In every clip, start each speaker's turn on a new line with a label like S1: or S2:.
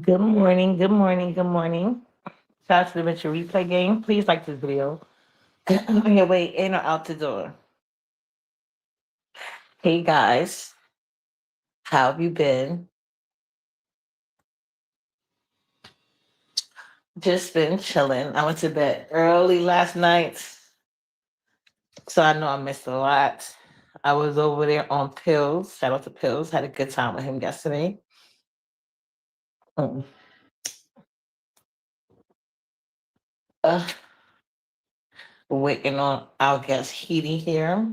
S1: Good morning, good morning, good morning. Shout out to the Venture Replay Game. Please like this video on your way in or out the door. Hey guys, how have you been? Just been chilling. I went to bed early last night, so I know I missed a lot. I was over there on Pills. Shout out to Pills. Had a good time with him yesterday. Mm. Uh, Waiting on our guest Heedy here.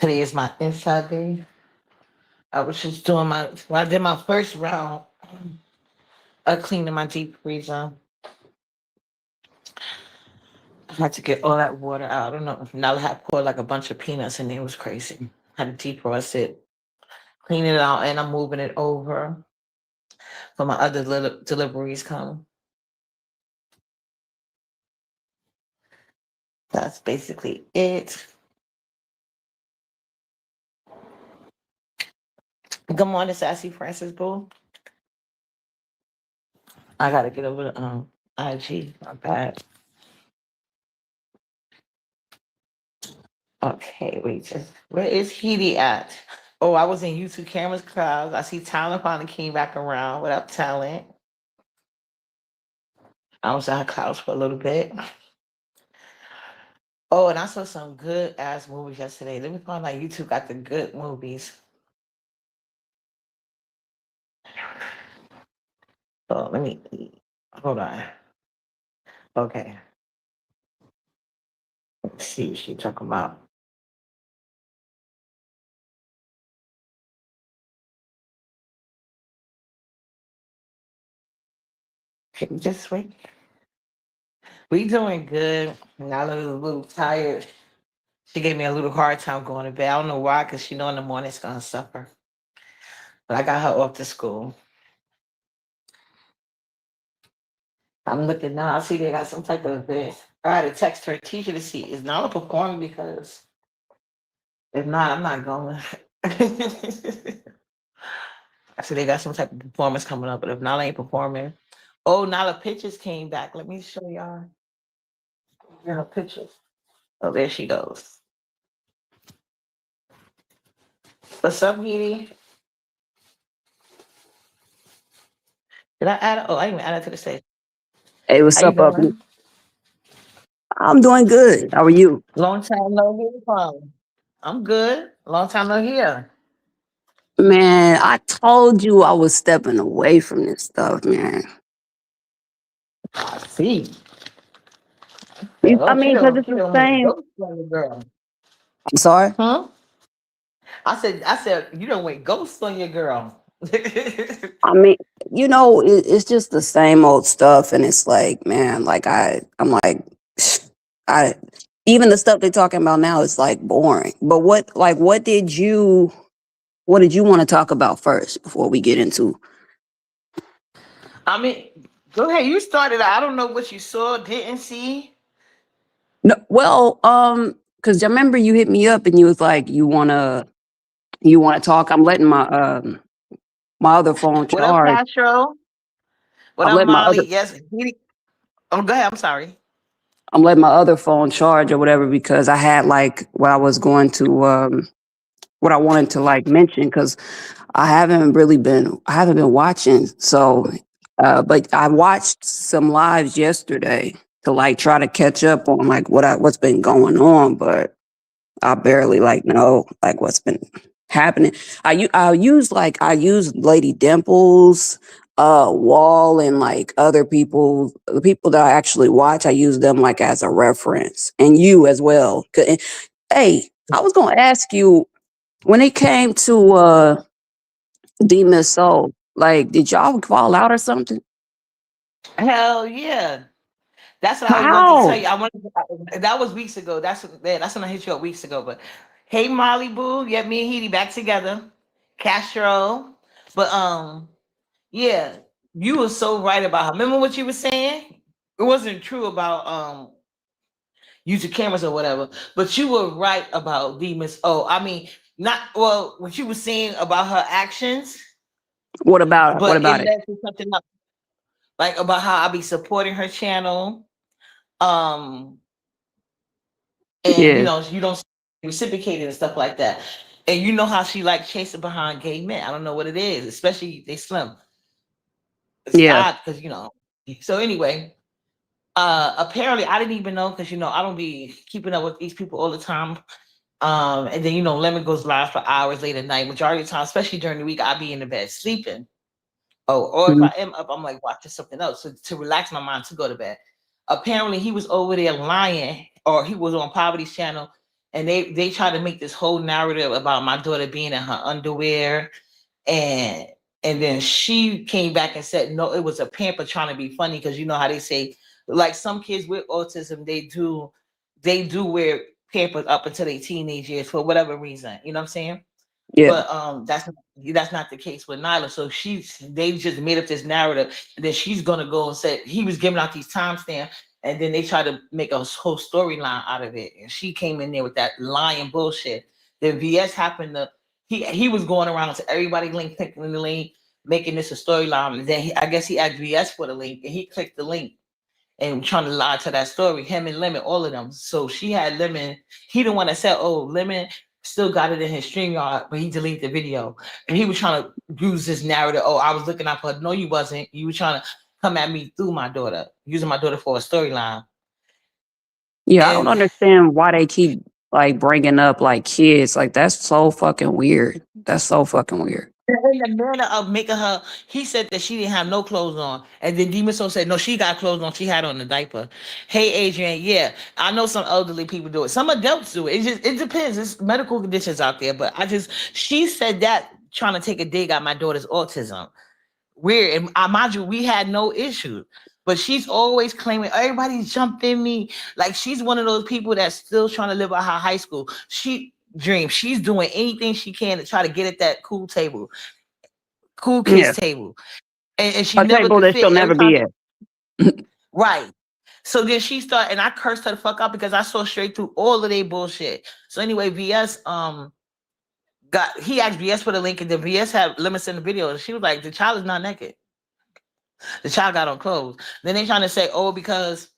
S1: Today is my inside day. I was just doing I did my first round of cleaning my deep freezer. I had to get all that water out. I don't know. Now I had poured like a bunch of peanuts in there. It was crazy. Had to defrost it, clean it out, and I'm moving it over for my other deliveries come. That's basically it. Good morning, Sassy Francis Boo. I gotta get over the IG. My bad. Okay, wait. Where is Heedy at? Oh, I was in YouTube cameras clouds. I see Talent finally came back around. What up, Talent? I was out of clouds for a little bit. Oh, and I saw some good ass movies yesterday. Let me find out YouTube got the good movies. Oh, let me hold on. Okay. Let's see what she talking about. Can you just wait? We doing good. Nala was a little tired. She gave me a little hard time going to bed. I don't know why, because she know in the morning it's gonna suffer. But I got her off to school. I'm looking now. I see they got some type of event. I had to text her teacher to see is Nala performing because if not, I'm not going. I said they got some type of performance coming up, but if Nala ain't performing, oh, Nala pictures came back. Let me show y'all her pictures. Oh, there she goes. What's up, Edie? Did I add? Oh, I didn't even add it to the stage.
S2: Hey, what's
S1: How you
S2: up, Up?
S1: doing?
S2: I'm doing good. How are you?
S1: Long time no hear from. I'm good. Long time no hear.
S2: Man, I told you I was stepping away from this stuff, man.
S1: I see.
S2: I
S1: Oh,
S2: mean, because it's
S1: she
S2: the
S1: don't went
S2: same.
S1: ghost on the girl.
S2: I'm sorry.
S1: Huh? I said, you don't went ghost on your girl.
S2: I mean, it's just the same old stuff, and it's like, man, like I'm like, I even the stuff they're talking about now is like boring. But what did you want to talk about first before we get into?
S1: I mean, go ahead. You started. I don't know what you saw, didn't see.
S2: No, well, because I remember you hit me up and you was like, you wanna talk. I'm letting my other phone
S1: What up,
S2: charge.
S1: Castro? What
S2: I'm
S1: up,
S2: letting my other
S1: Molly? Yes. Oh, go ahead. I'm sorry.
S2: I'm letting my other phone charge or whatever because I had like what I wanted to like mention because I haven't been watching. So but I watched some lives yesterday to like try to catch up on like what's been going on, but I barely like know like what's been happening. I use Lady Dimples, Wall, and like other people, the people that I actually watch. I use them like as a reference, and you as well. Hey, I was gonna ask you when it came to Demon Soul. Like, did y'all fall out or something?
S1: Hell yeah. That's what I was wanting to tell
S2: How?
S1: you. That was weeks ago. That's when I hit you up weeks ago. But hey, Molly Boo, yeah, me and Heidi back together. Castro, but yeah, you were so right about her. Remember what you were saying? It wasn't true about use your cameras or whatever, but you were right about Demons. Oh, I mean, not well, what you were saying about her actions,
S2: What about
S1: but it
S2: it?
S1: led to something else, like about how I be supporting her channel. Um, and
S2: Yeah,
S1: you don't reciprocate it and stuff like that. And you know how she like chasing behind gay men. I don't know what it is, especially they slim. It's
S2: yeah,
S1: odd because So anyway, apparently I didn't even know because I don't be keeping up with these people all the time. And then Lemon goes live for hours late at night. Majority of the time, especially during the week, I be in the bed sleeping. Oh, or if
S2: mhm,
S1: I am up, I'm like watching something else to relax my mind to go to bed. Apparently, he was over there lying, or he was on Poverty's channel, and they tried to make this whole narrative about my daughter being in her underwear, and and then she came back and said no, it was a pamper trying to be funny because you know how they say like some kids with autism they do wear pampers up until their teenage years for whatever reason. You know what I'm saying?
S2: yeah,
S1: But that's not the case with Nyla. So they just made up this narrative, and then she's gonna go and say he was giving out these timestamps, and then they try to make a whole storyline out of it. And she came in there with that lying bullshit. Then VS happened to he was going around to everybody link clicking the link, making this a storyline. And then I guess he asked VS for the link, and he clicked the link and trying to lie to that story. Him and Lemon, all of them. So she had Lemon. He the one that said, "Oh, Lemon still got it in his StreamYard, but he deleted the video." And he was trying to use this narrative. Oh, I was looking out for her. No, you wasn't. You were trying to come at me through my daughter, using my daughter for a storyline.
S2: yeah. I don't
S1: And
S2: understand why they keep like bringing up like kids. Like that's so fucking weird. That's so fucking weird.
S1: in the manner of making her, he said that she didn't have no clothes on, and then Demon Soul said no, she got clothes on. She had on the diaper. Hey, Adrian, yeah, I know some elderly people do it. Some adults do it. It depends. It's medical conditions out there, but she said that trying to take a dig at my daughter's autism. Weird, and I mind you, we had no issue. But she's always claiming everybody's jumped in me. Like she's one of those people that's still trying to live out her high school. She's doing anything she can to try to get at that cool kids
S2: Yeah,
S1: table, and she
S2: a
S1: never
S2: table
S1: could
S2: that she'll
S1: fit. Every
S2: never
S1: time,
S2: be at.
S1: right? So then she started, and I cursed her the fuck out because I saw straight through all of their bullshit. So anyway, VS he asked VS for the link, and then VS had limits in the video, and she was like, "The child is not naked. The child got on clothes." Then they trying to say, "Oh, because."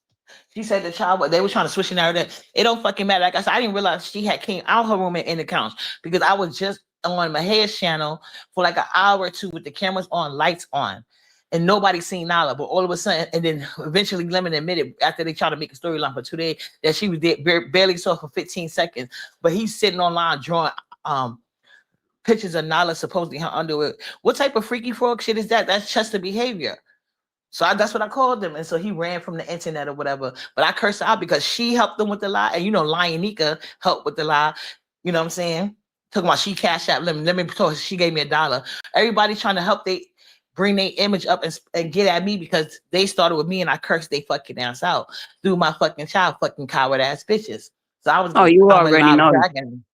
S1: She said the child, they were trying to switch the narrative. It don't fucking matter. Like I said, I didn't realize she had came out her room and in the couch because I was just on my hair channel for like an hour or two with the cameras on, lights on, and nobody seen Nala. But all of a sudden, and then eventually Lemon admitted after they tried to make a storyline for 2 days that she was there, barely saw for 15 seconds. But he's sitting online drawing pictures of Nala supposedly her underwear. What type of freaky frog shit is that? That's Chester behavior. So that's what I called him. And so he ran from the internet or whatever. But I cursed her out because she helped them with the lie. And Lionika helped with the lie. You know what I'm saying? Talking about she cashed out Lemon. Lemon told her she gave me $1. Everybody trying to help they bring their image up and get at me because they started with me and I cursed they fucking ass out through my fucking child, fucking coward ass bitches. So
S2: Oh,
S1: I went live dragging.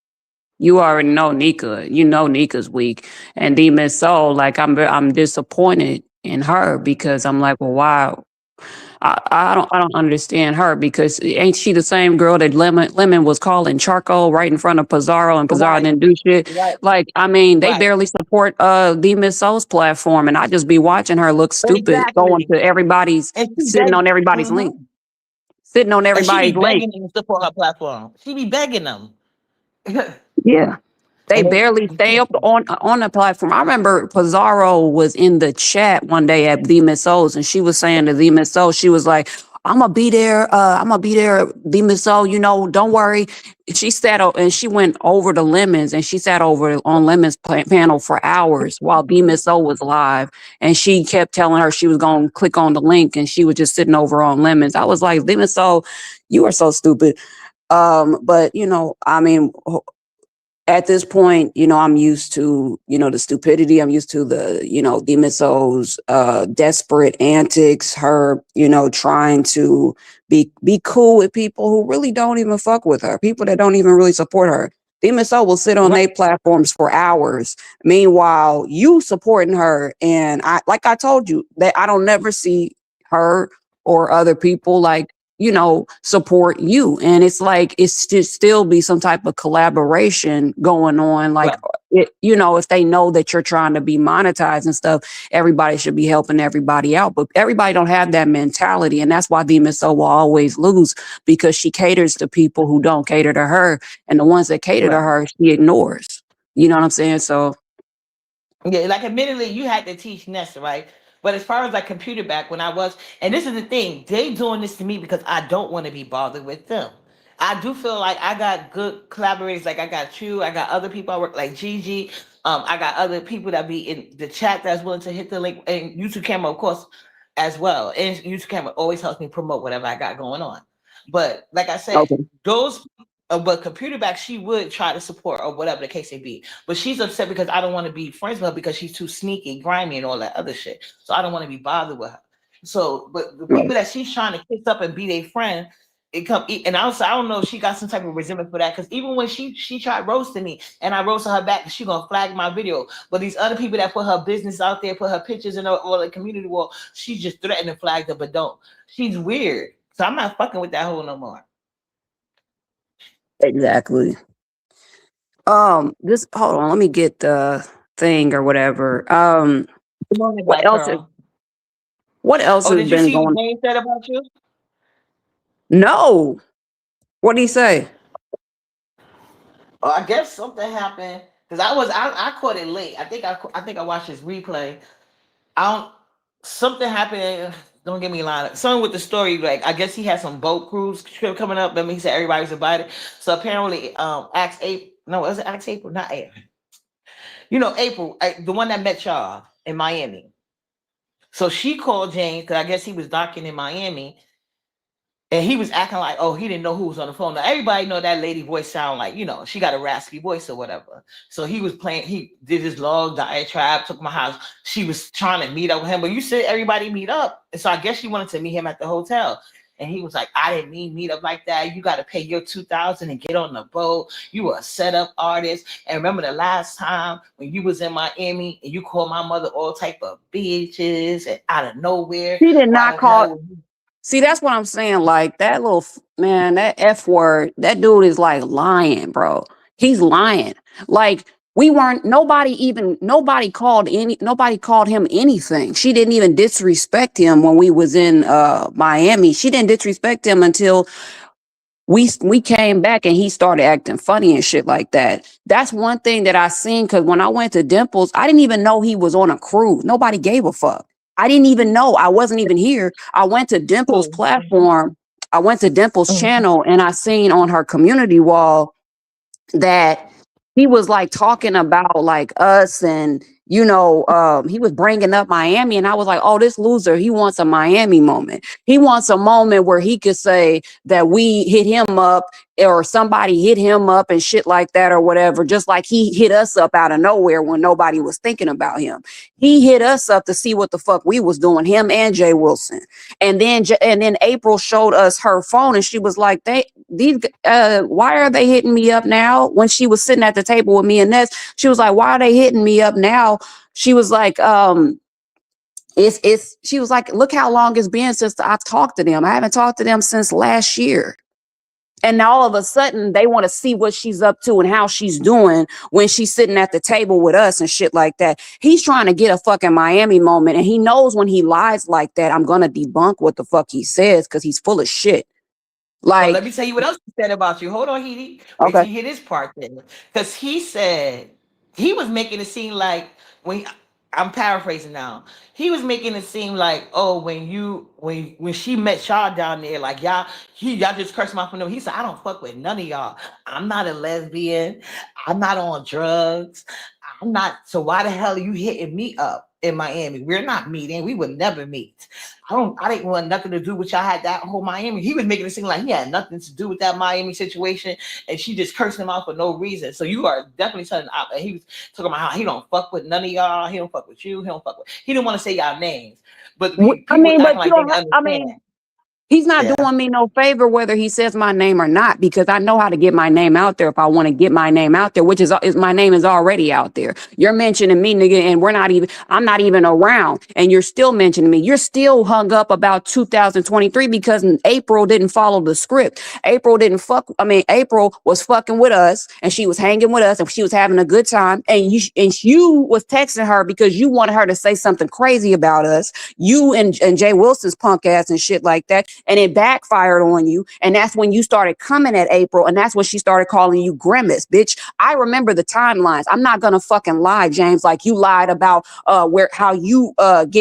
S2: you already know Nika. You know Nika's weak. And Demon Soul, like I'm disappointed in her because I'm like, well, why? I don't understand her because ain't she the same girl that Lemon was calling charcoal right in front of Pizarro and Pizarro
S1: Right,
S2: didn't do shit?
S1: right,
S2: Like, I mean, they
S1: right.
S2: barely support Demon Soul's platform, and I just be watching her look stupid going
S1: Exactly.
S2: to everybody's
S1: And she
S2: sitting
S1: begged.
S2: on everybody's link.
S1: Mhm.
S2: Sitting on
S1: And she be
S2: everybody's link.
S1: begging them to support her platform. She be begging them.
S2: Yeah. They
S1: And
S2: barely stay up on the platform. I remember Pizarro was in the chat one day at Demon Souls, and she was saying to Demon Soul, she was like, "I'm gonna be there. I'm gonna be there, Demon Soul. Don't worry." She sat and she went over to Lemons, and she sat over on Lemons panel for hours while Demon Soul was live, and she kept telling her she was gonna click on the link, and she was just sitting over on Lemons. I was like, Demon Soul, you are so stupid. But I mean, at this point, I'm used to, the stupidity. I'm used to the, Demon Soul's desperate antics, her, trying to be cool with people who really don't even fuck with her, people that don't even really support her. Demon Soul will sit on
S1: right,
S2: their platforms for hours. Meanwhile, you supporting her. And like I told you, that I don't never see her or other people like support you. And it's like, it's should still be some type of collaboration going on. Like,
S1: Right.
S2: if they know that you're trying to be monetized and stuff, everybody should be helping everybody out. But everybody don't have that mentality. And that's why Demonso will always lose, because she caters to people who don't cater to her. And the ones that cater to
S1: Right.
S2: her, she ignores. You know what I'm saying? So
S1: Yeah, like admittedly, you had to teach Nessa, right? But as far as like computer back when I was, and this is the thing, they doing this to me because I don't want to be bothered with them. I do feel like I got good collaborators, like I got you, I got other people I work like Gigi. I got other people that be in the chat that's willing to hit the link, and YouTube camera, of course, as well. And YouTube camera always helps me promote whatever I got going on. But like I said,
S2: okay.
S1: those but computer back, she would try to support or whatever the case may be. But she's upset because I don't want to be friends with her because she's too sneaky, grimy, and all that other shit. So I don't want to be bothered with her. So, but the
S2: Right.
S1: people that she's trying to kiss up and be their friend, and also I don't know if she got some type of resentment for that, because even when she tried roasting me and I roasted her back, she gonna flag my video. But these other people that put her business out there, put her pictures in all the community wall, she just threatened to flag them, but don't. She's weird. So I'm not fucking with that hoe no more.
S2: Exactly. This hold on, let me get the thing or whatever.
S1: Good morning,
S2: What
S1: Black
S2: else
S1: Girl.
S2: what else
S1: Oh,
S2: has
S1: did you
S2: been
S1: see what
S2: going?
S1: Jane said about you?
S2: No. What did he say?
S1: Oh, I guess something happened because I caught it late. I think I watched this replay. I don't something happened. Don't get me lying. Something with the story. Like I guess he had some boat cruise trip coming up. Then he said everybody's invited. So apparently, Axe April. No, was it Axe April? Not April. April, the one that met y'all in Miami. So she called James because I guess he was docking in Miami. And he was acting like, oh, he didn't know who was on the phone. Now everybody know that lady voice sound like, she got a raspy voice or whatever. So he was playing, he did his long diatribe, took my house. She was trying to meet up with him, but you said everybody meet up. And so I guess she wanted to meet him at the hotel. And he was like, I didn't meet up like that. You got to pay your $2,000 and get on the boat. You were a setup artist. And remember the last time when you was in Miami and you called my mother all type of bitches and out of nowhere.
S2: He did
S1: Why
S2: not
S1: the
S2: call.
S1: hell would you?
S2: See, that's what I'm saying. Like that little man, that F word, that dude is like lying, bro. He's lying. Like nobody called him anything. She didn't even disrespect him when we was in Miami. She didn't disrespect him until we came back and he started acting funny and shit like that. That's one thing that I seen, because when I went to Dimples, I didn't even know he was on a cruise. Nobody gave a fuck. I didn't even know. I wasn't even here. I went to Dimples platform. I went to Dimples channel and I seen on her community wall that he was like talking about like us, and he was bringing up Miami, and I was like, oh, this loser, he wants a Miami moment. He wants a moment where he could say that we hit him up or somebody hit him up and shit like that or whatever, just like he hit us up out of nowhere when nobody was thinking about him. He hit us up to see what the fuck we was doing, him and Jay Wilson. And then April showed us her phone and she was like, why are they hitting me up now? When she was sitting at the table with me and Ness, she was like, why are they hitting me up now? She was like, she was like, look how long it's been since I've talked to them. I haven't talked to them since last year. And now all of a sudden they want to see what she's up to and how she's doing when she's sitting at the table with us and shit like that. He's trying to get a fucking Miami moment. And he knows when he lies like that, I'm going to debunk what the fuck he says, because he's full of shit. Like,
S1: let me tell you what else he said about you. Hold on, Heidi. Wait
S2: okay.
S1: till you hear this part then. Because he said he was making it seem like I'm paraphrasing now. He was making it seem like, oh, when she met y'all down there, like y'all just cursed him out for no. He said, I don't fuck with none of y'all. I'm not a lesbian. I'm not on drugs. I'm not. So why the hell are you hitting me up in Miami? We're not meeting. We would never meet. I didn't want nothing to do with y'all. Had that whole Miami. He was making it seem like he had nothing to do with that Miami situation, and she just cursed him out for no reason. So you are definitely telling out. And he was talking about how he don't fuck with none of y'all. He don't fuck with you. He don't fuck with. He didn't want to say y'all names, but
S2: I
S1: people
S2: mean,
S1: acting
S2: but you
S1: like they
S2: don't. I mean,
S1: understand.
S2: He's not
S1: Yeah.
S2: doing me no favor whether he says my name or not, because I know how to get my name out there if I want to get my name out there, which is my name is already out there. You're mentioning me, nigga, and I'm not even around, and you're still mentioning me. You're still hung up about 2023 because April didn't follow the script. April was fucking with us, and she was hanging with us, and she was having a good time, and you was texting her because you wanted her to say something crazy about us. You and Jay Wilson's punk ass and shit like that. And it backfired on you. And that's when you started coming at April. And that's when she started calling you Grimace, bitch. I remember the timelines. I'm not gonna fucking lie, James. Like you lied about how you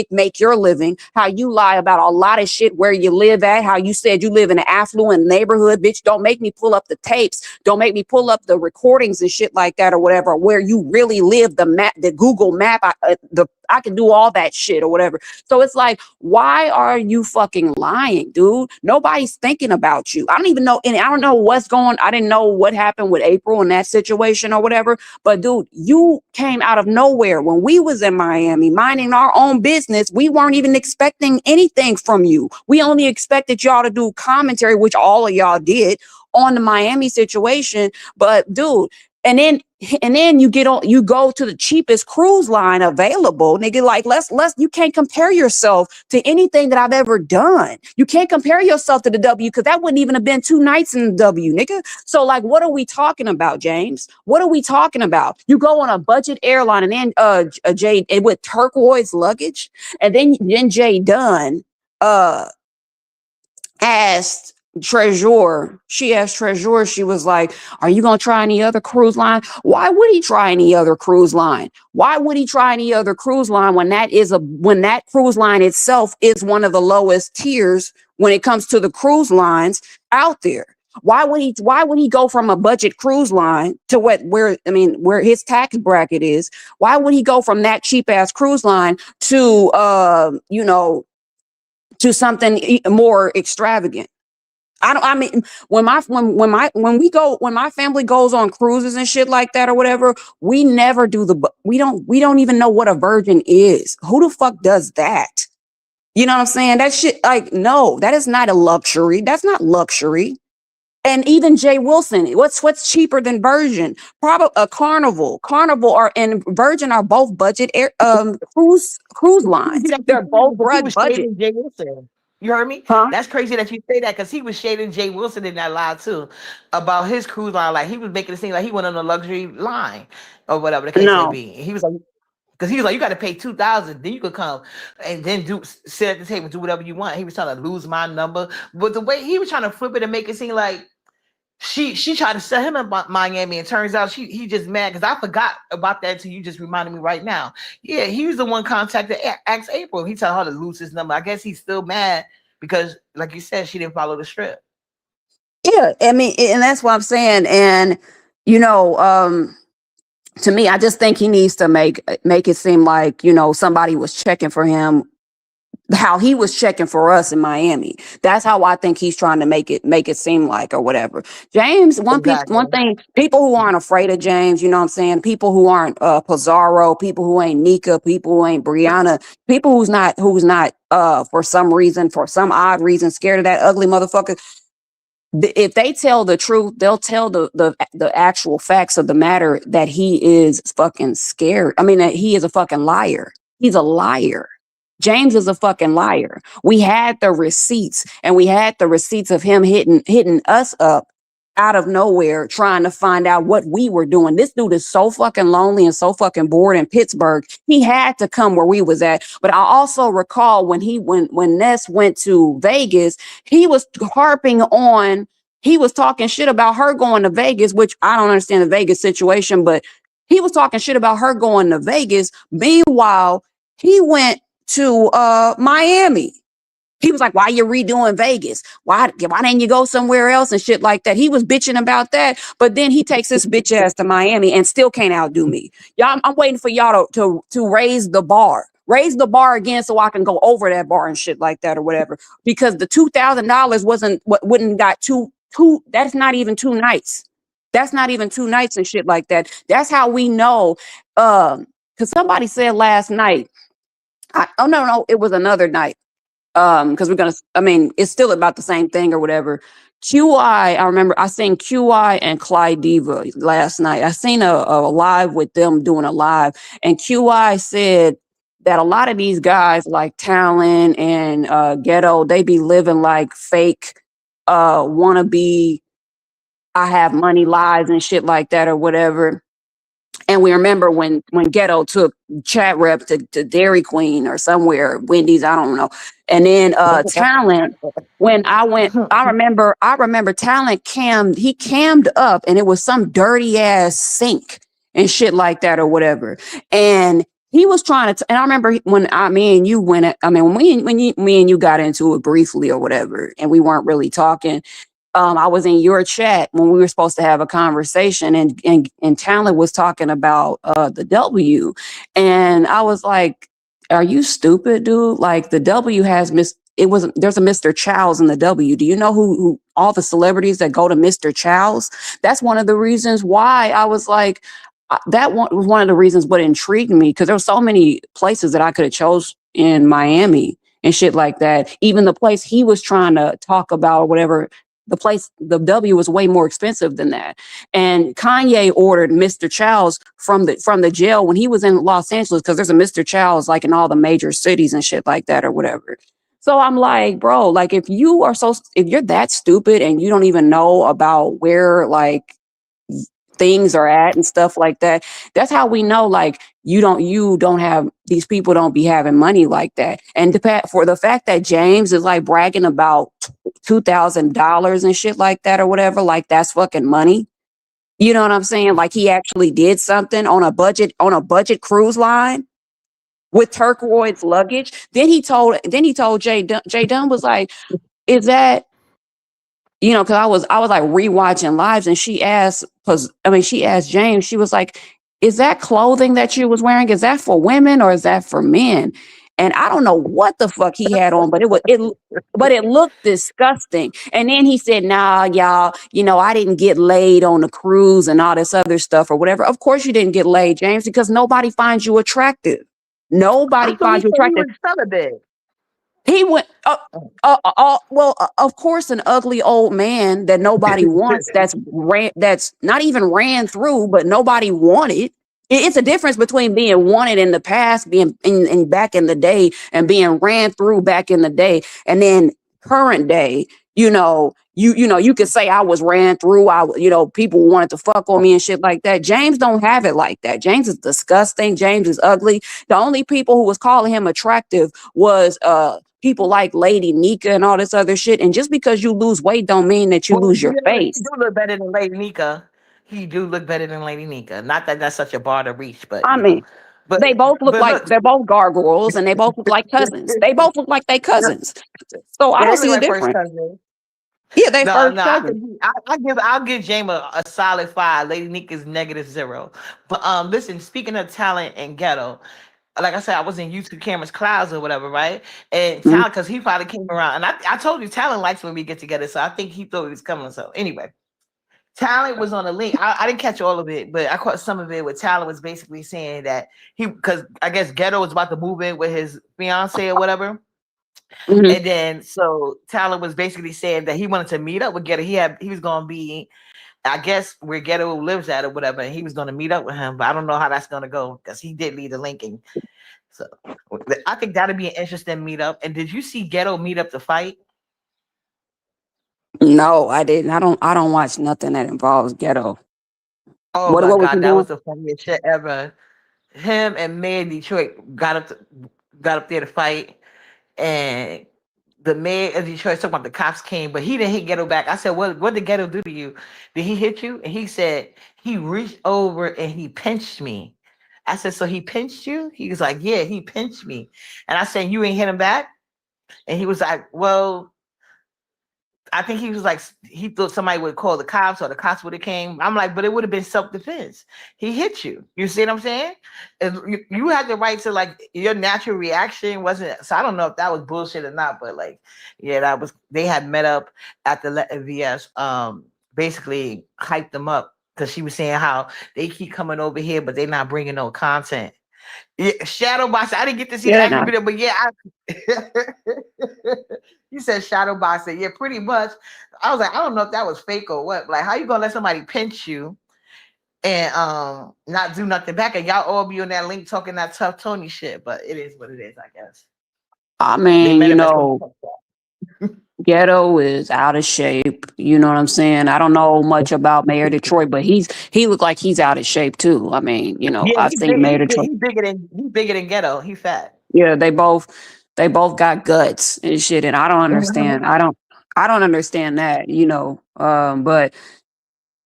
S2: make your living, how you lie about a lot of shit where you live at, how you said you live in an affluent neighborhood, bitch. Don't make me pull up the tapes. Don't make me pull up the recordings and shit like that or whatever, where you really live, the Google map, I can do all that shit or whatever. So it's like, why are you fucking lying, dude? Nobody's thinking about you. I don't even know. And I don't know what's going. I didn't know what happened with April in that situation or whatever. But dude, you came out of nowhere when we was in Miami minding our own business. We weren't even expecting anything from you. We only expected y'all to do commentary, which all of y'all did on the Miami situation. But dude, and then you go to the cheapest cruise line available, nigga. Like you can't compare yourself to anything that I've ever done. You can't compare yourself to the W, because that wouldn't even have been 2 nights in the W, nigga. So like, what are we talking about, James? What are we talking about? You go on a budget airline and then Jay with turquoise luggage, and then Jay Dunn asked Treasure, she was like, are you gonna try any other cruise line? Why would he try any other cruise line? Why would he try any other cruise line when that cruise line itself is one of the lowest tiers when it comes to the cruise lines out there? Why would he go from a budget cruise line to where his tax bracket is? Why would he go from that cheap ass cruise line to to something more extravagant? When my family goes on cruises and shit like that or whatever, we never do we don't even know what a virgin is. Who the fuck does that? You know what I'm saying? That shit, like, no, that is not a luxury. That's not luxury. And even Jay Wilson, what's cheaper than Virgin? Probably a Carnival. And Virgin are both budget cruise lines. They're both budget.
S1: Jay Wilson. You heard me?
S2: Huh?
S1: That's crazy that you say that, because he was shading Jay Wilson in that lie too about his cruise line. Like he was making it seem like he went on a luxury line or whatever the case may be. He was like, because he was like, you got to pay $2,000, then you could come and then sit at the table and do whatever you want. He was trying to lose my number, but the way he was trying to flip it and make it seem like she tried to set him up Miami, and turns out he just mad because I forgot about that until you just reminded me right now. Yeah, he was the one contacted asked April. He told her to lose his number. I guess he's still mad because, like you said, she didn't follow the script.
S2: Yeah, I mean, and that's what I'm saying. And to me, I just think he needs to make it seem like somebody was checking for him, how he was checking for us in Miami. That's how I think he's trying to make it seem like, or whatever. James, one thing, people who aren't afraid of James, you know what I'm saying? People who aren't Pizarro, people who ain't Nika, people who ain't Brianna, people who's not for some odd reason scared of that ugly motherfucker. If they tell the truth, they'll tell the actual facts of the matter, that he is fucking scared. I mean, that he is a fucking liar. He's a liar. James is a fucking liar. We had the receipts, and we had the receipts of him hitting us up out of nowhere, trying to find out what we were doing. This dude is so fucking lonely and so fucking bored in Pittsburgh. He had to come where we was at. But I also recall when Ness went to Vegas, he was he was talking shit about her going to Vegas, which I don't understand the Vegas situation, but he was talking shit about her going to Vegas. Meanwhile, he went to Miami. He was like, why you redoing Vegas? Why didn't you go somewhere else and shit like that? He was bitching about that, but then he takes his bitch ass to Miami and still can't outdo me. Y'all, I'm waiting for y'all to raise the bar. Raise the bar again so I can go over that bar and shit like that or whatever. Because the $2,000 wouldn't got two. That's not even 2 nights. That's not even 2 nights and shit like that. That's how we know. Because somebody said last night, no, it was another night. because it's still about the same thing or whatever. I remember I seen QI and Clyde Diva last night. I seen a live with them doing a live, and QI said that a lot of these guys like Talon and Ghetto, they be living like fake wannabe I have money lives and shit like that or whatever. And we remember when Ghetto took chat rep to Dairy Queen or somewhere, Wendy's, I don't know. And then Talent, when I remember Talent cammed up and it was some dirty ass sink and shit like that or whatever. And he was trying to, and I remember when me and you me and you got into it briefly or whatever, and we weren't really talking. I was in your chat when we were supposed to have a conversation, and Talent was talking about the W, and I was like, "Are you stupid, dude? Like the W has there's a Mr. Chow's in the W. Do you know who all the celebrities that go to Mr. Chow's? That's one of the reasons why I was like, that was one of the reasons what intrigued me, because there were so many places that I could have chose in Miami and shit like that. Even the place he was trying to talk about or whatever, the W was way more expensive than that. And Kanye ordered Mr. Chow's from the jail when he was in Los Angeles, because there's a Mr. Chow's like in all the major cities and shit like that or whatever. So I'm like, bro, like if you're that stupid and you don't even know about where like things are at and stuff like that, that's how we know like you don't have, these people don't be having money like that. And for the fact that James is like bragging about $2,000 and shit like that or whatever, like that's fucking money. You know what I'm saying? Like he actually did something on a budget cruise line with turquoise luggage. Then he told Jay Dunn was like, is that, because I was like rewatching lives, and she asked James, she was like, is that clothing that you was wearing, is that for women or is that for men? And I don't know what the fuck he had on, but it looked disgusting. And then he said, nah, y'all, I didn't get laid on the cruise and all this other stuff or whatever. Of course you didn't get laid, James, because nobody finds you attractive. Nobody finds you attractive.
S1: He was celibate.
S2: He went, of course, an ugly old man that nobody wants, that's not even ran through, but nobody wanted. It's a difference between being wanted in the past, being in back in the day, and being ran through back in the day, and then current day. You could say I was ran through. People wanted to fuck on me and shit like that. James don't have it like that. James is disgusting. James is ugly. The only people who was calling him attractive was people like Lady Nika and all this other shit. And just because you lose weight don't mean that you lose your face.
S1: He do look better than Lady Nika. Not that that's such a bar to reach, but
S2: but they both look like they're both gargoyles, and they both look like cousins. They both look like they cousins. So I don't see the difference. Yeah, they first cousin.
S1: I'll give James a solid 5. Lady Nika's -0. But listen, speaking of Talent and Ghetto, like I said, I was in YouTube Cameron's clouds or whatever, right? And Talent, because he probably came around, and I told you Talent likes when we get together, so I think he thought he was coming. So anyway, Talent was on a link. I didn't catch all of it, but I caught some of it. Where Talent was basically saying that because I guess Ghetto was about to move in with his fiance or whatever. Mm-hmm. And then so Talent was basically saying that he wanted to meet up with Ghetto. He was going to be, I guess, where Ghetto lives at or whatever, and he was going to meet up with him. But I don't know how that's going to go because he did leave the linking. So I think that'd be an interesting meetup. And did you see Ghetto meet up to fight?
S2: No, I didn't. I don't watch nothing that involves Ghetto.
S1: Oh my God, that was the funniest shit ever. Him and Mayor Detroit got up there to fight, and the mayor of Detroit talking about the cops came, but he didn't hit Ghetto back. I said, what did Ghetto do to you? Did he hit you? And he said, he reached over and he pinched me. I said, so he pinched you? He was like, yeah, he pinched me. And I said, you ain't hit him back? And he was like, well, I think he was like, he thought somebody would call the cops or the cops would have came. I'm like, but it would have been self-defense. He hit you. You see what I'm saying? And you had the right to, like, your natural reaction wasn't. So I don't know if that was bullshit or not, but like, yeah, that was, they had met up at the VS, basically hyped them up because she was saying how they keep coming over here, but they're not bringing no content. Yeah, Shadow Boxer. I didn't get to see the
S2: Yeah,
S1: actual
S2: nah.
S1: video, but yeah, you said Shadow Boxer. Yeah, pretty much. I was like, I don't know if that was fake or what. Like, how you gonna let somebody pinch you and not do nothing back, and y'all all be on that link talking that tough Tony shit? But it is what it is, I guess.
S2: I
S1: They
S2: mean,
S1: met him at the
S2: Ghetto is out of shape. You know what I'm saying? I don't know much about Mayor Detroit, but he looked like he's out of shape too. I mean,
S1: yeah,
S2: I've seen Mayor Detroit.
S1: he's bigger than Ghetto. He's fat.
S2: Yeah, they both got guts and shit, and I don't understand. I don't understand that. But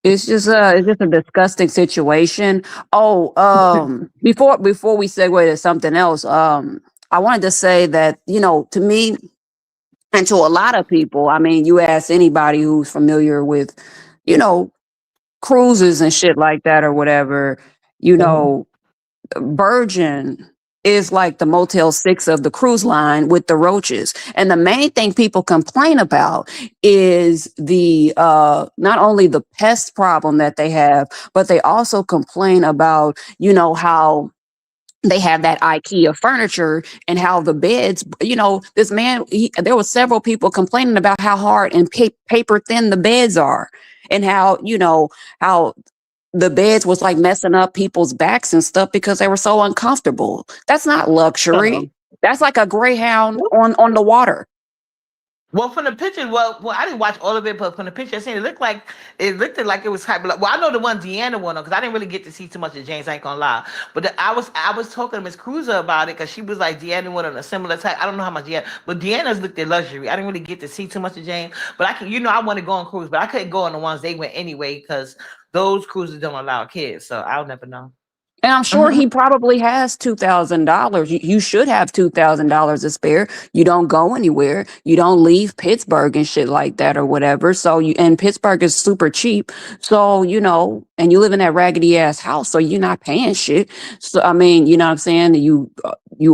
S2: it's just a disgusting situation. Oh, before we segue to something else, I wanted to say that, to me and to a lot of people, I mean, you ask anybody who's familiar with, you know, cruises and shit like that or whatever, you know, Virgin is like the Motel 6 of the cruise line with the roaches. And the main thing people complain about is the not only the pest problem that they have, but they also complain about, how they have that IKEA furniture and how the beds, this man, there was several people complaining about how hard and paper thin the beds are, and how the beds was like messing up people's backs and stuff because they were so uncomfortable. That's not
S1: Uh-huh.
S2: luxury. That's like a Greyhound on the water.
S1: Well, from the picture, well, I didn't watch all of it, but from the picture I seen, it looked like it was hype. Well, I know the one Deanna one because I didn't really get to see too much of James. I ain't gonna lie, but I was talking to Miss Cruiser about it because she was like Deanna one on a similar type. I don't know how much Deanna, but Deanna's looked at luxury. I didn't really get to see too much of James, but I can, I want to go on cruise, but I couldn't go on the ones they went anyway because those cruises don't allow kids, so I'll never know.
S2: And I'm sure he probably has $2,000. You should have $2,000 to spare. You don't go anywhere. You don't leave Pittsburgh and shit like that or whatever. And Pittsburgh is super cheap. So, and you live in that raggedy ass house, so you're not paying shit. So, I mean, you know what I'm saying? You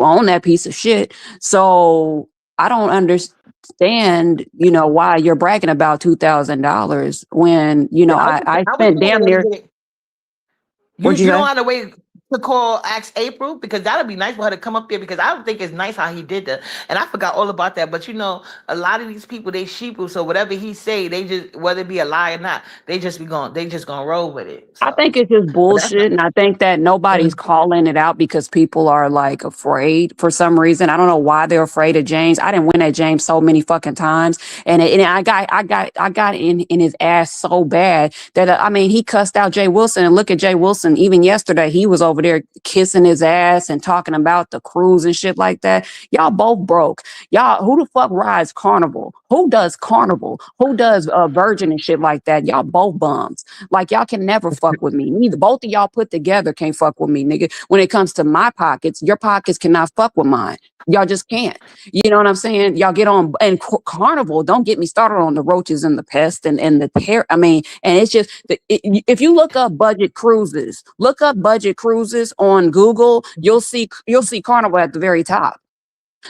S2: own that piece of shit. So I don't understand, why you're bragging about $2,000 when,
S1: Yeah,
S2: I
S1: I was
S2: spent
S1: thinking
S2: damn
S1: of
S2: near,
S1: getting. You
S2: what'd you
S1: you don't
S2: say?
S1: have to wait to call ask April because that'd be nice for her to come up there because I don't think it's nice how he did that. And I forgot all about that. But a lot of these people they sheeple, so whatever he say, they just whether it be a lie or not, they just gonna roll with it.
S2: I
S1: So
S2: think it's just
S1: but that's not
S2: bullshit. And I think that nobody's calling it out because people are like afraid for some reason. I don't know why they're afraid of James. I didn't win at James so many fucking times. And I got in his ass so bad that, I mean, he cussed out Jay Wilson, and look at Jay Wilson. Even yesterday, he was over there kissing his ass and talking about the cruise and shit like that. Y'all both broke. Y'all, who the fuck rides Carnival? Who does Carnival? Who does Virgin and shit like that? Y'all both bums. Like, y'all can never fuck with me. Neither both of y'all put together can't fuck with me, nigga. When it comes to my pockets, your pockets cannot fuck with mine. Y'all just can't. You know what I'm saying? Y'all get on and Carnival. Don't get me started on the roaches and the pest and the tear. I mean, and it's just if you look up budget cruises on Google, you'll see Carnival at the very top.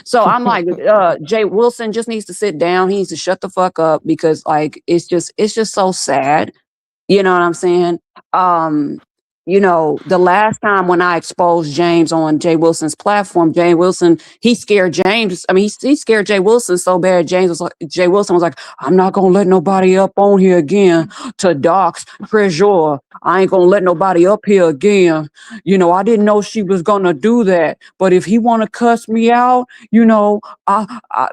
S2: So I'm like, Jay Wilson just needs to sit down. He needs to shut the fuck up because like it's just so sad. You know what I'm saying? Um, the last time when I exposed James on Jay Wilson's platform, Jay Wilson, he scared James. I mean, he scared Jay Wilson so bad. Jay Wilson was like, I'm not gonna let nobody up on here again to dox Treasure. I ain't gonna let nobody up here again. I didn't know she was gonna do that. But if he wanna cuss me out,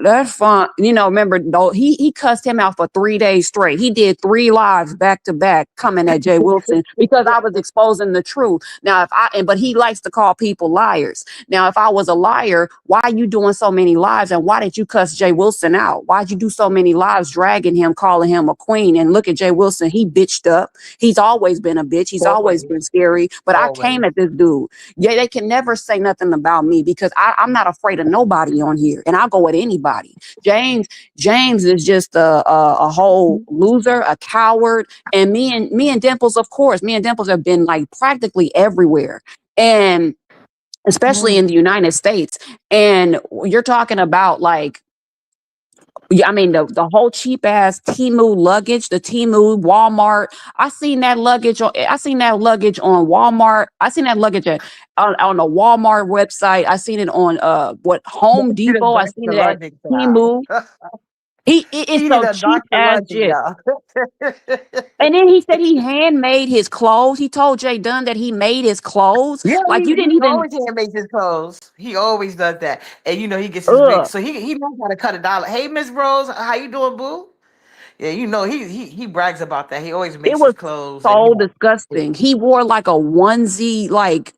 S2: that's fine. Remember though, he cussed him out for 3 days straight. He did 3 lives back to back coming at Jay Wilson because I was exposing the truth. Now, but he likes to call people liars. Now, if I was a liar, why are you doing so many lives and why did you cuss Jay Wilson out? Why'd you do so many lives dragging him, calling him a queen? And look at Jay Wilson, he bitched up. He's always been a bitch. He's always
S1: always,
S2: been scary. But I
S1: always.
S2: came at this dude. Yeah, they can never say nothing about me because I'm not afraid of nobody on here, and I'll go at anybody. James is just a whole loser, a coward, and me and Dimples, of course, me and Dimples have been like practically everywhere, and especially
S1: Mhm.
S2: in the United States. And you're talking about like Yeah, I mean the whole cheap ass Temu luggage, the Temu Walmart. I seen that luggage on Walmart. I seen that luggage on the Walmart website. I seen it on what Home
S1: He done
S2: Depot. I
S1: dodged
S2: seen
S1: the
S2: it at
S1: logic,
S2: Temu.
S1: child.
S2: It is
S1: He
S2: so
S1: done
S2: cheap
S1: dodged the
S2: ass
S1: logic,
S2: shit.
S1: y'all.
S2: And then he said he handmade his clothes. He told Jay Dunn that he made his clothes.
S1: Yeah,
S2: Like you didn't
S1: he
S2: even
S1: always makes his clothes. He always does that, and he gets his big.
S2: ugh.
S1: So he knows how to cut a dollar. Hey, Miss Rose, how you doing, boo? Yeah, he brags about that. He always
S2: It
S1: makes his
S2: was
S1: clothes, and
S2: so disgusting. He wore like a onesie, like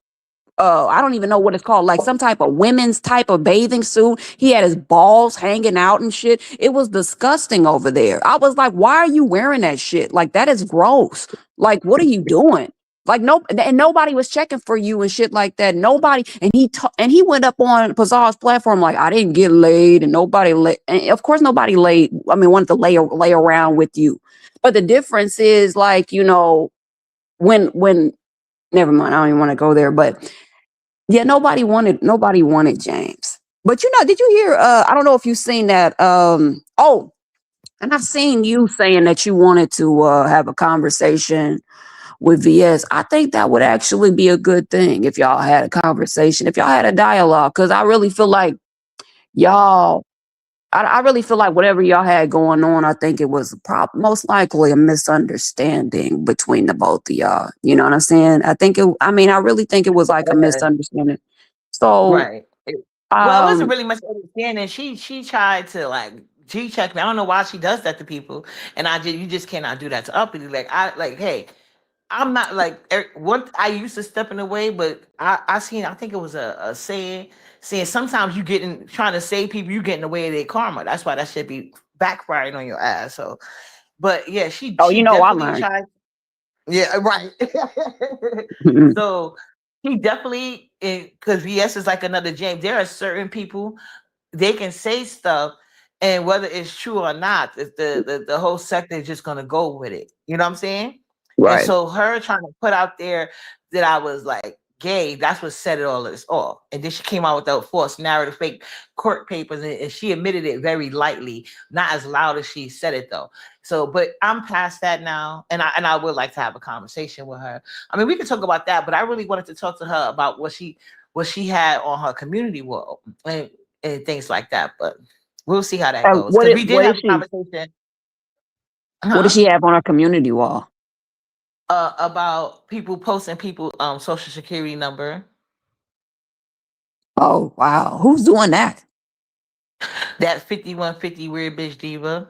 S2: I don't even know what it's called, like some type of women's type of bathing suit. He had his balls hanging out and shit. It was disgusting over there. I was like, why are you wearing that shit? Like that is gross. Like what are you doing? Like no, and nobody was checking for you and shit like that. Nobody, and he went up on Pazar's platform like I didn't get laid, and nobody laid. And of course, nobody laid. I mean, wanted to lay around with you. But the difference is like when never mind. I don't even want to go there, but yeah, nobody wanted James. But did you hear I don't know if you've seen that oh, and I've seen you saying that you wanted to have a conversation with VS. I think that would actually be a good thing if y'all had a conversation, if y'all had a dialogue, cuz I really feel like y'all I really feel like whatever y'all had going on, I think it was most likely a misunderstanding between the both of y'all. You know what I'm saying? I mean, I really think it was like a
S1: yeah,
S2: misunderstanding. So,
S1: right. Well, it wasn't
S2: um,
S1: really much understanding. She tried to like G check me. I don't know why she does that to people, and you just cannot do that to uppity. Like hey, I'm not like one. I used to step in the way, but I seen. I think it was a saying sometimes you getting trying to save people, you get in the way of their karma. That's why that should be backfiring on your ass. So, but yeah,
S2: oh,
S1: she
S2: I
S1: definitely
S2: learned.
S1: tried. Yeah, right. So he definitely because VS is like another James. There are certain people they can say stuff, and whether it's true or not, the whole sector is just gonna go with it. You know what I'm saying? And
S2: Right.
S1: so her trying to put out there that I was like gay, that's what set it all this off. And then she came out with the false narrative, fake court papers, and she admitted it very lightly, not as loud as she said it though. So, but I'm past that now, and I would like to have a conversation with her. I mean, we could talk about that, but I really wanted to talk to her about what she had on her community wall and things like that. But we'll see how that goes because we did have a conversation.
S2: What does
S1: Huh?
S2: she have on her community wall?
S1: About people posting people social security number.
S2: Oh, wow. Who's doing that?
S1: That 5150 weird bitch diva.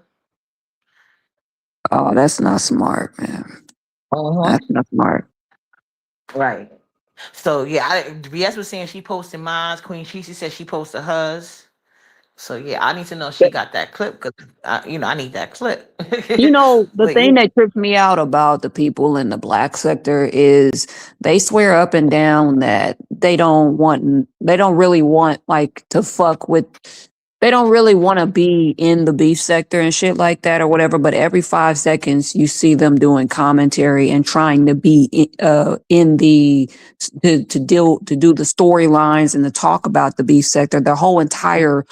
S2: Oh, that's not smart, man.
S1: Uh-huh.
S2: That's not smart.
S1: Right. So yeah, BS was saying she posted mine. Queen Shishi said she posted hers. So yeah, I need to know if she got that clip because I need that clip.
S2: The
S1: But yeah,
S2: thing that trips me out about the people in the black sector is they swear up and down that they don't really want like to fuck with, they don't really want to be in the beef sector and shit like that or whatever. But every 5 seconds, you see them doing commentary and trying to be in the to do the storylines and to talk about the beef sector. Their whole entire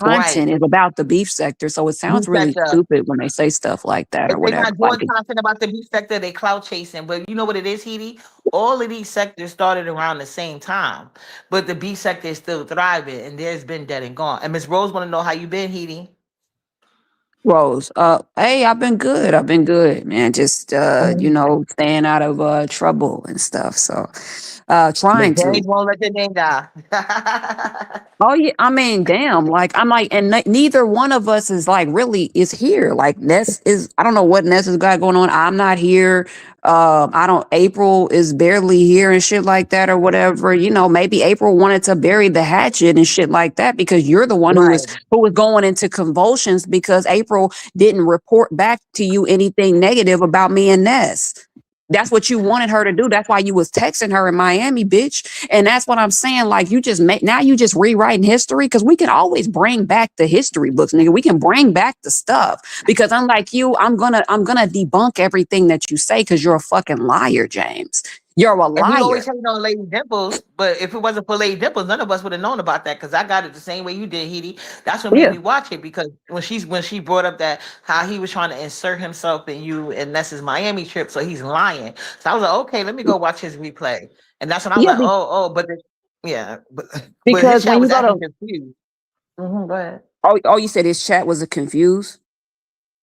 S1: right.
S2: content is about the beef sector. So it
S1: Beef
S2: sounds really
S1: sector.
S2: stupid when they say stuff like that or
S1: If they're
S2: whatever.
S1: not
S2: Like,
S1: doing content about the beef sector, they clout chasing. But you know what it is, Heidi? All of these sectors started around the same time, but the beef sector is still thriving, and there's been dead and gone. And Miss Rose want to know how you been, Heidi.
S2: Rose, hey, I've been good. I've been good, man. Just staying out of trouble and stuff. So
S1: The
S2: trying to.
S1: James won't let your name die.
S2: Oh yeah, I mean, damn. Like I'm like, and neither one of us is like really is here. Like Ness is, I don't know what Ness has got going on. I'm not here. I don't. April is barely here and shit like that or whatever. Maybe April wanted to bury the hatchet and shit like that because you're the one
S1: Right.
S2: who was going into convulsions because April didn't report back to you anything negative about me and Ness. That's what you wanted her to do. That's why you was texting her in Miami, bitch. And that's what I'm saying. Like now you just rewriting history because we can always bring back the history books, nigga. We can bring back the stuff because unlike you, I'm gonna debunk everything that you say because you're a fucking liar, James. You're a
S1: And we
S2: liar.
S1: always hating on Lady Dimples, but if it wasn't for Lady Dimples, none of us would have known about that because I got it the same way you did, Heidi. That's what made
S2: Yeah.
S1: me watch it because when she brought up that how he was trying to insert himself in you and that's his Miami trip, so he's lying. So I was like, okay, let me go watch his replay, and that's when I was
S2: Yeah.
S1: like, but yeah, but his
S2: Because
S1: chat
S2: when you
S1: was
S2: go
S1: acting
S2: to,
S1: confused. Go ahead.
S2: you said his chat was a confused.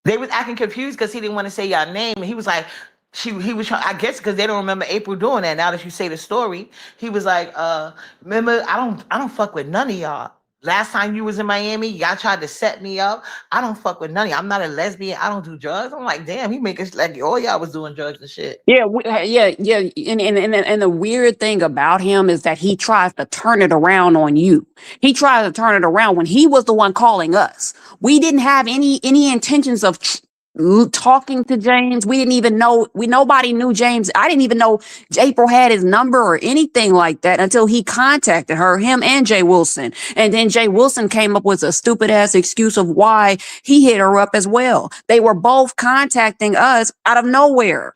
S1: They was acting confused because he didn't want to say your name. And he was like, he was trying, I guess because they don't remember April doing that. Now that you say the story, he was like, remember, I don't fuck with none of y'all. Last time you was in Miami, y'all tried to set me up. I don't fuck with none of y'all. I'm not a lesbian. I don't do drugs. I'm like, damn, he make us like all y'all was doing drugs and shit.
S2: Yeah, yeah. And the weird thing about him is that he tries to turn it around on you. He tries to turn it around when he was the one calling us. We didn't have any intentions of talking to James. We didn't even know. Nobody knew James. I didn't even know April had his number or anything like that until he contacted her, him and Jay Wilson. And then Jay Wilson came up with a stupid ass excuse of why he hit her up as well. They were both contacting us out of nowhere.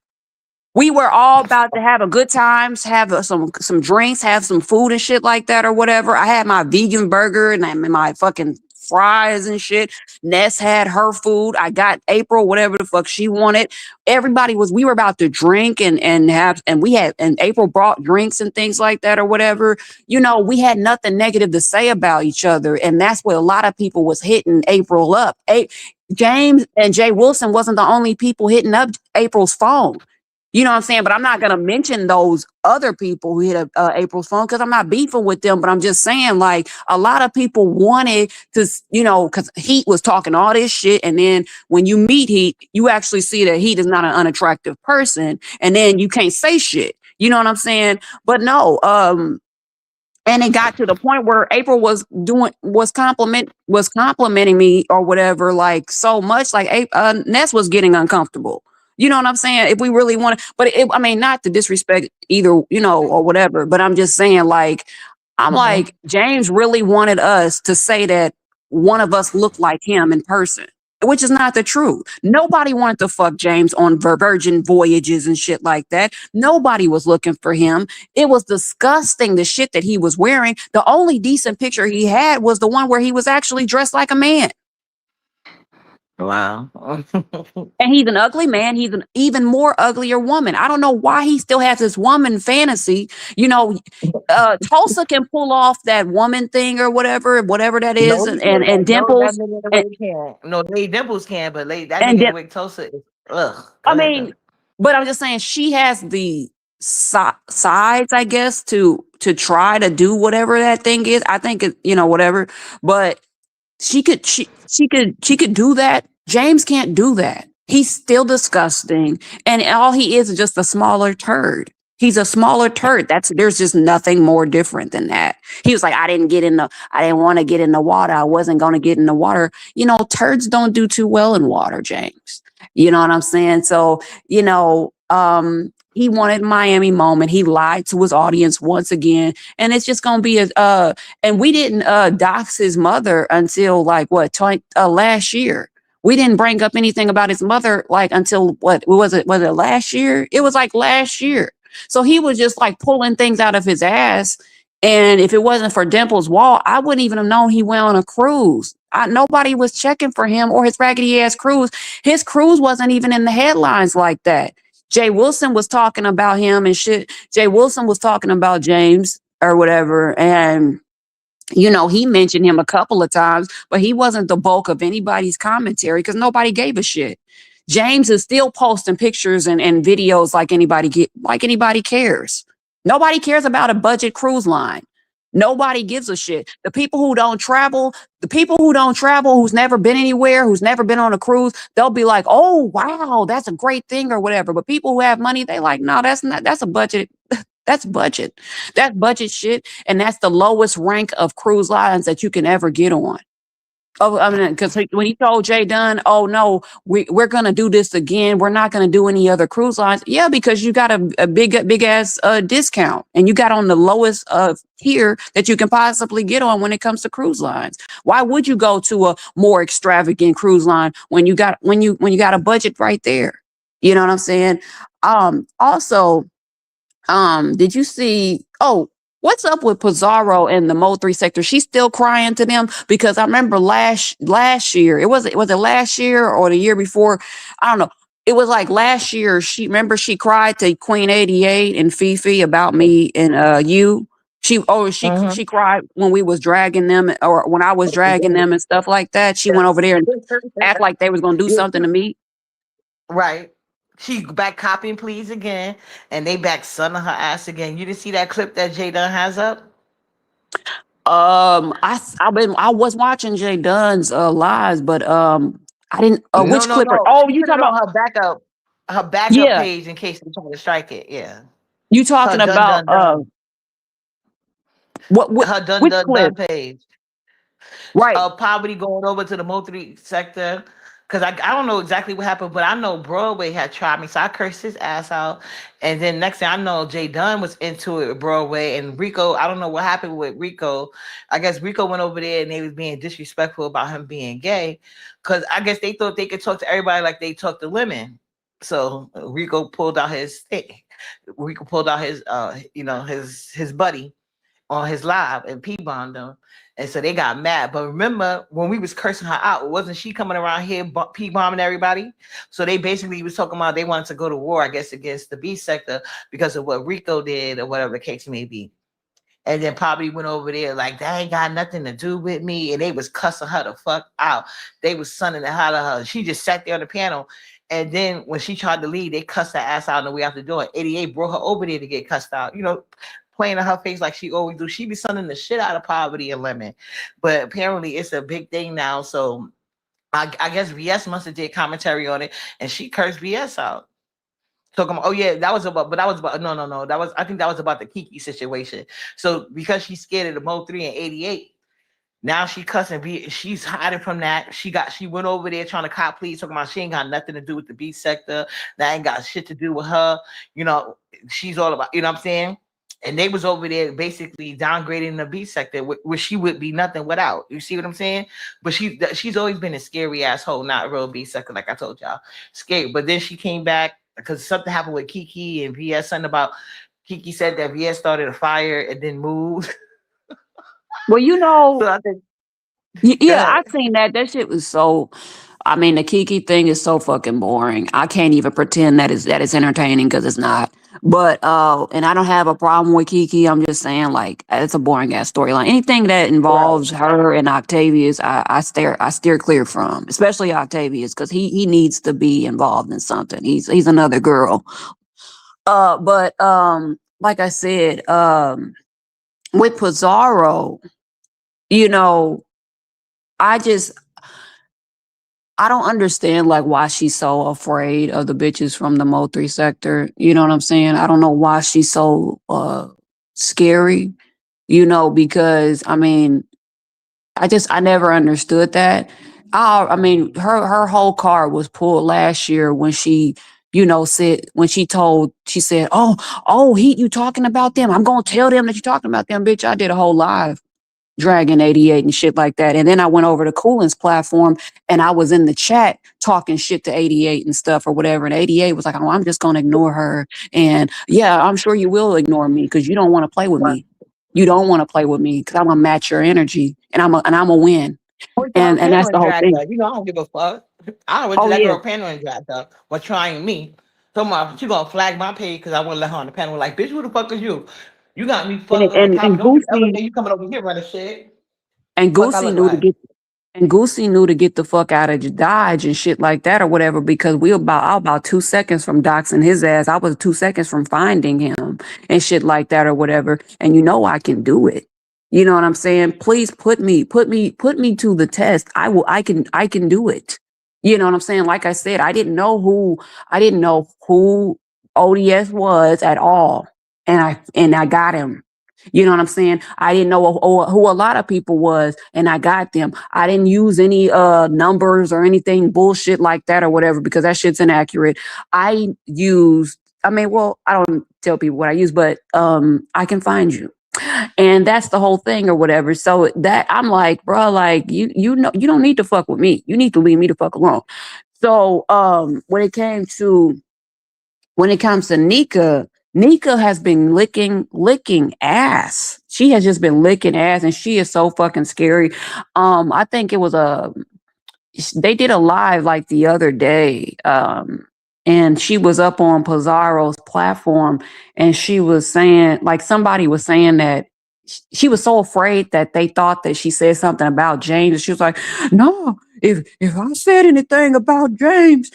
S2: We were all about to have a good times, have some drinks, have some food and shit like that or whatever. I had my vegan burger and my fucking fries and shit. Ness had her food. I got April whatever the fuck she wanted. We were about to drink and April brought drinks and things like that or whatever. We had nothing negative to say about each other, and that's what a lot of people was hitting April up. James and Jay Wilson wasn't the only people hitting up April's phone. You know what I'm saying? But I'm not going to mention those other people who hit April's phone because I'm not beefing with them. But I'm just saying, like, a lot of people wanted to, because Heat was talking all this shit. And then when you meet Heat, you actually see that Heat is not an unattractive person. And then you can't say shit. You know what I'm saying? But no, and it got to the point where April was complimenting me or whatever, like so much, like Ness was getting uncomfortable. You know what I'm saying? If we really want to, but I mean, not to disrespect either, or whatever, but I'm just saying, like, I'm like, James really wanted us to say that one of us looked like him in person, which is not the truth. Nobody wanted to fuck James on Virgin Voyages and shit like that. Nobody was looking for him. It was disgusting, the shit that he was wearing. The only decent picture he had was the one where he was actually dressed like a man.
S1: Wow.
S2: And he's an ugly man. He's an even more uglier woman. I don't know why he still has this woman fantasy. Tulsa can pull off that woman thing or whatever that is, and Dimples.
S1: No, that
S2: And,
S1: nigga can. No, Lady Dimples can, but that
S2: and
S1: nigga
S2: Dim-
S1: with Tulsa is ugh. Go
S2: I
S1: ahead, though.
S2: mean, but I'm just saying she has the sides, I guess, to try to do whatever that thing is. I think whatever, but she could do that. James can't do that. He's still disgusting, and all he is just a smaller turd. He's a smaller turd. There's just nothing more different than that. He was like, I didn't want to get in the water. I wasn't going to get in the water. Turds don't do too well in water, James. You know what I'm saying? So, he wanted Miami moment. He lied to his audience once again, and it's just going to be and we didn't dox his mother until like last year. We didn't bring up anything about his mother like until what was it last year? It was like last year. So he was just like pulling things out of his ass. And if it wasn't for Dimple's wall, I wouldn't even have known he went on a cruise. Nobody was checking for him or his raggedy ass cruise. His cruise wasn't even in the headlines like that. Jay Wilson was talking about him and shit. Jay Wilson was talking about James or whatever. And, he mentioned him a couple of times, but he wasn't the bulk of anybody's commentary because nobody gave a shit. James is still posting pictures and videos like anybody cares. Nobody cares about a budget cruise line. Nobody gives a shit. The people who don't travel, who's never been anywhere, who's never been on a cruise, they'll be like, oh, wow, that's a great thing or whatever. But people who have money, they like, no, that's a budget. That's budget. That's budget shit. And that's the lowest rank of cruise lines that you can ever get on. Oh, I mean, because when he told Jay Dunn, oh no, we're gonna do this again. We're not gonna do any other cruise lines. Yeah, because you got a big ass discount, and you got on the lowest tier that you can possibly get on when it comes to cruise lines. Why would you go to a more extravagant cruise line when you got a budget right there? You know what I'm saying? Also, Did you see? Oh, what's up with Pizarro and the Mo 3 sector? She's still crying to them because I remember last year. Was it last year or the year before? I don't know. It was like last year. She cried to Queen 88 and Fifi about me and you.
S1: Mhm.
S2: She cried when we was dragging them or when I was dragging them and stuff like that. She went over there and act like they was gonna do
S1: Yeah,
S2: something to me.
S1: right. She back copying please again, and they back sunning her ass again. You didn't see that clip that Jay Dunn has up?
S2: I was watching Jay Dunn's lives, but I didn't.
S1: No,
S2: Which
S1: no,
S2: clip?
S1: no.
S2: Oh,
S1: She
S2: you
S1: put it
S2: talking about?
S1: on her backup
S2: Yeah,
S1: page in case they try to strike it. Yeah.
S2: you
S1: Her
S2: talking
S1: dun
S2: about
S1: dun dun.
S2: what?
S1: Her dun
S2: Which
S1: dun
S2: clip?
S1: dun page.
S2: Right.
S1: Poverty going over to the Mo3 sector. Cause I don't know exactly what happened, but I know Broadway had tried me, so I cursed his ass out. And then next thing I know, Jay Dunn was into it with Broadway and Rico. I don't know what happened with Rico. I guess Rico went over there and they was being disrespectful about him being gay. Cause I guess they thought they could talk to everybody like they talk to women. So Rico pulled out his stick. Rico pulled out his his buddy on his live and P-bombed them. And so they got mad. But remember when we was cursing her out, wasn't she coming around here P-bombing everybody? So they basically was talking about they wanted to go to war, I guess, against the B sector because of what Rico did or whatever the case may be. And then probably went over there like that ain't got nothing to do with me. And they was cussing her the fuck out. They was sunning the hell out of her. She just sat there on the piano. And then when she tried to leave, they cussed her ass out on the way out the door. 88 brought her over there to get cussed out. Playing in her face like she always do. She be sunning the shit out of Poverty and Lemon. But apparently it's a big thing now. So I guess VS must have did commentary on it and she cursed VS out. Talking about, oh yeah, that was about no. I think that was about the Kiki situation. So because she's scared of the Mo3 and 88, now she cussing she's hiding from that. She went over there trying to cop pleas, talking about she ain't got nothing to do with the B sector. That ain't got shit to do with her. You know, she's all about, you know what I'm saying? And they was over there basically downgrading the B sector, where she would be nothing without. You see what I'm saying? But she's always been a scary asshole, not real B sector, like I told y'all. Scary. But then she came back because something happened with Kiki and VS, something about Kiki said that VS started a fire and then moved.
S2: Well,
S1: So I think, go
S2: yeah, I
S1: ahead.
S2: seen that. That shit was so. I mean, the Kiki thing is so fucking boring. I can't even pretend that is entertaining because it's not. But and I don't have a problem with Kiki. I'm just saying, like, it's a boring ass storyline. Anything that
S1: Right.
S2: involves her and Octavius, I steer clear from, especially Octavius, because he needs to be involved in something. He's another girl. But like I said, with Pizarro, you know, I just I don't understand like why she's so afraid of the bitches from the Mo3 sector. You know what I'm saying? I don't know why she's so scary, because I mean, I never understood that. I mean, her whole card was pulled last year when she said, "Oh, Heat, you talking about them? I'm gonna tell them that you're talking about them, bitch." I did a whole live Dragon 88 and shit like that. And then I went over to Coolin's platform and I was in the chat talking shit to 88 and stuff or whatever. And 88 was like, "Oh, I'm just going to ignore her." And yeah, I'm sure you will ignore me because you don't want to play with me. You don't want to play with me because I'm going to match your energy and I'm going to win.
S1: What y'all
S2: And that's
S1: pandering
S2: the whole
S1: dragged
S2: thing.
S1: up? I don't give a fuck. I went to
S2: Oh,
S1: that
S2: yeah.
S1: girl pandering dragged up for trying me. So she gonna flag my page because I wouldn't let her on the panel. Like, bitch, who the fuck is you? You got me
S2: And,
S1: fucked on
S2: and,
S1: top.
S2: and
S1: Don't you ever
S2: Goosey
S1: say you coming over here running shit.
S2: and
S1: Fuck I
S2: Goosey
S1: look
S2: knew to
S1: like.
S2: get And Goosey knew to get the fuck out of Dodge and shit like that or whatever because I was about 2 seconds from doxing his ass. I was 2 seconds from finding him and shit like that or whatever. And I can do it. You know what I'm saying? Please put me to the test. I can do it. You know what I'm saying? Like I said, I didn't know who ODS was at all. And I got him. You know what I'm saying? I didn't know who a lot of people was, and I got them. I didn't use any numbers or anything bullshit like that or whatever because that shit's inaccurate. I don't tell people what I use, but I can find you. And that's the whole thing or whatever. So that I'm like, bro, like you don't need to fuck with me. You need to leave me the fuck alone. So when it comes to Nika, Nika has been licking ass. She has just been licking ass, and she is so fucking scary. I think it was they did a live like the other day, and she was up on Pizarro's platform, and she was saying, like, somebody was saying that she was so afraid that they thought that she said something about James. She was like, "No, if I said anything about James,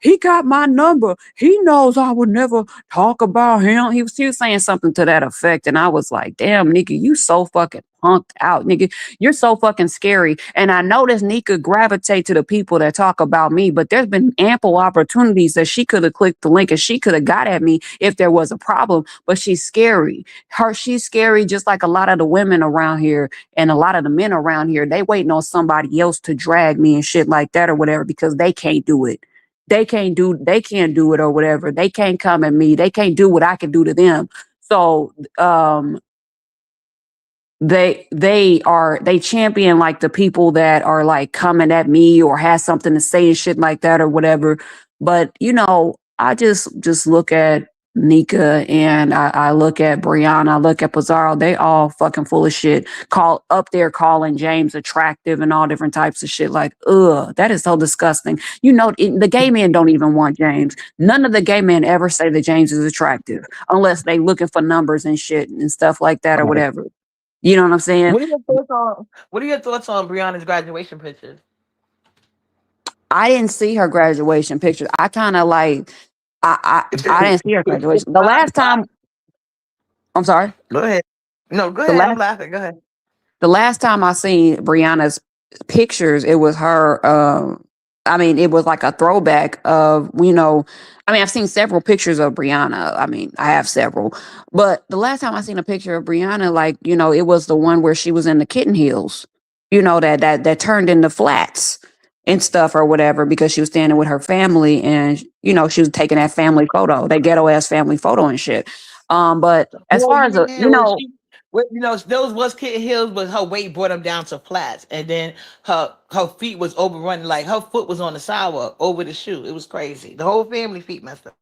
S2: he got my number. He knows I would never talk about him." He was saying something to that effect, and I was like, "Damn, nigga, you so fucking punked out, nigga. You're so fucking scary." And I noticed Nika gravitate to the people that talk about me, but there's been ample opportunities that she could have clicked the link and she could have got at me if there was a problem. But she's scary. She's scary, just like a lot of the women around here and a lot of the men around here. They waiting on somebody else to drag me and shit like that or whatever because they can't do it. They can't do it or whatever. They can't come at me. They can't do what I can do to them. So they champion like the people that are like coming at me or has something to say and shit like that or whatever. But I just look at Nika and I look at Brianna, I look at Pizarro. They all fucking full of shit. Call up there calling James attractive and all different types of shit. Like, ugh, that is so disgusting. The gay men don't even want James. None of the gay men ever say that James is attractive unless they looking for numbers and shit and stuff like that or whatever. You know what I'm saying?
S1: What are your thoughts on Brianna's graduation pictures?
S2: I didn't see her graduation pictures. I kind of like I didn't see her graduation. The last time, I'm sorry.
S1: Go ahead. No, go
S2: The
S1: ahead. I'm
S2: last
S1: laughing. Go ahead.
S2: the last time I seen Brianna's pictures, it was her. I mean, it was like a throwback of I mean, I've seen several pictures of Brianna. I mean, I have several, but the last time I seen a picture of Brianna, like it was the one where she was in the kitten heels. That turned into flats and stuff or whatever because she was standing with her family and she was taking that family photo, that ghetto ass family photo and shit. But as far as
S1: those was kitten heels, but her weight brought them down to flats, and then her feet was overrunning, like her foot was on the sidewalk over the shoe. It was crazy. The whole family feet messed up.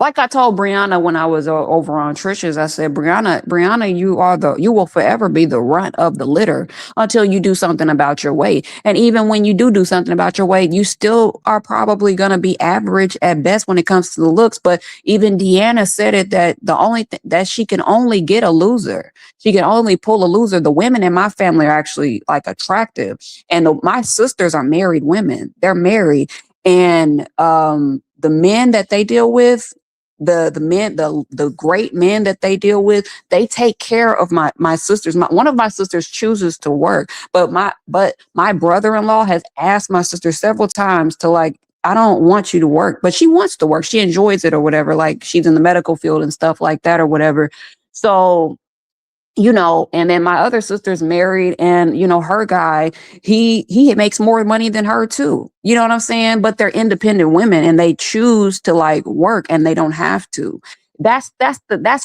S2: like I told Brianna when I was over on Trisha's, I said, Brianna, you will forever be the runt of the litter until you do something about your weight. And even when you do something about your weight, you still are probably going to be average at best when it comes to the looks. But even Deanna said it, that the only that she can only get a loser. She can only pull a loser. The women in my family are actually like attractive. And my sisters are married women. They're married. And the men that they deal with, the great men that they deal with, they take care of my sisters. One of my sisters chooses to work, but my brother-in-law has asked my sister several times to, like, I don't want you to work, but she wants to work. She enjoys it or whatever. Like, she's in the medical field and stuff like that or whatever. So, and then my other sister's married, and her guy, he makes more money than her too. You know what I'm saying? But they're independent women and they choose to like work and they don't have to. That's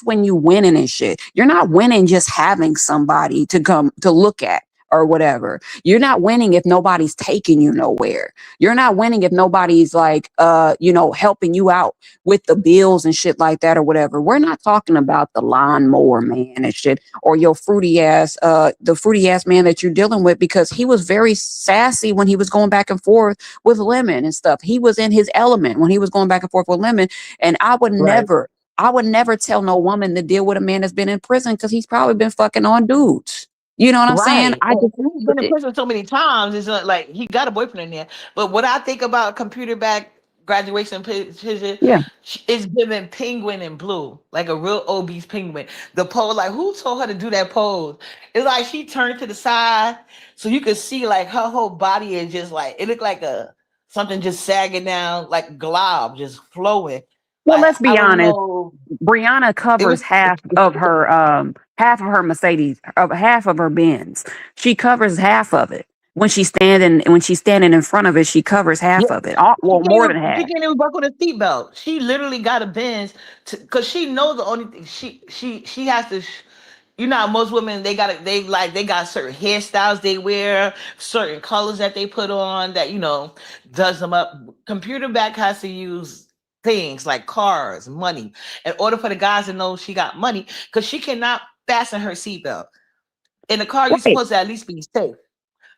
S2: when you winning and shit. You're not winning just having somebody to come to look at or whatever. You're not winning if nobody's taking you nowhere. You're not winning if nobody's like helping you out with the bills and shit like that or whatever. We're not talking about the lawnmower man and shit, or your the fruity ass man that you're dealing with, because he was very sassy when he was going back and forth with Lemon and stuff. He was in his element when he was going back and forth with Lemon. And I would never tell no woman to deal with a man that's been in prison, because he's probably been fucking on dudes. You know what I'm saying?
S1: He's been in prison so many times. It's not like he got a boyfriend in there. But what I think about computer back graduation picture,
S2: Yeah.
S1: it's giving penguin and blue, like a real obese penguin. The pose, like, who told her to do that pose? It's like she turned to the side so you could see like her whole body is just like, it looked like something just sagging down, like glob just flowing.
S2: Well,
S1: Like,
S2: let's be
S1: I don't
S2: honest.
S1: know.
S2: Brianna covers half of her Mercedes, of half of her Benz. She covers half of it. When she's standing in front of it, she covers half of it. More than half.
S1: She can't even buckle the seatbelt. She literally got a Benz because she knows the only thing she has to. Most women, they got certain hairstyles they wear, certain colors that they put on that does them up. Computer back has to use things like cars, money, in order for the guys to know she got money, because she cannot fasten her seatbelt. In the car, you're
S2: Right.
S1: supposed to at least be safe.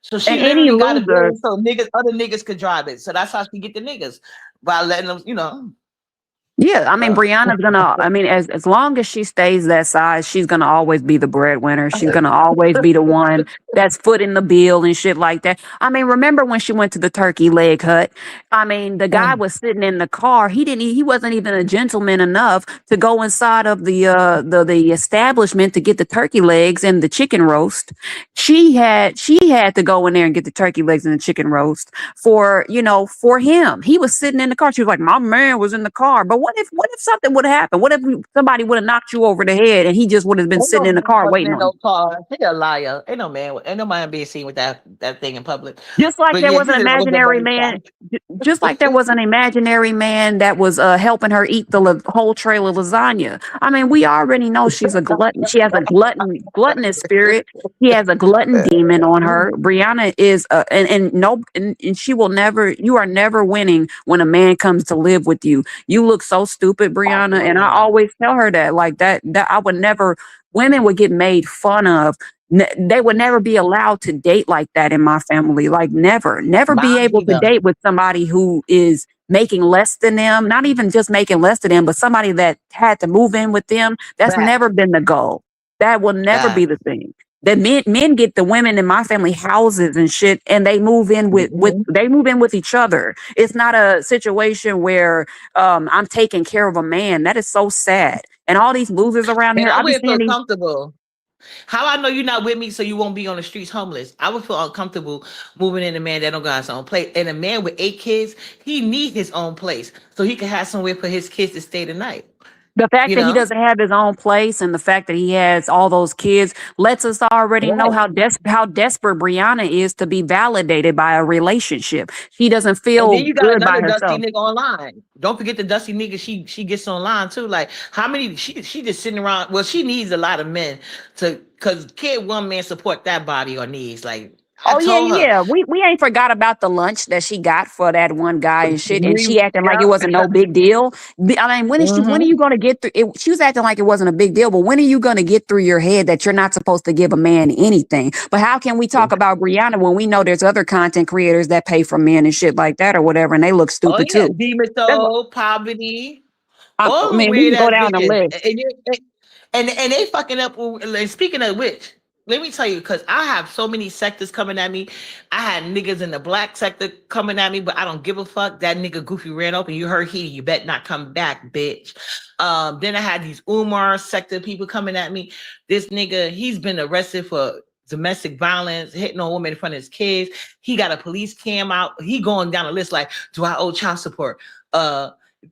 S1: So
S2: And
S1: she
S2: any
S1: literally got a
S2: loser,
S1: building so niggas, other niggas could drive it. So that's how she get the niggas by letting them,
S2: yeah, I mean,
S1: uh,
S2: Brianna's gonna, I mean, as long as she stays that size, she's gonna always be the breadwinner. She's gonna always be the one that's footing the bill and shit like that. I mean, remember when she went to the turkey leg hut? I mean, the guy was sitting in the car. He wasn't even a gentleman enough to go inside of the establishment to get the turkey legs and the chicken roast. She had to go in there and get the turkey legs and the chicken roast for him. He was sitting in the car. She was like, my man was in the car. But what if something would have happened? What if somebody would have knocked you over the head and he just would have been
S1: Ain't
S2: sitting
S1: no
S2: in the
S1: man
S2: car
S1: wasn't
S2: waiting
S1: in
S2: on you?
S1: no car. He a liar. Ain't no man being seen with that thing in public.
S2: Just like
S1: But
S2: there
S1: yeah,
S2: was
S1: he
S2: an
S1: said it was a
S2: imaginary
S1: money
S2: man,
S1: shot.
S2: just like there was an imaginary man that was helping her eat the whole tray of lasagna. I mean, we already know she's a glutton. She has a gluttonous spirit. He has a glutton demon on her. Brianna is and she will never. You are never winning when a man comes to live with you. You look so stupid, Brianna, and
S1: Absolutely
S2: I
S1: not.
S2: always tell her that like that I would never. Women would get made fun of. They would never be allowed to date like that in my family. Like never be
S1: Mine
S2: able to
S1: either.
S2: date with somebody who is making less than them, not even just making less than them, but somebody that had to move in with them. That's
S1: Back.
S2: never been the goal. That will never be
S1: Back.
S2: the thing. That men get the women in my family houses and shit, and they move in with each other. It's not a situation where I'm taking care of a man. That is so sad. And all these losers around
S1: And
S2: here,
S1: I
S2: I be
S1: wouldn't
S2: seeing
S1: feel
S2: these.
S1: comfortable. How I know you're not with me, so you won't be on the streets homeless. I would feel uncomfortable moving in a man that don't got his own place. And a man with 8 kids, he need his own place so he can have somewhere for his kids to stay the night.
S2: The fact
S1: You
S2: that he
S1: know?
S2: doesn't have his own place and the fact that he has all those kids lets us already know
S1: Right.
S2: how desperate Brianna is to be validated by a relationship. She doesn't
S1: And
S2: feel
S1: then you got
S2: good by
S1: another dusty
S2: herself.
S1: nigga online. Don't forget the dusty nigga she gets online too. Like how many she just sitting around. Well, she needs a lot of men to cause can't one man support that body or needs. Like I
S2: Oh yeah,
S1: told her,
S2: yeah. We ain't forgot about the lunch that she got for that one guy and shit, and
S1: we
S2: she acting like it
S1: yeah.
S2: wasn't no big deal. I mean, when are
S1: Mhm.
S2: you gonna get through it? She was acting like it wasn't a big deal, but when are you gonna get through your head that you're not supposed to give a man anything? But how can we talk about Brianna when we know there's other content creators that pay for men and shit like that or whatever, and they look
S1: Oh
S2: stupid
S1: yeah,
S2: too?
S1: demon
S2: That's,
S1: soul, poverty,
S2: I
S1: all the
S2: mean, we
S1: weird
S2: can go
S1: ass
S2: down the
S1: bitches.
S2: list.
S1: And they fucking up. Like, speaking of which, let me tell you, because I have so many sectors coming at me. I had niggas in the black sector coming at me, but I don't give a fuck. That nigga Goofy ran off, and you heard he. You bet not come back, bitch. Then I had these Umar sector people coming at me. This nigga, he's been arrested for domestic violence, hitting on a woman in front of his kids. He got a police cam out. He going down the list like, do I owe child support?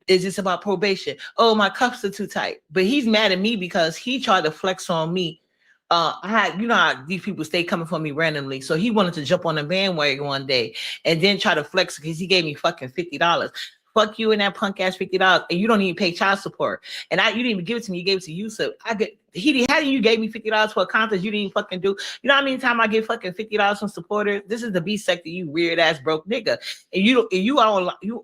S1: Is this about probation? Oh, my cuffs are too tight. But he's mad at me because he tried to flex on me. I had, you know how these people stay coming for me randomly. So he wanted to jump on the bandwagon one day and then try to flex because he gave me fucking $50. Fuck you and that punk ass $50, and you don't even pay child support. And you didn't even give it to me. You gave it to Yusuf. How do you gave me $50 for a contest you didn't even fucking do? You know how many times I get fucking $50 from supporters? This is the B sector, you weird ass broke nigga. And you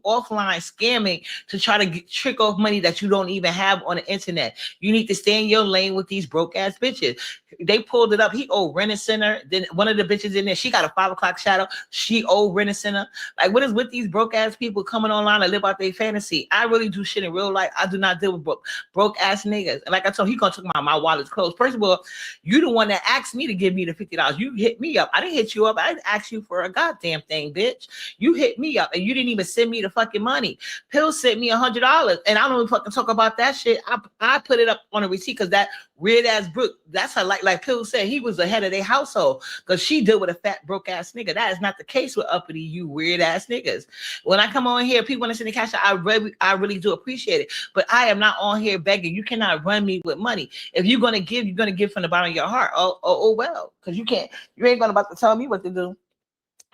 S1: offline scamming to try to trick off money that you don't even have on the internet. You need to stay in your lane with these broke ass bitches. They pulled it up. He owed Rent a Center. Then one of the bitches in there, she got a 5 o'clock shadow. She owed Rent a Center. Like, what is with these broke ass people coming online and live out their fantasy? I really do shit in real life. I do not deal with broke ass niggas. And like I told him, he gonna talk about my wallet's closed. First of all, you the one that asked me to give me the $50. You hit me up. I didn't hit you up. I didn't ask you for a goddamn thing, bitch. You hit me up and you didn't even send me the fucking money. Pill sent me $100, and I don't even fucking talk about that shit. I put it up on a receipt because that weird ass Brooke, that's her, like Pill said, he was the head of their household because she deal with a fat broke ass nigga. That is not the case with uppity, you weird ass niggas. When I come on here, people want to send the cash. I really do appreciate it, but I am not on here begging. You cannot run me with money. If you're gonna give, you're gonna give from the bottom of your heart. Oh well, because you ain't gonna about to tell me what to do.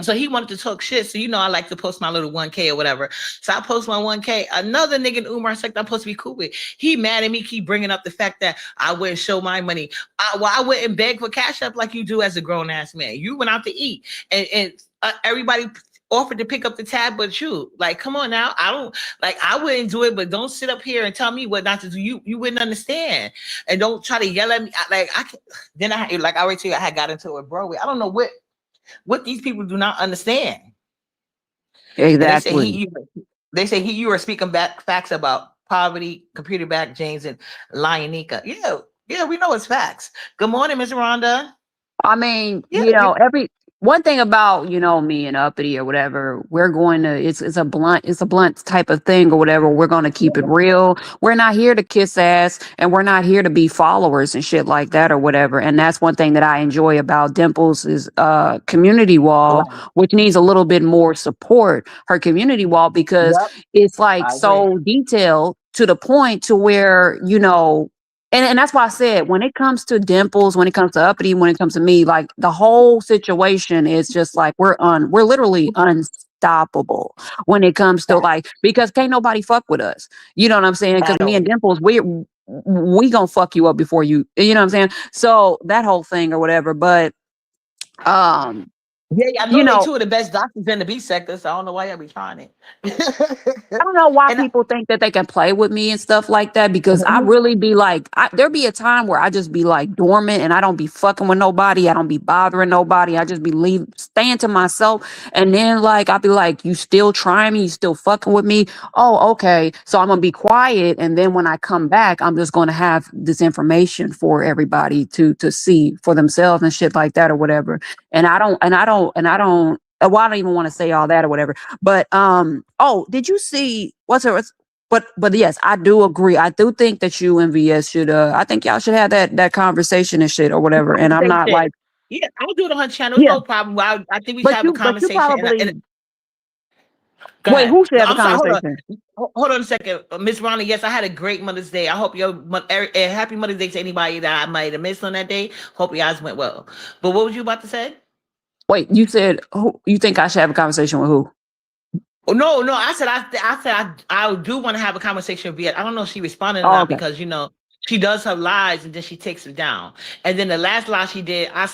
S1: So he wanted to talk shit. So, I like to post my little 1K or whatever. So I post my 1K. Another nigga in Umar sector I'm supposed to be cool with. He mad at me, keep bringing up the fact that I wouldn't show my money. I wouldn't beg for cash up like you do as a grown ass man. You went out to eat and everybody offered to pick up the tab, but you like, come on now. I don't like. I wouldn't do it, but don't sit up here and tell me what not to do. You wouldn't understand, and don't try to yell at me. Then I like I already tell you, I had got into it with Broadway. I don't know what these people do not understand.
S2: Exactly.
S1: They say you are speaking back facts about poverty, computer back James and Lionica. Yeah, we know it's facts. Good morning, Miss Rhonda.
S2: I mean,
S1: Yeah,
S2: every one thing about, me and Uppity or whatever, we're going to it's a blunt type of thing or whatever. We're going to keep it real. We're not here to kiss ass, and we're not here to be followers and shit like that or whatever. And that's one thing that I enjoy about Dimples is community wall, which needs a little bit more support, her community wall, because it's like so detailed to the point to where, and that's why I said, when it comes to Dimples, when it comes to Uppity, when it comes to me, like the whole situation is just like we're literally unstoppable when it comes to like, because can't nobody fuck with us. You know what I'm saying? Because me and Dimples, we gonna fuck you up before you know what I'm saying? So that whole thing or whatever. But
S1: yeah, I know they two of the best doctors in the B sector, so I don't know why y'all be trying it.
S2: I don't know why people think that they can play with me and stuff like that, because I really be like, there be a time where I just be like dormant and I don't be fucking with nobody. I don't be bothering nobody. I just be staying to myself. And then like, I'll be like, you still trying me? You still fucking with me? Oh, okay. So I'm going to be quiet. And then when I come back, I'm just going to have this information for everybody to see for themselves and shit like that or whatever. And I don't, well, I don't even want to say all that or whatever. But did you see but yes, I do agree. I do think that you and VS should I think y'all should have that conversation and shit or whatever. And I'm not like,
S1: yeah, I'll do it on her channel. No problem. I think we should have a conversation.
S2: Wait, who should have a conversation?
S1: Hold on a second, Miss Rhonda. Yes, I had a great Mother's Day. I hope happy Mother's Day to anybody that I might have missed on that day. Hope you guys went well. But what was you about to say?
S2: Wait, you said who, you think I should have a conversation with who?
S1: Oh, no. I said I do want to have a conversation with VS. I don't know if she responded or not, because she does her lives and then she takes it down. And then the last live she did, I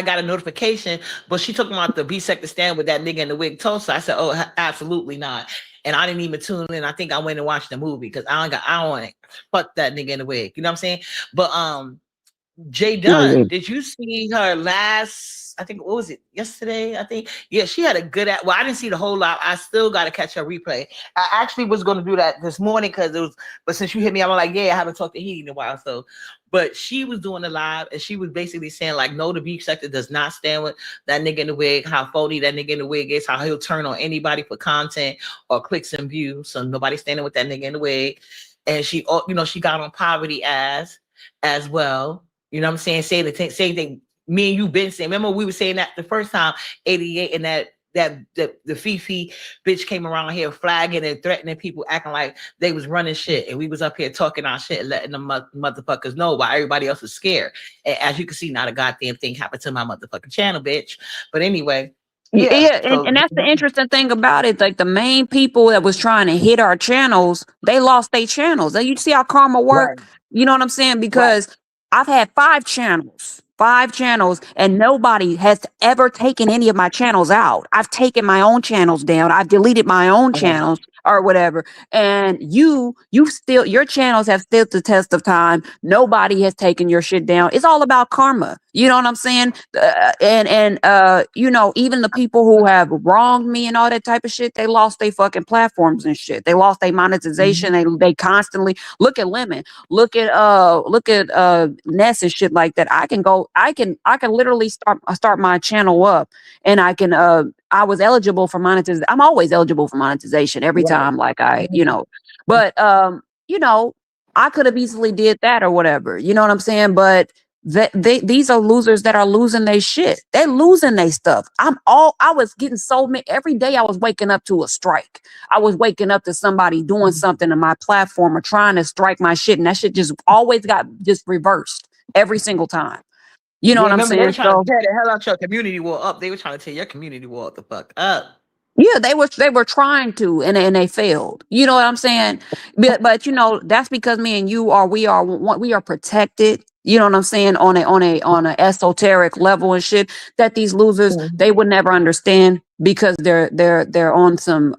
S1: got a notification, but she talking about the B sector stand with that nigga in the wig Tulsa. I said, oh, absolutely not. And I didn't even tune in. I think I went and watched the movie because I don't want to fuck that nigga in the wig. You know what I'm saying? But Jay Dunn, did you see her last? I think what was it yesterday? I think she had a good. Well, I didn't see the whole lot. I still got to catch her replay. I actually was going to do that this morning because it was. But since you hit me, I'm like, I haven't talked to Heat in a while. So, but she was doing the live and she was basically saying like, no, the beef sector does not stand with that nigga in the wig. How phony that nigga in the wig is. How he'll turn on anybody for content or clicks and views. So nobody's standing with that nigga in the wig. And she, she got on Poverty as well. You know what I'm saying? Say the same thing me and you been saying. Remember we were saying that the first time, 88, and that the Fifi bitch came around here flagging and threatening people, acting like they was running shit, and we was up here talking our shit and letting them motherfuckers know why everybody else is scared. And as you can see, not a goddamn thing happened to my motherfucking channel, bitch. But anyway.
S2: And that's the interesting thing about it. Like the main people that was trying to hit our channels, they lost their channels. You see how karma work? Right. You know what I'm saying? Because I've had 5 channels, and nobody has ever taken any of my channels out. I've taken my own channels down. I've deleted my own channels or whatever. And you still, your channels have stood the test of time. Nobody has taken your shit down. It's all about karma. You know what I'm saying? Even the people who have wronged me and all that type of shit, they lost their fucking platforms and shit. They lost their monetization. They constantly look at Lemon, look at Ness and shit like that. I can literally start my channel up, and I was eligible for monetization. I'm always eligible for monetization every time. Like but I could have easily did that or whatever. You know what I'm saying? But these are losers that are losing their shit. They're losing their stuff. I was getting so many every day. I was waking up to a strike. I was waking up to somebody doing something to my platform or trying to strike my shit, and that shit just always got just reversed every single time. You know what I'm saying?
S1: They were trying to tear the hell out your community wall up. They were trying to tear your community wall the fuck up.
S2: Yeah, they were trying to, and they failed. You know what I'm saying? But that's because me and you we are protected. You know what I'm saying? On a esoteric level and shit that these losers they would never understand. because they're on some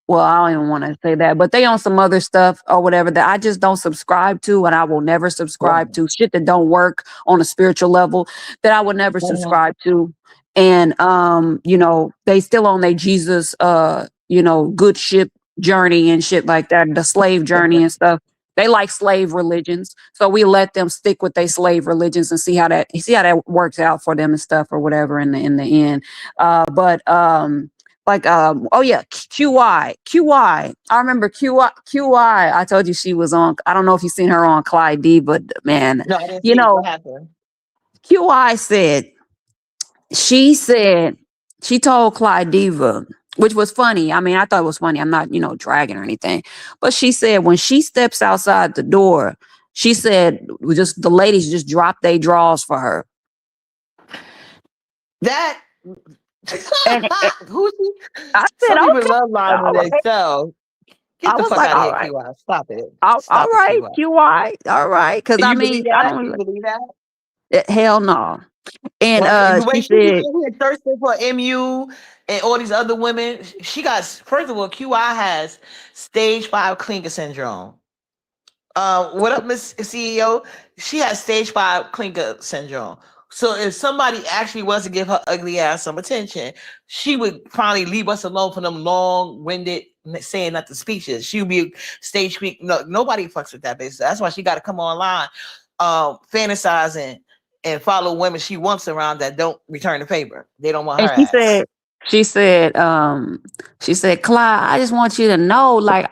S2: well, I don't even want to say that, but they on some other stuff or whatever that I just don't subscribe to, and I will never subscribe to shit that don't work on a spiritual level that I would never subscribe to. And you know, they still on their Jesus you know, good ship journey and shit like that, the slave journey and stuff. They like slave religions, so we let them stick with their slave religions and see how that works out for them and stuff or whatever in the end. But like oh yeah, QI. I remember QI. I told you she was on. I don't know if you've seen her on Clyde D, but man,
S1: No, I didn't
S2: you
S1: see
S2: know,
S1: what happened.
S2: QI said she told Clyde Diva, which was funny. I mean, I thought it was funny. I'm not, you know, dragging or anything, but she said when she steps outside the door, she said just the ladies just drop their drawers for her.
S1: That
S2: And
S1: who's
S2: I said,
S1: some people
S2: okay,
S1: love lying
S2: all
S1: on
S2: right.
S1: themselves. Get
S2: I
S1: the
S2: was
S1: fuck
S2: like,
S1: out
S2: all
S1: of
S2: right.
S1: here, QI. Stop it.
S2: All
S1: Stop it,
S2: right,
S1: QI.
S2: QI, all right, because I
S1: You believe
S2: mean, I
S1: that?
S2: don't
S1: You believe that?
S2: hell no. And
S1: The way
S2: she
S1: she was
S2: said,
S1: in here thirsting for MU and all these other women, she got, first of all, QI has stage 5 clinker syndrome. What up, Miss CEO? She has stage 5 clinker syndrome. So if somebody actually was to give her ugly ass some attention, she would finally leave us alone for them long-winded saying nothing speeches. She would be stage weak. No, nobody fucks with that bitch. That's why she got to come online, fantasizing and follow women she wants around that don't return the favor. They don't want her
S2: and
S1: ass.
S2: she said, Clyde, I just want you to know, like,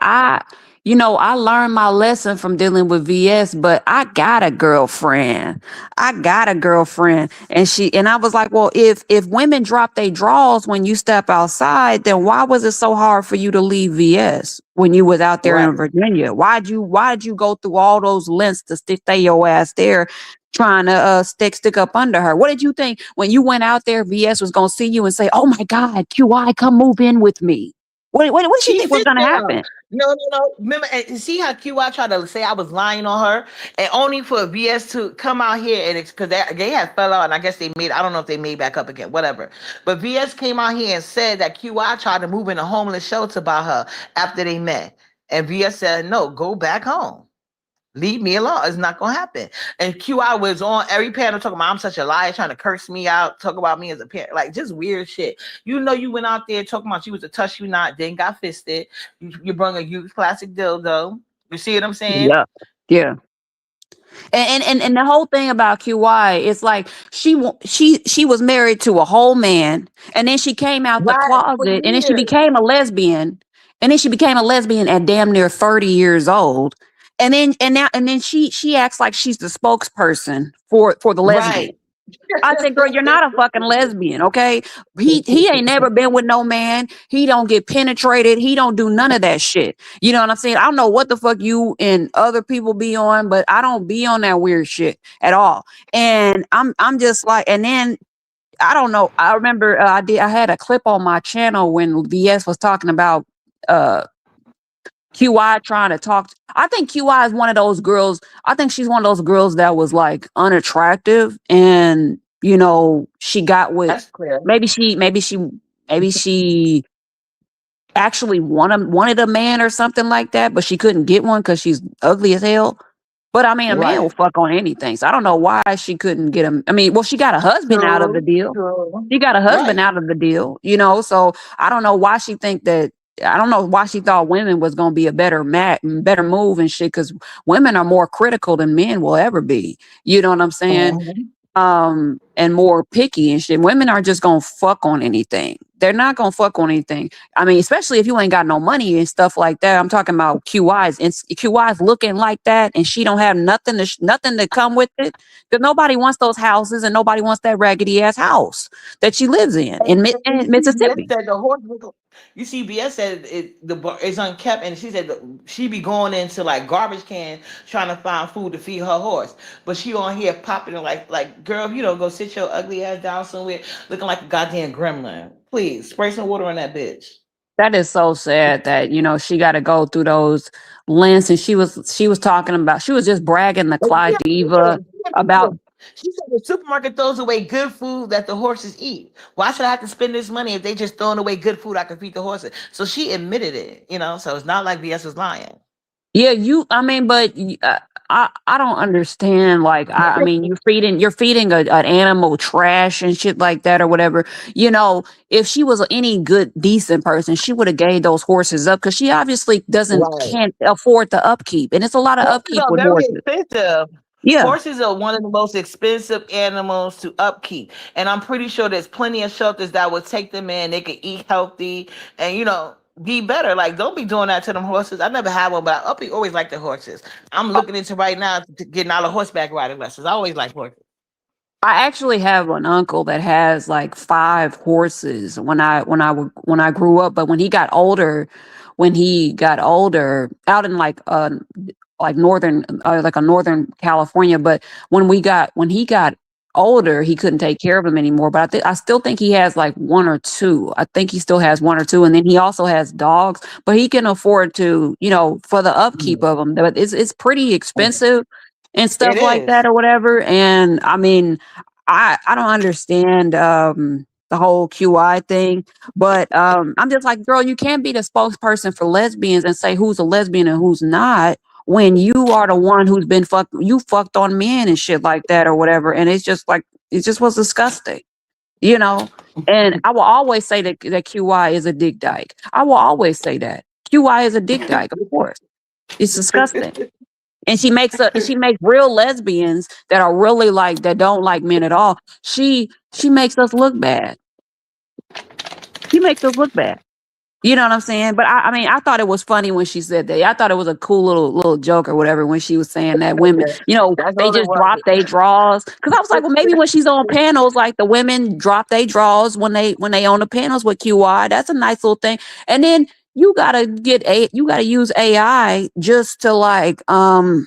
S2: you know, I learned my lesson from dealing with VS, but I got a girlfriend. And I was like, well, if women drop their draws when you step outside, then why was it so hard for you to leave VS when you was out there
S1: Right.
S2: in Virginia? Why'd you go through all those lengths to stay your ass there, trying to stick up under her? What did you think when you went out there? VS was gonna see you and say, "Oh my God, QI, come move in with me." What did you
S1: She
S2: think was
S1: fit
S2: gonna
S1: them.
S2: happen?
S1: No. Remember, and see how QI tried to say I was lying on her, and only for VS to come out here and because they had fell out, and I guess they made. I don't know if they made back up again, whatever. But VS came out here and said that QI tried to move in a homeless shelter by her after they met, and VS said, "No, go back home. Leave me alone. It's not gonna happen." And QI was on every panel talking about I'm such a liar, trying to curse me out, talk about me as a parent, like just weird shit. You know, you went out there talking about you was a touch you not, then got fisted. You brung a used plastic dildo. You see what I'm saying?
S2: Yeah. And the whole thing about QI is like she was married to a whole man, and then she came out the
S1: Right, for
S2: closet, and then she
S1: years.
S2: became a lesbian, at damn near 30 years old. And then she acts like she's the spokesperson for the lesbian.
S1: Right.
S2: I said, girl, you're not a fucking lesbian, okay? He ain't never been with no man. He don't get penetrated. He don't do none of that shit. You know what I'm saying? I don't know what the fuck you and other people be on, but I don't be on that weird shit at all. And I'm just like, and then I don't know. I remember I had a clip on my channel when VS was talking about QI trying to talk. I think QI is one of those girls. I think she's one of those girls that was like unattractive, and you know, she got with
S1: That's clear.
S2: maybe she actually wanted a man or something like that, but she couldn't get one because she's ugly as hell. But I mean, a man will
S1: Right.
S2: fuck on anything. So I don't know why she couldn't get him. I mean, well, she got a husband out of the deal.
S1: True.
S2: She got a husband
S1: Right.
S2: out of the deal, you know. So I don't know why she think that. I don't know why she thought women was gonna be a better move and shit. Because women are more critical than men will ever be. You know what I'm saying?
S1: Mhm.
S2: And more picky and shit. Women are just gonna fuck on anything. They're not gonna fuck on anything. I mean, especially if you ain't got no money and stuff like that. I'm talking about QI's, and QI's looking like that, and she don't have nothing to come with it. Because nobody wants those houses, and nobody wants that raggedy ass house that she lives in
S1: You see, BS
S2: Mississippi.
S1: said the horse. You see, BS said the bar is unkept, and she said she be going into like garbage can trying to find food to feed her horse, but she on here popping like girl, if you don't go sit your ugly ass down somewhere, looking like a goddamn gremlin. Please spray some water on that bitch.
S2: That is so sad that, you know, she got to go through those lengths. And she was talking about, she was just bragging to
S1: But
S2: Clyde Diva about.
S1: She said the supermarket throws away good food that the horses eat. Why should I have to spend this money if they just throwing away good food I can feed the horses? So she admitted it, so it's not like BS was lying.
S2: Yeah, I mean, but I don't understand. Like, I mean, you're feeding an animal trash and shit like that or whatever. If she was any good, decent person, she would have gave those horses up because she obviously doesn't
S1: Right.
S2: can't afford the upkeep, and it's a lot of
S1: Horses
S2: upkeep
S1: are
S2: with
S1: very
S2: horses.
S1: expensive.
S2: Yeah,
S1: Horses are one of the most expensive animals to upkeep. And I'm pretty sure there's plenty of shelters that would take them in. They could eat healthy and, be better. Like, don't be doing that to them horses. I never had one, but I always like the horses. I'm looking into right now to getting all the horseback riding lessons. I always like horses.
S2: I actually have an uncle that has like 5 horses when I grew up, but when he got older out in like northern like a northern California, but when he got older, he couldn't take care of them anymore. But I still think he has like one or two. I think he still has one or two, and then he also has dogs, but he can afford to, for the upkeep
S1: Mm.
S2: of them. But it's pretty expensive and
S1: It
S2: stuff like
S1: is.
S2: that or whatever. And I mean, I don't understand the whole QI thing, but I'm just like, girl, you can't be the spokesperson for lesbians and say who's a lesbian and who's not when you are the one who's been fucked on men and shit like that or whatever. And it's just like it just was disgusting, you know. And I will always say that QI is a dick dyke. I will always say that QI is a dick dyke, of course. It's disgusting. And she makes real lesbians that are really like that don't like men at all. She makes us look bad. She makes us look bad. You know what I'm saying? But I mean, I thought it was funny when she said that. I thought it was a cool little joke or whatever when she was saying that women,
S1: That's
S2: they
S1: all it
S2: just
S1: was.
S2: drop their draws. Because I was like, well, maybe when she's on panels, like the women drop their draws when they on the panels with QI. That's a nice little thing. And then you gotta use AI just to like have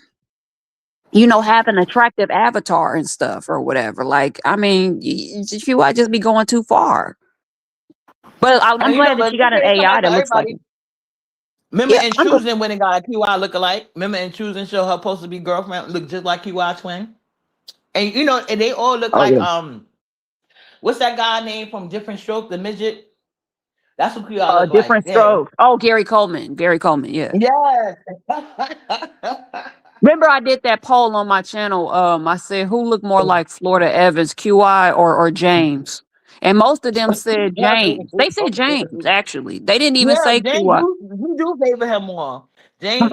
S2: an attractive avatar and stuff or whatever. Like, I mean, QI just be going too far. But I'm
S1: And
S2: glad that
S1: but
S2: she
S1: this
S2: got an
S1: ain't
S2: AI
S1: somebody for
S2: that looks like
S1: everybody.
S2: it.
S1: Remember
S2: Yeah,
S1: in choosing when it got a QI look alike? Remember in choosing show her supposed to be girlfriend look just like QI twin? And and they all look
S2: oh
S1: like
S2: yeah.
S1: what's that guy name from Different Stroke, the midget? That's what QI look like.
S2: Different
S1: Yeah.
S2: strokes. Oh, Gary Coleman. Gary Coleman. Yeah.
S1: Yes.
S2: Remember, I did that poll on my channel. I said who looked more like Florida Evans, QI or James, and most of them said James. They said James. Actually, they didn't even
S1: Yeah,
S2: say
S1: James,
S2: QI.
S1: you do favor him more. James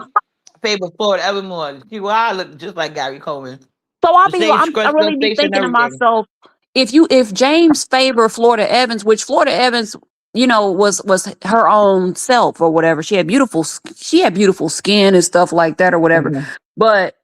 S1: favor Ford Evermore. QI look just like Gary Coleman.
S2: So
S1: The same
S2: I
S1: scrunch up
S2: really be
S1: face and
S2: thinking to
S1: everything.
S2: myself, if James favor Florida Evans, which Florida Evans, was her own self or whatever. She had beautiful skin and stuff like that or whatever.
S1: Mhm.
S2: But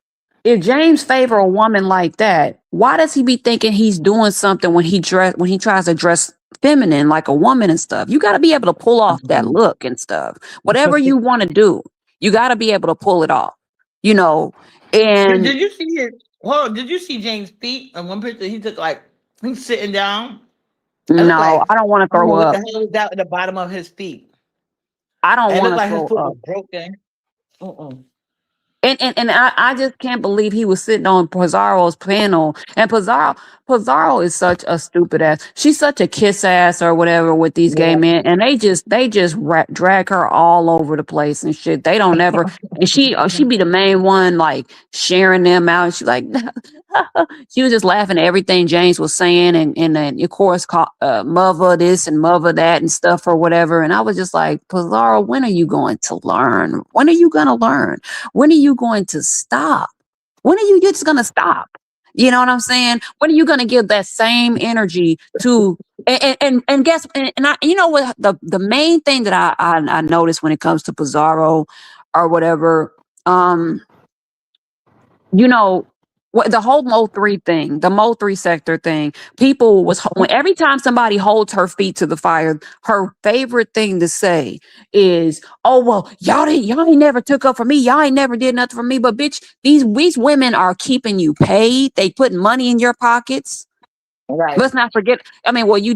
S2: if James favor a woman like that, why does he be thinking he's doing something when he tries to dress feminine like a woman and stuff? You got to be able to pull off that
S1: Mhm.
S2: look and stuff. Whatever you want to do, you got to be able to pull it off. You know,
S1: Did
S2: and
S1: you see it? Hold on, did you see James' feet? In one picture, he took like he's sitting down. It looked
S2: no,
S1: like
S2: I don't want to
S1: I don't know
S2: throw
S1: what the
S2: up.
S1: hell was that at the bottom of his feet.
S2: I don't
S1: And it
S2: want
S1: looked
S2: to
S1: like his
S2: throw
S1: foot
S2: up.
S1: was broken. Mm-mm.
S2: And I just can't believe he was sitting on Pizarro's panel. And Pizarro is such a stupid ass. She's such a kiss ass or whatever with these gay
S1: Yeah.
S2: men, and they just drag her all over the place and shit. They don't ever. And she be the main one like sharing them out. And she like she was just laughing at everything James was saying, and then of course mother this and mother that and stuff or whatever. And I was just like, Pizarro, when are you going to learn? When are you gonna learn? When are you going to stop? When are you just going to stop? You know what I'm saying? When are you going to give that same energy to and guess and I what the main thing that I notice when it comes to Pizarro or whatever you know the whole Mo3 sector thing, people when every time somebody holds her feet to the fire, her favorite thing to say is, "Oh well, y'all ain't never took up for me. Y'all ain't never did nothing for me." But bitch, these women are keeping you paid. They putting money in your pockets.
S1: Right.
S2: Let's not forget. I mean, well, you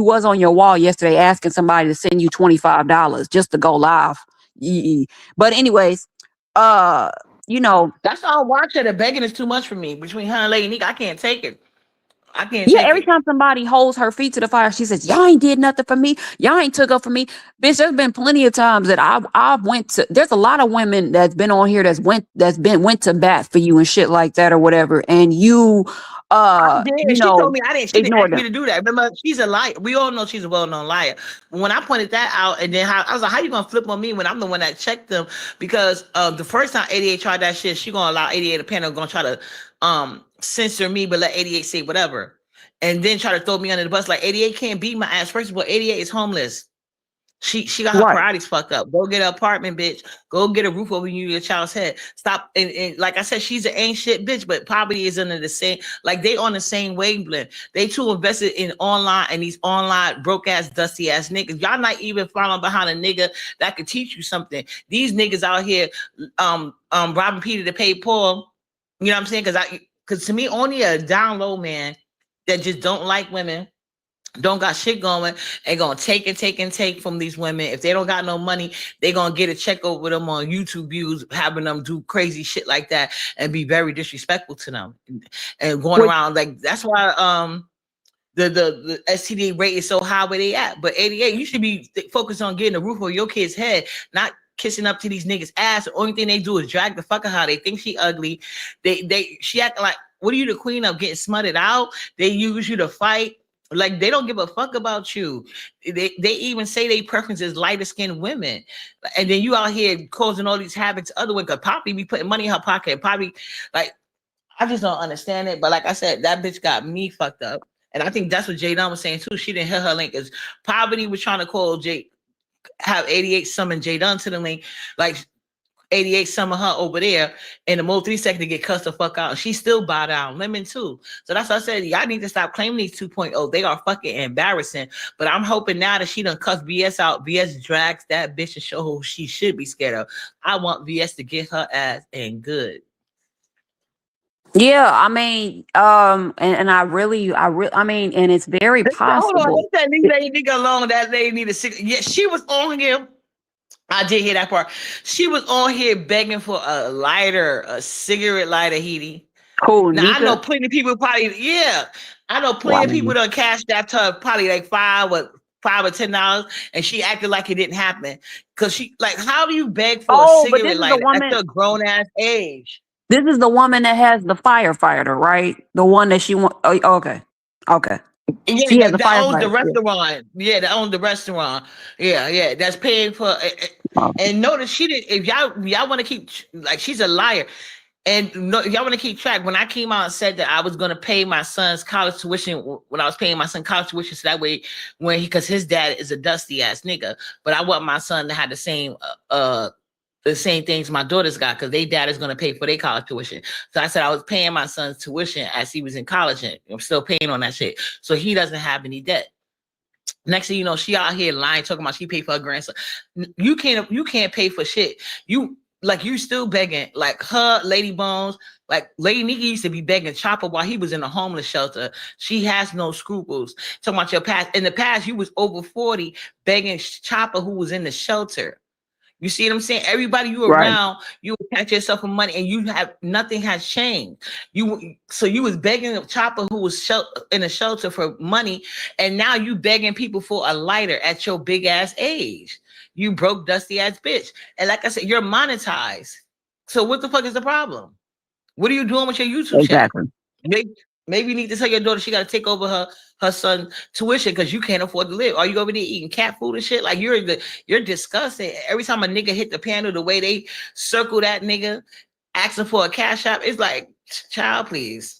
S2: was on your wall yesterday asking somebody to send you $25 just to go live. But anyways, uh
S1: That's why I don't watch her. The begging is too much for me. Between her and Lady Nika, I can't take it. I can't
S2: Yeah,
S1: take
S2: every
S1: it.
S2: time somebody holds her feet to the fire, she says, "Y'all ain't did nothing for me. Y'all ain't took up for me." Bitch, there's been plenty of times that I went to. There's a lot of women that's been on here went to bat for you and shit like that or whatever, and
S1: I did. She told me I didn't. She didn't
S2: ignore
S1: ask me
S2: them.
S1: to do that. Remember, she's a liar. We all know she's a well-known liar. When I pointed that out, and then I was like, "How you gonna flip on me when I'm the one that checked them?" Because the first time 88 tried that shit, she gonna allow 88 the panel gonna try to censor me, but let 88 say whatever, and then try to throw me under the bus. Like 88 can't beat my ass. First of all, 88 is homeless. She got her
S2: Right.
S1: priorities fucked up. Go get an apartment, bitch. Go get a roof over you, your child's head. Stop. And like I said, she's an ain't shit bitch, but poverty is under the same, like they on the same wavelength. They too invested in online and these online broke ass, dusty ass niggas. Y'all not even following behind a nigga that could teach you something. These niggas out here robbing Peter to pay Paul. You know what I'm saying? Cause to me, only a down low man that just don't like women, don't got shit going, and gonna take and take and take from these women. If they don't got no money, they gonna get a check over them on YouTube views, having them do crazy shit like that and be very disrespectful to them and going
S2: Which
S1: around like that's why the STD rate is so high where they at. But 88, you should be focused on getting the roof over your kid's head, not kissing up to these niggas ass. The only thing they do is drag the fuck out her. They think she ugly. She acting like, what are you the queen of, getting smutted out? They use you to fight. Like they don't give a fuck about you. They even say they preference is lighter skinned women, and then you out here causing all these havocs other way. Cause Poppy be putting money in her pocket. Poppy, like, I just don't understand it. But like I said, that bitch got me fucked up, and I think that's what Jay Dunn was saying too. She didn't hit her link. Is Poverty was trying to call Jay, have 88 summon Jay Dunn to the link, like 88 summon her over there, and the most 3 seconds to get cussed the fuck out. And she still bow down. Lemon too. So that's what I said. Y'all need to stop claiming these 2.0. They are fucking embarrassing. But I'm hoping now that she done cussed VS out, VS drags that bitch and show her who she should be scared of. I want VS to get her ass and good.
S2: Yeah, I mean, and I mean, and it's very
S1: Hold on,
S2: possible.
S1: let that nigga alone. That lady need a cigarette. Yeah, she was on here. I did hear that part. She was on here begging for a lighter, a cigarette lighter, Heedy.
S2: Cool,
S1: Now I know
S2: Nika.
S1: plenty of people probably, yeah. I know plenty of
S2: Wow.
S1: people done cashed that to her probably like $5 or $10, and she acted like it didn't happen. Cause she like, how do you beg for a
S2: Oh, but
S1: cigarette lighter at your grown ass age?
S2: this is the woman that has the firefighter, right? The one that she want. Oh, okay. Okay.
S1: Yeah,
S2: She has a
S1: that owns the
S2: firefighter. Yeah.
S1: restaurant. Yeah, that owns the restaurant. Yeah, that's paying for.
S2: Oh,
S1: And notice she did. If y'all want to keep, like, she's a liar. And no, if y'all want to keep track, when I came out and said that I was going to pay my son's college tuition, when I was paying my son college tuition, so that way, because his dad is a dusty ass nigga, but I want my son to have the same things my daughters got, because their dad is going to pay for their college tuition. So I said I was paying my son's tuition as he was in college, and I'm still paying on that shit, so he doesn't have any debt. Next thing you know, she out here lying, talking about she paid for her grandson. You can't pay for shit. You still begging, like her, Lady Bones, like Lady Nika used to be begging Chopper while he was in a homeless shelter. She has no scruples. Talking about your past. In the past, you was over 40 begging Chopper, who was in the shelter. You see what I'm saying? Everybody you
S2: right.
S1: around, you catch yourself for money, and you have nothing has changed. You was begging a Chopper, who was in a shelter, for money, and now you begging people for a lighter at your big ass age. You broke dusty ass bitch. And like I said, you're monetized. So what the fuck is the problem? What are you doing with your YouTube channel?
S2: Exactly.
S1: Maybe you need to tell your daughter she got to take over her son tuition because you can't afford to live. Are you over there eating cat food and shit? Like you're disgusting. Every time a nigga hit the panel, the way they circle that nigga asking for a cash app, it's like, child, please.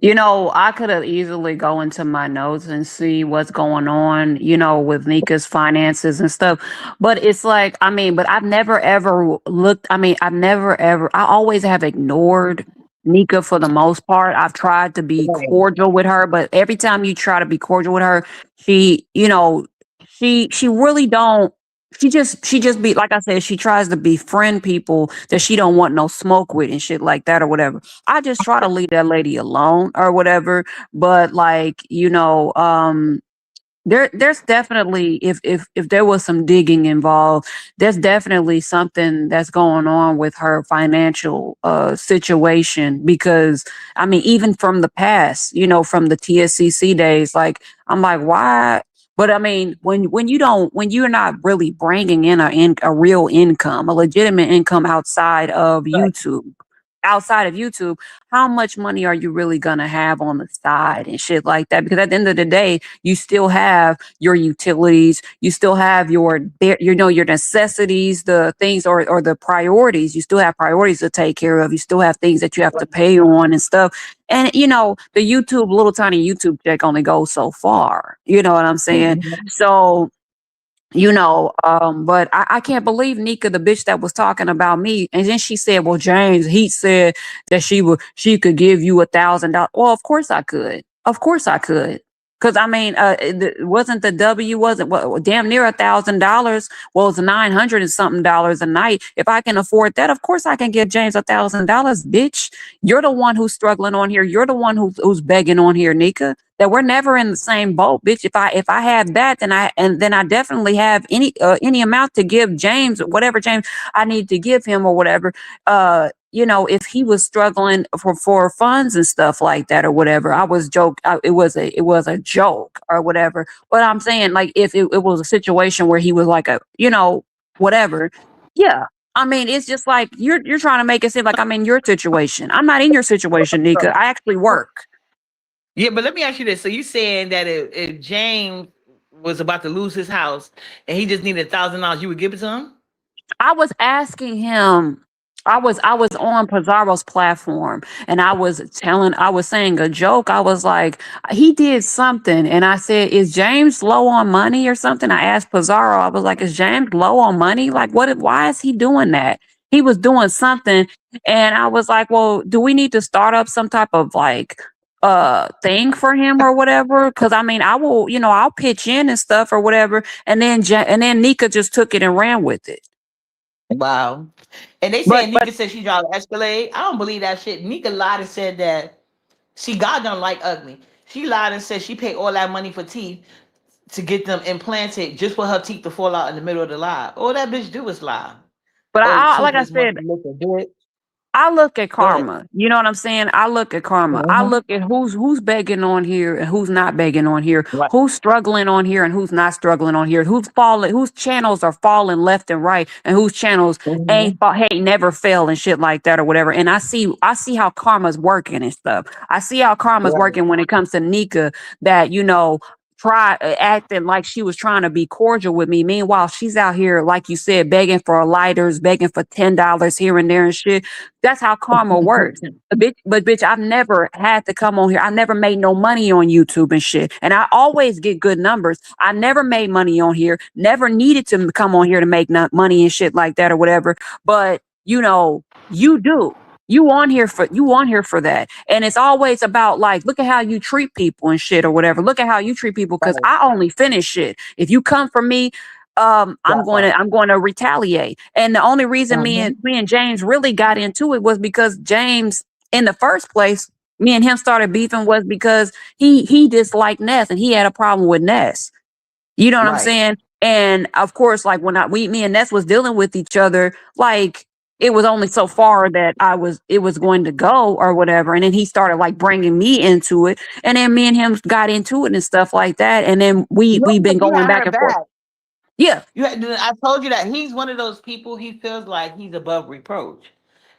S2: I could have easily go into my notes and see what's going on, with Nika's finances and stuff. But it's like, I mean, but I've never ever looked. I mean, I always have ignored Nika for the most part. I've tried to be
S1: Right.
S2: cordial with her, but every time you try to be cordial with her, she, she really don't. She just be like I said. She tries to befriend people that she don't want no smoke with and shit like that or whatever. I just try to leave that lady alone or whatever. But like, There's definitely, if there was some digging involved, there's definitely something that's going on with her financial situation. Because I mean, even from the past, from the TSCC days, like I'm like, why? But I mean, when you're not really bringing in a real income, a legitimate income outside of YouTube, how much money are you really gonna have on the side and shit like that? Because at the end of the day, you still have your utilities, you still have your necessities, the things, or the priorities. You still have priorities to take care of. You still have things that you have to pay on and stuff. And the little tiny YouTube check only goes so far. You know what I'm saying?
S1: Mhm.
S2: So but I can't believe Nika, the bitch that was talking about me. And then she said, well, James, he said that she could give you $1,000. Well, of course I could. Of course I could. Cause I mean, wasn't the W wasn't damn near $1,000? Well, it's 900 and something dollars a night. If I can afford that, of course I can give James $1,000, bitch. You're the one who's struggling on here. You're the one who's begging on here, Nika. That we're never in the same boat, bitch. If I have that, then I definitely have any amount to give James, whatever James I need to give him or whatever. If he was struggling for funds and stuff like that or whatever, it was a joke or whatever. But I'm saying, like, if it was a situation where he was like whatever, yeah. I mean, it's just like you're trying to make it seem like I'm in your situation. I'm not in your situation, Nika. I actually work.
S1: Yeah, but let me ask you this. So you saying that if James was about to lose his house and he just needed $1,000, you would give it to him?
S2: I was asking him. I was on Pizarro's platform, and I was saying a joke. I was like, he did something, and I said, "Is James low on money or something?" I asked Pizarro. I was like, "Is James low on money? Like, what? Why is he doing that?" He was doing something, and I was like, "Well, do we need to start up some type of like thing for him or whatever? Because I mean, I'll pitch in and stuff or whatever." And then Nika just took it and ran with it.
S1: Wow. And they
S2: But
S1: saying Nika said she drive an Escalade. I don't believe that shit. Nika lied and said that God don't like ugly. She lied and said she paid all that money for teeth to get them implanted just for her teeth to fall out in the middle of the lie. All that bitch do is lie.
S2: but
S1: Oh,
S2: like I
S1: toothless
S2: said,
S1: monkey looking bitch.
S2: I look at
S1: Go ahead.
S2: karma. You know what I'm saying? I look at karma. I
S1: Mhm.
S2: look at who's begging on here and who's not begging on here,
S1: Right.
S2: who's struggling on here and who's not struggling on here, whose channels are falling left and right, and whose channels
S1: Mhm.
S2: never fail and shit like that or whatever. And I see how karma's working and stuff. I see how karma's
S1: Right.
S2: working when it comes to Nika, that try acting like she was trying to be cordial with me. Meanwhile, she's out here, like you said, begging for lighters, begging for $10 here and there and shit. That's how karma works. But bitch, I've never had to come on here. I never made no money on YouTube and shit. And I always get good numbers. I never made money on here, never needed to come on here to make money and shit like that or whatever. But you do. You on here for that. And it's always about, like, look at how you treat people and shit or whatever. Look at how you treat people, because
S1: Right.
S2: I only finish shit. If you come for me, I'm
S1: That
S2: going
S1: part.
S2: to I'm going to retaliate. And the only reason me and
S1: Mhm.
S2: me and James really got into it was because James, in the first place, me and him started beefing was because he disliked Ness and he had a problem with Ness. You know what I'm
S1: Right.
S2: saying? And of course, like when me and Ness was dealing with each other, like it was only so far that it was going to go or whatever. And then he started like bringing me into it, and then me and him got into it and stuff like that. And then
S1: No,
S2: we've been
S1: because you
S2: going
S1: had
S2: back
S1: her
S2: and forth.
S1: back.
S2: Yeah,
S1: I told you that he's one of those people. He feels like he's above reproach,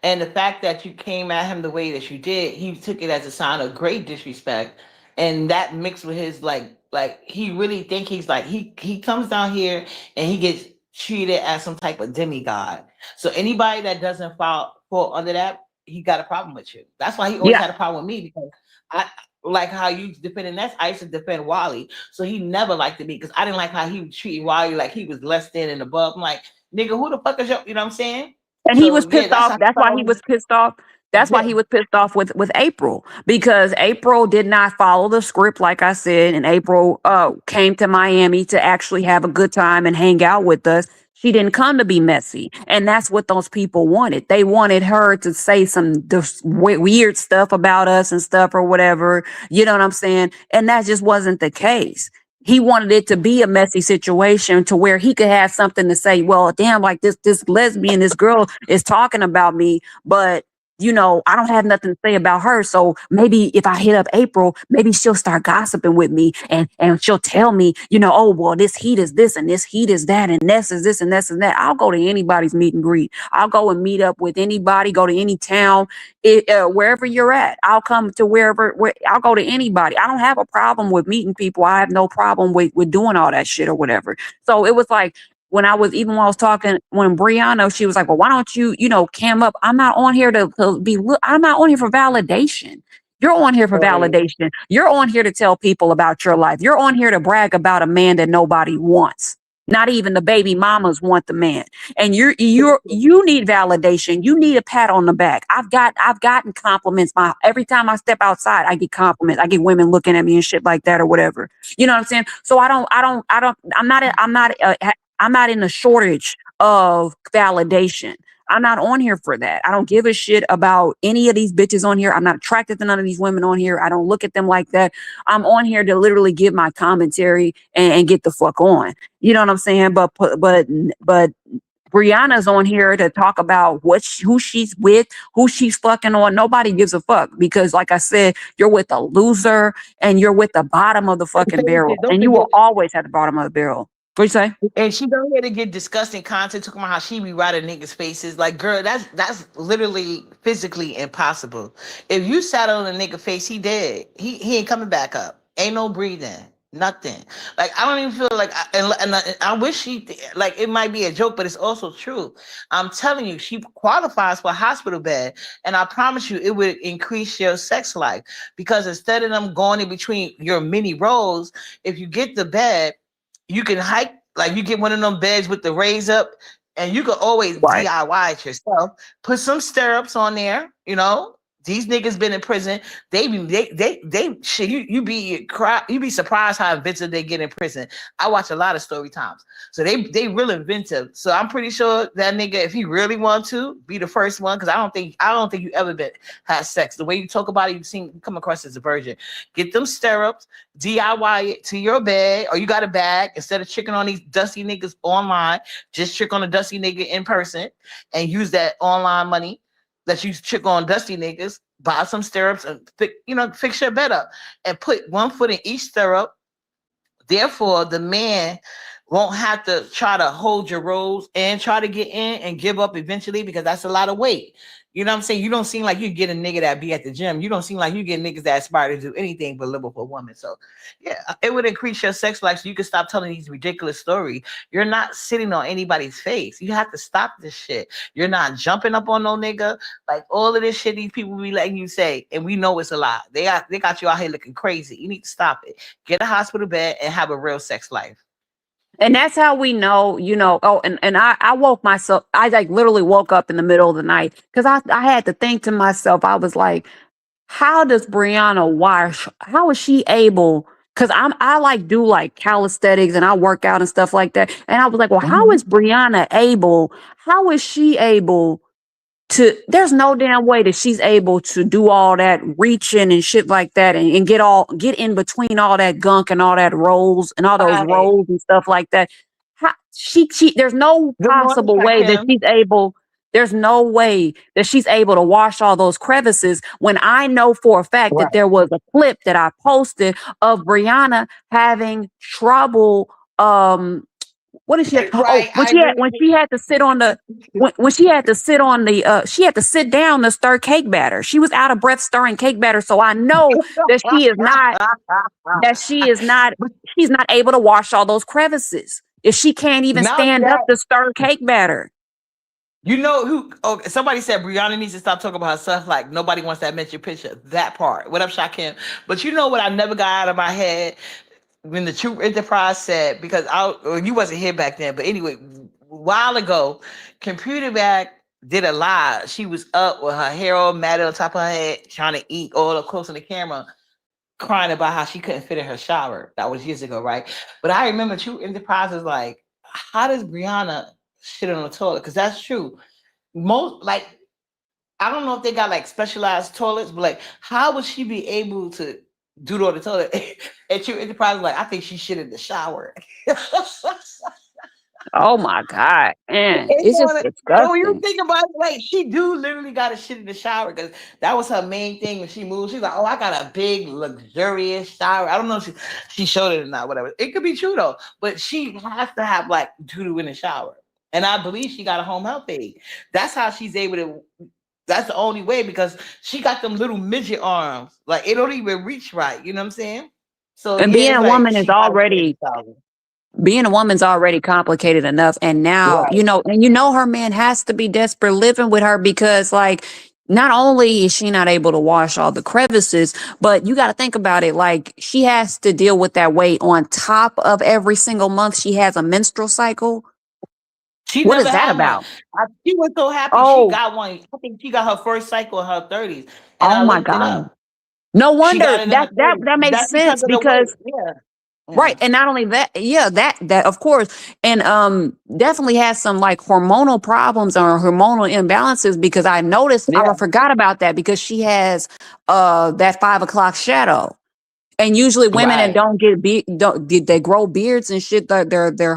S1: and the fact that you came at him the way that you did, he took it as a sign of great disrespect, and that mixed with his like he really think he's like he comes down here and he gets treated as some type of demigod. So anybody that doesn't fall under that, he got a problem with you. That's why he always
S2: yeah.
S1: had a problem with me, because I like how you defending that. I used to defend Wally, so he never liked me because I didn't like how he was treating Wally like he was less than and above. I'm like, nigga, who the fuck is you? You know what I'm saying?
S2: And he was
S1: So yeah,
S2: pissed
S1: that's
S2: off.
S1: how
S2: That's
S1: I
S2: why he
S1: felt.
S2: was pissed off. That's why
S1: Yeah,
S2: he was pissed off with April, because April did not follow the script, like I said. And April came to Miami to actually have a good time and hang out with us. She didn't come to be messy, and that's what those people wanted. They wanted her to say some weird stuff about us and stuff or whatever. You know what I'm saying? And that just wasn't the case. he wanted it to be a messy situation to where he could have something to say, well, damn, like this lesbian, this girl is talking about me, but you know, I don't have nothing to say about her. So maybe if I hit up April, maybe she'll start gossiping with me and she'll tell me, you know, oh, well, this heat is this and this heat is that and this is this and this and that. I'll go to anybody's meet and greet. I'll go and meet up with anybody, go to any town, wherever you're at. I'll come to where I'll go to anybody. I don't have a problem with meeting people. I have no problem with doing all that shit or whatever. So it was like, when I was talking, when Brianna, she was like, well, why don't you, you know, cam up? I'm not on here to be, I'm not on here for validation. You're on here for
S1: Right.
S2: validation. You're on here to tell people about your life. You're on here to brag about a man that nobody wants. Not even the baby mamas want the man. And you need validation. You need a pat on the back. I've gotten compliments. Every time I step outside, I get compliments. I get women looking at me and shit like that or whatever. You know what I'm saying? So I'm not in a shortage of validation. I'm not on here for that. I don't give a shit about any of these bitches on here. I'm not attracted to none of these women on here. I don't look at them like that. I'm on here to literally give my commentary and get the fuck on. You know what I'm saying? But Brianna's on here to talk about who she's with, who she's fucking on. Nobody gives a fuck because, like I said, you're with a loser and you're with the bottom of the fucking barrel,
S1: Don't
S2: and you will
S1: forget,
S2: always at the bottom of the barrel. What you say?
S1: and she don't here to get disgusting content talking about how she be riding niggas' faces. Like, girl, that's literally physically impossible. If you sat on a nigga face, he dead. He ain't coming back up. Ain't no breathing. Nothing. Like, I don't even feel like, I wish like, it might be a joke, but it's also true. I'm telling you, she qualifies for a hospital bed, and I promise you, it would increase your sex life because instead of them going in between your mini roles, if you get the bed, you can hike, like you get one of them beds with the raise up, and you can always
S2: Right.
S1: DIY it yourself. Put some stirrups on there, you know. These niggas been in prison. They shit. You be surprised how inventive they get in prison. I watch a lot of story times, so they real inventive. So I'm pretty sure that nigga, if he really want to, be the first one, because I don't think you ever been had sex. The way you talk about it, you come across as a virgin. Get them stirrups, DIY it to your bed, or you got a bag. Instead of tricking on these dusty niggas online, just trick on a dusty nigga in person and use that online money that you trick on dusty niggas. Buy some stirrups and fix your bed up and put one foot in each stirrup. Therefore, the man won't have to try to hold your rolls and try to get in and give up eventually, because that's a lot of weight. You know what I'm saying? You don't seem like you get a nigga that be at the gym. You don't seem like you get niggas that aspire to do anything but live with a woman. So yeah, it would increase your sex life so you can stop telling these ridiculous stories. You're not sitting on anybody's face. You have to stop this shit. You're not jumping up on no nigga. Like, all of this shit these people be letting you say, and we know it's a lie. They got you out here looking crazy. You need to stop it. Get a hospital bed and have a real sex life.
S2: And that's how we know, oh, and I woke myself, I like literally woke up in the middle of the night because I had to think to myself, I was like, how does Brianna Wash, how is she able? Because I like do like calisthenics and I work out and stuff like that. And I was like, well, how is Brianna able? How is she able there's no damn way that she's able to do all that reaching and shit like that and get in between all that gunk and all that rolls and all those
S1: Right.
S2: rolls and stuff like that. She there's no
S1: Good morning,
S2: possible way that
S1: Hakim.
S2: she's able. There's no way that she's able to wash all those crevices when I know for a fact
S1: Right.
S2: that there was a clip that I posted of Brianna having trouble what is she? Oh,
S1: Right. I
S2: when
S1: agree.
S2: she had to sit on the when she had to sit on the she had to sit down to stir cake batter. She was out of breath stirring cake batter, so I know that she is not she's not able to wash all those crevices. If she can't even
S1: Not only
S2: stand up
S1: that,
S2: to stir cake batter.
S1: you know who? Oh, somebody said Brianna needs to stop talking about herself like nobody wants that mention picture. That part. What up, Shakim? But you know what? I never got out of my head when the True Enterprise said, because you wasn't here back then. But anyway, a while ago, Computer Bag did a live. She was up with her hair all matted on top of her head, trying to eat all up close on the camera, crying about how she couldn't fit in her shower. That was years ago, right? But I remember True Enterprise was like, how does Brianna shit on the toilet? Because that's true. Most, like, I don't know if they got like specialized toilets, but like, how would she be able to dude on the toilet. And True Enterprise was like, I think she shit in the shower.
S2: Oh my God. Man,
S1: And
S2: it's just
S1: so when you
S2: disgusting.
S1: think about it, like she do literally got a shit in the shower because that was her main thing when she moved. She's like, "Oh, I got a big luxurious shower." I don't know if she showed it or not, whatever. It could be true though, but she has to have like doo-doo in the shower, and I believe she got a home health aide. That's how she's able to. That's the only way because she got them little midget arms, like it don't even reach right. You know what I'm saying? So
S2: And
S1: yeah,
S2: being
S1: it's
S2: a
S1: like
S2: woman is
S1: she got to shit in
S2: already
S1: the shower.
S2: being a woman's already complicated enough. And now,
S1: Right.
S2: and her man has to be desperate living with her because like not only is she not able to wash all the crevices, but you got to think about it. Like she has to deal with that weight on top of every single month she has a menstrual cycle.
S1: She
S2: What
S1: never
S2: is that
S1: had one.
S2: about?
S1: She was so happy she
S2: Oh,
S1: got one. I think she got her first cycle in her 30s. And
S2: oh
S1: I
S2: my
S1: looked it
S2: God.
S1: up.
S2: No
S1: She
S2: wonder
S1: got it in her
S2: that
S1: 30s.
S2: makes
S1: That's because
S2: sense
S1: of the weight.
S2: because
S1: Yeah.
S2: right.
S1: Yeah.
S2: And not only that, yeah, that of course. And definitely has some like hormonal problems or hormonal imbalances because I noticed I
S1: Yeah.
S2: forgot about that because she has that 5 o'clock shadow. And usually women that
S1: Right.
S2: don't get they grow beards and shit, their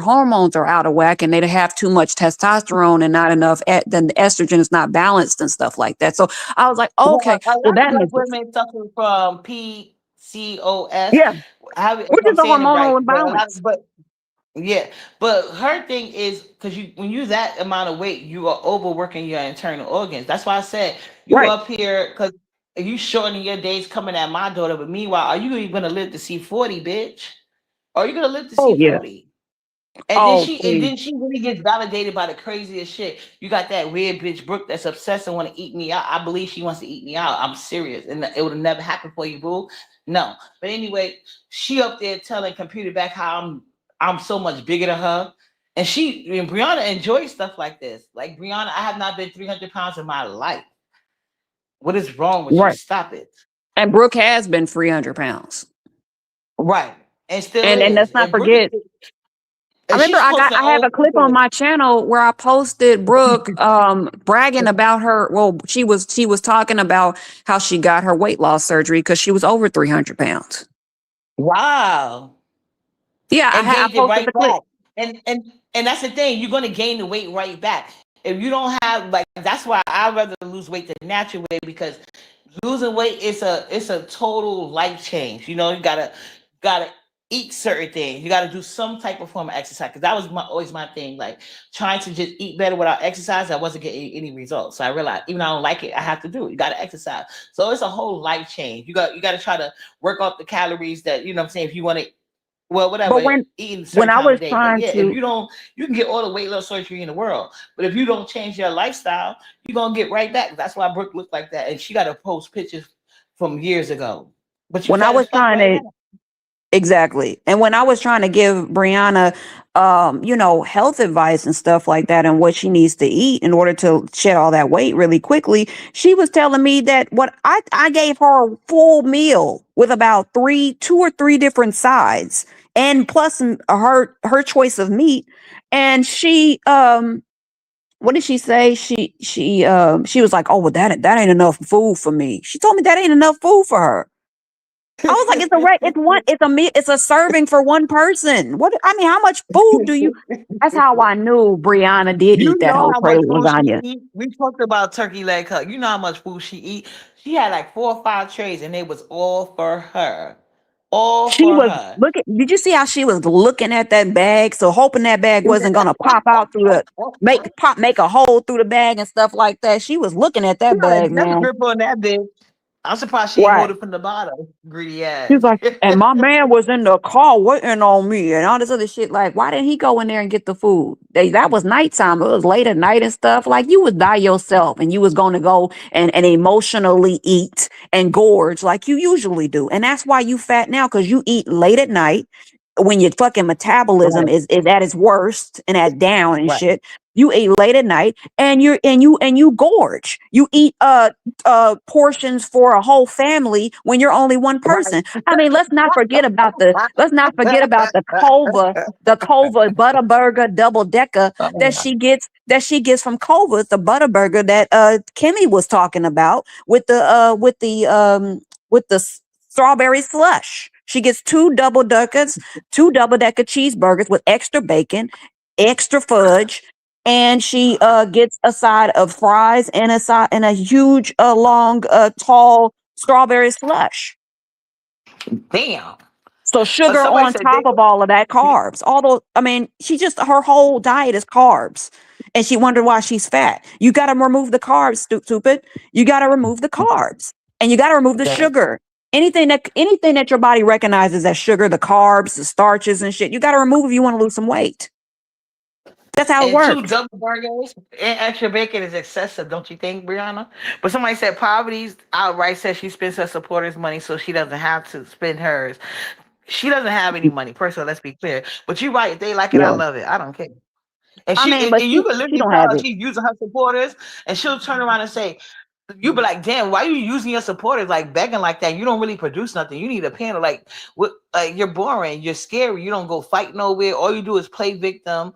S2: hormones are out of whack and they have too much testosterone and not enough then the estrogen is not balanced and stuff like that. So I was like,
S1: Well,
S2: okay,
S1: a
S2: well
S1: lot of
S2: that
S1: black
S2: makes sense.
S1: women suffer from PCOS.
S2: Yeah,
S1: If
S2: which
S1: I'm
S2: is a
S1: saying it
S2: hormonal
S1: right. But
S2: imbalance.
S1: yeah, but her thing is because when you that amount of weight, you are overworking your internal organs. That's why I said you
S2: Right.
S1: up here because you shortening your days coming at my daughter. But meanwhile, are you even gonna live to see 40, bitch? Are you gonna live to
S2: Oh
S1: see
S2: yeah.
S1: 40? And then
S2: Oh
S1: she and
S2: please.
S1: then she really gets validated by the craziest shit. You got that weird bitch Brooke that's obsessed and want to eat me out. I believe she wants to eat me out. I'm serious, and it would have never happened for you, boo. No, but anyway, she up there telling computer back how I'm so much bigger than her, and Brianna enjoys stuff like this. Like Brianna, I have not been 300 pounds in my life. What is wrong with you?
S2: Right.
S1: Stop it.
S2: And Brooke has been 300 pounds.
S1: Right, and still
S2: And
S1: is.
S2: let's not
S1: And Brooke
S2: forget, I
S1: and
S2: remember
S1: she's posting
S2: I have
S1: old
S2: a clip on
S1: pictures.
S2: my channel where I posted Brooke bragging about her. Well, she was talking about how she got her weight loss surgery because she was over 300 pounds.
S1: Wow.
S2: Yeah,
S1: And
S2: I
S1: gained it
S2: posted
S1: right
S2: the clip.
S1: back. And that's the thing, you're gonna gain the weight right back. If you don't have like that's why I'd rather lose weight the natural way because losing weight is a total life change. You know, you gotta eat certain things. You gotta do some type of form of exercise. Cause that was always my thing. Like trying to just eat better without exercise, I wasn't getting any results. So I realized even though I don't like it, I have to do it. You gotta exercise. So it's a whole life change. You gotta try to work off the calories that you know what I'm saying if you want to well, whatever,
S2: But
S1: eating a
S2: when
S1: certain
S2: I
S1: time
S2: was
S1: of day. But
S2: trying
S1: yeah, if
S2: to
S1: you don't, you can get all the weight loss surgery in the world. But if you don't change your lifestyle, you're gonna get right back. That's why Brooke looked like that. And she got to post pictures from years ago. But you
S2: when I
S1: fat
S2: was
S1: as fuck
S2: trying
S1: right
S2: to
S1: now.
S2: Exactly. And when I was trying to give Brianna, health advice and stuff like that and what she needs to eat in order to shed all that weight really quickly, she was telling me that I gave her a full meal with about two or three different sides and plus her choice of meat. And what did she say? She was like, oh, well, that ain't enough food for me. She told me that ain't enough food for her. I was like, it's a serving for one person. How much food do you? That's how I knew Brianna did
S1: You
S2: eat that
S1: know
S2: whole
S1: how
S2: tray
S1: much
S2: of
S1: food she
S2: lasagna.
S1: eat. We talked about turkey leg cut. You know how much food she eat. She had like 4 or 5 trays, and it was all for her. All
S2: She
S1: for
S2: was
S1: her.
S2: Did you see how she was looking at that bag? So hoping that bag wasn't gonna pop out through make a hole through the bag and stuff like that. She was looking at
S1: She
S2: that
S1: got a
S2: bag,
S1: death
S2: man.
S1: grip on that bitch. I'm surprised she ain't hold
S2: Right.
S1: it from the bottom. Greedy
S2: She's
S1: ass.
S2: like, and my man was in the car waiting on me and all this other shit. Like, why didn't he go in there and get the food? That was nighttime. It was late at night and stuff. Like, you was by yourself and you was going to go and emotionally eat and gorge like you usually do. And that's why you fat now, because you eat late at night when your fucking metabolism
S1: Right,
S2: is at its worst and at down and
S1: right,
S2: shit. You eat late at night and you gorge. You eat portions for a whole family when you're only one
S1: right.
S2: person. I mean, let's not forget about the Kova Butter Burger double decker
S1: Oh,
S2: that she gets from Kova, the Butter Burger that Kimmy was talking about with the strawberry slush. She gets two double-decker cheeseburgers with extra bacon, extra fudge, and she gets a side of fries and a huge long tall strawberry slush.
S1: Damn.
S2: So sugar
S1: somebody
S2: on
S1: said
S2: top of all of that carbs. Although, I mean, her whole diet is carbs. And she wondered why she's fat. You got to remove the carbs, stupid. You got to remove the carbs. And you got to remove the
S1: Damn.
S2: sugar. Anything that your body recognizes as sugar, the carbs, the starches and shit, you got to remove if you want to lose some weight. That's how it
S1: And
S2: works.
S1: two double burgers and extra bacon is excessive, don't you think, Brianna? But somebody said Poverty's outright says she spends her supporters' money so she doesn't have to spend hers. She doesn't have any money, personally, let's be clear. But you're right, if they like it, I
S2: Yeah.
S1: love it. I don't care. And
S2: I mean,
S1: and
S2: but
S1: you can
S2: she
S1: literally
S2: don't
S1: tell
S2: have
S1: her
S2: it.
S1: she's using her supporters, and she'll turn around and say, you be like, damn, why are you using your supporters like begging like that? You don't really produce nothing. You need a panel. Like, what? Like, you're boring. You're scary. You don't go fight nowhere. All you do is play victim,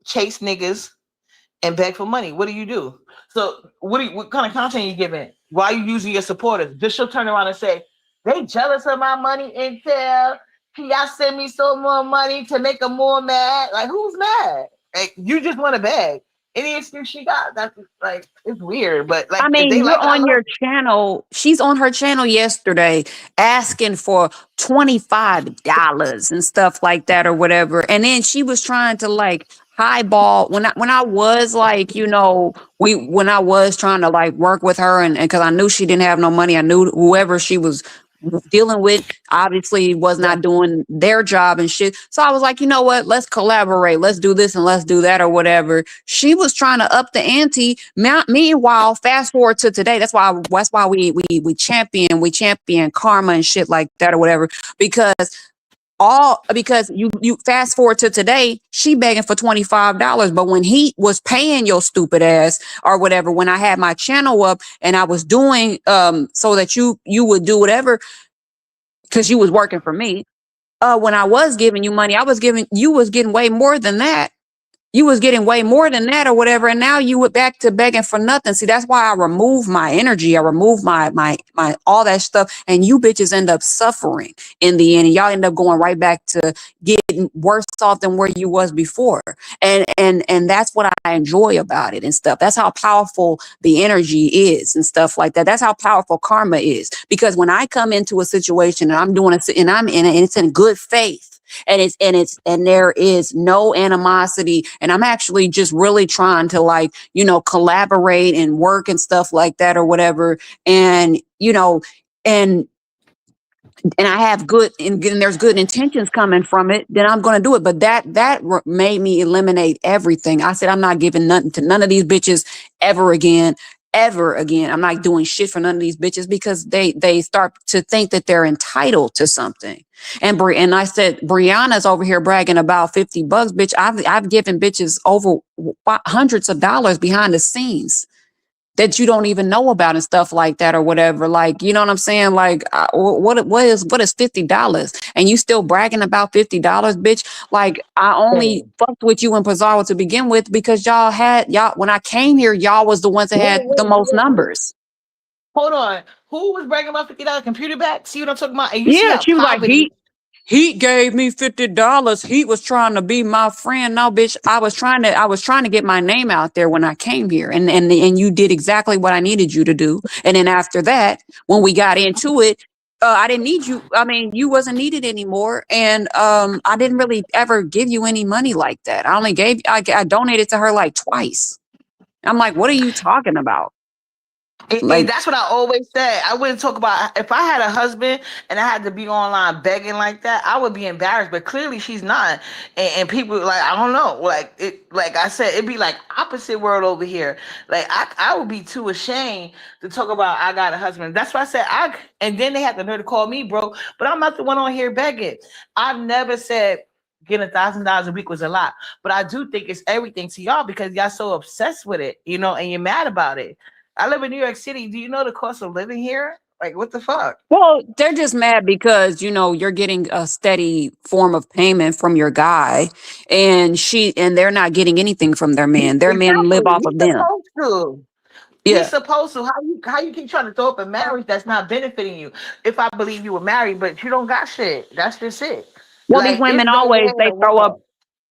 S1: chase niggas, and beg for money. What do you do? So, what kind of content are you giving? Why are you using your supporters? Just she'll turn around and say, they jealous of my money, Intel. Y'all send me so more money to make them more mad. Like, who's mad? Like, you just want to beg. Any excuse she got, that's like, it's weird. But like,
S2: I
S1: if they
S2: mean, you're
S1: like it, I
S2: on
S1: love
S2: your
S1: it.
S2: channel. She's on her channel yesterday asking for $25 and stuff like that or whatever. And then she was trying to like highball when I was like, when I was trying to like work with her and because I knew she didn't have no money. I knew whoever she was dealing with obviously was
S1: Yeah.
S2: not doing their job and shit. So I was like, you know what? Let's collaborate. Let's do this and let's do that or whatever. She was trying to up the ante. Meanwhile, fast forward to today. That's why we champion karma and shit like that or whatever. Because you fast forward to today, she begging for $25. But when he was paying your stupid ass or whatever, when I had my channel up and I was doing so that you would do whatever because you was working for me. When I was giving you money, you was getting way more than that. You was getting way more than that or whatever. And now you went back to begging for nothing. See, that's why I remove my energy. I remove my all that stuff. And you bitches end up suffering in the end. And y'all end up going right back to getting worse off than where you was before. And that's what I enjoy about it and stuff. That's how powerful the energy is and stuff like that. That's how powerful karma is. Because when I come into a situation and I'm doing it and I'm in it and it's in good faith, and there is no animosity, and I'm actually just really trying to like collaborate and work and stuff like that or whatever, and and I have good and there's good intentions coming from it, then I'm going to do it. But that made me eliminate everything. I said I'm not giving nothing to none of these bitches ever again. I'm not doing shit for none of these bitches because they start to think that they're entitled to something. And I said, Brianna's over here bragging about $50, bitch. I've given bitches over hundreds of dollars behind the scenes that you don't even know about and stuff like that or whatever. Like, you know what I'm saying? Like, what is $50? And you still bragging about $50, bitch? Like, I only fucked with you in Pizarro to begin with because when I came here, y'all was the ones that had the most numbers.
S1: Hold on. Who was bragging about $50 computer back? See what I'm talking about? And you see
S2: Yeah,
S1: how
S2: she was like,
S1: poverty.
S2: he gave me $50. He was trying to be my friend. No, bitch, I was trying to get my name out there when I came here. And you did exactly what I needed you to do. And then after that, when we got into it, I didn't need you. I mean, you wasn't needed anymore. And I didn't really ever give you any money like that. I only I donated to her like twice. I'm like, what are you talking about?
S1: And that's what I always said. I wouldn't talk about if I had a husband and I had to be online begging like that, I would be embarrassed. But clearly she's not. And people like, I don't know. Like I said, it'd be like opposite world over here. Like I would be too ashamed to talk about I got a husband. That's why I said and then they have the nerve to call me broke, but I'm not the one on here begging. I've never said getting $1,000 a week was a lot, but I do think it's everything to y'all because y'all so obsessed with it, and you're mad about it. I live in New York City. Do you know the cost of living here? Like, what the fuck?
S2: Well, they're just mad because, you're getting a steady form of payment from your guy and they're not getting anything from their man. Their men live
S1: Exactly.
S2: off
S1: We
S2: of them.
S1: supposed to. He's
S2: Yeah.
S1: supposed to. How you keep trying to throw up a marriage that's not benefiting you? If I believe you were married, but you don't got shit. That's just it.
S2: Well, these
S1: Like
S2: women
S1: it's no
S2: always
S1: way in the world.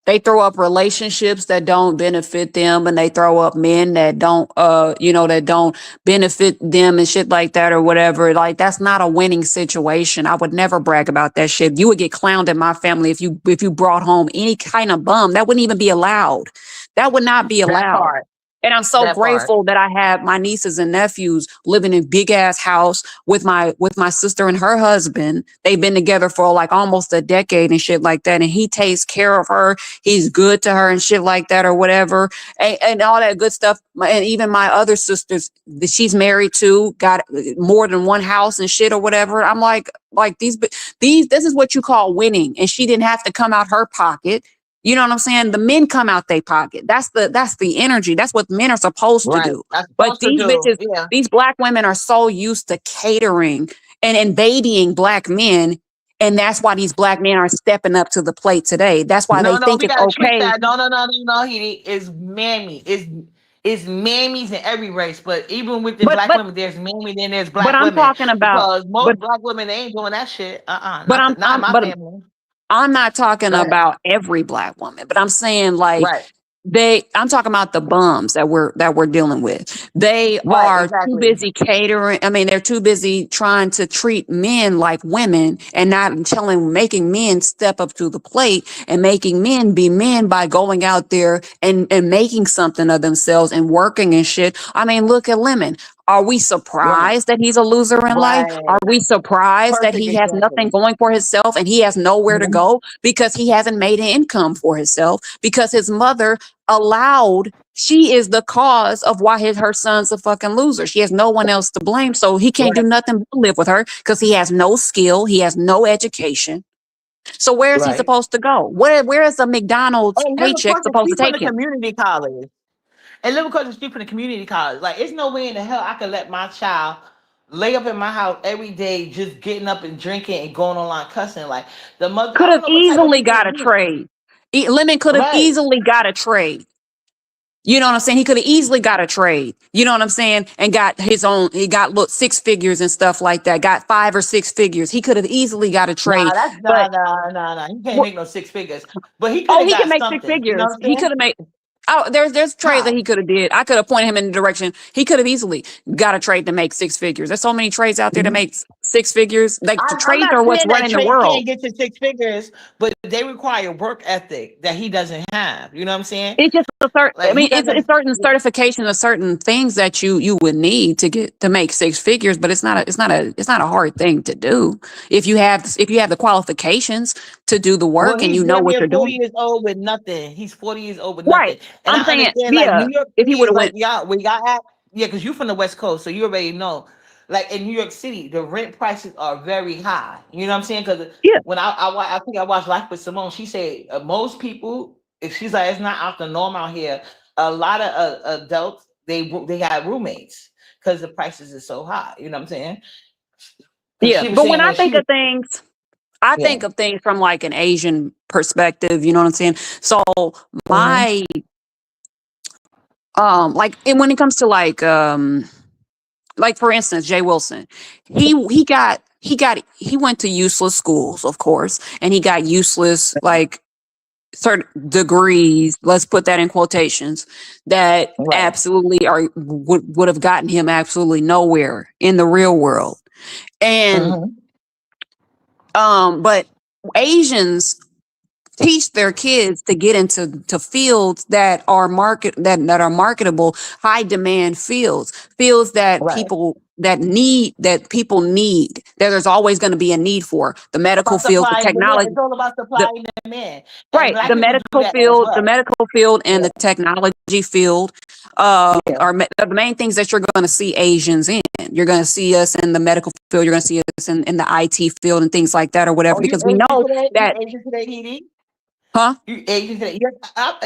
S2: they throw up relationships that don't benefit them, and they throw up men that don't that don't benefit them and shit like that or whatever. Like that's not a winning situation. I would never brag about that shit. You would get clowned in my family if you brought home any kind of bum. That wouldn't even be allowed. That would not be
S1: That
S2: allowed.
S1: part.
S2: And I'm so
S1: That part.
S2: grateful that I have my nieces and nephews living in big ass house with my sister and her husband. They've been together for like almost a decade and shit like that. And he takes care of her. He's good to her and shit like that or whatever. And all that good stuff. And even my other sisters that she's married to got more than one house and shit or whatever. I'm like this is what you call winning. And she didn't have to come out her pocket. You know what I'm saying? The men come out their pocket. That's the energy. That's what men are supposed to
S1: Right.
S2: do.
S1: That's
S2: But
S1: supposed to
S2: these
S1: do.
S2: bitches,
S1: Yeah.
S2: these black women are so used to catering and babying black men. And that's why these black men are stepping up to the plate today. That's why they
S1: No,
S2: think
S1: we
S2: it's
S1: gotta switch
S2: okay.
S1: that. No, Heedy. It's mammy. It's mammies in every race, but even with the
S2: But
S1: black
S2: but
S1: women, there's mammy, then there's
S2: but
S1: black
S2: I'm
S1: women.
S2: talking about
S1: Because
S2: but
S1: most black women they ain't doing that shit.
S2: but
S1: Not in my
S2: but
S1: family.
S2: I'm not talking
S1: Go ahead.
S2: about every black woman, but I'm saying like
S1: Right.
S2: I'm talking about the bums that we're dealing with. They
S1: Right,
S2: are too
S1: exactly.
S2: busy catering. I mean, they're too busy trying to treat men like women and not making men step up to the plate and making men be men by going out there and making something of themselves and working and shit. I mean, look at Lemon. Are we
S1: Right.
S2: surprised that he's a loser in life? Are
S1: Right.
S2: we surprised that
S1: Perfect
S2: he has nothing
S1: example.
S2: going for himself and he has nowhere to
S1: Mhm.
S2: go because he hasn't made an income for himself because his mother she is the cause of why her son's a fucking loser. She has no one else to blame. So he can't do
S1: Right.
S2: nothing but live with her because he has no skill. He has no education. So where is he
S1: Right.
S2: supposed to go? Where is a McDonald's
S1: And live
S2: paycheck
S1: across the
S2: supposed to
S1: street from
S2: take
S1: the
S2: him?
S1: community college. And live across the street from the community college. Like, it's no way in the hell I could let my child lay up in my house every day, just getting up and drinking and going online cussing. Like, the mother, I
S2: Could
S1: don't
S2: have
S1: know what type of
S2: easily
S1: people
S2: got a
S1: you.
S2: trade. Lemon could have
S1: Right.
S2: easily got a trade. You know what I'm saying? He could have easily got a trade. You know what I'm saying? And got his own, he got look 6 figures and stuff like that, got 5 or 6 figures. He could have easily got a
S1: Nah,
S2: trade.
S1: that's
S2: But
S1: nah. He can't make no 6 figures. But he could
S2: oh,
S1: have
S2: he can
S1: got
S2: make six
S1: something. You know
S2: figures.
S1: what I'm
S2: He
S1: saying?
S2: could have made. Oh, there's trades that
S1: How?
S2: he could have did. I could have pointed him in the direction. He could have easily got a trade to make 6 figures. There's so many trades out there to
S1: Mhm.
S2: make 6 figures. Like the
S1: I'm
S2: trades
S1: not
S2: are what's
S1: saying that
S2: running the
S1: trade
S2: world.
S1: can't get to 6 figures, but they require work ethic that he doesn't have. You know what I'm saying?
S2: It's just a certain. I
S1: Like he
S2: mean, it's
S1: doesn't.
S2: certain certification of certain things that you would need to get to make 6 figures. But it's not a hard thing to do if you have the qualifications to do the
S1: Well,
S2: work and
S1: he's
S2: you know
S1: damn
S2: what
S1: near
S2: you're
S1: 40
S2: doing.
S1: years old with nothing. He's 40 years old with
S2: Right.
S1: nothing. And
S2: I'm
S1: I
S2: saying,
S1: understand, like
S2: yeah.
S1: New York
S2: If he
S1: City
S2: would
S1: is
S2: have
S1: like
S2: went,
S1: y'all, where y'all at. Yeah, because you're from the West Coast, so you already know. Like in New York City, the rent prices are very high. You know what I'm saying? Because
S2: yeah,
S1: when I think I watched Life with Simone, she said most people, if she's like, it's not out the norm out here. A lot of adults they got roommates because the prices are so high. You know what I'm saying? Because
S2: yeah.
S1: she was
S2: But when
S1: saying
S2: I
S1: when
S2: think
S1: she was
S2: of things, I
S1: yeah.
S2: think of things from like an Asian perspective. You know what I'm saying? So
S1: Mhm.
S2: my like and when it comes to like for instance Jay Wilson, he went to useless schools, of course, and he got useless like certain degrees, let's put that in quotations, that
S1: Right.
S2: absolutely would have gotten him absolutely nowhere in the real world. And
S1: Mhm.
S2: but Asians teach their kids to get into fields that are marketable, high demand fields
S1: Right.
S2: that people need, that there's always going to be a need for the medical
S1: About
S2: field, the
S1: supply and demand.
S2: technology,
S1: It's all about supply
S2: the
S1: and demand. And
S2: right,
S1: black people do that as
S2: the
S1: well.
S2: medical field and
S1: Yeah.
S2: the technology field
S1: Yeah.
S2: are the main things that you're going to see Asians in. You're going to see us in the medical field, you're going to see us in the IT field and things like that or whatever,
S1: Oh, you
S2: because we
S1: Asian
S2: know
S1: today? You
S2: that
S1: Asian today, Edie?
S2: Huh?
S1: You Asian today? Yeah,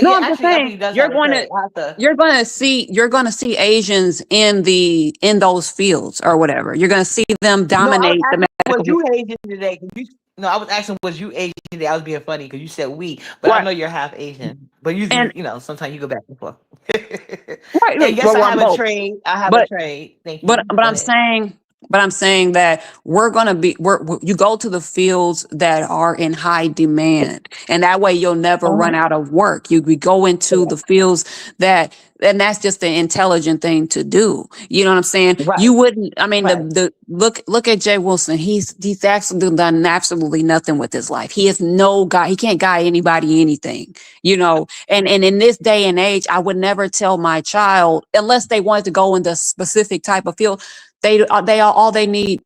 S2: No,
S1: yeah.
S2: I'm just
S1: Actually,
S2: saying
S1: Ebony does have a trade. I have to.
S2: you're gonna see Asians in those fields or whatever. You're gonna see them
S1: No, I was
S2: dominate the
S1: asking, was
S2: medical field.
S1: you Asian today? 'Cause you, no, I was asking, was you Asian today? I was being funny because you said we, but I
S2: Right.
S1: know you're half Asian. But
S2: And
S1: sometimes you go back and forth.
S2: right,
S1: And yes,
S2: well,
S1: I
S2: I'm
S1: have a
S2: both.
S1: trade. I have a
S2: But
S1: trade. Thank
S2: But
S1: you.
S2: but
S1: Go
S2: I'm
S1: ahead.
S2: saying but I'm saying that you go to the fields that are in high demand, and that way you'll never run
S1: Uh-huh.
S2: out of work. We go into the fields that, and that's just the intelligent thing to do. You know what I'm saying?
S1: Right,
S2: You wouldn't. I mean,
S1: right.
S2: the look at Jay Wilson. He's actually done absolutely nothing with his life. He is no guy. He can't guide anybody anything. You know, and in this day and age, I would never tell my child unless they wanted to go into a specific type of field. They are all they need.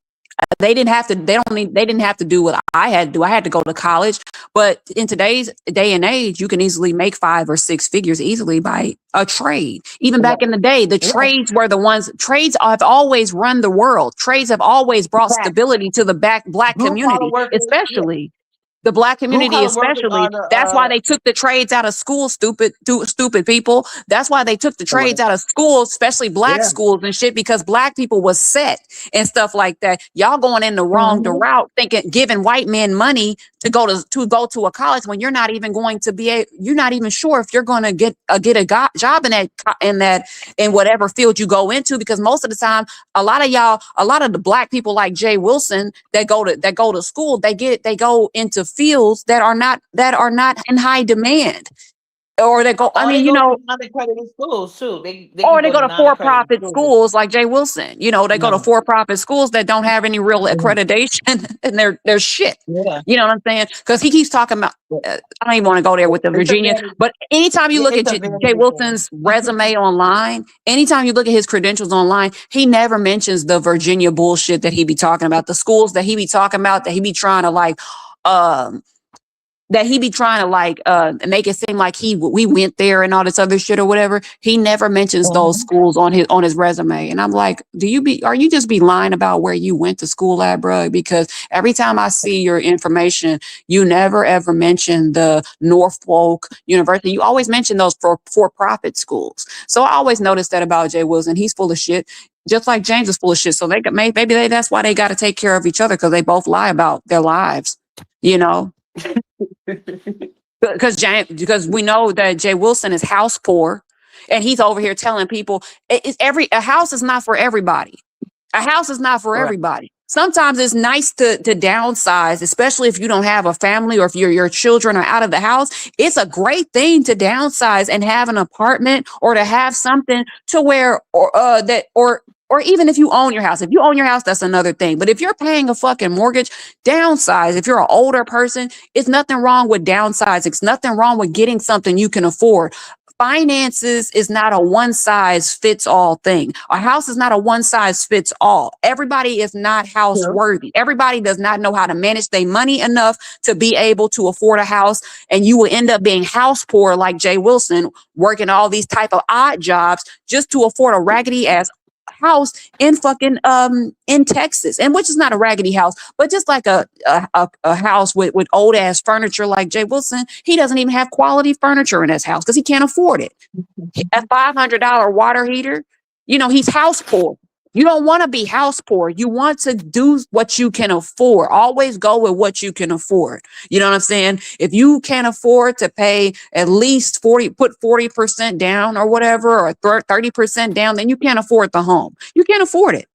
S2: They didn't have to do what I had to do. I had to go to college. But in today's day and age, you can easily make 5 or 6 figures easily by a trade. Even
S1: Right.
S2: back in the day, the
S1: Yeah.
S2: trades were the ones, trades have always run the world. Trades have always brought
S1: Fact.
S2: stability to the black
S1: Blue collar
S2: community,
S1: workers. Yeah.
S2: especially the black
S1: Blue
S2: community,
S1: collar workers
S2: especially.
S1: are the
S2: That's why they took the trades out of school, stupid people. That's why they took the
S1: right.
S2: trades out of schools, especially black
S1: Yeah.
S2: schools and shit, because black people was set and stuff like that. Y'all going in the wrong
S1: Mhm.
S2: route, thinking giving white men money to go to a college when you're not even going to you're not even sure if you're going to get a job in whatever field you go into, because most of the time a lot of the black people like Jay Wilson that go to school, they go into fields that are not in high demand, or they go, I
S1: Or
S2: mean,
S1: they
S2: you
S1: go
S2: know,
S1: to non-accredited schools too. They can
S2: or they
S1: go
S2: go
S1: to
S2: to
S1: non-accredited
S2: for-profit
S1: schools.
S2: schools like Jay Wilson. You know, they go to
S1: No.
S2: for-profit schools that don't have any real
S1: Mhm.
S2: accreditation, and they're shit.
S1: Yeah.
S2: You know what I'm saying? Because he keeps talking about.
S1: Yeah.
S2: I don't even want to go there with the
S1: It's a
S2: Virginia,
S1: vanity.
S2: but anytime you
S1: Yeah,
S2: look at
S1: it's a
S2: Jay
S1: vanity thing.
S2: Wilson's resume online, anytime you look at his credentials online, he never mentions the Virginia bullshit that he be talking about, the schools that he be talking about, that he be trying to um, make it seem like we went there and all this other shit or whatever. He never mentions those
S1: Mhm.
S2: schools on his resume. And I'm like, are you just be lying about where you went to school at, bro? Because every time I see your information, you never ever mention the Norfolk University. You always mention those for-profit schools. So I always noticed that about Jay Wilson. He's full of shit. Just like James is full of shit. So that's why they got to take care of each other, because they both lie about their lives, you know? Because we know that Jay Wilson is house poor, and he's over here telling people a house is not for everybody. A house is not for
S1: Right.
S2: everybody. Sometimes it's nice to downsize, especially if you don't have a family or if your children are out of the house. It's a great thing to downsize and have an apartment, or to have something to where or even if you own your house. If you own your house, that's another thing. But if you're paying a fucking mortgage, downsize. If you're an older person, it's nothing wrong with downsizing. It's nothing wrong with getting something you can afford. Finances is not a one size fits all thing. A house is not a one size fits all. Everybody is not house
S1: True.
S2: worthy. Everybody does not know how to manage their money enough to be able to afford a house. And you will end up being house poor like Jay Wilson, working all these type of odd jobs just to afford a raggedy ass house in Texas, and which is not a raggedy house, but just like a house with old ass furniture like Jay Wilson. He doesn't even have quality furniture in his house because he can't afford it. A $500 water heater, he's house poor. You don't want to be house poor. You want to do what you can afford. Always go with what you can afford. You know what I'm saying? If you can't afford to pay at least 40% down or whatever, or 30% down, then you can't afford the home. You can't afford it.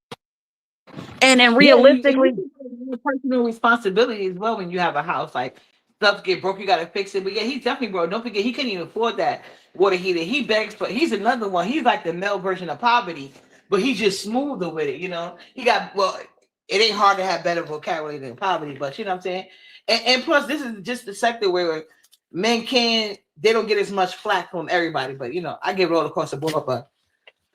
S2: And then
S1: Yeah,
S2: realistically,
S1: you take personal responsibility as well when you have a house. Like stuff get broke, you gotta fix it. But yeah, he's definitely broke. Don't forget, he couldn't even afford that water heater. He begs for. He's another one. He's like the male version of poverty, but he's just smoother with it. He got well. It ain't hard to have better vocabulary than poverty, but you know what I'm saying. And plus, this is just the sector where men they don't get as much flack from everybody. But I give it all across the board. But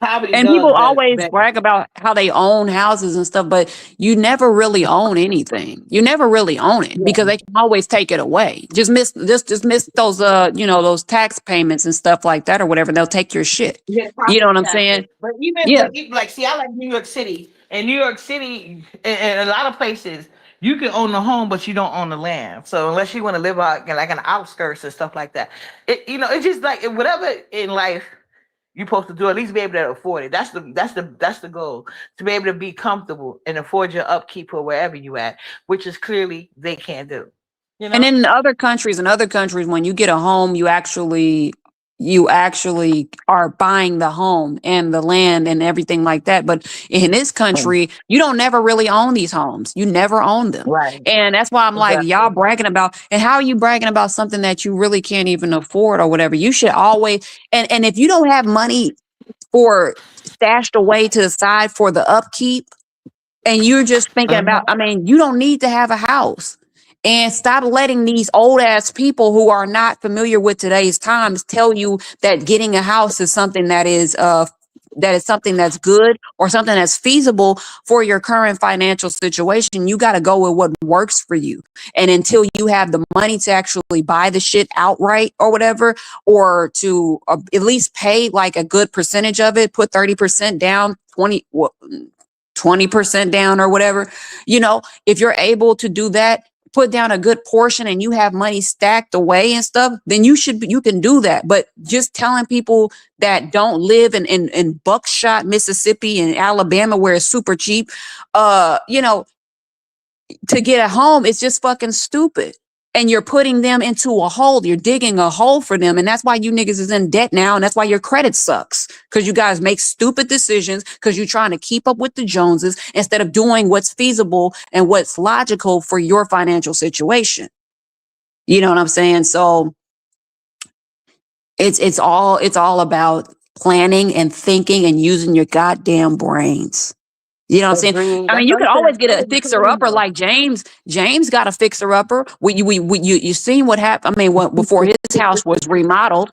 S1: poverty
S2: and
S1: does
S2: people always
S1: better.
S2: brag about how they own houses and stuff, but you never really own anything. You never really own it, because
S1: Yeah.
S2: they can always take it away. Just miss those those tax payments and stuff like that or whatever. They'll take your shit.
S1: Yeah,
S2: You know what
S1: property
S2: I'm saying?
S1: taxes. But even
S2: Yeah.
S1: like see, I like New York City. And New York City and a lot of places, You can own the home, but you don't own the land. So unless you want to live out like an outskirts and stuff like that, it's just like whatever in life you're supposed to do, at least be able to afford it. That's the goal, to be able to be comfortable and afford your upkeep for wherever you at, which is clearly they can't do. You
S2: And
S1: know.
S2: in other countries, when you get a home, you actually are buying the home and the land and everything like that. But in this
S1: Mm.
S2: country, you don't never really own these homes. You never own them.
S1: Right.
S2: And that's why I'm like, y'all
S1: Exactly.
S2: bragging about, and how are you bragging about something that you really can't even afford or whatever? You should always, and if you don't have money for stashed away to the side for the upkeep, and you're just thinking about,
S1: Mhm.
S2: I mean, you don't need to have a house. And stop letting these old ass people who are not familiar with today's times tell you that getting a house is something that is something that's good or something that's feasible for your current financial situation. You got to go with what works for you. And until you have the money to actually buy the shit outright or whatever, or to at least pay like a good percentage of it, put 30% down, 20% down or whatever, if you're able to do that, put down a good portion and you have money stacked away and stuff, then you can do that. But just telling people that don't live in Buckshot, Mississippi and Alabama where it's super cheap, to get a home, it's just fucking stupid. And you're putting them into a hole. You're digging a hole for them. And that's why you niggas is in debt now. And that's why your credit sucks. Because you guys make stupid decisions because you're trying to keep up with the Joneses instead of doing what's feasible and what's logical for your financial situation. You know what I'm saying? So it's all about planning and thinking and using your goddamn brains. You know what I'm saying?
S1: Agreed.
S2: I
S1: That's
S2: mean, you
S1: what
S2: could
S1: I
S2: always
S1: said.
S2: get a fixer upper like James. James got a fixer upper. You seen what happened? I mean, before his house was remodeled,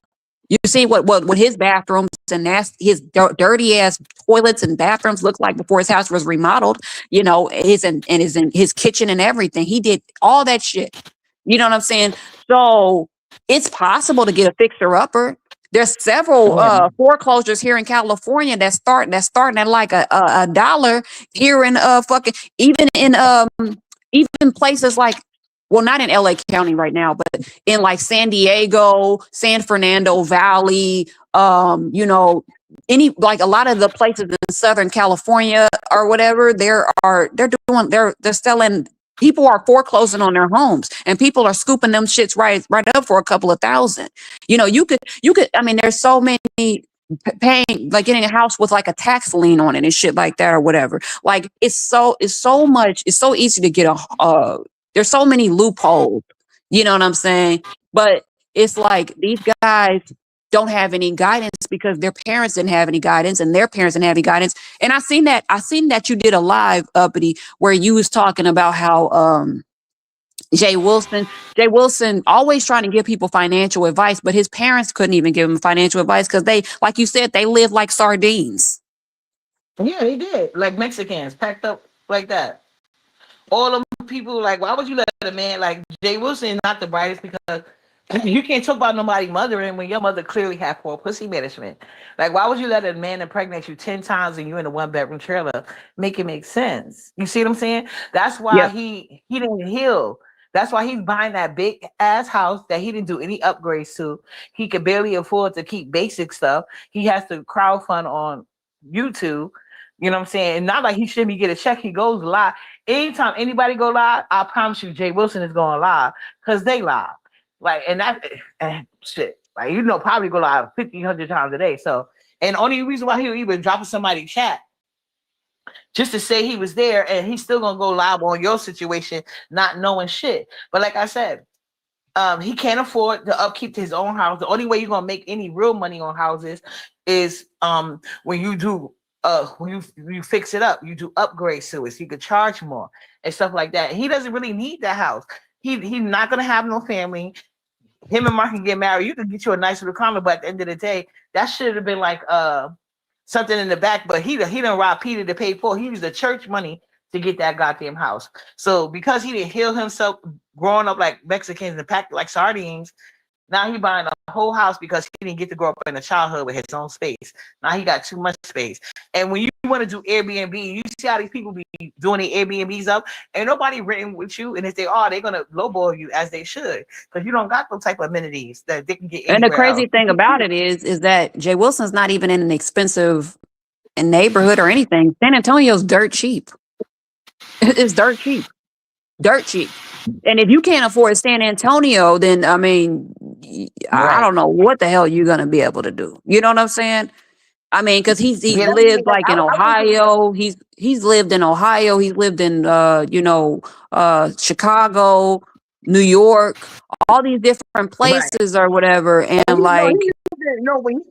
S2: you see what his bathrooms and his dirty ass toilets and bathrooms looked like before his house was remodeled. His kitchen and everything. He did all that shit. You know what I'm saying? So it's possible to get a fixer upper. There's several foreclosures here in California that's starting at like a dollar here in fucking even places like, well, not in LA County right now, but in like San Diego, San Fernando Valley, any like a lot of the places in Southern California or whatever, they're selling. People are foreclosing on their homes, and people are scooping them shits right up for a couple of thousand. You could. I mean, there's so many paying, like getting a house with like a tax lien on it and shit like that or whatever. Like it's so easy to get there's so many loopholes. You know what I'm saying? But it's like these guys don't have any guidance because their parents didn't have any guidance and their parents didn't have any guidance. And I seen that you did a live uppity where you was talking about how Jay Wilson always trying to give people financial advice, but his parents couldn't even give him financial advice because they, like you said, they live like sardines.
S1: Yeah, they did. Like Mexicans packed up like that. All them people, like, why would you let a man like Jay Wilson is not the brightest, because you can't talk about nobody mothering when your mother clearly had poor pussy management. Like, why would you let a man impregnate you 10 times and you in a one bedroom trailer? Make it make sense. You see what I'm saying? That's why
S2: Yep.
S1: he didn't heal. That's why he's buying that big ass house that he didn't do any upgrades to. He could barely afford to keep basic stuff. He has to crowdfund on YouTube. You know what I'm saying? And not like he shouldn't be get a check. He goes live. Anytime anybody go live, I promise you, Jay Wilson is going live because they live. Like, and shit. Like, probably go live 50, 100 times a day. So, and the only reason why he'll even drop in somebody's chat just to say he was there, and he's still gonna go live on your situation, not knowing shit. But like I said, he can't afford to upkeep to his own house. The only way you're gonna make any real money on houses is when you do when you fix it up, you do upgrades to it, so you could charge more and stuff like that. He doesn't really need that house. He's not gonna have no family. Him and Mark can get married. You can get you a nice little condo, but at the end of the day, that should have been like something in the back. But he didn't rob Peter to pay for. He used the church money to get that goddamn house. So because he didn't heal himself growing up like Mexicans and packed like sardines, Now he buying a whole house because he didn't get to grow up in a childhood with his own space. Now he got too much space. And when you want to do Airbnb, you see how these people be doing the Airbnbs up. Ain't nobody written with you. And if they are, they're gonna lowball you as they should. Because you don't got those type of amenities that they can get
S2: And the
S1: anywhere else.
S2: crazy thing about it is that Jay Wilson's not even in an expensive neighborhood or anything. San Antonio's dirt cheap. It's dirt cheap. Dirt cheap. And if you can't afford San Antonio, then I mean, I
S1: Right.
S2: don't know what the hell you're gonna be able to do. You know what I'm saying? I mean, because he
S1: Yeah,
S2: lived like in
S1: I was
S2: Ohio. He's lived in Ohio. He's lived in Chicago, New York, all these different
S1: right.
S2: places or whatever. And
S1: No,
S2: like,
S1: when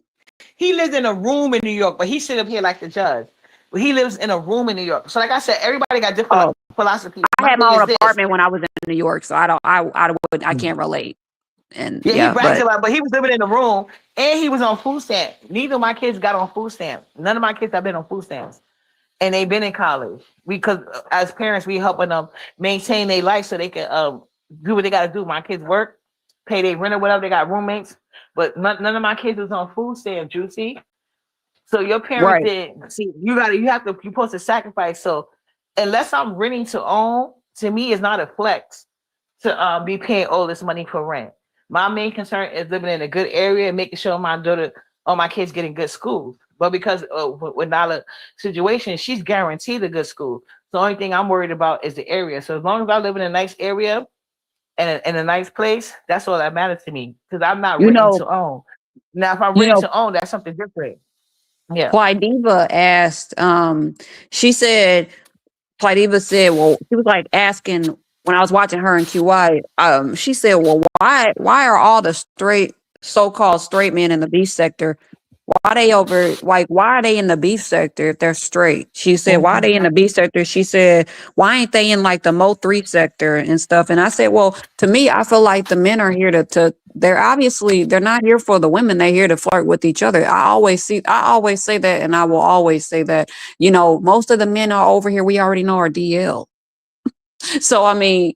S1: he lives in a room in New York, but he sit up here like the judge. But he lives in a room in New York. So like I said, everybody got different
S2: oh,
S1: philosophies.
S2: I
S1: My
S2: had
S1: thing
S2: my
S1: is
S2: own
S1: this.
S2: apartment when I was in New York, so I can't relate. And
S1: Yeah, he
S2: yeah,
S1: brags
S2: but
S1: about it, but he was living in the room and he was on food stamp. Neither of my kids got on food stamp. None of my kids have been on food stamps. And they've been in college. Because as parents, we helping them maintain their life so they can do what they gotta do. My kids work, pay their rent or whatever, they got roommates. But none of my kids was on food stamp, Juicy. So your parents
S2: right.
S1: did see you're supposed to sacrifice. So unless I'm renting to own, to me it's not a flex to be paying all this money for rent. My main concern is living in a good area and making sure my daughter or my kids get in good schools. But because with Nala's situation, she's guaranteed a good school. So the only thing I'm worried about is the area. So as long as I live in a nice area and in a nice place, that's all that matters to me. Because I'm not
S2: You
S1: renting
S2: know,
S1: to own. Now, if I'm
S2: you
S1: renting
S2: know,
S1: to own, that's something different. Yeah.
S2: Plidiva asked, she said, Plidiva said, well, she was like asking when I was watching her in QI, she said, well, why are all the so-called straight men in the beef sector, why are they in the beef sector if they're straight? She said, why are they in the beef sector? She said, why ain't they in like the Mo3 sector and stuff? And I said, well, to me, I feel like the men are here they're not here for the women. They're here to flirt with each other. I always say that, and I will always say that, most of the men are over here. We already know are DL. So, I mean,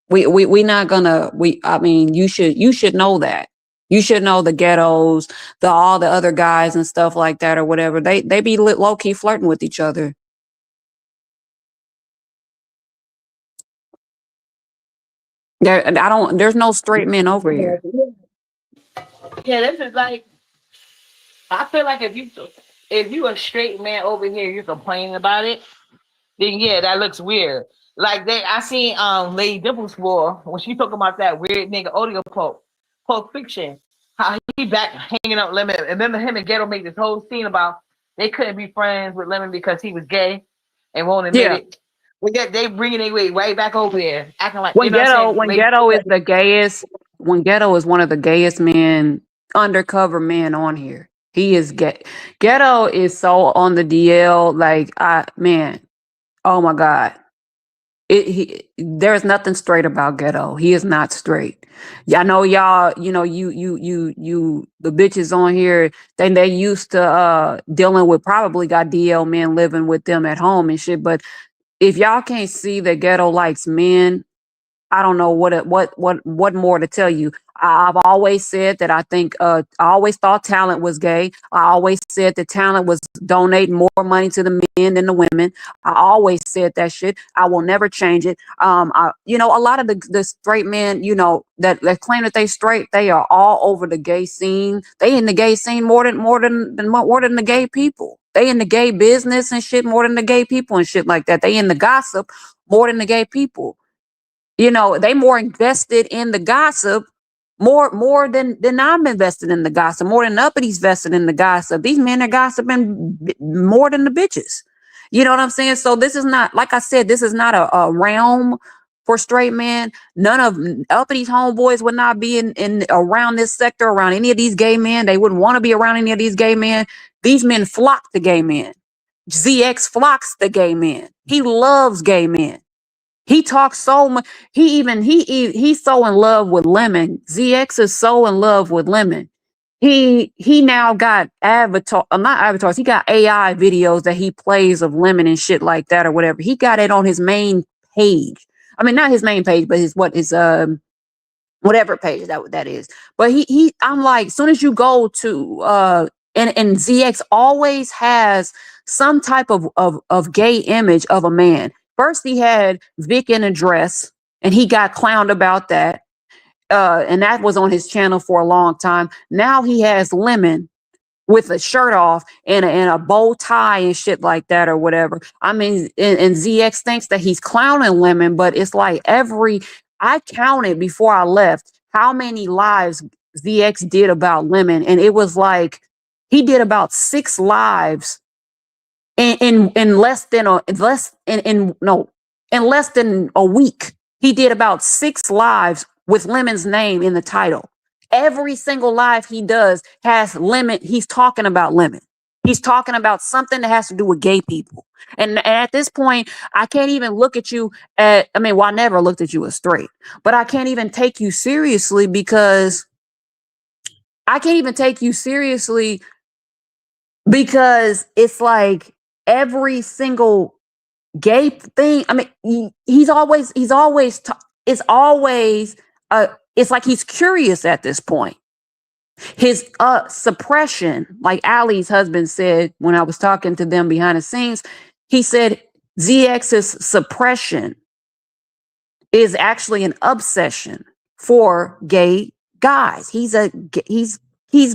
S2: we not gonna, I mean, you should know that. You should know the ghettos, all the other guys and stuff like that or whatever. They be low key flirting with each other. There's no straight men over here.
S1: Yeah, this is like I feel like if you a straight man over here, you're complaining about it, then yeah, that looks weird. Like I seen Lady Dimples war when she talking about that weird nigga audio Pulp Fiction, how he back hanging out Lemon, and then him and Ghetto made this whole scene about they couldn't be friends with Lemon because he was gay and won't admit
S2: Yeah.
S1: it. We get they bringing their way right back over there, acting like you
S2: When
S1: know what I'm
S2: ghetto
S1: saying.
S2: when ghetto is the gayest, when ghetto is one of the gayest men, undercover men on here. He is gay. Ghetto is so on the DL, like oh my God. There's nothing straight about ghetto. He is not straight. Yeah, I know y'all, the bitches on here, they used to dealing with probably got DL men living with them at home and shit. But if y'all can't see that ghetto likes men, I don't know what more to tell you. I've always said that I think I always thought talent was gay. I always said that talent was donating more money to the men than the women. I always said that shit. I will never change it. A lot of the straight men, that claim that they straight, they are all over the gay scene. They in the gay scene more than the gay people. They in the gay business and shit more than the gay people and shit like that. They in the gossip more than the gay people. They more invested in the gossip more than I'm invested in the gossip, more than Uppity vested in the gossip. These men are gossiping more than the bitches. You know what I'm saying? So this is not, like I said, this is not a realm for straight men. None of Uppity's homeboys would not be in around this sector, around any of these gay men. They wouldn't want to be around any of these gay men. These men flock to gay men. ZX flocks to gay men. He loves gay men. He talks so much. He's so in love with Lemon. ZX is so in love with Lemon. He now got not avatars. He got AI videos that he plays of Lemon and shit like that or whatever. He got it on his main page. I mean, not his main page, but his one whatever page that is. But I'm like, soon as you go to and ZX always has some type of gay image of a man. First he had Vic in a dress and he got clowned about that. And that was on his channel for a long time. Now he has Lemon with a shirt off and a bow tie and shit like that or whatever. I mean, and ZX thinks that he's clowning Lemon, but it's like I counted before I left how many lives ZX did about Lemon, and it was like he did about 6 lives in less than in less than a week. He did about 6 lives with Lemon's name in the title. Every single live he does has Lemon. He's talking about Lemon. He's talking about something that has to do with gay people. And at this point, I can't even look at you I never looked at you as straight, but I can't even take you seriously because it's like every single gay thing. I mean, it's like he's curious at this point. His suppression, like Ali's husband said when I was talking to them behind the scenes, he said ZX's suppression is actually an obsession for gay guys. He's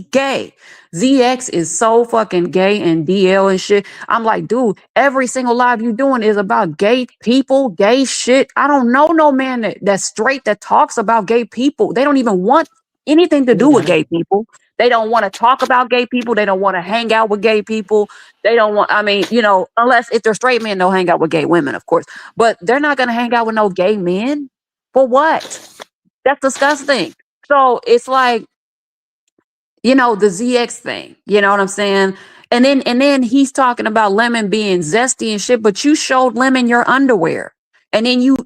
S2: gay. ZX is so fucking gay and DL and shit. I'm like, dude, every single live you doing is about gay people, gay shit. I don't know no man that's straight that talks about gay people. They don't even want anything to do with gay people. They don't want to talk about gay people. They don't want to hang out with gay people. They don't want, unless if they're straight men, they'll hang out with gay women, of course. But they're not going to hang out with no gay men. For what? That's disgusting. So it's like, the ZX thing, you know what I'm saying? And then he's talking about Lemon being zesty and shit, but you showed Lemon your underwear. And then you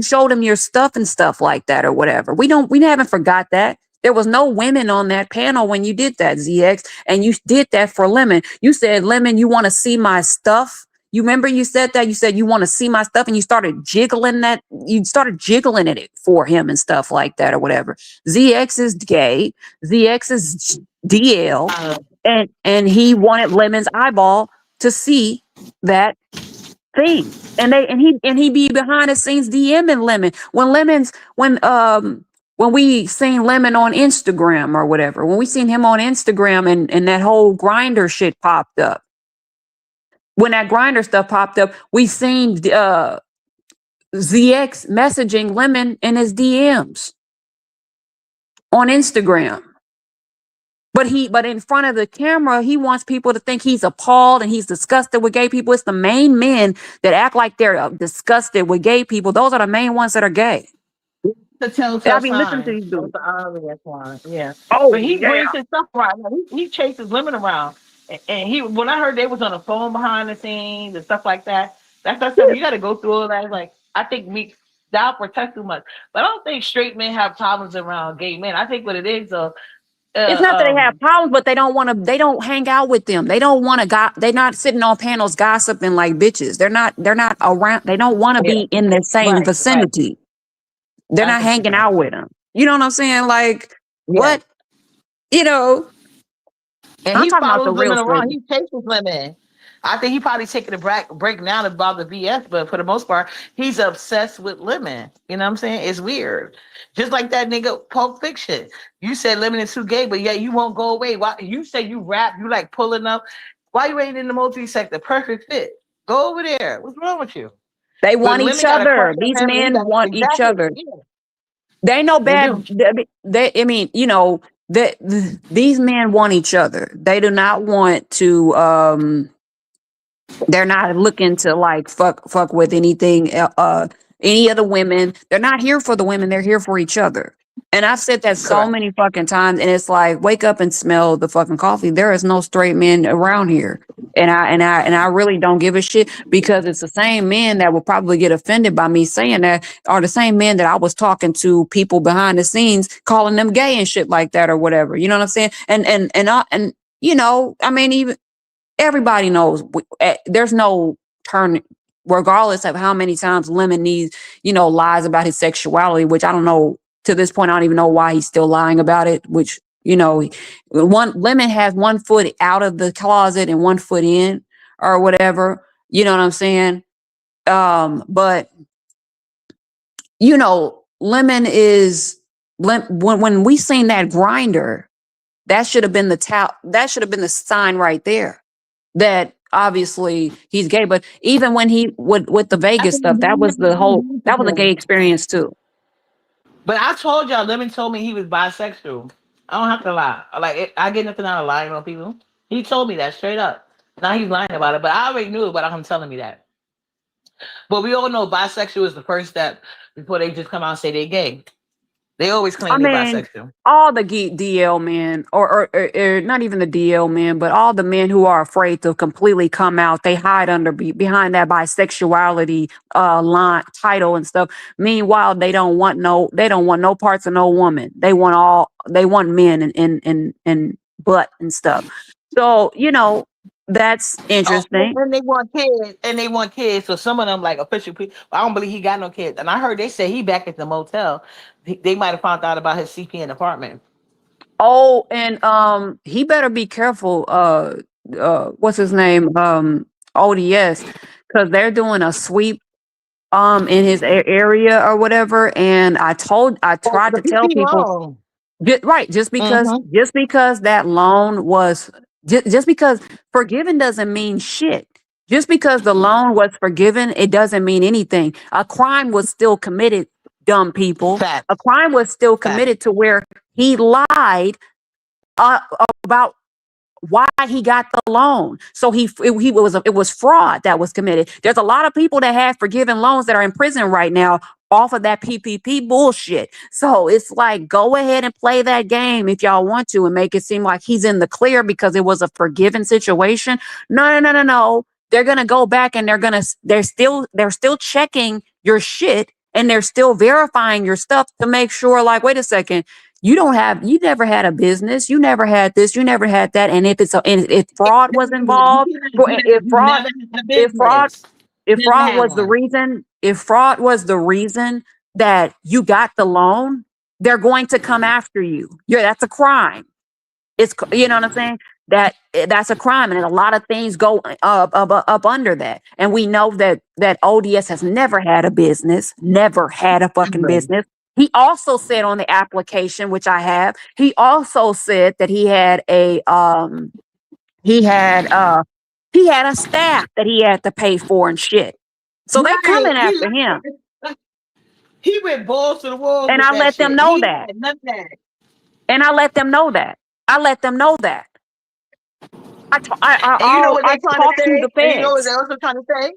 S2: showed him your stuff and stuff like that or whatever. We haven't forgot that. There was no women on that panel when you did that, ZX, and you did that for Lemon. You said, Lemon, you want to see my stuff? You remember you said that? You said you want to see my stuff, and you started jiggling that. You started jiggling at it for him and stuff like that or whatever. ZX is gay. ZX is DL, and he wanted Lemon's eyeball to see that thing. And he be behind the scenes DMing Lemon when we seen Lemon on Instagram or whatever. When we seen him on Instagram and that whole Grinder shit popped up. When that Grinder stuff popped up, we seen ZX messaging Lemon in his DMs on Instagram. But in front of the camera, he wants people to think he's appalled and he's disgusted with gay people. It's the main men that act like they're disgusted with gay people. Those are the main ones that are gay.
S1: The telltale sign. These dudes. The obvious one. Yeah. Oh, but he brings his stuff around. He chases women around. And when I heard they was on the phone behind the scenes and stuff like that, that's stuff you got to go through all that. Like, I think that'll protect too much. But I don't think straight men have problems around gay men. I think what it is,
S2: it's not that they have problems, but they don't hang out with them. They don't want to they're not sitting on panels gossiping like bitches. They're not around. They don't want to be in the same vicinity. Right. They're not hanging out with them. You know what I'm saying? Like, what?
S1: And he follows women around. He chases women. I think he probably taking a break now about the BS, but for the most part, he's obsessed with Lemon. You know what I'm saying? It's weird. Just like that nigga Pulp Fiction. You said Lemon is too gay, but yet you won't go away. Why? You say you rap, you like pulling up. Why you ain't in the multi-sector? Perfect fit. Go over there. What's wrong with you?
S2: They want each other. These men want each other. Yeah. They know bad. These men want each other. They do not want to. They're not looking to like fuck with anything. Any of the women. They're not here for the women. They're here for each other. And I've said that so many fucking times. And it's like, wake up and smell the fucking coffee. There is no straight men around here. And I really don't give a shit, because it's the same men that will probably get offended by me saying that are the same men that I was talking to people behind the scenes, calling them gay and shit like that or whatever. You know what I'm saying? And even everybody knows there's no turn, regardless of how many times Lemon needs, lies about his sexuality, which I don't know to this point, I don't even know why he's still lying about it, which, you know, Lemon has 1 foot out of the closet and 1 foot in or whatever. You know what I'm saying? But you know, Lemon is when we seen that grinder, that should have been that should have been the sign right there that obviously he's gay. But even when he with the Vegas stuff, that was a gay experience too.
S1: But I told y'all, Lemon told me he was bisexual. I don't have to lie. I get nothing out of lying on people. He told me that straight up. Now he's lying about it, but I already knew about him telling me that. But we all know bisexual is the first step before they just come out and say they're gay. They always claim they're bisexual.
S2: All the DL men, or not even the DL men, but all the men who are afraid to completely come out, they hide behind that bisexuality line title and stuff. Meanwhile, they don't want no parts of no woman. They want men and butt and stuff. So, you know, that's interesting.
S1: And they want kids. So some of them like official people. I don't believe he got no kids. And I heard they say he back at the motel. They might have found out about his CPN apartment.
S2: Oh, and he better be careful. What's his name? ODS, because they're doing a sweep in his area or whatever. And I tried to tell people, right, just because that loan was. Just because forgiven doesn't mean shit. Just because the loan was forgiven, it doesn't mean anything. A crime was still committed, dumb people.
S1: Fact.
S2: A crime was still committed to where he lied about why he got the loan. So it was fraud that was committed. There's a lot of people that have forgiven loans that are in prison right now off of that PPP bullshit. So it's like, go ahead and play that game if y'all want to and make it seem like he's in the clear because it was a forgiven situation. No. They're going to go back and they're still checking your shit and they're still verifying your stuff to make sure, like, wait a second, you never had a business, you never had this, you never had that. And if fraud was involved, if fraud was the reason that you got the loan, they're going to come after you. That's a crime. It's, you know what I'm saying? That's a crime, and a lot of things go up under that. And we know that ODS has never had a business, never had a fucking business. He also said on the application, which I have, he also said that he had a staff that he had to pay for and shit. So they're coming after him.
S1: He went balls to the wall.
S2: And I let them know that. And I let them know that. I
S1: you know what they're trying to say?
S2: The feds.
S1: You know what they're also trying to say?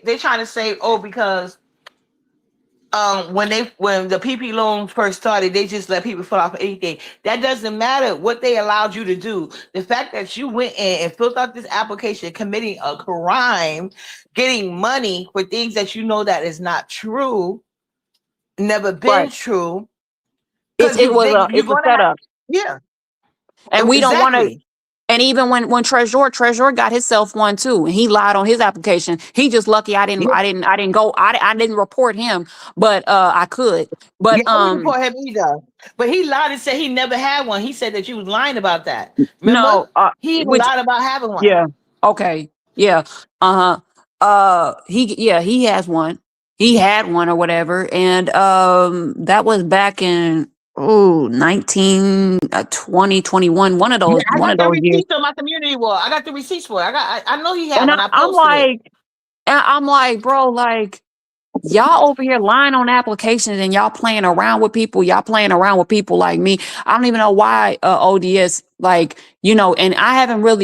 S1: They're trying to say, because when the PP loans first started, they just let people fill out for anything. That doesn't matter what they allowed you to do. The fact that you went in and filled out this application, committing a crime, getting money for things that you know that is not true, never been true.
S2: It's a setup.
S1: Yeah.
S2: And we don't want to. And even when Treasure got himself one too, and he lied on his application. He just lucky I didn't report him, but I could. But
S1: I didn't report him either. But he lied and said he never had one. He said that you was lying about that. Remember?
S2: No,
S1: he lied about having one.
S2: Yeah. Okay. Yeah. He has one. He had one or whatever, and that was back in 20, 21. One of those.
S1: I
S2: one
S1: got
S2: of
S1: the
S2: those years.
S1: receipts on my community wall. I got the receipts for it. I know he had
S2: And
S1: one.
S2: I'm like, bro, like, y'all over here lying on applications and y'all playing around with people. Y'all playing around with people like me. I don't even know why ODS, like, you know, and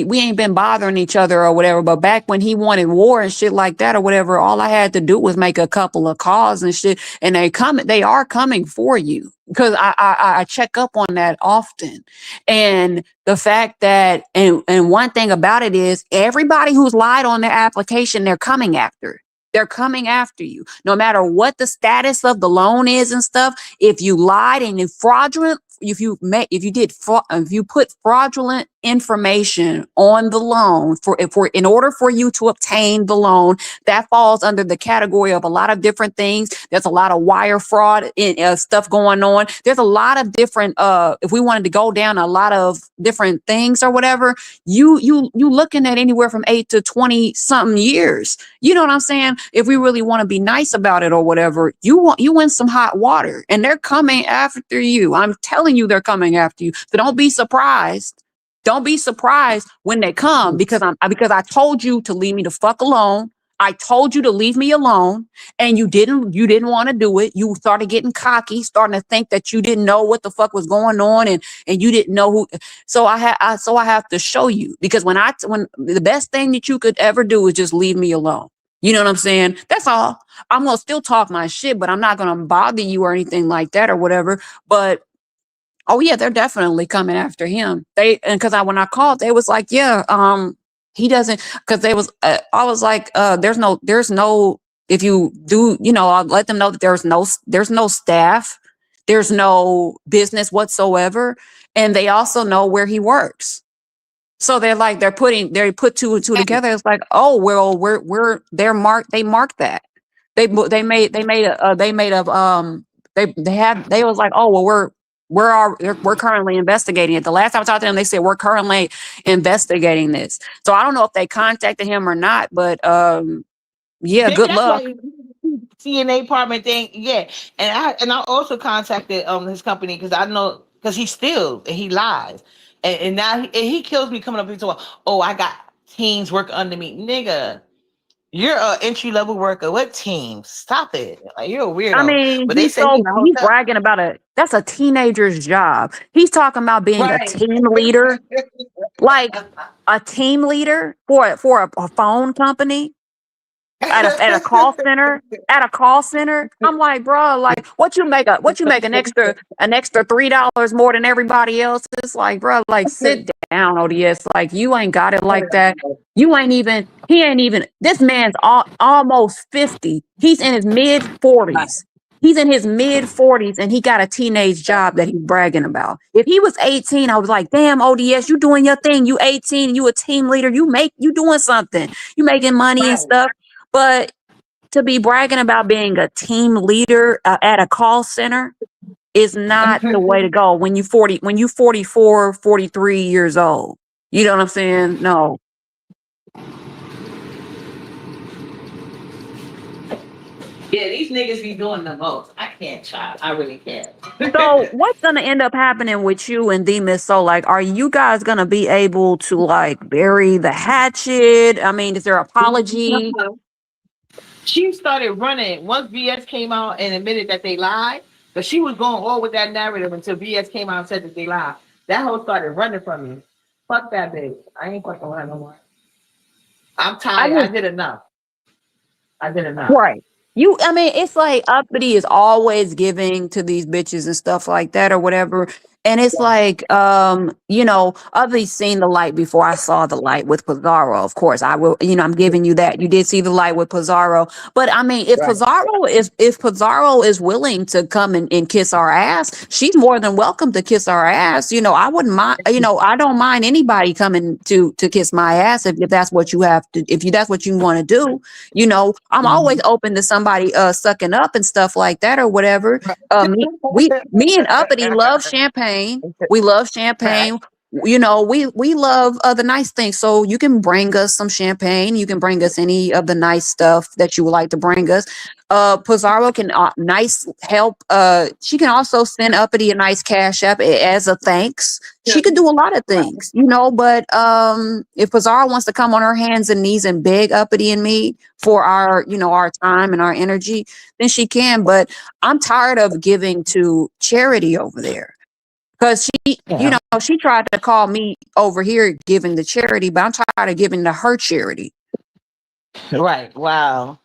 S2: we ain't been bothering each other or whatever. But back when he wanted war and shit like that or whatever, all I had to do was make a couple of calls and shit. And they are coming for you, because I check up on that often. And the fact that, and one thing about it is, everybody who's lied on their application, they're coming after. They're coming after you, no matter what the status of the loan is and stuff. If you lied and you fraudulent, if you put fraudulent information on the loan in order for you to obtain the loan, that falls under the category of a lot of different things. There's a lot of wire fraud stuff going on. There's a lot of different if we wanted to go down a lot of different things or whatever, you looking at anywhere from 8 to 20 something years. You know what I'm saying? If we really want to be nice about it or whatever, you in some hot water, and they're coming after you. I'm telling you, they're coming after you. So don't be surprised. Don't be surprised when they come, because I told you to leave me the fuck alone. I told you to leave me alone, and you didn't want to do it. You started getting cocky, starting to think that you didn't know what the fuck was going on, and you didn't know who. So I have to show you, because when the best thing that you could ever do is just leave me alone. You know what I'm saying? That's all. I'm gonna still talk my shit, but I'm not gonna bother you or anything like that or whatever. But oh yeah, they're definitely coming after him. When I called, they was like, yeah, he doesn't, because they was, I was like, there's no, if you do, I'll let them know that there's no staff, there's no business whatsoever, and they also know where he works. So they put two and two together. It's like, oh well, they marked that. They was like, oh well, we're currently investigating it. The last time I talked to them, they said we're currently investigating this. So I don't know if they contacted him or not, but yeah, good luck.
S1: CNA department thing, yeah. And I also contacted his company, because I know, because he lies. And now he kills me coming up and saying, oh, I got teams working under me. Nigga, you're an entry-level worker. What team? Stop it. Like, you're a weirdo.
S2: I mean,
S1: but
S2: he's bragging about that's a teenager's job. He's talking about being a team leader. Like a team leader for a phone company. At a call center, I'm like, bro, like what you make an extra $3 more than everybody else? It's like, bro, like sit down, ODS. Like you ain't got it like that. He ain't even. This man's almost 50. He's in his mid 40s. And he got a teenage job that he's bragging about. If he was 18, I was like, damn, ODS, you doing your thing. You 18 and you a team leader. You doing something. You making money and stuff. But to be bragging about being a team leader at a call center is not the way to go when you 44, 43 years old. You know what I'm saying? No.
S1: Yeah, these niggas be doing the most. I can't, child. I really can't.
S2: So what's gonna end up happening with you and D-Miss? So like, are you guys gonna be able to like bury the hatchet? I mean, is there apology?
S1: She started running once VS came out and admitted that they lied, but she was going all with that narrative until VS came out and said that they lied. That hoe started running from me. Fuck that bitch. I ain't fucking with her no more. I'm tired. I did enough.
S2: Right. It's like Uppity is always giving to these bitches and stuff like that or whatever. And it's like, Uppity seen the light before I saw the light with Pizarro. Of course, I will, I'm giving you that. You did see the light with Pizarro. But I mean, if Pizarro is willing to come and kiss our ass, she's more than welcome to kiss our ass. I wouldn't mind, I don't mind anybody coming to kiss my ass if that's what you have to, that's what you want to do. I'm always open to somebody sucking up and stuff like that or whatever. Me and Uppity love champagne. We love champagne. We love the nice things. So you can bring us some champagne. You can bring us any of the nice stuff that you would like to bring us. Pizarro can nice help. She can also send Uppity a nice cash app as a thanks. She could do a lot of things, but if Pizarro wants to come on her hands and knees and beg Uppity and me for our, our time and our energy, then she can. But I'm tired of giving to charity over there. Because she tried to call me over here giving the charity, but I'm tired of giving to her charity.
S1: Right. Wow.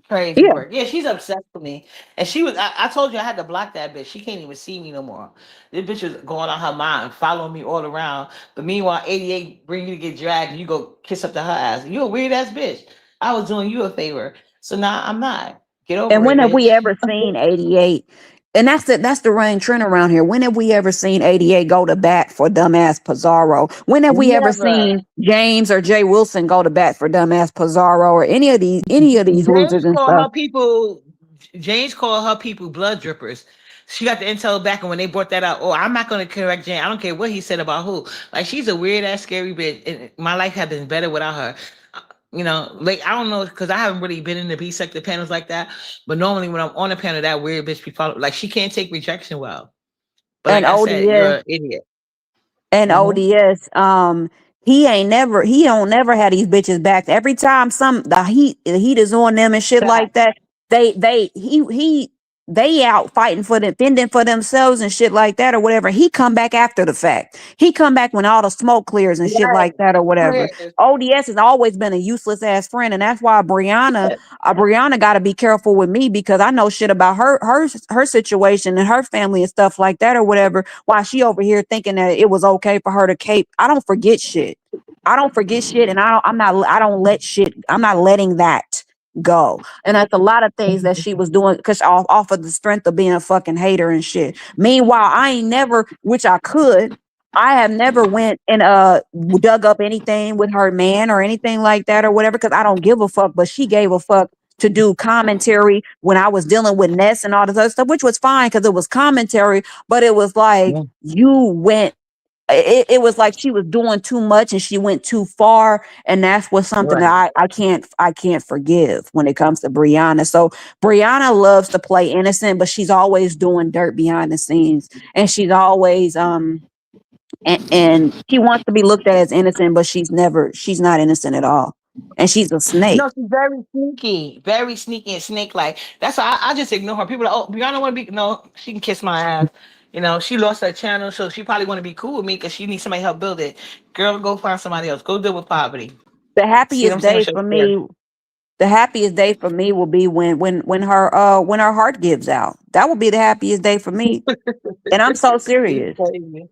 S1: Crazy work. Yeah, she's obsessed with me. And she was, I told you I had to block that bitch. She can't even see me no more. This bitch was going on her mind, following me all around. But meanwhile, 88 bring you to get dragged and you go kiss up to her ass. You a weird ass bitch. I was doing you a favor. So now I'm not. Get over it.
S2: And when have
S1: bitch.
S2: we ever seen 88 And that's the running trend around here. When have we ever seen 88 go to bat for dumbass Pizarro? When have we ever
S1: Never.
S2: seen James or Jay Wilson go to bat for dumbass Pizarro or any of these losers
S1: James
S2: and
S1: called
S2: stuff?
S1: her people. James called her people blood drippers. She got the intel back, and when they brought that out, oh, I'm not going to correct James. I don't care what he said about who. Like she's a weird ass, scary bitch. And my life had been better without her. You know, like I don't know because I haven't really been in the B sector panels like that. But normally when I'm on a panel, that weird bitch be followed. Like she can't take rejection well. But
S2: And
S1: like I said, you're
S2: ODS
S1: an idiot.
S2: and
S1: Mm-hmm.
S2: ODS, he don't never had these bitches back. Every time the heat is on them and shit like that, they out fighting for them, fending for themselves and shit like that or whatever. He come back after the fact. He come back when all the smoke clears and shit
S1: Right.
S2: like that or whatever.
S1: Clear.
S2: ODS has always been a useless ass friend, and that's why Brianna got to be careful with me because I know shit about her situation and her family and stuff like that or whatever. While she over here thinking that it was okay for her to cape, I don't forget shit. I don't forget shit, and I don't let shit. I'm not letting that go. And that's a lot of things that she was doing because off of the strength of being a fucking hater and shit. Meanwhile, I ain't never, which I could. I have never went and dug up anything with her man or anything like that or whatever because I don't give a fuck. But she gave a fuck to do commentary when I was dealing with Ness and all this other stuff, which was fine because it was commentary. But it was like
S1: Yeah.
S2: you went. It was like she was doing too much and she went too far, and that's what something
S1: Right.
S2: that I can't forgive when it comes to Brianna. So Brianna loves to play innocent, but she's always doing dirt behind the scenes, and she's always and she wants to be looked at as innocent, but she's not innocent at all, and she's a snake.
S1: No, she's very sneaky and snake like. That's why I just ignore her. People are like, oh, Brianna want to be no, she can kiss my ass. You know, she lost her channel, so she probably want to be cool with me because she needs somebody to help build it. Girl, go find somebody else. Go deal with poverty.
S2: The
S1: See what
S2: happiest
S1: I'm saying?
S2: day
S1: With your
S2: for
S1: career.
S2: me the happiest day for me will be when her heart gives out. That will be the happiest day for me. And I'm so
S1: You
S2: serious.
S1: crazy.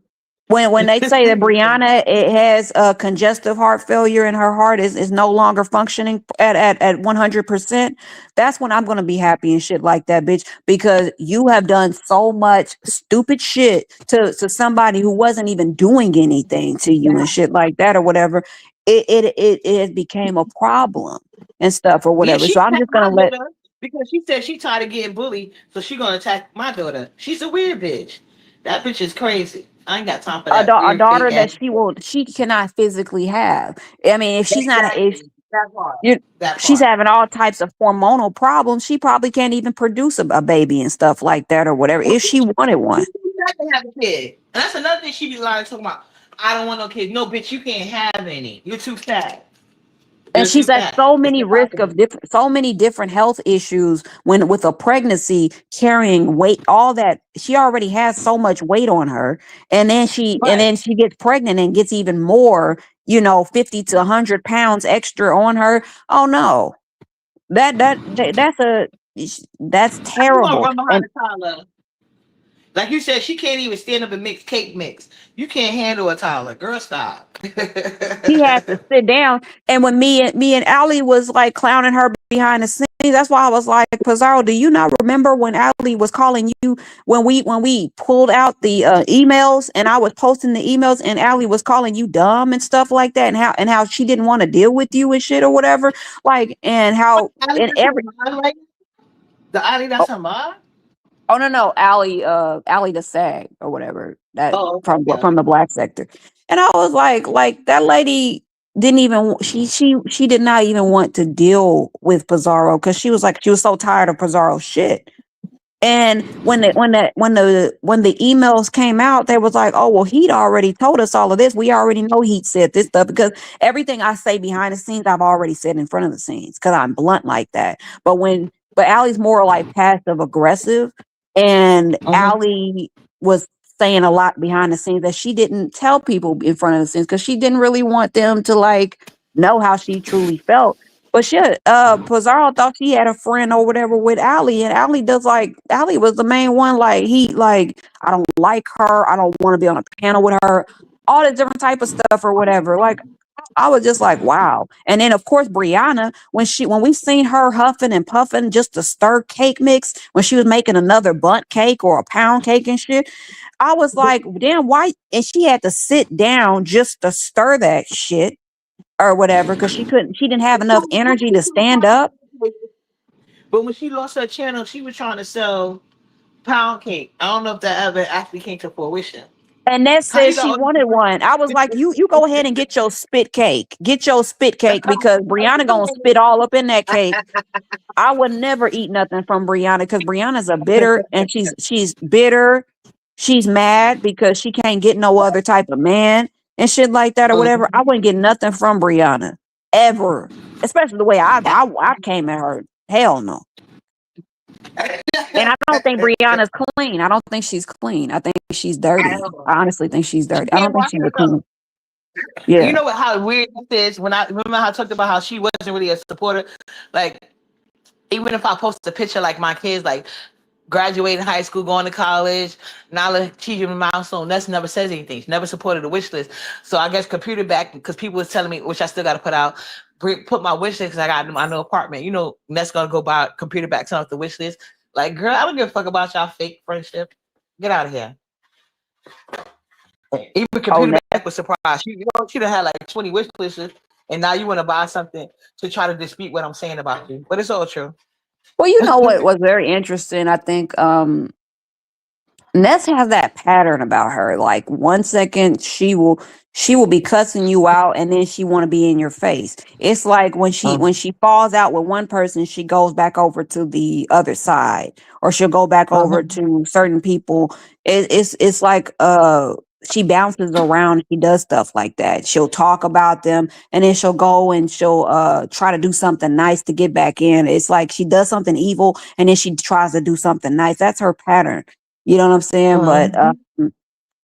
S2: When they say that Brianna it has congestive heart failure and her heart is no longer functioning at 100%, that's when I'm gonna be happy and shit like that, bitch. Because you have done so much stupid shit to somebody who wasn't even doing anything to you and shit like that or whatever. It has became a problem and stuff or
S1: Yeah,
S2: whatever.
S1: she
S2: So I'm
S1: attacked
S2: just
S1: my
S2: gonna let
S1: daughter because she said she tired of getting bullied, so she gonna attack my daughter. She's a weird bitch. That bitch is crazy. I ain't got time for that
S2: a
S1: weird fake
S2: daughter that
S1: ass.
S2: she cannot physically have. I mean, if she's not if
S1: Exactly. That part.
S2: you
S1: That
S2: she's
S1: part.
S2: having all types of hormonal problems, she probably can't even produce a baby and stuff like that or whatever if she wanted one.
S1: She's too fat to have a kid. And that's another thing she be lying talking about. I don't want no kids. No, bitch, you can't have any. You're too fat.
S2: And
S1: You're too
S2: she's at
S1: fat.
S2: so
S1: It's
S2: many risk of
S1: impossible.
S2: different so many different health issues when with a pregnancy, carrying weight, all that. She already has so much weight on her, and then
S1: Right.
S2: she gets pregnant and gets even more, 50 to 100 pounds extra on her. Oh no, that's
S1: How you gonna
S2: terrible.
S1: run behind
S2: And
S1: a toddler? Like you said, she can't even stand up and mix cake mix. You can't handle a toddler. Girl, stop.
S2: he had to sit down. And when me and Ali was like clowning her behind the scenes, that's why I was like, Pizarro, do you not remember when Ali was calling you when we pulled out the emails and I was posting the emails and Ali was calling you dumb and stuff like that, and how she didn't want to deal with you and shit or whatever, like, and how
S1: Ali,
S2: and
S1: that's her
S2: every
S1: mom, right? The Ali, that's her mom?
S2: Oh no, Allie the Sag or whatever that
S1: Oh, okay,
S2: from
S1: yeah.
S2: from the black sector, and I was like that lady didn't even she did not even want to deal with Pizarro because she was like she was so tired of Pizarro's shit. And when the emails came out, they was like, oh well, he'd already told us all of this. We already know he'd said this stuff because everything I say behind the scenes, I've already said in front of the scenes because I'm blunt like that. But Allie's more like passive aggressive, and
S1: Uh-huh.
S2: Allie was saying a lot behind the scenes that she didn't tell people in front of the scenes because she didn't really want them to like know how she truly felt. But shit, Pizarro thought she had a friend or whatever with Allie, and Allie was the main one. I don't like her. I don't want to be on a panel with her. All this different type of stuff or whatever. Like I was just like, wow. And then of course Brianna, when we seen her huffing and puffing just to stir cake mix when she was making another bundt cake or a pound cake and shit, I was like, damn, why? And she had to sit down just to stir that shit or whatever because she didn't have enough energy to stand up.
S1: But when she lost her channel, she was trying to sell pound cake. I don't know if that ever actually came to fruition.
S2: And that
S1: How
S2: said
S1: you
S2: she
S1: got
S2: wanted one. I was like, you go ahead and get your spit cake. Get your spit cake because Brianna gonna spit all up in that cake. I would never eat nothing from Brianna because Brianna's a bitter and she's bitter. She's mad because she can't get no other type of man and shit like that or whatever. I wouldn't get nothing from Brianna ever, especially the way I came at her. Hell no. And I don't think Brianna's clean. I don't think she's clean. I think she's dirty. I honestly think she's dirty. I don't think she's a clean.
S1: You
S2: Yeah.
S1: know what? How weird this is when I remember how I talked about how she wasn't really a supporter. Like even if I post a picture like my kids like graduating high school, going to college, Nala achieving milestone, Ness never says anything. She never supported the wish list. So I guess computer back because people was telling me, which I still got to put out, put my wish list because I got my new apartment. You know, Ness gonna go buy computer back some off the wish list. Like, girl, I don't give a fuck about y'all fake friendship. Get out of here. Even computer back was surprised. You know, she'd have had like 20 wish lists, and now you want to buy something to try to dispute what I'm saying about you. But it's all true.
S2: Well, you know what was very interesting. I think Ness has that pattern about her. Like 1 second she will be cussing you out and then she want to be in your face. It's like when she falls out with one person, she goes back over to the other side or she'll go back over to certain people. It's like she bounces around, she does stuff like that. She'll talk about them and then she'll go and she'll try to do something nice to get back in. It's like she does something evil and then she tries to do something nice. That's her pattern. You know what I'm saying? But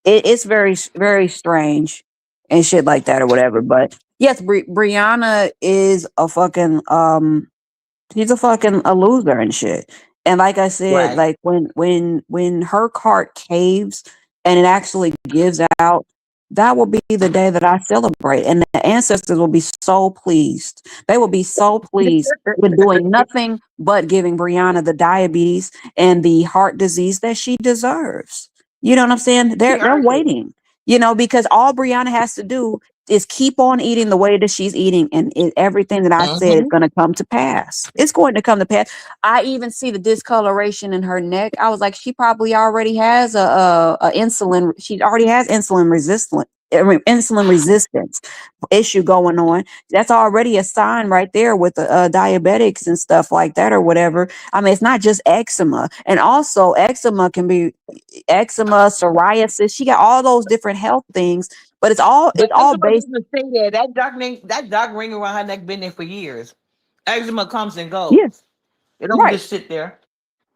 S2: it's very, very strange and shit like that or whatever. But yes, Brianna is a fucking she's a loser and shit. And like I said,
S1: Right.
S2: like when her heart caves and it actually gives out, that will be the day that I celebrate. And the ancestors will be so pleased. They will be so pleased with doing nothing but giving Brianna the diabetes and the heart disease that she deserves. You know what I'm saying? They're waiting, you know, because all Brianna has to do is keep on eating the way that she's eating, and everything that I said is going to come to pass. It's going to come to pass. I even see the discoloration in her neck. I was like, she probably already has a insulin. She already has insulin resistance issue going on. That's already a sign right there with the diabetics and stuff like that or whatever. I mean, it's not just eczema, and also eczema can be eczema, psoriasis. She got all those different health things. But it's all based.
S1: Say that dark ring around her neck been there for years. Eczema comes and goes.
S2: Yes,
S1: It don't
S2: right.
S1: just sit there.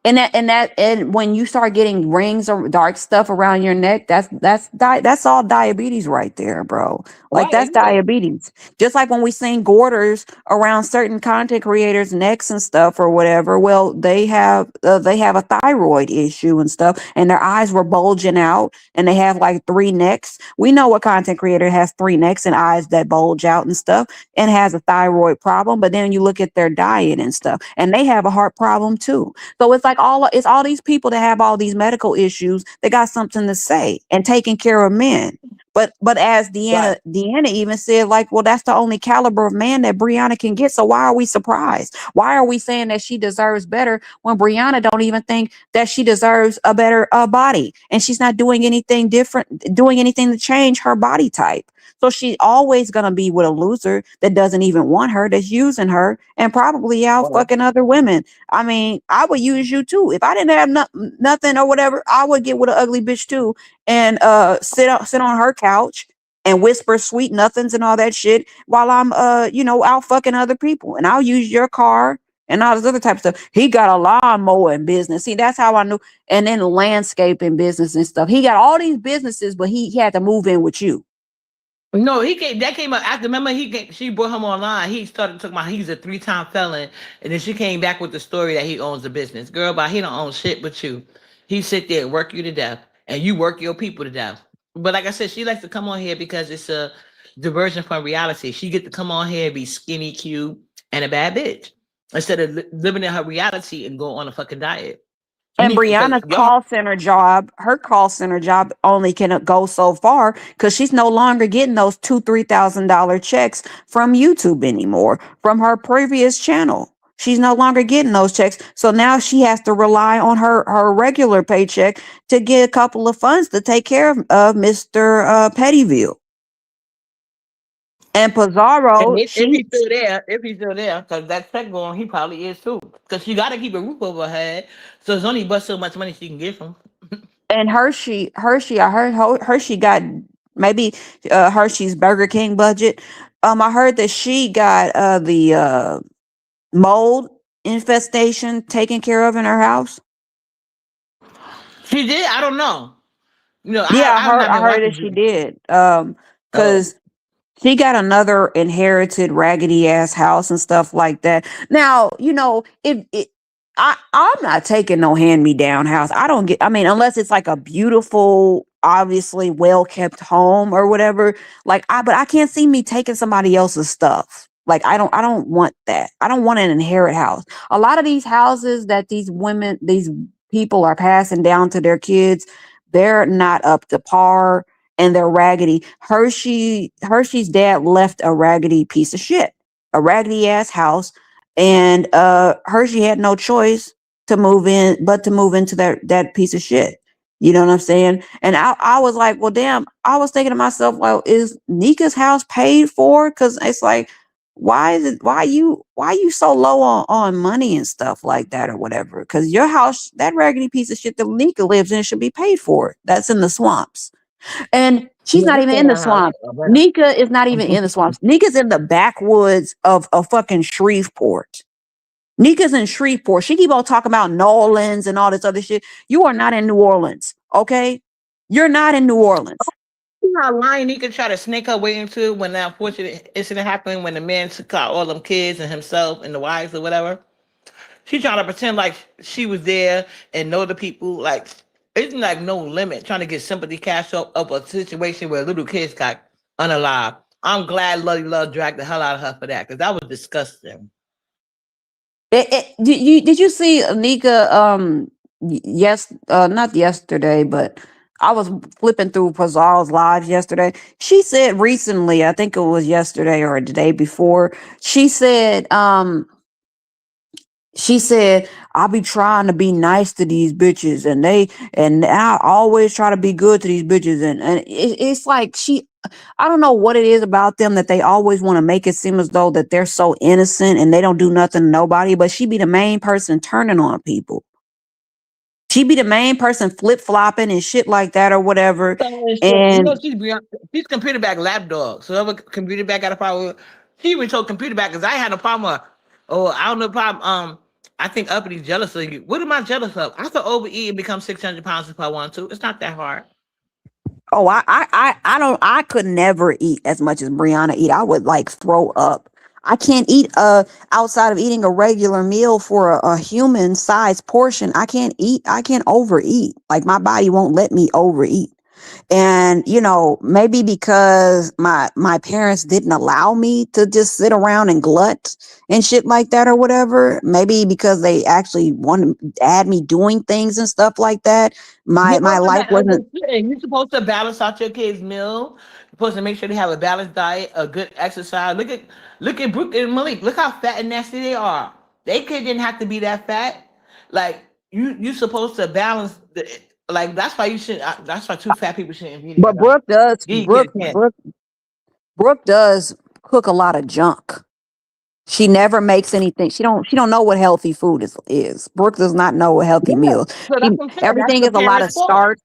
S2: And when you start getting rings or dark stuff around your neck, that's all diabetes right there, bro. Like
S1: Right,
S2: that's
S1: exactly.
S2: diabetes. Just like when we seen Gorders around certain content creators' necks and stuff or whatever. Well, they have a thyroid issue and stuff, and their eyes were bulging out, and they have like 3 necks. We know what content creator has 3 necks and eyes that bulge out and stuff, and has a thyroid problem. But then you look at their diet and stuff, and they have a heart problem too. So it's like it's all these people that have all these medical issues. They got something to say and taking care of men. But as Deanna even said, like, well, that's the only caliber of man that Brianna can get. So why are we surprised? Why are we saying that she deserves better when Brianna don't even think that she deserves a better body, and she's not doing anything different, doing anything to change her body type? So she's always gonna be with a loser that doesn't even want her, that's using her, and probably out fucking other women. I mean, I would use you too. If I didn't have nothing or whatever, I would get with an ugly bitch too and sit on her couch and whisper sweet nothings and all that shit while I'm out fucking other people. And I'll use your car and all this other type of stuff. He got a lawnmower in business. See, that's how I knew. And then landscaping business and stuff. He got all these businesses, but he had to move in with you.
S1: No, that came up after. Remember, she brought him online. He's a 3-time felon, and then she came back with the story that he owns the business. Girl, but he don't own shit but you. He sit there and work you to death, and you work your people to death. But like I said, she likes to come on here because it's a diversion from reality. She get to come on here and be skinny, cute, and a bad bitch instead of living in her reality and go on a fucking diet. You
S3: And
S1: need because
S3: Brianna's
S1: y'all.
S3: her call center job only can go so far because she's no longer getting those $2,000-3,000 checks from YouTube anymore from her previous channel. She's no longer getting those checks. So now she has to rely on her regular paycheck to get a couple of funds to take care of Mr. Pettyville. And
S1: And
S3: Pizarro,
S1: if he's still there, because that check going, he probably is too. Because she got to keep a roof over her head, so it's only but so much money she can get from.
S3: and Hershey, I heard Hershey got maybe Hershey's Burger King budget. I heard that she got the mold infestation taken care of in her house.
S1: She did. I don't know. You know,
S3: Yeah,
S1: I've not
S3: I
S1: been
S3: heard that
S1: watching
S3: she
S1: you.
S3: did.
S1: Oh,
S3: Because she got another inherited raggedy ass house and stuff like that. Now, if it, I'm not taking no hand me down house. I don't get. I mean, unless it's like a beautiful, obviously well kept home or whatever. But I can't see me taking somebody else's stuff. Like I don't want that. I don't want an inherit house. A lot of these houses that these people are passing down to their kids, they're not up to par and they're raggedy. Hershey's dad left a raggedy piece of shit, a raggedy ass house, and Hershey had no choice to move in but to move into that piece of shit. You know what I'm saying? And I was like, well, damn. I was thinking to myself, well, is Nika's house paid for? Because it's like, why you so low on money and stuff like that or whatever? Because your house, that raggedy piece of shit that Nika lives in, should be paid for. That's in the swamps. And she's
S1: yeah,
S3: not
S1: this
S3: even
S1: ain't
S3: in the
S1: our house.
S3: swamp. Nika is not even in the swamps. Nika's in the backwoods of fucking Shreveport. Nika's in Shreveport. She keep on talking about Nolans and all this other shit. You are not in New Orleans, okay? You're not in New Orleans.
S1: You know how lying he could try to snake her way into when that unfortunate incident happened when the man took out all them kids and himself and the wives or whatever. She trying to pretend like she was there and know the people. Like it's like no limit trying to get sympathy cash up a situation where little kids got unalive. I'm glad Luddy Love dragged the hell out of her for that because that was disgusting.
S3: Did you see Nika? Yes, not yesterday, but I was flipping through Pazal's lives yesterday. She said recently, I think it was yesterday or the day before. She said, I'll be trying to be nice to these bitches, and I always try to be good to these bitches, and it's like I don't know what it is about them that they always want to make it seem as though that they're so innocent and they don't do nothing to nobody, but she be the main person turning on people. She be the main person flip flopping and shit like that or whatever.
S1: You
S3: And
S1: know she's computer back lapdog. So whoever computer back got a problem with, she even told computer back because I had a problem with, oh, I don't know problem. I think Uppity jealous of you. What am I jealous of? I could overeat and become 600 pounds if I want to. It's not that hard.
S3: oh, I could never eat as much as Brianna eat. I would like throw up. I can't eat outside of eating a regular meal for a human sized portion. I can't overeat. Like my body won't let me overeat. And maybe because my parents didn't allow me to just sit around and glut and shit like that or whatever, maybe because they actually wanted to add me doing things and stuff like that,
S1: Yeah,
S3: my life wasn't.
S1: you're supposed to balance out your kids' meal. You're supposed to make sure they have a balanced diet, a good exercise. Look at Brooke and Malik. Look how fat and nasty they are. They kid didn't have to be that fat. Like you supposed to balance the like that's why you should that's why two fat people shouldn't be
S3: But
S1: together. Give your kid a chance.
S3: Brooke does cook a lot of junk. She never makes anything. She don't know what healthy food is. Brooke does not know what healthy
S1: Yeah.
S3: meals.
S1: So that's what I'm saying. That's
S3: Everything
S1: the
S3: is a lot of
S1: parents' fault.
S3: starch.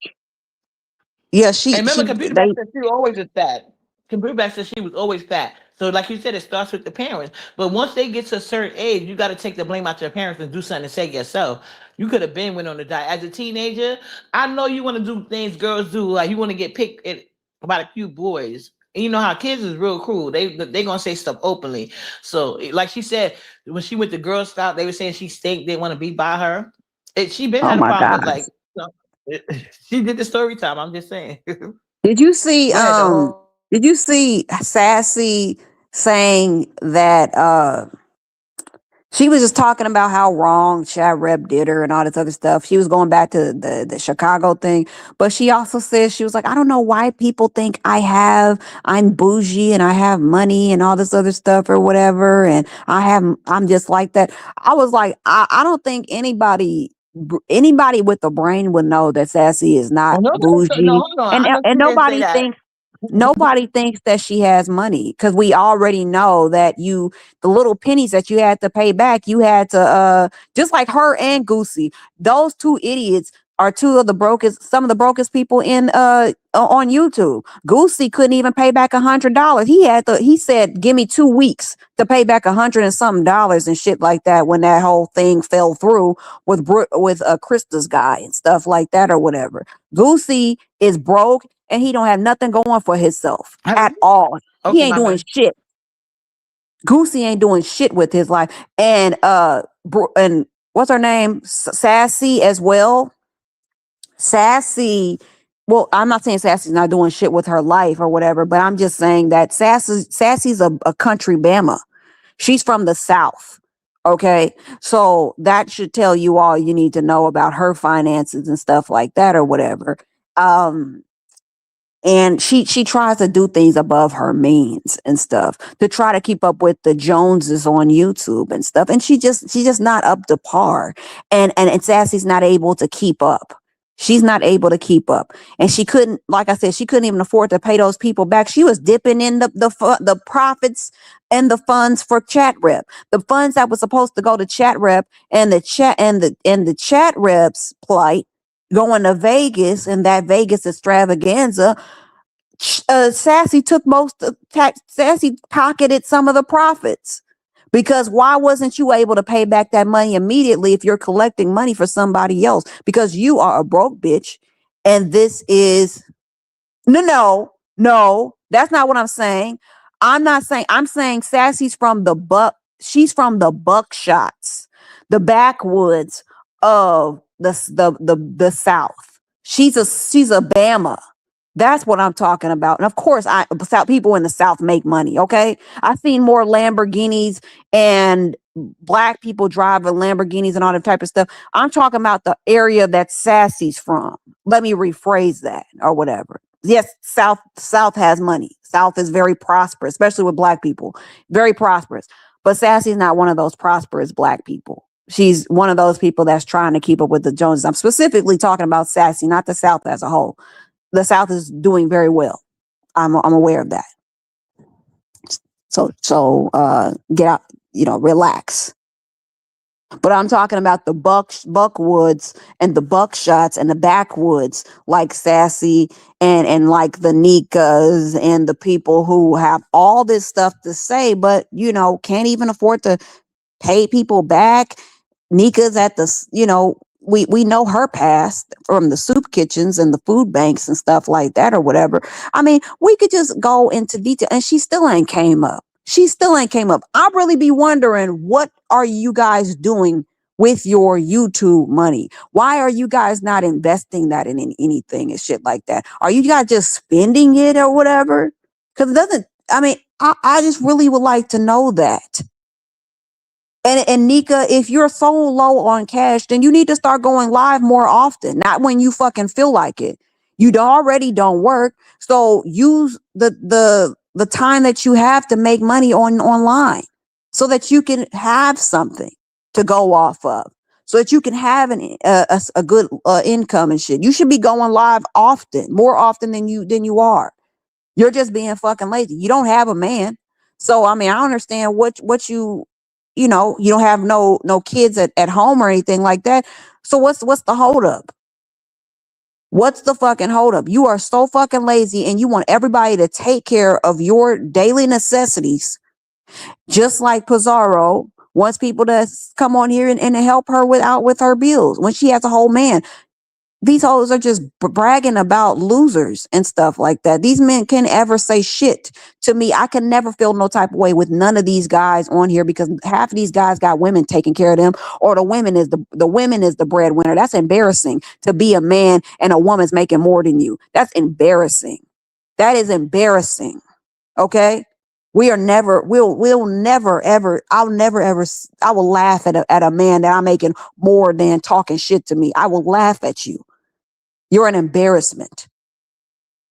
S3: Yeah,
S1: And
S3: she
S1: remember, computer back
S3: they
S1: said she always was fat. Computer back said she was always fat. So, like you said, it starts with the parents. But once they get to a certain age, you got to take the blame out your parents and do something to save yourself. You could have been went on the diet as a teenager. I know you want to do things girls do, like you want to get picked by a few boys. And you know how kids is real cruel. They gonna say stuff openly. So, like she said, when she went to Girl Scout, they were saying she stink. They want to be by her. She been
S3: oh
S1: had a
S3: my
S1: problem,
S3: god.
S1: but she did the story time. I'm just saying.
S3: Did you see
S1: Go ahead, the whole.
S3: Did you see Sassy saying that she was just talking about how wrong Chad Rep did her and all this other stuff. She was going back to the Chicago thing, but she also said she was like, I don't know why people think I'm bougie and I have money and all this other stuff or whatever, and I'm just like that. I was like, I don't think anybody with a brain would know that Sassy is
S1: Oh,
S3: not
S1: no, no, no,
S3: bougie,
S1: hold on. I know
S3: and
S1: she didn't say that.
S3: nobody thinks that she has money because we already know that the little pennies that you had to pay back, you had to just like her and Goosey. Those two idiots are some of the brokest people in on YouTube. Goosey couldn't even pay back $100. He said, give me 2 weeks to pay back $100 and something dollars and shit like that when that whole thing fell through with Krista's guy and stuff like that or whatever. Goosey is broke and he don't have nothing going for himself at all. He
S1: Okay,
S3: ain't
S1: my
S3: doing
S1: bad.
S3: shit. Goosey ain't doing shit with his life. And and what's her name? Sassy as well. Sassy. Well, I'm not saying Sassy's not doing shit with her life or whatever, but I'm just saying that Sassy's a country Bama. She's from the South. Okay. So that should tell you all you need to know about her finances and stuff like that or whatever. And she tries to do things above her means and stuff to try to keep up with the Joneses on YouTube and stuff, and she's just not up to par, and Sassy's not able to keep up. She's not able to keep up, and she couldn't, like I said, she couldn't even afford to pay those people back. She was dipping in the profits and the funds for Chat Rep, the funds that was supposed to go to Chat Rep, and the Chat Rep's plight going to Vegas and that Vegas extravaganza. Sassy took Sassy pocketed some of the profits, because why wasn't you able to pay back that money immediately if you're collecting money for somebody else? Because you are a broke bitch, and this is no, that's not what I'm saying. I'm saying Sassy's from she's from the buckshots, the backwoods of the South. She's a Bama. That's what I'm talking about. And of course, people in the South make money. Okay. I've seen more Lamborghinis and black people driving Lamborghinis and all that type of stuff. I'm talking about the area that Sassy's from. Let me rephrase that or whatever. Yes, South has money. South is very prosperous, especially with black people. Very prosperous. But Sassy's not one of those prosperous black people. She's one of those people that's trying to keep up with the Joneses. I'm specifically talking about Sassy, not the South as a whole. The South is doing very well. I'm aware of that. So get out, relax. But I'm talking about the Buckwoods and the Buckshots and the backwoods, like Sassy and like the Nikas and the people who have all this stuff to say, but can't even afford to pay people back. Nika's at we know her past from the soup kitchens and the food banks and stuff like that or whatever. I mean, we could just go into detail, and she still ain't came up. I'll really be wondering, what are you guys doing with your YouTube money? Why are you guys not investing that in anything and shit like that? Are you guys just spending it or whatever? Because I just really would like to know that. And Nika, if you're so low on cash, then you need to start going live more often, not when you fucking feel like it. You already don't work, so use the time that you have to make money online, so that you can have something to go off of, so that you can have a good income and shit. You should be going live often, more often than you are. You're just being fucking lazy. You don't have a man, so I understand what you don't have no kids at home or anything like that. So what's the holdup? What's the fucking holdup? You are so fucking lazy, and you want everybody to take care of your daily necessities, just like Pizarro wants people to come on here and help her with her bills when she has a whole man. These hoes are just bragging about losers and stuff like that. These men can't ever say shit to me. I can never feel no type of way with none of these guys on here, because half of these guys got women taking care of them, or the women is the breadwinner. That's embarrassing, to be a man and a woman's making more than you. That's embarrassing. That is embarrassing. Okay. We'll never ever, I will laugh at a man that I'm making more than talking shit to me. I will laugh at you. You're an embarrassment.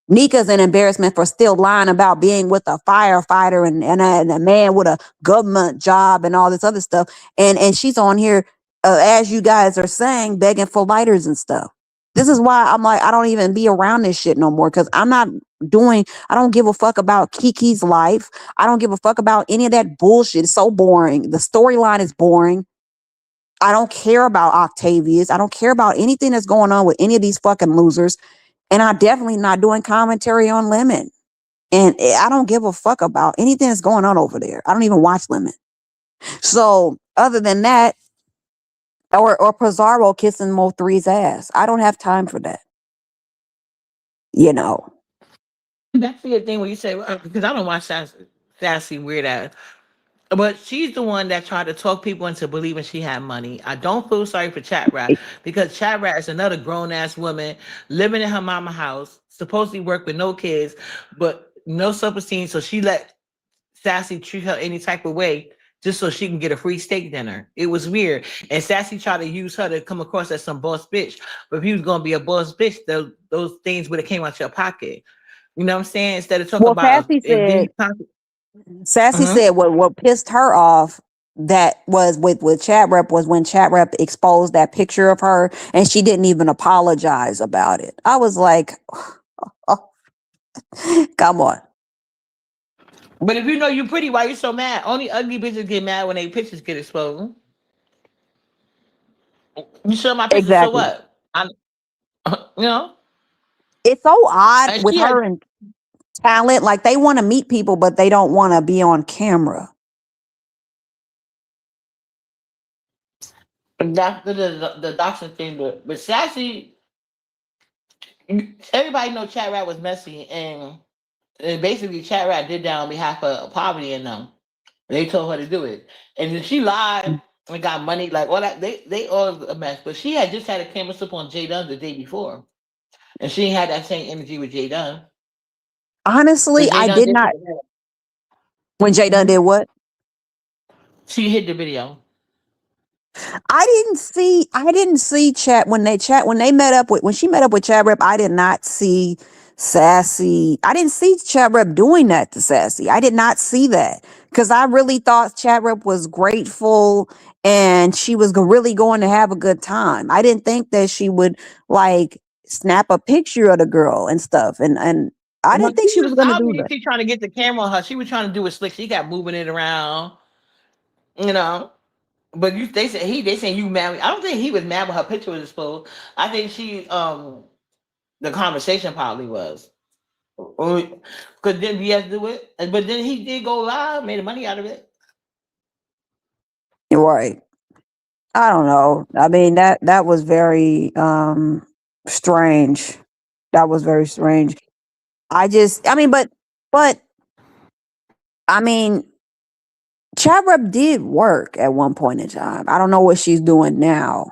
S3: Nika's an embarrassment for still lying about being with a firefighter and a man with a government job and all this other stuff. And she's on here, as you guys are saying, begging for lighters and stuff. This is why I'm like, I don't even be around this shit no more because I don't give a fuck about Kiki's life. I don't give a fuck about any of that bullshit. It's so boring. The storyline is boring. I don't care about Octavius. I don't care about anything that's going on with any of these fucking losers. And I'm definitely not doing commentary on Lemon. And I don't give a fuck about anything that's going on over there. I don't even watch Lemon. So other than that, or Pizarro kissing Mo3's ass, I don't have time for that. You know.
S1: That's the thing when you say, because I don't watch Sassy weird ass. But she's the one that tried to talk people into believing she had money. I don't feel sorry for Chat Rat because Chat Rat is another grown ass woman living in her mama house, supposedly work with no kids, but no self-esteem. So she let Sassy treat her any type of way just so she can get a free steak dinner. It was weird. And Sassy tried to use her to come across as some boss bitch. But if he was going to be a boss bitch, those things would have came out your pocket. You know what I'm saying? Instead of talking about
S3: Sassy said what pissed her off that was with Chat Rep was when Chat Rep exposed that picture of her and she didn't even apologize about it. I was like, oh, come on.
S1: But if you know you're pretty, why you so mad? Only ugly bitches get mad when their pictures get exposed. You show my picture,
S3: Exactly.
S1: so what? You know?
S3: It's so odd
S1: And
S3: with her and talent. Like they want to meet people, but they don't want to be on camera.
S1: That's the doctor thing, but Sassy, everybody know Chat Rat was messy, and basically Chat Rat did that on behalf of Poverty and them. They told her to do it, and then she lied and got money, like all that. They all a mess, but she had just had a camera slip on Jay Dunn the day before, and she ain't had that same energy with Jay Dunn.
S3: Honestly, I did not. When Jay Dunn did what?
S1: She hit the video.
S3: I didn't see Chat when they met up when she met up with Chat Rep. I did not see Sassy. I didn't see Chat Rep doing that to Sassy. I did not see that because I really thought Chat Rep was grateful and she was really going to have a good time. I didn't think that she would like snap a picture of the girl and stuff. And I didn't think she was going to do that.
S1: She trying to get the camera on her. She was trying to do it slick. She got moving it around, you know. But they saying you mad. I don't think he was mad when her picture was exposed. I think the conversation probably was. Because then BS do it, but then he did go live, made money out of it.
S3: Right. I don't know. I mean that was very strange. That was very strange. But I mean, Chat Rep did work at one point in time. I don't know what she's doing now.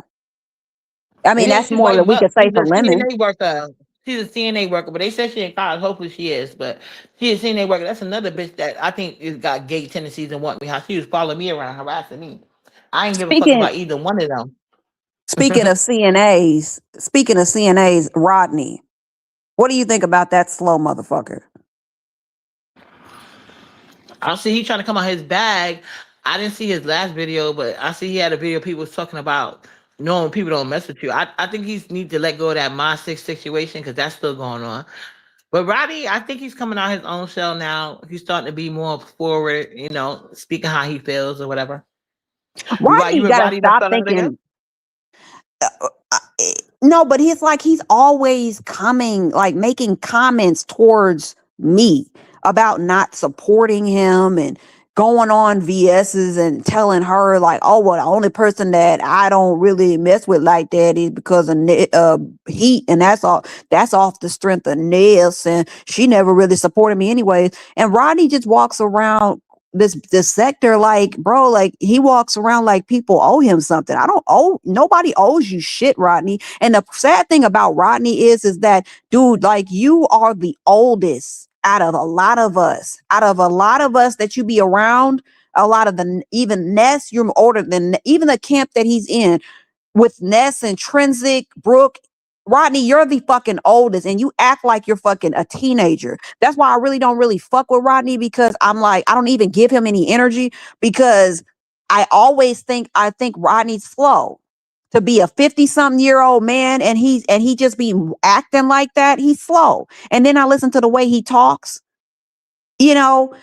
S3: I mean, that's more that we could say for Lemon.
S1: She's a CNA worker, but they said she in college. Hopefully she is, but she's a CNA worker. That's another bitch that I think has got gay tendencies and want me. How she was following me around, harassing me. I ain't give a fuck about either one of them.
S3: Speaking of CNAs, Rodney, what do you think about that slow motherfucker?
S1: I see he trying to come out his bag. I didn't see his last video, but I see he had a video people was talking about knowing people don't mess with you. I think he needs to let go of that My 6 situation because that's still going on. But Roddy, I think he's coming out his own shell now. He's starting to be more forward, you know, speaking how he feels or whatever.
S3: Rodney gotta stop thinking. No, but he's always coming, like making comments towards me about not supporting him and going on VS's and telling her like, oh, well, the only person that I don't really mess with like that is because of Heat, and that's off the strength of Ness, and she never really supported me anyways. And Rodney just walks around this sector, like, bro, like he walks around like people owe him something. I don't owe Nobody owes you shit, Rodney. And the sad thing about Rodney is that, dude, like, you are the oldest out of a lot of us, that you be around. A lot of even Ness, you're older than even the camp that he's in with Ness, Intrinsic, Brooke. Rodney, you're the fucking oldest and you act like you're fucking a teenager. That's why I don't really fuck with Rodney, because I'm like, I don't even give him any energy, because I think Rodney's slow to be a 50-something-year-old man, and he just be acting like that. He's slow. And then I listen to the way he talks, you know,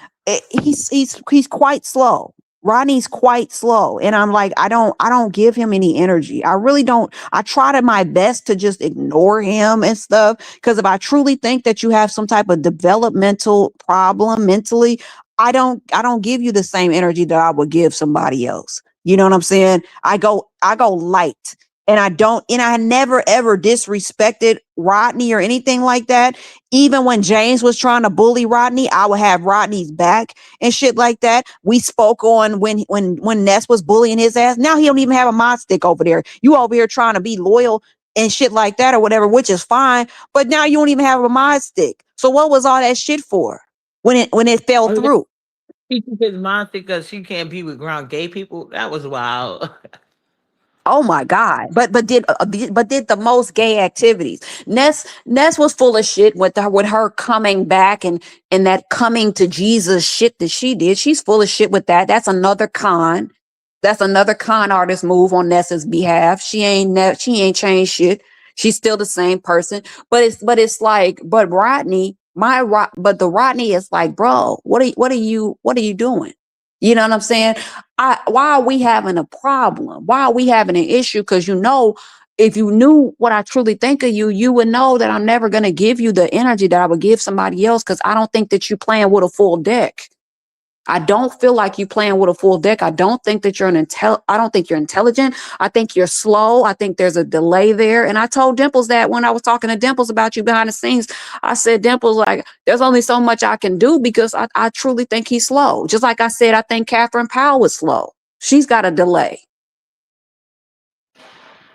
S3: he's quite slow. Rodney's quite slow. And I'm like, I don't give him any energy. I really don't. I try to my best to just ignore him and stuff. Because if I truly think that you have some type of developmental problem mentally, I don't give you the same energy that I would give somebody else. You know what I'm saying? I go light. And I never ever disrespected Rodney or anything like that. Even when James was trying to bully Rodney, I would have Rodney's back and shit like that. We spoke on when Ness was bullying his ass. Now he don't even have a mod stick over there. You over here trying to be loyal and shit like that or whatever, which is fine. But now you don't even have a mod stick. So what was all that shit for when it fell through?
S1: He took his mom because she can't be with ground gay people. That was wild.
S3: Oh my God! But did the most gay activities. Ness was full of shit with her coming back and that coming to Jesus shit that she did. She's full of shit with that. That's another con. That's another con artist move on Nessa's behalf. She ain't changed shit. She's still the same person. But Rodney, but the Rodney is like, bro, what are you doing? You know what I'm saying? Why are we having a problem? Why are we having an issue? Because if you knew what I truly think of you, you would know that I'm never going to give you the energy that I would give somebody else, because I don't think that you're playing with a full deck. I don't feel like you playing with a full deck. I don't think that I don't think you're intelligent. I think you're slow. I think there's a delay there. And I told Dimples that when I was talking to Dimples about you behind the scenes. I said, Dimples, like, there's only so much I can do, because I truly think he's slow. Just like I said, I think Catherine Powell was slow. She's got a delay.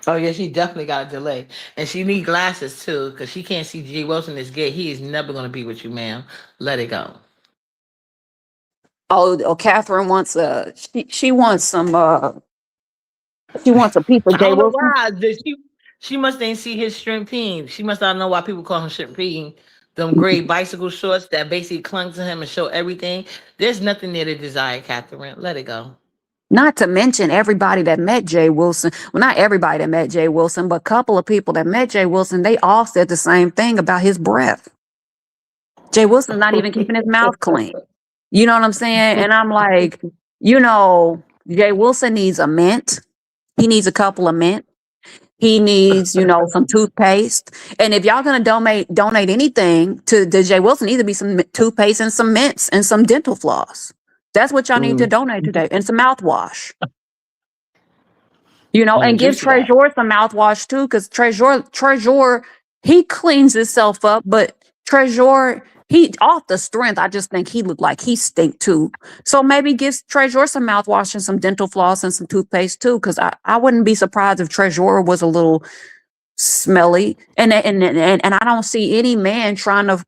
S1: Oh yeah, she definitely got a delay, and she need glasses too, because she can't see G. Wilson is gay. He is never going to be with you, ma'am. Let it go.
S3: Oh, Catherine wants she wants some she wants a piece of
S1: I
S3: Jay
S1: don't know
S3: Wilson.
S1: why. She must ain't see his shrimp peen. She must not know why people call him shrimp peen. Them gray bicycle shorts that basically clung to him and show everything. There's nothing there to desire, Catherine. Let it go.
S3: Not to mention everybody that met Jay Wilson. Well, not everybody that met Jay Wilson, but a couple of people that met Jay Wilson, they all said the same thing about his breath. Jay Wilson's not even keeping his mouth clean. You know what I'm saying? And I'm like, Jay Wilson needs a mint. He needs a couple of mint. He needs, some toothpaste. And if y'all gonna donate anything to Jay Wilson, either be some toothpaste and some mints and some dental floss. That's what y'all need to donate today, and some mouthwash. And give Trezor some mouthwash too, because Trezor, he cleans himself up, but Trezor, he off the strength, I just think he looked like he stink too. So maybe give Trezor some mouthwash and some dental floss and some toothpaste too, because I wouldn't be surprised if Trezor was a little smelly. And I don't see any man trying to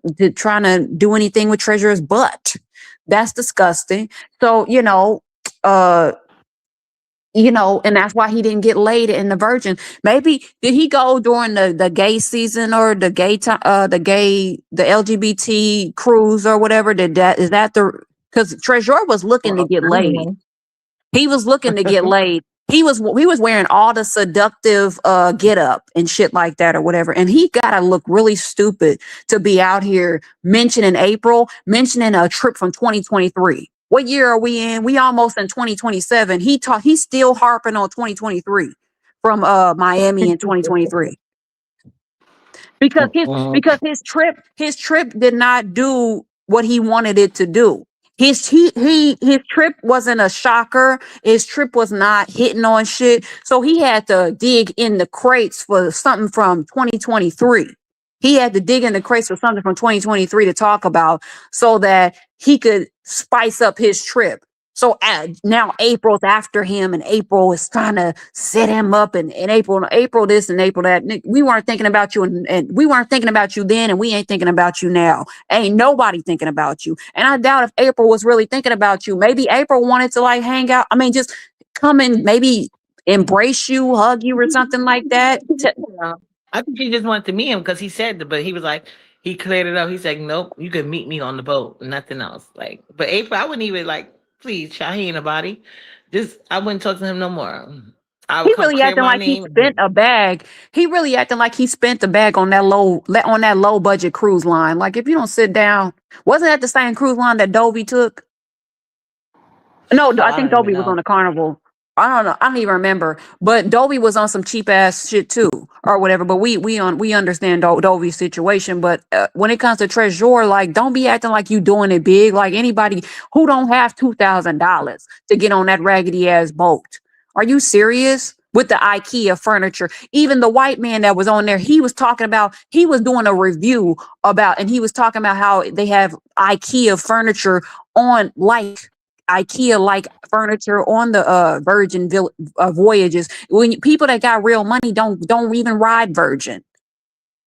S3: do anything with Trezor's butt. That's disgusting. So, and that's why he didn't get laid in the Virgin. Maybe did he go during the gay season or the LGBT cruise or whatever? Because Trezor was looking to get laid. He was looking to get laid. He was wearing all the seductive get up and shit like that or whatever. And he gotta look really stupid to be out here mentioning a trip from 2023. What year are we in? We almost in 2027. He's still harping on 2023 from Miami in 2023. Because his trip did not do what he wanted it to do. His trip wasn't a shocker. His trip was not hitting on shit. So he had to dig in the crates for something from 2023. He had to dig in the crates for something from 2023 to talk about so that he could spice up his trip. So now April's after him, and April is trying to set him up, and April this and April that. We weren't thinking about you, and we weren't thinking about you then, and we ain't thinking about you now. Ain't nobody thinking about you. And I doubt if April was really thinking about you. Maybe April wanted to like hang out. I mean, just come and maybe embrace you, hug you, or something like that.
S1: I think she just wanted to meet him because he said that, but he was like, he cleared it up. He said, nope, you can meet me on the boat, nothing else. Like, but April, I wouldn't even like, please, child, he ain't nobody. Just, I wouldn't talk to him no more. I would
S3: He
S1: come
S3: really
S1: clear
S3: acting
S1: my
S3: like he
S1: name.
S3: spent a bag. He really acting like he spent the bag on that low budget cruise line. Like if you don't sit down, wasn't that the same cruise line that Dovey took? No,
S1: Oh,
S3: I
S1: I
S3: think
S1: don't even
S3: Dovey was
S1: know.
S3: on the Carnival. I don't know. I don't even remember. But Dovey was on some cheap ass shit too, or whatever. But we understand Dovey's situation. But when it comes to Treasure, like don't be acting like you doing it big. Like anybody who don't have $2,000 to get on that raggedy ass boat. Are you serious? With the IKEA furniture, even the white man that was on there, he was talking about, he was doing a review about, and he was talking about how they have IKEA furniture on like IKEA like furniture on the Virgin voyages. When people that got real money don't even ride Virgin.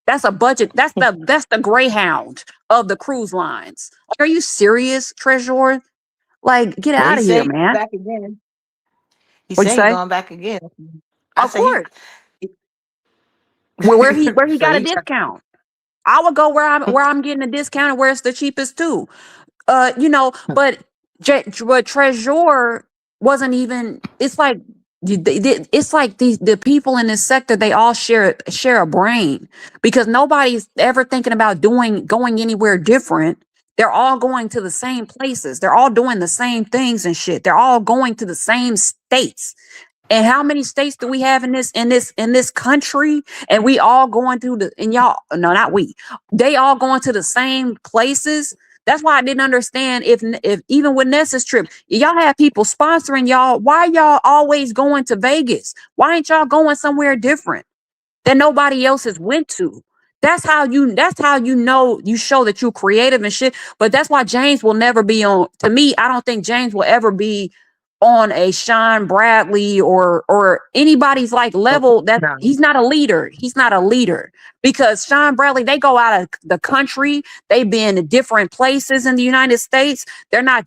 S3: That's a budget. That's the Greyhound of the cruise lines. Like, are you serious, Treasure? Like, get
S1: Well,
S3: out
S1: he
S3: of
S1: said
S3: here,
S1: he going
S3: man.
S1: back again. He
S3: What'd
S1: said
S3: you
S1: he
S3: say?
S1: going back again. I
S3: Of
S1: said he.
S3: course. Where he
S1: So
S3: got a
S1: he.
S3: discount. I would go where I'm getting a discount and where it's the cheapest too. But but Treasure wasn't even. It's like it's like the people in this sector, they all share a brain, because nobody's ever thinking about going anywhere different. They're all going to the same places. They're all doing the same things and shit. They're all going to the same states. And how many states do we have in this country? And we all going through and y'all, no, not we. They all going to the same places. That's why I didn't understand if even with Nessa's trip, y'all have people sponsoring y'all. Why y'all always going to Vegas? Why ain't y'all going somewhere different that nobody else has went to? That's how you know, you show that you're creative and shit. But that's why James will never be on. To me, I don't think James will ever be on a Sean Bradley or anybody's like level. That
S1: No.
S3: he's not a leader. He's not a leader, because Sean Bradley, they go out of the country. They've been to different places in the United States. They're not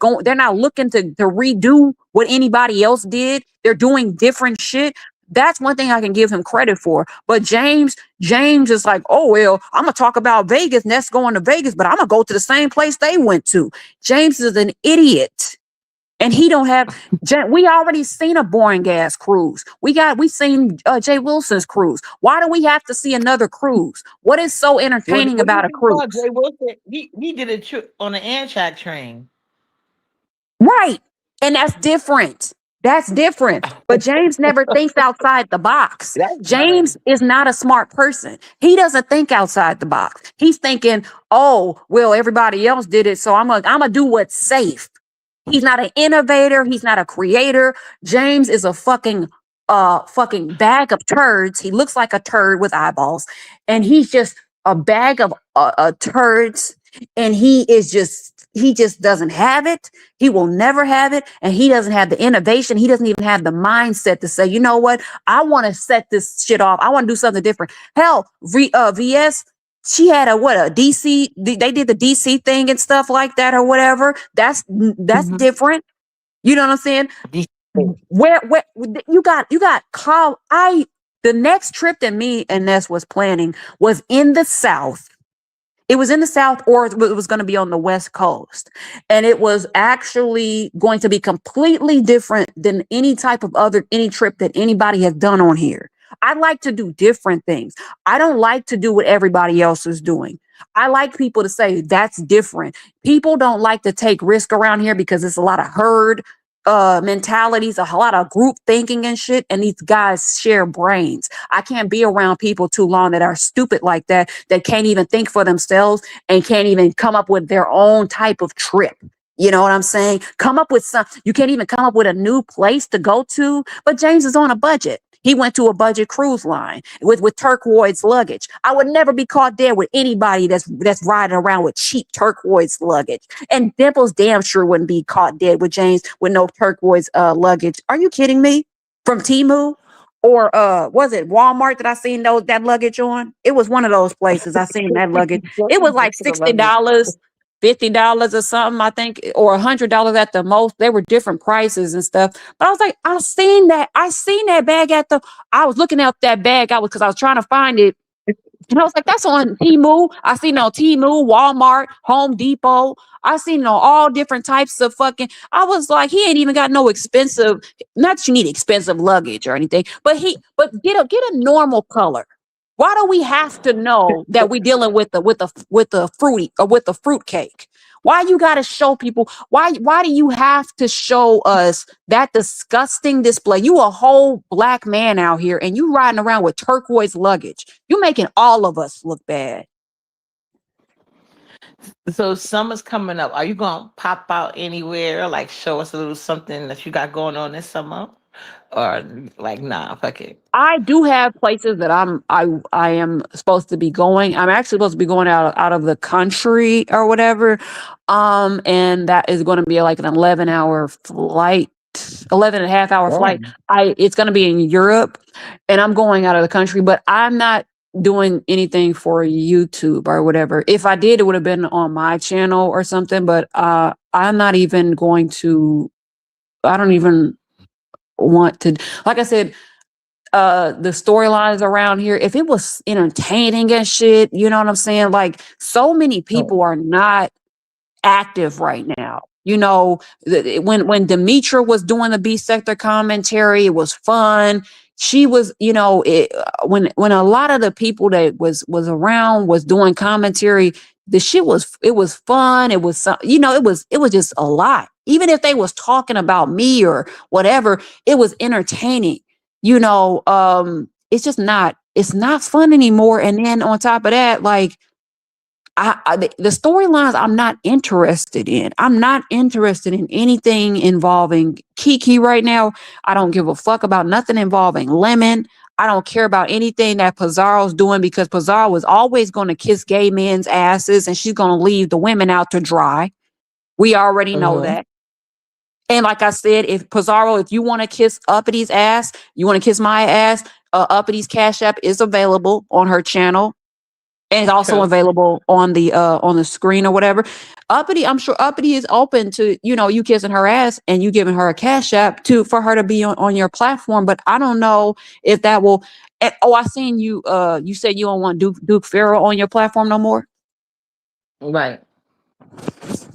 S3: looking to redo what anybody else did. They're doing different shit. That's one thing I can give him credit for. But James is like, oh well, I'm gonna talk about Vegas. Ness going to Vegas, but I'm gonna go to the same place they went to. James is an idiot. And he don't have. We already seen a boring ass cruise. We seen Jay Wilson's cruise. Why do we have to see another cruise? What is so entertaining
S1: What do you
S3: about a
S1: think
S3: cruise?
S1: about Jay Wilson? He did a trip on the Amtrak train.
S3: Right, and that's different. That's different. But James never thinks outside the box.
S1: That's
S3: James is not a smart person. He doesn't think outside the box. He's thinking, oh well, everybody else did it, so I'm gonna do what's safe. He's not an innovator. He's not a creator. James is a fucking bag of turds. He looks like a turd with eyeballs, and he's just a bag of turds. And he just doesn't have it. He will never have it, and he doesn't have the innovation. He doesn't even have the mindset to say, you know what? I want to set this shit off. I want to do something different. Hell, VS. She had a DC. They did the DC thing and stuff like that or whatever. That's different. You know what I'm saying? Where you got Carl. The next trip that me and Ness was planning was in the South. It was in the South, or it was going to be on the West Coast. And it was actually going to be completely different than any trip that anybody has done on here. I like to do different things. I don't like to do what everybody else is doing. I like people to say that's different. People don't like to take risk around here because it's a lot of herd mentalities, a lot of group thinking and shit. And these guys share brains. I can't be around people too long that are stupid like that can't even think for themselves and can't even come up with their own type of trip. You know what I'm saying? You can't even come up with a new place to go to. But James is on a budget. He went to a budget cruise line with turquoise luggage. I would never be caught dead with anybody that's riding around with cheap turquoise luggage. And Dimples damn sure wouldn't be caught dead with James with no turquoise luggage. Are you kidding me? From Temu? Or was it Walmart that I seen that luggage on? It was one of those places I seen that luggage. It was like $60, $50 or something, I think, or $100 at the most. They were different prices and stuff. But I was like, I seen that bag I was looking up that bag. Because I was trying to find it. And I was like, that's on Temu. I seen it on Temu, Walmart, Home Depot. I seen it on all different types of fucking. I was like, he ain't even got no expensive. Not that you need expensive luggage or anything, but get a normal color. Why do we have to know that we dealing with the fruity or with the fruit cake? Why you got to show people? Why do you have to show us that disgusting display? You a whole black man out here and you riding around with turquoise luggage. You making all of us look bad.
S1: So summer's coming up. Are you gonna pop out anywhere? Like show us a little something that you got going on this summer? Or like nah, fuck it.
S3: I do have places that I am supposed to be going. I'm actually supposed to be going out of the country or whatever. And that is going to be like an 11-hour flight, 11 and a half hour flight. It's going to be in Europe and I'm going out of the country, but I'm not doing anything for YouTube or whatever. If I did, it would have been on my channel or something, but I'm not even going to, I don't even want to, like I said, the storylines around here, if it was entertaining and shit, you know what I'm saying? Like so many people are not active right now. You know, when Demetra was doing the B sector commentary, it was fun. She was, you know, when a lot of the people that was around was doing commentary, the shit it was fun. It was, you know, it was just a lot. Even if they was talking about me or whatever, it was entertaining. You know, it's just it's not fun anymore. And then on top of that, like the storylines I'm not interested in. I'm not interested in anything involving Kiki right now. I don't give a fuck about nothing involving Lemon. I don't care about anything that Pizarro's doing because Pizarro was always going to kiss gay men's asses and she's going to leave the women out to dry. We already know that. And like I said, if Pizarro, if you want to kiss Uppity's ass, you want to kiss my ass, Uppity's Cash App is available on her channel. And it's also available on the screen or whatever. Uppity, I'm sure Uppity is open to, you know, you kissing her ass and you giving her a Cash App for her to be on your platform. But I don't know if that will. I seen you. You said you don't want Duke Farrell on your platform no more.
S1: Right.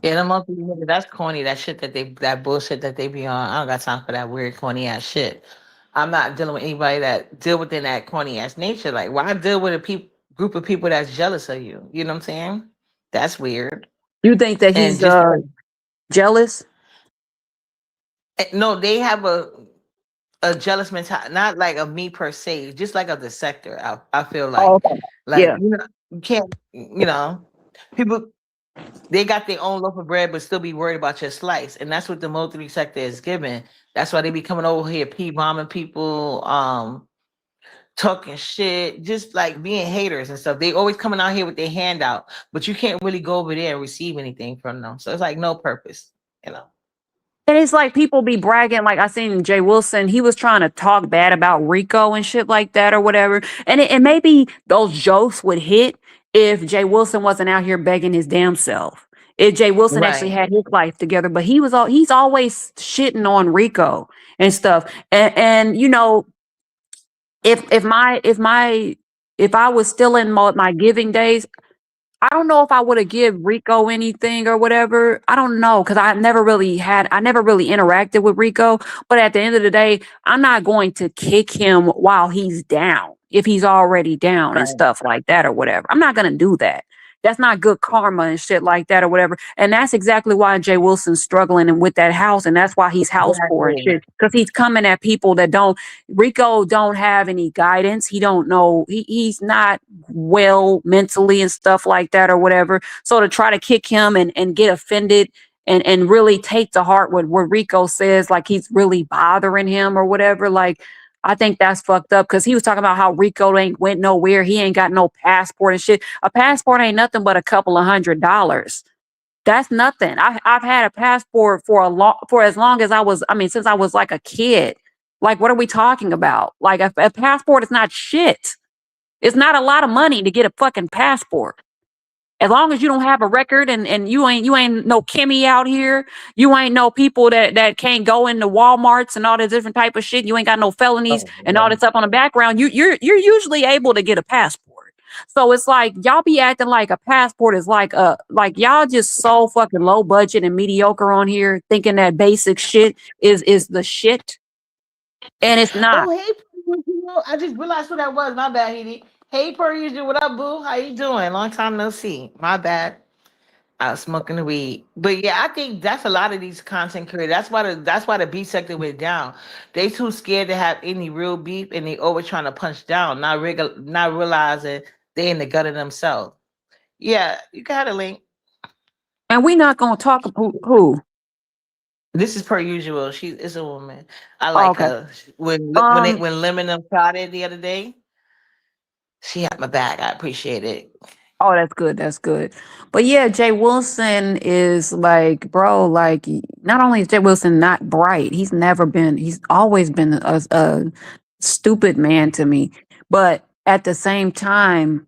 S1: Yeah, them monthly niggas, that's corny. That shit that bullshit that they be on. I don't got time for that weird corny ass shit. I'm not dealing with anybody that deal within that corny ass nature. Like, why deal with a group of people that's jealous of you? You know what I'm saying? That's weird.
S3: You think that he's jealous?
S1: No, they have a jealous mentality, not like of me per se, just like of the sector. I feel like, you know, you can't, you know, people. They got their own loaf of bread, but still be worried about your slice. And that's what the multi sector is giving. That's why they be coming over here, bombing people, talking shit, just like being haters and stuff. They always coming out here with their hand out, but you can't really go over there and receive anything from them. So it's like no purpose, you know.
S3: And it's like people be bragging, like I seen Jay Wilson, he was trying to talk bad about Rico and shit like that or whatever. And maybe those jokes would hit if Jay Wilson wasn't out here begging his damn self. If Jay Wilson actually had his life together, but he's always shitting on Rico and stuff. And you know, if I was still in my giving days, I don't know if I would have give Rico anything or whatever. I don't know, because I never really interacted with Rico. But at the end of the day, I'm not going to kick him while he's down, if he's already down and stuff like that or whatever. I'm not going to do that. That's not good karma and shit like that or whatever. And that's exactly why Jay Wilson's struggling and with that house. And that's why he's house poor and shit. Because he's coming at people that Rico don't have any guidance. He don't know. He's not well mentally and stuff like that or whatever. So to try to kick him and get offended and really take to heart what Rico says, like he's really bothering him or whatever. Like, I think that's fucked up because he was talking about how Rico ain't went nowhere. He ain't got no passport and shit. A passport ain't nothing but a couple of $100. That's nothing. I've had a passport for as long as since I was like a kid. Like, what are we talking about? Like, a passport is not shit. It's not a lot of money to get a fucking passport. As long as you don't have a record and you ain't no Kimmy out here, you ain't no people that can't go into Walmarts and all this different type of shit. You ain't got no felonies and all this stuff on the background. You're usually able to get a passport. So it's like y'all be acting like a passport is like y'all just so fucking low budget and mediocre on here, thinking that basic shit is the shit, and it's not.
S1: Oh, hey, I just realized who that was. My bad, Edie. Hey, per usual, what up, boo? How you doing? Long time no see. My bad. I was smoking the weed, but yeah, I think that's a lot of these content creators. That's why the beef sector went down. They too scared to have any real beef, and they always trying to punch down, not realizing they in the gut of themselves. Yeah, you got a link.
S3: And we not gonna talk about who.
S1: This is per usual. She is a woman. I like
S3: Okay.
S1: her. When Lemon tried it the other day, she had my back. I appreciate it.
S3: Oh, that's good. That's good. But yeah, Jay Wilson is like, bro, like, not only is Jay Wilson not bright, he's always been a stupid man to me. But at the same time,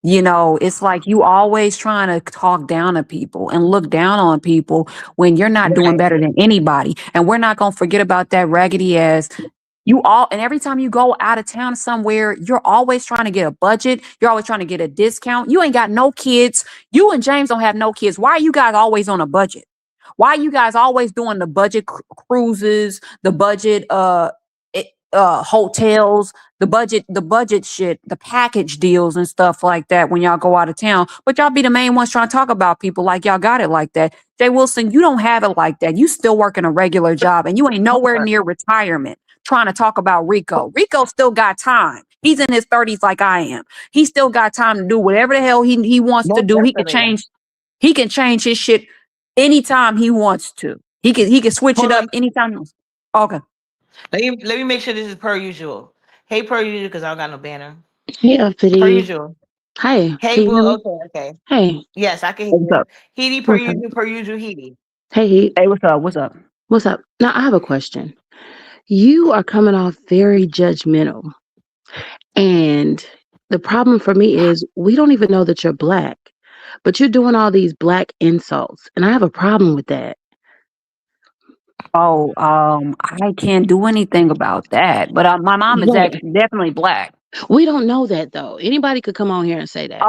S3: you know, it's like you always trying to talk down to people and look down on people when you're not doing better than anybody. And we're not going to forget about that raggedy ass. And every time you go out of town somewhere, you're always trying to get a budget. You're always trying to get a discount. You ain't got no kids. You and James don't have no kids. Why are you guys always on a budget? Why are you guys always doing the budget cruises, the budget hotels, the budget shit, the package deals and stuff like that when y'all go out of town? But y'all be the main ones trying to talk about people like y'all got it like that. Jay Wilson, you don't have it like that. You still working a regular job and you ain't nowhere near retirement trying to talk about Rico. Rico still got time. He's in his 30s like I am. He still got time to do whatever the hell he wants to do. He can change his shit anytime he wants to. He can switch it up anytime. Okay.
S1: Let me make sure this is per usual. Hey, per usual, because I don't got no banner.
S4: Hey, Uppity.
S1: Per usual.
S4: Hi.
S1: Hey, boo. Okay.
S4: Hey.
S1: Yes, I can hear
S3: What's
S1: you.
S3: up?
S1: Heedy, per usual, Heedy.
S4: Hey, Heat.
S3: Hey, what's up? What's up?
S4: What's up? Now, I have a question. You are coming off very judgmental. And the problem for me is we don't even know that you're black, but you're doing all these black insults. And I have a problem with that.
S3: Oh, I can't do anything about that. But my mom is actually definitely black.
S4: We don't know that, though. Anybody could come on here and say that.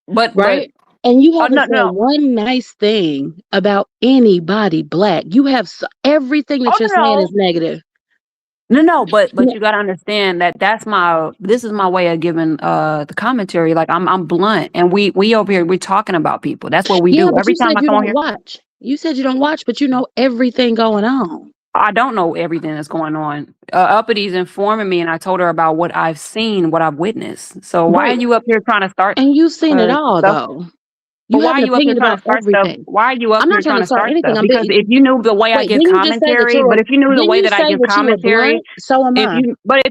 S3: But
S4: right? And you haven't said one nice thing about anybody black. You have everything that you're saying is negative.
S3: No, but you gotta understand that this is my way of giving the commentary. Like I'm blunt, and we over here we're talking about people. That's what we do every time I come on here.
S4: Watch. You said you don't watch, but you know everything going on.
S3: I don't know everything that's going on. Uppity's informing me, and I told her about what I've seen, what I've witnessed. So why are you up here trying to start?
S4: And you've seen it all, though.
S3: Why are you up here trying to start stuff? Why are you up here trying to start stuff? Because if you knew the way I give commentary, but if you knew the way that I give commentary,
S4: so am I.
S3: But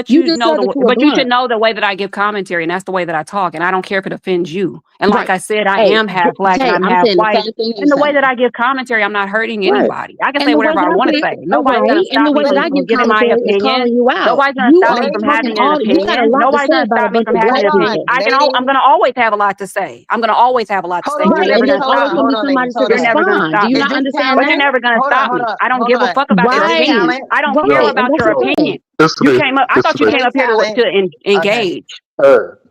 S3: you should know the way that I give commentary, and that's the way that I talk, and I don't care if it offends you. And like I said, I am half black and I'm half white. And the way that I give commentary, I'm not hurting anybody. I can say whatever I want to say. Nobody's gonna stop me from giving my opinion. Nobody's gonna stop me from having an opinion. Nobody's gonna stop me from having an opinion. I'm gonna always have a lot to say. I'm gonna always have a lot to say. You're never gonna stop me. You're never gonna stop me.
S4: Do you not understand?
S3: But you're never gonna stop me. I don't give a fuck about your opinion. I don't care about your opinion. You came up. I thought you came up here to engage.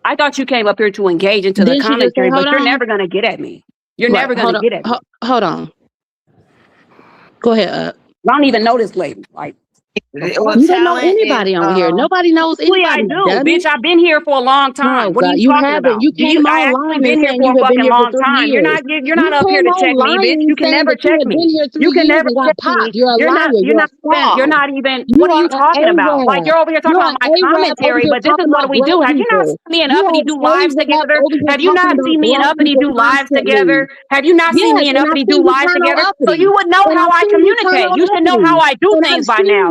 S3: I thought you came up here to engage into the commentary, but you're never gonna get at me. You're never gonna get at me.
S4: Hold on. Go ahead.
S3: I don't even know this lady. Like.
S4: You don't know anybody on here. Nobody knows anybody.
S3: I do, bitch. I've been here for a long time. What are you talking about?
S4: You came online
S3: been here for a fucking long time. You're not up here to check me, bitch. You can never check me. You can never check me. You're not even. What are you talking about? Like you're over here talking about my commentary, but this is what we do. Have you not seen me and Uppity do lives together? Have you not seen me and Uppity do lives together? Have you not seen me and Uppity do lives together? So you would know how I communicate. You should know how I do things by now.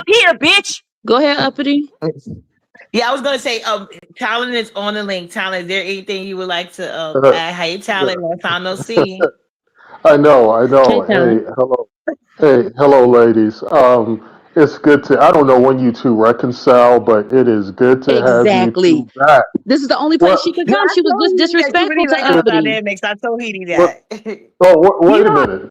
S3: up here, bitch.
S4: Go ahead, Uppity.
S1: Yeah, I was gonna say, Talon is on the link. Talon, is there anything you would like to
S5: Uh,
S1: add? Hey, Talon, long time no see.
S5: I know, I
S4: Hey,
S5: know.
S4: Talon.
S5: Hey, hello, ladies. It's good to. I don't know when you two reconcile, but it is good to have you
S4: Exactly.
S5: two back.
S4: This is the only place she
S5: Well,
S4: could
S1: No,
S4: come.
S1: I
S4: She was
S1: told
S4: just
S1: Heedy that too
S4: disrespectful
S1: many
S4: to
S1: regular
S4: Uppity.
S1: dynamics. I told Heedy
S5: well,
S1: that.
S5: wait
S3: You
S5: a
S3: know,
S5: minute.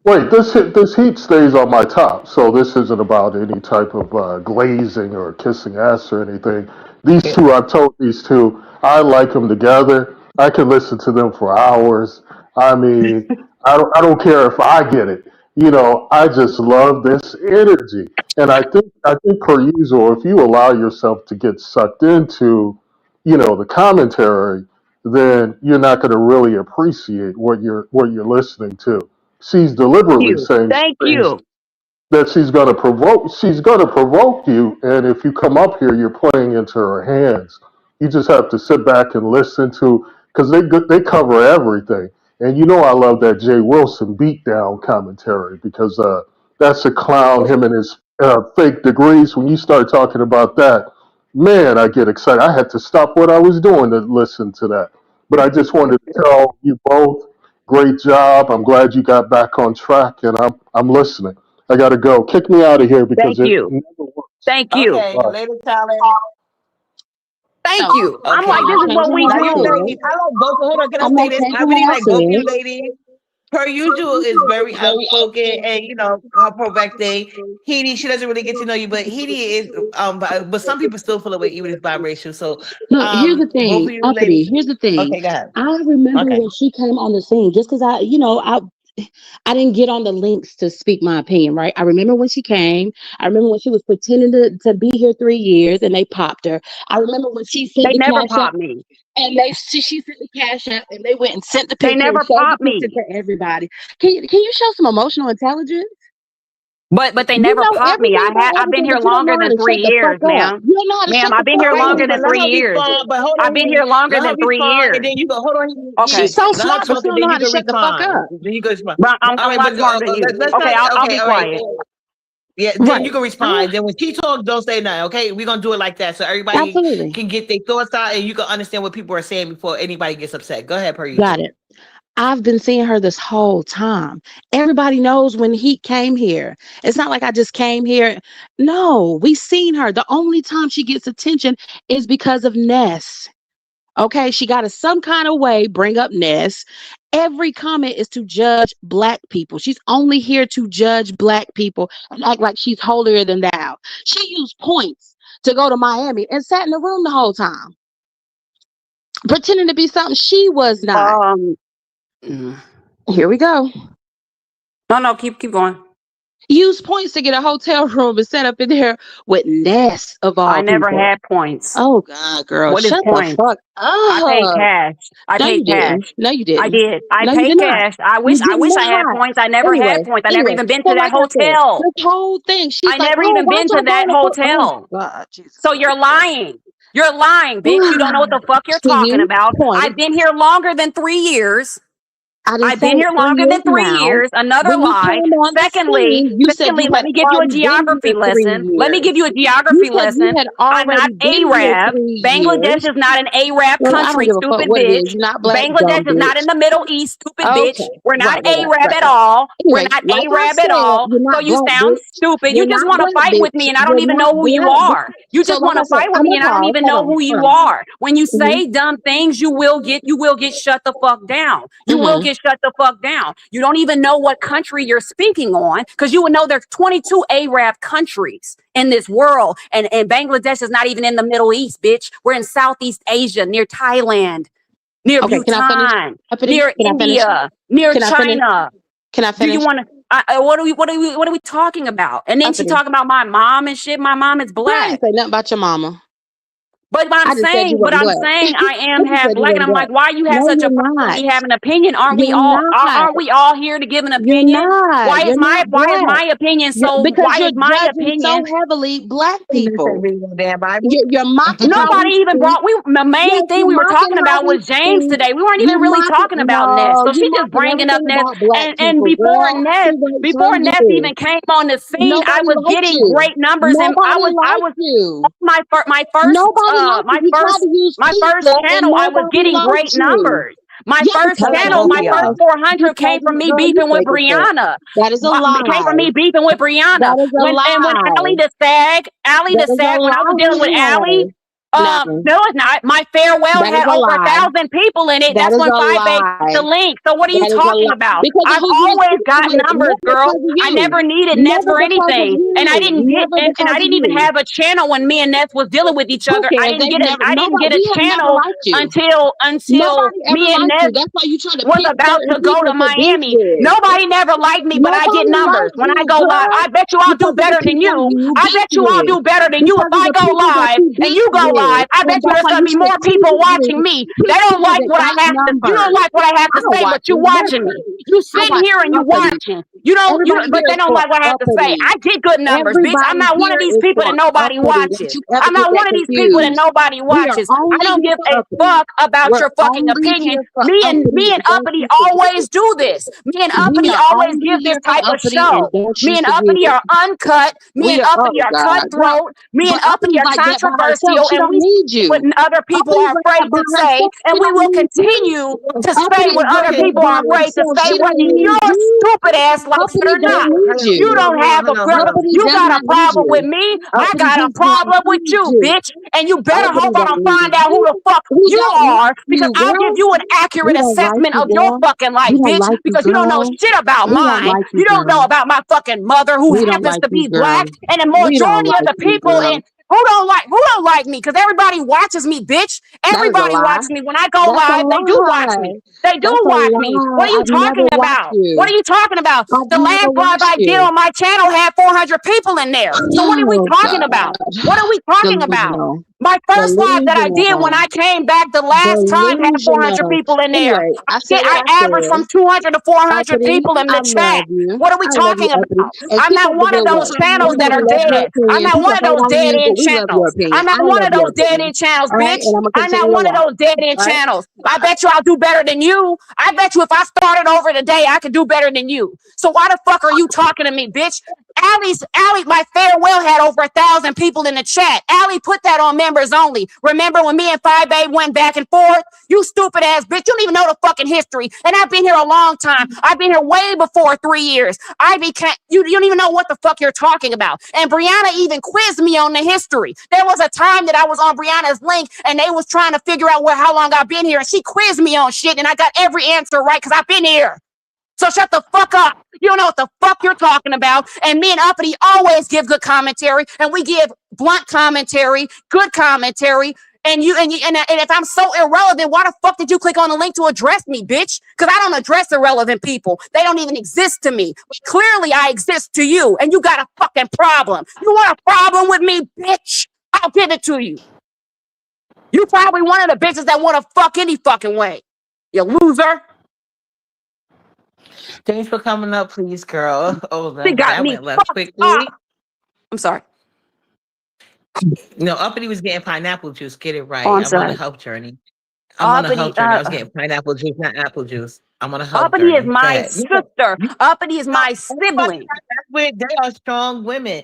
S5: Wait, this heat stays on my top, so this isn't about any type of glazing or kissing ass or anything. These
S1: Yeah.
S5: two, I've told these two, I like them together. I can listen to them for hours. I mean, I don't care if I get it. You know, I just love this energy, and I think per usual, if you allow yourself to get sucked into, you know, the commentary, then you're not going to really appreciate what you're listening to. She's deliberately saying
S3: Thank
S5: things
S3: you.
S5: that she's going to provoke you, and if you come up here you're playing into her hands. You just have to sit back and listen to, because they cover everything. And you know I love that Jay Wilson beatdown commentary, because that's a clown, him and his fake degrees. When you start talking about that, man, I get excited. I had to stop what I was doing to listen to that. But I just wanted to tell you both, great job. I'm glad you got back on track, and I'm listening. I gotta go. Kick me out of here because
S3: Thank
S5: it
S3: you.
S5: never works.
S3: Thank you.
S1: Okay,
S5: Bye.
S1: later, Tyler.
S3: Thank you. I'm
S1: Okay.
S3: like, this is what we
S1: Now you
S3: do.
S1: ladies, I like both. Hold on, can I
S4: I'm
S1: say
S4: okay
S1: this?
S4: with
S1: I really
S4: what I
S1: like both of you
S4: said.
S1: ladies. Per usual is very outspoken, and you know her birthday. Heidi, she doesn't really get to know you, but Heidi is but some people still feel away even if it's biracial. So
S4: Look, here's the
S1: both
S4: thing,
S1: of you
S4: Uppity.
S1: ladies.
S4: Here's the thing.
S1: Okay, go ahead.
S4: I remember
S1: Okay.
S4: when she came on the scene, just because I didn't get on the links to speak my opinion, right? I remember when she came. I remember when she was pretending to be here 3 years and they popped her. I remember when she sent
S3: They
S4: the
S3: never
S4: cash up
S3: popped me.
S4: and she sent the cash up and they went and sent the
S3: They
S4: picture and
S3: never
S4: showed the
S3: popped me.
S4: picture to everybody. Can you show some emotional intelligence?
S3: But they
S4: You
S3: never
S4: know
S3: popped me.
S4: everything about
S3: I've been
S4: everything,
S3: here
S4: but you don't know
S3: longer
S4: how
S3: than
S4: to
S3: 3
S4: shut the
S3: years,
S4: fuck up.
S3: ma'am.
S4: You don't know how to
S3: Ma'am,
S4: shut
S3: I've
S4: the
S3: been
S4: fuck
S3: here
S1: All right,
S3: longer
S4: up.
S3: than
S1: let
S3: 3
S1: her
S3: years.
S1: respond, but hold
S3: I've
S1: on,
S3: been
S1: Heidi.
S3: here longer
S1: Let her
S3: than 3
S1: respond, and
S3: years.
S1: then you go. Hold on,
S3: Okay.
S4: She's so
S1: Let her
S4: smart, but
S1: talk,
S4: she
S1: and
S4: don't
S1: then
S4: know how
S1: you
S4: to
S1: can
S4: shut the fuck
S1: respond.
S4: up.
S1: Then you can respond.
S3: But
S1: All
S3: I'm a
S1: right,
S3: lot
S1: but
S3: smarter than you.
S1: let's
S3: Okay,
S1: not.
S3: I'll
S1: Okay,
S3: be
S1: all right.
S3: quiet.
S1: Yeah, then you
S4: Right.
S1: can respond. Then when she talks, don't say nothing. Okay, we're gonna do it like that, so everybody
S4: Absolutely.
S1: can get their thoughts out, and you can understand what people are saying before anybody gets upset. Go ahead, per
S4: Got
S1: usual.
S4: it. I've been seeing her this whole time. Everybody knows when he came here. It's not like I just came here. No, we seen her. The only time she gets attention is because of Ness. Okay, she got to some kind of way bring up Ness. Every comment is to judge black people. She's only here to judge black people and act like she's holier than thou. She used points to go to Miami and sat in the room the whole time, pretending to be something she was not.
S2: Mm.
S4: Here we go.
S3: No, keep going.
S4: Use points to get a hotel room and set up in there with Ness of all
S3: I never
S4: people.
S3: had points.
S4: Oh God, girl,
S3: What is
S4: shut the
S3: points?
S4: fuck
S3: I paid
S4: up.
S3: cash. I
S4: No, you
S3: paid
S4: didn't.
S3: cash.
S4: No, you
S3: I
S4: didn't.
S3: did. I
S4: No, you
S3: paid
S4: did not.
S3: cash. I
S4: You
S3: wish
S4: did
S3: I had
S4: not.
S3: points. I never had points. I never even been
S4: So
S3: to that
S4: like I said,
S3: hotel.
S4: this whole thing, she's
S3: I
S4: like,
S3: never
S4: oh,
S3: even
S4: why
S3: been to
S4: y'all
S3: that
S4: going to court? Oh
S3: hotel.
S4: God, Jesus
S3: So
S4: Christ.
S3: you're lying. You're lying, bitch. You don't know what the fuck you're
S4: She
S3: talking
S4: used
S3: about. I've
S4: points.
S3: been here longer than 3 years.
S4: I didn't
S3: I've
S4: say
S3: been here
S4: 3
S3: longer
S4: years
S3: than 3
S4: now.
S3: years. Another
S4: When you
S3: lie.
S4: came on the
S3: Secondly,
S4: scene, you said you
S3: let
S4: had
S3: me give you a
S4: already been
S3: geography
S4: here 3
S3: lesson. Let me give
S4: years.
S3: you a
S4: You
S3: geography
S4: said you
S3: lesson.
S4: had
S3: I'm not
S4: already been here
S3: Arab.
S4: 3
S3: Bangladesh
S4: years.
S3: is not an Arab
S4: Well, I don't
S3: country,
S4: give a fuck
S3: stupid
S4: what it is.
S3: bitch.
S4: You're not black,
S3: Bangladesh
S4: dumb
S3: is not in
S4: bitch.
S3: the Middle East, stupid bitch.
S4: Okay.
S3: We're not
S4: Right.
S3: Arab at all. We're
S4: Anyway,
S3: not
S4: like I
S3: Arab at
S4: said,
S3: all.
S4: you're
S3: So
S4: not
S3: you
S4: black,
S3: sound
S4: bitch.
S3: stupid. You
S4: You're
S3: just
S4: not
S3: want to
S4: black,
S3: fight with me
S4: bitch.
S3: and I don't
S4: You're
S3: even
S4: not
S3: know who you
S4: black,
S3: are.
S4: bitch.
S3: You
S4: So
S3: just
S4: like
S3: want
S4: I
S3: to
S4: said,
S3: fight with
S4: I'm
S3: me
S4: gonna
S3: and I don't
S4: pause.
S3: even know
S4: Hold on.
S3: who you
S4: Hold on.
S3: are. When you say dumb things, you will get shut the fuck down. You will get shut the fuck down. You don't even know what country you're speaking on because you would know there's 22 Arab countries in this world. And Bangladesh is not even in the Middle East, bitch. We're in Southeast Asia, near Thailand, near
S4: Okay, can I finish?
S3: Bhutan, near
S4: Can I finish?
S3: India, near
S4: Can I finish?
S3: China.
S4: Can I
S3: Do you
S4: finish?
S3: want to? What are we talking about? And then she
S4: Uppity.
S3: talking about my mom and shit. My mom is
S4: Girl, I
S3: black.
S4: didn't say nothing about your mama.
S3: But
S4: I just said you wasn't black.
S3: I
S4: I
S3: am
S4: just
S3: half
S4: said you
S3: black, and
S4: wasn't
S3: I'm
S4: black.
S3: like, why you have
S4: No,
S3: such a
S4: you're
S3: problem with
S4: not.
S3: me having an opinion? Aren't we
S4: You're
S3: all
S4: not.
S3: aren't we all here to give an
S4: You're
S3: opinion?
S4: not. You're not
S3: Why is
S4: black.
S3: my opinion so
S4: Because
S3: why
S4: you're
S3: is my
S4: judging so
S3: opinion
S4: heavily black people.
S1: Damn Bible.
S4: You're mocking how
S3: nobody
S4: we
S3: even
S4: speak.
S3: brought the main
S4: Yes,
S3: thing
S4: you're
S3: we were
S4: mocking
S3: talking
S4: how
S3: about
S4: we
S3: was James
S4: speak.
S3: today. We weren't even
S4: You
S3: really
S4: mocking,
S3: talking about Ness.
S4: no,
S3: So
S4: you
S3: she just
S4: mocking
S3: bringing up
S4: everything
S3: Ness
S4: about black
S3: and
S4: people, girl. She works for
S3: before Ness
S4: you.
S3: even came on the scene, I
S4: Nobody
S3: was
S4: liked
S3: getting
S4: you.
S3: great numbers and
S4: Nobody
S3: I
S4: liked
S3: was
S4: you.
S3: my
S4: Nobody liked you. You tried to use
S3: my first
S4: people and
S3: channel, I was
S4: nobody
S3: getting
S4: liked
S3: great
S4: you.
S3: numbers. My
S4: Yeah,
S3: first
S1: I
S4: because
S1: like
S3: channel,
S1: both of
S3: my first
S1: y'all.
S3: 400 came from me
S4: girl, you
S3: beefing with
S4: fake as fuck.
S3: Brianna.
S4: That is a
S3: Came from
S4: lie.
S3: me beefing with Brianna.
S4: That is a
S3: When
S4: lie.
S3: Allie
S4: That
S3: the
S4: is a
S3: Sag, when I was dealing with Allie,
S4: lie. No,
S3: no, it's not. My farewell
S4: that is
S3: had
S4: a
S3: over
S4: lie.
S3: 1,000 people in it.
S4: That
S3: That's
S4: is
S3: when
S4: a
S3: 5 the
S4: lie.
S3: link. So what are you
S4: That is a
S3: talking
S4: lie.
S3: about?
S4: Because of
S3: I've
S4: who you were
S3: always
S4: speaking
S3: got
S4: with,
S3: numbers,
S4: never
S3: girl.
S4: because of
S3: I
S4: you.
S3: never needed Ness
S4: Never
S3: for
S4: because of
S3: anything, and I
S4: you.
S3: didn't get
S4: Never
S3: and
S4: because
S3: I
S4: of
S3: didn't even
S4: you.
S3: have a channel when me and Ness was dealing with each
S4: Who
S3: other.
S4: cares? They've never,
S3: I didn't
S4: nobody,
S3: get a
S4: we have never
S3: channel
S4: liked you.
S3: until
S4: Nobody ever
S3: me and
S4: liked
S3: Ness
S4: you. That's why you try to
S3: was
S4: pick
S3: about
S4: certain
S3: to go
S4: people
S3: to
S4: to beef
S3: Miami.
S4: with.
S3: Nobody never liked me, but I get
S4: Nobody
S3: numbers
S4: liked
S3: when I
S4: you,
S3: go live.
S4: girl,
S3: I bet you I'll do
S4: because of the
S3: better than
S4: people
S3: you.
S4: you
S3: I
S4: beef
S3: bet you I'll
S4: with.
S3: do better than you if
S4: Because of
S3: I
S4: the
S3: go
S4: people that
S3: live
S4: you
S3: and
S4: beef
S3: you go live, I bet you
S4: that's
S3: there's
S4: why
S3: gonna
S4: you
S3: be
S4: should
S3: more people watching
S4: please,
S3: me. They don't like what I have to. You don't like what I have
S4: I
S3: to
S4: don't
S3: say,
S4: watch
S3: but you
S4: it.
S3: watching me. You
S4: I
S3: sitting
S4: watch
S3: here and you
S4: uppity.
S3: watching. You don't.
S4: Everybody
S3: But
S4: here
S3: they
S4: is
S3: don't
S4: for
S3: like what I have to say.
S4: uppity.
S3: I get good numbers, bitch. I'm
S4: Everybody
S3: not one of
S4: here
S3: these
S4: is
S3: people
S4: for
S3: that nobody
S4: uppity. Don't
S3: watches.
S4: you ever
S3: I'm
S4: get
S3: not one
S4: that
S3: of these people that
S4: confused.
S3: nobody
S4: We are
S3: watches. I
S4: only
S3: don't
S4: here
S3: give
S4: for
S3: a
S4: uppity.
S3: fuck about
S4: We're
S3: your fucking
S4: only
S3: opinion.
S4: here for
S3: Me and
S4: uppity, and don't
S3: Uppity
S4: you
S3: always
S4: forget it.
S3: do this. Me and
S4: We
S3: Uppity
S4: are
S3: always
S4: only
S3: give this
S4: here for
S3: type of
S4: uppity, and
S3: show.
S4: don't
S3: Me
S4: you
S3: and
S4: forget
S3: Uppity
S4: it.
S3: are uncut. Me
S4: We
S3: and
S4: are, oh
S3: Uppity are
S4: God, girl.
S3: cutthroat. Me and
S4: But
S3: Uppity
S4: uppity
S3: are
S4: like that by herself.
S3: controversial,
S4: She
S3: and
S4: don't
S3: we
S4: need
S3: say what
S4: you.
S3: other people
S4: Uppity
S3: are
S4: like that
S3: afraid
S4: by
S3: to say,
S4: herself.
S3: and
S4: She
S3: we
S4: don't
S3: will
S4: need you.
S3: continue to say
S4: Uppity
S3: what
S4: is
S3: other
S4: right there
S3: people
S4: by
S3: are afraid to
S4: herself.
S3: say,
S4: She don't
S3: whether
S4: need
S3: your
S4: you.
S3: stupid ass likes it
S4: Uppity
S3: or
S4: don't
S3: not.
S4: need
S3: You
S4: you.
S3: don't have a
S4: Uppity
S3: you
S4: does
S3: got a
S4: not need
S3: problem with
S4: you.
S3: me. I
S4: Uppity
S3: got a
S4: does not
S3: problem with
S4: need
S3: you,
S4: you.
S3: bitch. And you better
S4: Uppity
S3: hope I
S4: don't
S3: don't
S4: need
S3: find out who the
S4: you.
S3: fuck
S4: We
S3: you
S4: don't like
S3: are, because
S4: you,
S3: I'll give
S4: girl.
S3: you an
S4: We
S3: accurate
S4: don't like
S3: assessment
S4: you,
S3: of your
S4: girl.
S3: fucking life,
S4: We don't
S3: bitch,
S4: like you,
S3: because you don't know
S4: girl.
S3: shit about
S4: We don't
S3: mine.
S4: like you,
S3: You don't know
S4: girl.
S3: about my fucking mother, who
S4: We don't
S3: happens
S4: like
S3: to
S4: you,
S3: be
S4: girl.
S3: black, and the
S4: We don't
S3: majority of
S4: like
S3: the
S4: you,
S3: people
S4: girl.
S3: in who don't like me, because everybody watches me, bitch.
S4: That is a
S3: Everybody
S4: lie.
S3: watches me. When I go
S4: That's a
S3: live, they do watch me.
S4: lie.
S3: They do
S4: That's a
S3: watch me. What
S4: lie.
S3: are you
S4: I've never
S3: talking
S4: watched
S3: about? What
S4: you.
S3: are you talking about?
S4: I've
S3: The
S4: never
S3: last live
S4: watched
S3: I did
S4: you.
S3: on my channel had 400 people in there. So what are we
S4: Oh
S3: talking
S4: God.
S3: about? What are we talking about?
S4: Delusional.
S3: My first live that I did when
S4: Delusional.
S3: I came back the last time had 400
S4: Delusional.
S3: people in there.
S4: Anyway, I said what
S3: I
S4: I
S3: averaged
S4: said.
S3: from 200 to 400
S4: Uppity,
S3: people in
S4: I
S3: the chat.
S4: love you.
S3: What are we
S4: I love you,
S3: talking
S4: Uppity.
S3: about?
S4: And
S3: I'm
S4: keep
S3: not
S4: up the
S3: one of
S4: good
S3: those
S4: work.
S3: channels that
S4: Everybody
S3: are
S4: loves your
S3: dead. I'm
S4: opinion.
S3: not
S4: People
S3: one of
S4: hate
S3: those
S4: on
S3: dead
S4: you, but
S3: end
S4: we love your
S3: channels.
S4: opinion.
S3: I'm not
S4: I
S3: one
S4: love
S3: of
S4: your
S3: those dead
S4: opinion.
S3: end channels,
S4: All right,
S3: bitch.
S4: and I'm gonna
S3: I'm not
S4: continue to
S3: one of
S4: watch.
S3: those dead end
S4: All right.
S3: channels. I bet you I'll do better than you. I bet you if I started over today, I could do better than you. So why the fuck are you talking to me, bitch? Allie, my farewell had over 1,000 people in the chat. Allie put that on members only. Remember when me and 5A went back and forth? You stupid ass bitch. You don't even know the fucking history. And I've been here a long time. I've been here way before 3 years. You don't even know what the fuck you're talking about. And Brianna even quizzed me on the history. There was a time that I was on Brianna's link and they was trying to figure out how long I've been here. And she quizzed me on shit and I got every answer right because I've been here. So shut the fuck up. You don't know what the fuck you're talking about. And me and Uppity always give good commentary, and we give blunt commentary, good commentary. And if I'm so irrelevant, why the fuck did you click on the link to address me, bitch? Because I don't address irrelevant people. They don't even exist to me. But clearly, I exist to you, and you got a fucking problem. You want a problem with me, bitch? I'll give it to you. You probably one of the bitches that want to fuck any fucking way. You loser.
S1: Thanks for coming up, please, girl. Oh,
S3: They got
S1: that
S3: me
S1: went left
S3: fucked
S1: quickly.
S3: up. I'm sorry.
S1: No, Uppity was getting pineapple juice. Get it right.
S3: Oh, I'm
S1: I'm on
S3: sorry.
S1: a health journey. I'm on a health
S3: Uppity,
S1: journey. I was getting pineapple juice, not apple juice. I'm on a health
S3: Uppity is
S1: journey. Go
S3: my
S1: ahead.
S3: sister. Uppity is my
S1: Everybody
S3: sibling.
S1: they are strong women.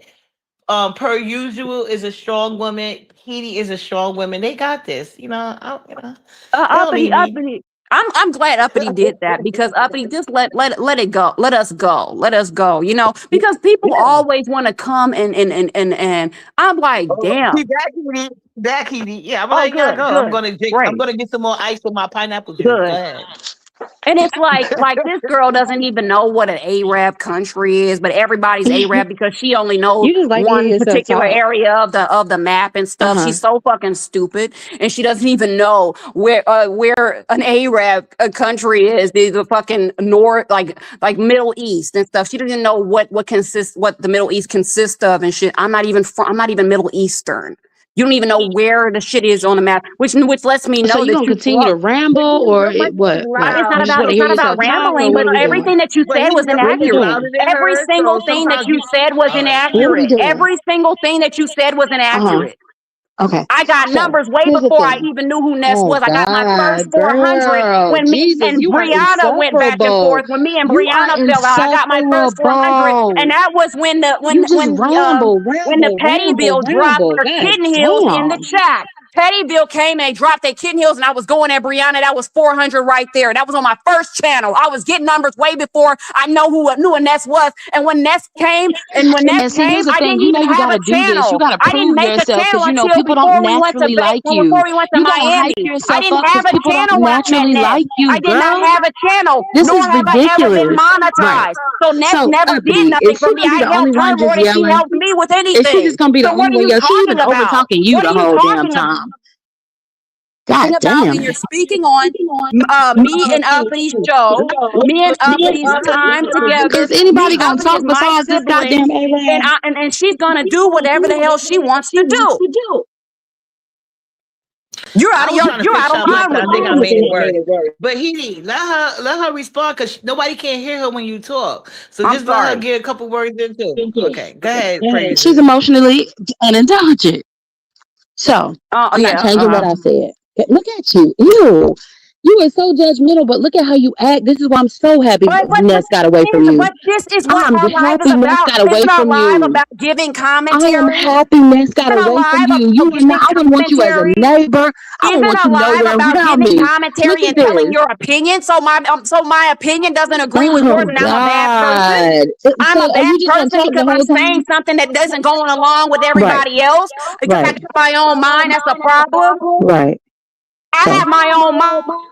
S1: Per usual is a strong woman. Kitty is a strong woman. They got this. You know, they don't need me.
S3: Uppity. I'm glad Uppity did that, because Uppity just let it go. Let us go. Let us go. You know, because people always want to come and I'm like, damn.
S1: See that Kitty. Yeah, I'm gonna
S3: Oh,
S1: let y'all
S3: good,
S1: go. I'm
S3: great,
S1: gonna get some more ice with my pineapple juice. Go
S3: good.
S1: ahead.
S3: And it's like this girl doesn't even know what an Arab country is, but everybody's Arab because she only knows
S4: You just like to hear
S3: one
S4: yourself
S3: particular
S4: talk.
S3: area of the map and stuff.
S4: Uh-huh.
S3: She's so fucking stupid, and she doesn't even know where an Arab country is. The fucking north, like Middle East and stuff. She doesn't even know what the Middle East consists of and shit. I'm not even Middle Eastern. You don't even know where the shit is on the map, which lets me know
S4: So you
S3: that
S4: gonna
S3: you
S4: continue to ramble, or what? Like,
S3: it's not
S4: you just
S3: about
S4: want to hear yourself talk, or
S3: rambling,
S4: what
S3: but
S4: are we doing?
S3: everything that you said was
S4: What are we
S3: inaccurate.
S4: doing?
S3: Every single thing that you said was
S1: All right.
S4: What are we
S3: inaccurate.
S4: doing?
S3: Every single thing that you said was inaccurate.
S4: Okay.
S3: I got
S4: So
S3: numbers way
S4: here's the
S3: before I
S4: thing.
S3: even knew who Ness
S4: Oh
S3: was. I got my first
S4: God,
S3: 400
S4: girl,
S3: when me
S4: Jesus,
S3: and
S4: you are
S3: Brianna went back and
S4: insufferable.
S3: forth. When me and
S4: You are
S3: Brianna fell out, I got my first 400, and
S4: insufferable.
S3: that was when
S4: You just
S3: the Pettyville dropped
S4: ramble.
S3: her
S4: God
S3: Kitten Hills in the
S4: damn.
S3: chat. Pettyville came and dropped their Kitten Hills, and I was going at Brianna. That was 400 right there. That was on my first channel. I was getting numbers way before I knew who Ness was. And when Ness came,
S4: And see, here's the
S3: I
S4: thing.
S3: didn't
S4: You know
S3: even
S4: you
S3: have a
S4: gotta do this. You
S3: channel.
S4: gotta
S3: I didn't
S4: prove
S3: make a
S4: yourself, because
S3: channel
S4: you know
S3: until
S4: people don't
S3: before we went to
S4: naturally like
S3: before
S4: you.
S3: we went to
S4: You gotta hype
S3: Miami. I
S4: yourself
S3: didn't
S4: up,
S3: have
S4: because
S3: a
S4: people don't
S3: channel when I met
S4: naturally
S3: Ness.
S4: like you,
S3: I did not
S4: girl.
S3: have a channel,
S4: This
S3: nor
S4: is
S3: have I ever been
S4: ridiculous. Right.
S3: monetized. So Ness
S4: So,
S3: never did
S4: Uppity,
S3: nothing
S4: is
S3: for
S4: she
S3: me.
S4: gonna be
S3: I
S4: the only
S3: helped
S4: one
S3: her more
S4: just
S3: than she
S4: yelling?
S3: helped me with
S4: Is she
S3: anything.
S4: just gonna be the
S3: So what
S4: only
S3: are
S4: one
S3: you
S4: yelling? She even
S3: talking
S4: over
S3: about?
S4: talking you
S3: What
S4: the
S3: are you
S4: whole damn
S3: talking about?
S4: time. God
S3: About when
S4: damn.
S3: you're speaking on me and Uppy's show, me and Uppy's time together.
S4: Is anybody gonna
S3: Uppy is
S4: talk
S3: my
S4: besides this
S3: sibling,
S4: goddamn Arab?
S3: and she's gonna do whatever the hell she wants to do. You're
S1: I
S3: out of
S1: was trying to
S3: you're
S1: fix
S3: out of
S1: her mic,
S3: line
S1: but
S3: with
S1: I think I
S3: me.
S1: made it worse. But Heidi, let her respond because nobody can hear her when you talk. So
S3: I'm
S1: just let her
S3: sorry.
S1: get a couple words in too. Okay, go ahead, praise
S4: She's
S1: it.
S4: emotionally unintelligent. So I'm not
S3: Yeah.
S4: changing what I said. Look at you. Ew. You are so judgmental, but look at how you act. This is why I'm so happy Ness got away from you.
S3: But this is what
S4: I'm
S3: our life is
S4: happy Ness
S3: about.
S4: got away
S3: Isn't our
S4: from
S3: life
S4: you.
S3: about giving
S4: I am
S3: commentary?
S4: happy Ness got
S3: Isn't our
S4: away from
S3: life
S4: you.
S3: about giving
S4: I wouldn't want you as a
S3: commentary?
S4: neighbor. I
S3: Isn't
S4: don't want
S3: our
S4: you
S3: life
S4: nowhere
S3: about
S4: around
S3: giving
S4: me. Look
S3: commentary
S4: at
S3: and telling
S4: this.
S3: your opinion? So my opinion doesn't agree with yours,
S4: Oh
S3: and I'm a bad person.
S4: God.
S3: I'm
S4: So
S3: a
S4: are
S3: bad
S4: you just gonna
S3: person
S4: talk the
S3: because I'm
S4: whole
S3: saying
S4: time?
S3: something that doesn't go along with
S4: Right.
S3: everybody else because I
S4: Right.
S3: got my own mind. That's a problem.
S4: Right.
S3: I
S4: So
S3: have my own mind.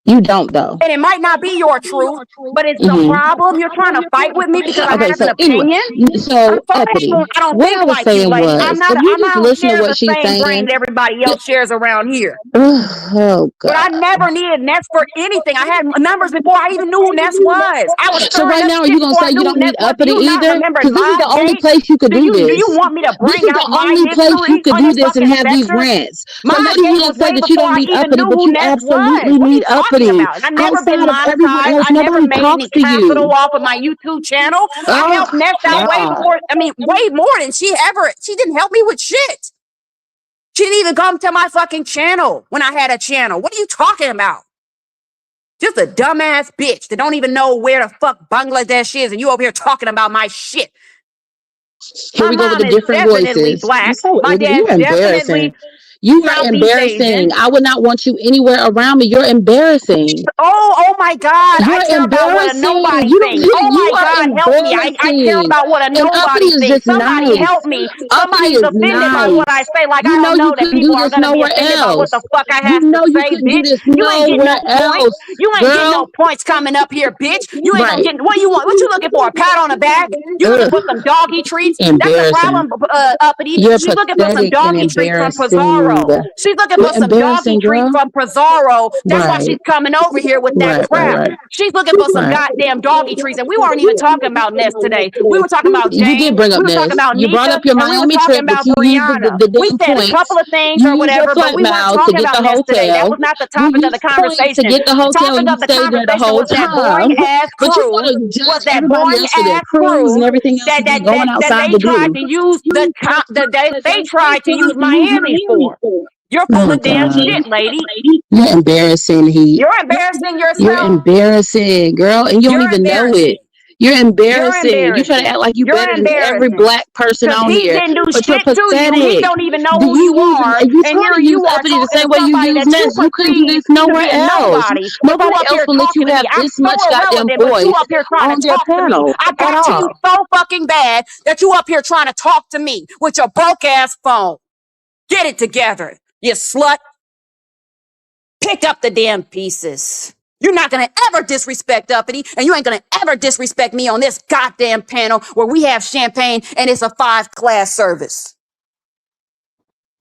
S4: you don't though.
S3: And it might not be your truth, but it's a
S4: Mhm.
S3: problem. You're trying to fight with me because I
S4: Okay,
S3: have an
S4: so anyway,
S3: opinion.
S4: so
S3: I'm sorry,
S4: uppity.
S3: I don't
S4: What I
S3: think
S4: was
S3: like you,
S4: saying
S3: lady.
S4: was, if you
S3: I
S4: just
S3: don't
S4: listen to
S3: share
S4: what
S3: the
S4: she's
S3: same brain
S4: saying,
S3: that everybody else shares around here.
S4: oh
S3: But I
S4: God.
S3: never needed Ness for anything. I had numbers before I even knew who Ness was. I was
S4: So
S3: stirring
S4: right
S3: up
S4: now, are
S3: shit
S4: you gonna
S3: before I
S4: say you
S3: knew who
S4: don't need
S3: Ness was. Do
S4: uppity
S3: you not
S4: either?
S3: remember
S4: Because this is the only
S3: Livegate?
S4: place you could do
S3: Do you
S4: this.
S3: want me to
S4: This
S3: bring
S4: is
S3: out
S4: the
S3: my
S4: only place you
S3: history
S4: could
S3: on
S4: do
S3: your
S4: this and
S3: fucking
S4: have these
S3: spectrum?
S4: rants. So
S3: My
S4: maybe you
S3: gate
S4: didn't
S3: was
S4: say
S3: way
S4: that you
S3: before
S4: don't
S3: I
S4: need
S3: even
S4: uppity,
S3: knew
S4: but
S3: who
S4: you
S3: Ness was.
S4: absolutely
S3: What are
S4: need
S3: you talking
S4: uppity.
S3: about? And I never been
S4: Outside of everyone
S3: monetized.
S4: else,
S3: I never
S4: nobody
S3: made
S4: talks
S3: any
S4: to you.
S3: capital off of my YouTube channel. I
S4: Oh
S3: helped Ness out way
S4: God.
S3: before. I mean, way more than she didn't help me with shit. She didn't even come to my fucking channel when I had a channel. What are you talking about? Just a dumbass bitch that don't even know where the fuck Bangladesh is, and you over here talking about my shit.
S4: Here
S3: My
S4: we go with
S3: mom
S4: the
S3: is
S4: different
S3: definitely
S4: voices. You're
S3: black.
S4: so
S3: My
S4: ignorant.
S3: dad's
S4: You're
S3: definitely
S4: embarrassing. You are
S3: Southeast Asian.
S4: embarrassing. I would not want you anywhere around me. You're embarrassing.
S3: Oh my God. I
S4: You're
S3: care about what a
S4: embarrassing.
S3: nobody
S4: You don't
S3: thinks.
S4: get it.
S3: Oh
S4: You
S3: my
S4: are
S3: God, help me. I care
S4: embarrassing.
S3: about what a
S4: And uppity
S3: nobody
S4: is
S3: thinks.
S4: just
S3: Somebody
S4: nice.
S3: help me.
S4: Uppity
S3: Somebody's
S4: is
S3: offended by what I
S4: nice.
S3: say. Like,
S4: You
S3: I
S4: know
S3: don't
S4: you
S3: know that
S4: couldn't do
S3: people are
S4: this
S3: going to be
S4: nowhere
S3: offended by what the
S4: else.
S3: fuck I
S4: You
S3: have to
S4: know you
S3: say,
S4: couldn't do
S3: bitch.
S4: this
S3: You ain't getting
S4: nowhere
S3: no points.
S4: else,
S3: You ain't getting no
S4: girl.
S3: points coming up here, bitch. You ain't gonna
S4: Right.
S3: get, what you want? What you looking for? A pat on the back? You looking
S4: Ugh.
S3: for some doggy treats? That's the
S4: Embarrassing.
S3: problem, Uppity.
S4: You're
S3: She's looking for some
S4: pathetic and
S3: doggy treats from
S4: embarrassing.
S3: Pizarro. She's looking
S4: You're
S3: for some doggy
S4: embarrassing,
S3: treats
S4: girl.
S3: from Pizarro. That's why she's
S4: Right.
S3: coming over here with that
S4: Right. Right.
S3: crap.
S4: Right.
S3: She's looking for some
S4: Right.
S3: goddamn doggy treats. And we weren't even talking about Ness today. We were talking about
S4: You
S3: Jane.
S4: did bring up
S3: We were talking
S4: this.
S3: about
S4: You brought
S3: Nika.
S4: up your
S3: And we were
S4: Miami
S3: talking
S4: trip, but
S3: about
S4: you used
S3: Brianna.
S4: the
S3: We
S4: damn
S3: said a
S4: points.
S3: couple of things
S4: You
S3: or
S4: used your
S3: whatever, but
S4: flight
S3: we weren't
S4: miles to
S3: talking
S4: get
S3: about
S4: the
S3: Ness today. That
S4: hotel.
S3: was not the
S4: You
S3: topic of the
S4: used points to
S3: conversation.
S4: get the
S3: The
S4: hotel
S3: topic
S4: and you
S3: of the
S4: stayed there the
S3: conversation
S4: whole
S3: was that
S4: time.
S3: boring ass
S4: But you
S3: crew
S4: want to
S3: was
S4: judge
S3: that
S4: everybody
S3: boring
S4: else for their
S3: ass
S4: cruise and
S3: crew
S4: everything else
S3: that
S4: that they're going
S3: that
S4: outside
S3: they
S4: to
S3: tried
S4: do.
S3: to use they tried to use Miami for. You're full
S4: Oh
S3: of damn
S4: God.
S3: shit, lady.
S4: You're embarrassing, Heat.
S3: You're embarrassing
S4: You're
S3: yourself.
S4: embarrassing, girl, and you don't
S3: You're
S4: even know it.
S3: embarrassing.
S4: You're
S3: You're
S4: embarrassing. You try to
S3: embarrassing.
S4: act like you
S3: You're
S4: better than every
S3: embarrassing.
S4: black person
S3: Because
S4: on
S3: he
S4: here,
S3: didn't do
S4: but you're
S3: shit to you. He
S4: pathetic.
S3: don't even know
S4: Do
S3: who
S4: you
S3: you
S4: use
S3: are.
S4: you
S3: And
S4: try
S3: here
S4: to use
S3: you are
S4: uppity the
S3: talking
S4: same
S3: to
S4: way you
S3: somebody
S4: use
S3: that you
S4: Ness? You couldn't do
S3: perceive
S4: this
S3: to
S4: nowhere
S3: be a
S4: else.
S3: nobody. But you
S4: Nobody
S3: up
S4: else
S3: here
S4: will let
S3: talking
S4: you
S3: to me.
S4: have
S3: I'm
S4: this
S3: so
S4: much goddamn
S3: irrelevant, but you
S4: voice
S3: up here trying to
S4: on their
S3: talk to me.
S4: panel
S3: I
S4: at
S3: got to you
S4: all.
S3: so fucking bad that you up here trying to talk to me with your broke ass phone. Get it together, you slut. Pick up the damn pieces. You're not going to ever disrespect Uppity, and you ain't going to ever disrespect me on this goddamn panel where we have champagne and it's a 5-class service.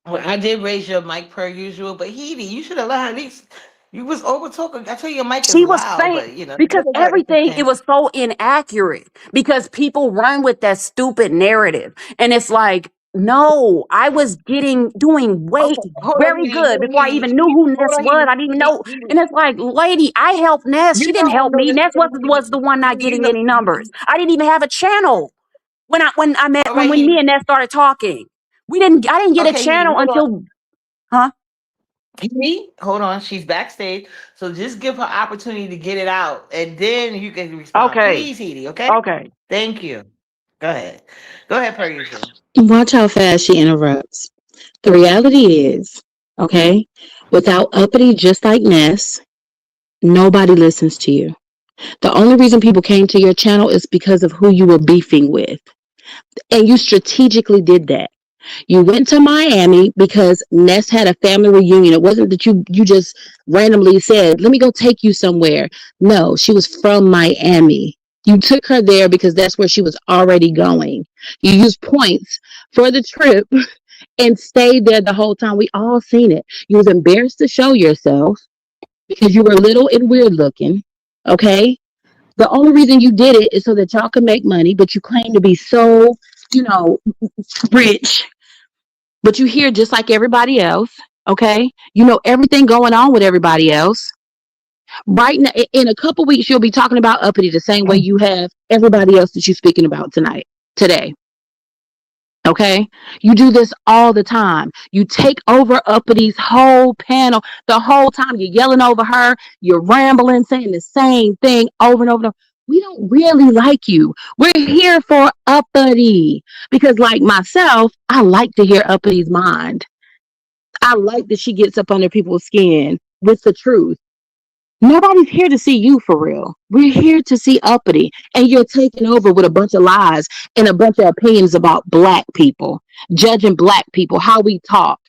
S1: Well, I did raise your mic per usual, but Heidi, you should have let her at least. You was over talking. I tell you, your mic is
S3: She was
S1: loud,
S3: saying,
S1: but
S3: because
S1: give her at least a
S3: everything, it
S1: chance.
S3: was so inaccurate because people run with that stupid narrative. And it's like, no, I was doing
S1: Okay, hold on,
S3: very
S1: Heidi.
S3: good
S1: Hold on,
S3: before I
S1: Heidi.
S3: even knew who
S1: Hold
S3: Ness
S1: on,
S3: was.
S1: Heidi.
S3: I didn't even know.
S1: Heidi.
S3: And it's like, lady, I helped Ness. She
S1: You
S3: didn't
S1: know,
S3: help
S1: no,
S3: me.
S1: this
S3: Ness was the one not
S1: you
S3: getting
S1: know.
S3: any numbers. I didn't even have a channel
S1: All right,
S3: when me
S1: Heidi.
S3: and Ness started talking. I didn't get a
S1: Okay, Heidi,
S3: channel
S1: hold on.
S3: until, huh?
S1: Heidi, hold on. She's backstage, so just give her opportunity to get it out, and then you can respond.
S3: Okay.
S1: Please, Heidi. Okay.
S3: Okay.
S1: Thank you. Go ahead. Go ahead, per usual.
S4: Watch how fast she interrupts. The reality is, okay, without uppity just like Ness, nobody listens to you. The only reason people came to your channel is because of who you were beefing with. And you strategically did that. You went to Miami because Ness had a family reunion. It wasn't that you just randomly said, let me go take you somewhere. No, she was from Miami. You took her there because that's where she was already going. You used points for the trip and stayed there the whole time. We all seen it. You was embarrassed to show yourself because you were little and weird looking. Okay? The only reason you did it is so that y'all could make money, but you claim to be so, rich. But you here just like everybody else. Okay. You know everything going on with everybody else. Right now, in a couple weeks, you'll be talking about uppity the same way you have everybody else that you're speaking about today. Okay. You do this all the time. You take over Uppity's whole panel the whole time. You're yelling over her. You're rambling, saying the same thing over and over. We don't really like you. We're here for Uppity because, like myself, I like to hear Uppity's mind. I like that she gets up under people's skin with the truth. Nobody's here to see you for real. We're here to see Uppity. And you're taking over with a bunch of lies and a bunch of opinions about Black people, judging Black people, how we talk.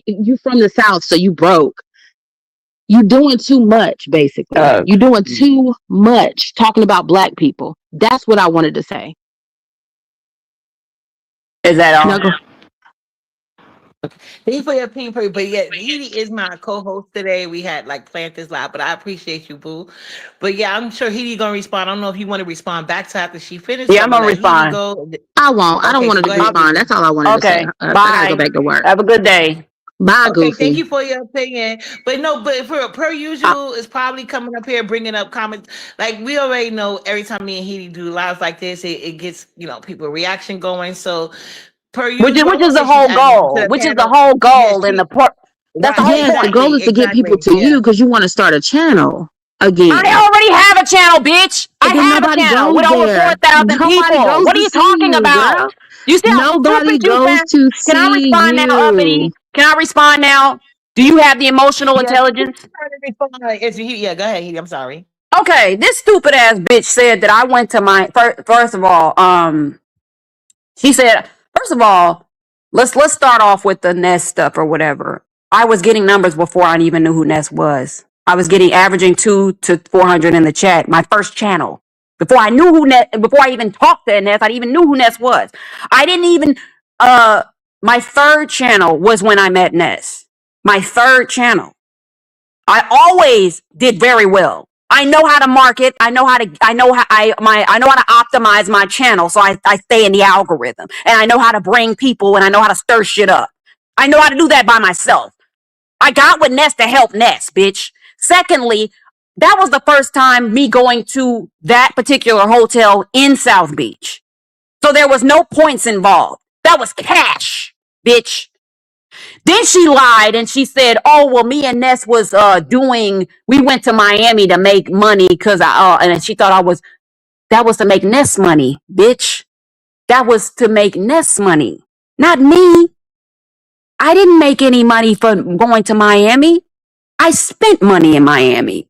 S4: You from the South, so you broke. You're doing too much, basically. You're doing too much talking about Black people. That's what I wanted to say.
S2: Is that all?
S4: Now go.
S1: Thank you for your opinion, but yeah, Edie is my co-host today. We had like planned this live, but I appreciate you, boo. But yeah, I'm sure Edie gonna respond. I don't know if you want to respond back to after she finishes.
S2: Yeah, I'm gonna respond.
S1: Go.
S4: I won't. I don't
S1: Okay,
S4: want to
S1: so go ahead.
S4: respond. That's all I wanted
S2: Okay,
S4: to say. I gotta go
S2: bye.
S4: back to work.
S2: Have a good day.
S4: Bye,
S1: Okay,
S4: Goofy.
S1: thank you for your opinion. But no, but for per usual, it's probably coming up here bringing up comments. Like we already know, every time me and Edie do lives like this, it gets people reaction going. So per usual,
S2: Which is
S1: I
S2: the
S1: won't
S2: whole
S1: say she's adding
S2: goal.
S1: to the
S2: Which is the
S1: panel.
S2: whole
S1: Yeah,
S2: goal in
S1: she
S2: the that's the
S1: right.
S2: whole
S4: Yes, the
S2: point.
S4: goal is to get people to
S1: Yeah.
S4: you because you want to start a channel again.
S2: I already have a channel, bitch.
S4: But
S2: I
S4: then
S2: have a
S4: nobody
S2: channel
S4: goes
S2: with over
S4: there.
S2: 4,000
S4: Nobody
S2: people.
S4: goes
S2: What are
S4: to
S2: you
S4: see
S2: talking
S4: you,
S2: about?
S4: girl.
S2: You see how
S4: Nobody
S2: stupid you
S4: goes
S2: sound?
S4: to
S2: Can I
S4: see
S2: respond now, Uppity?
S4: you.
S2: Can I respond now? Do you have the emotional
S1: Yes.
S2: intelligence?
S1: Yeah, go ahead, Edie. I'm sorry.
S2: Okay, this stupid ass bitch said that I went to my first of all, she said, first of all, let's start off with the Nest stuff or whatever. I was getting numbers before I even knew who Nest was. I was getting averaging 200 to 400 in the chat, my first channel. Before I knew before I even talked to Nest, I even knew who Nest was. I didn't even, my third channel was when I met Nest. My third channel. I always did very well. I know how to market. I know how to optimize my channel so I stay in the algorithm. And I know how to bring people and I know how to stir shit up. I know how to do that by myself. I got with Nest to help Nest, bitch. Secondly, that was the first time me going to that particular hotel in South Beach. So there was no points involved. That was cash, bitch. Then she lied and she said, "Oh, well, me and Ness was we went to Miami to make money because and she thought that was to make Ness money, bitch. That was to make Ness money, not me. I didn't make any money for going to Miami. I spent money in Miami.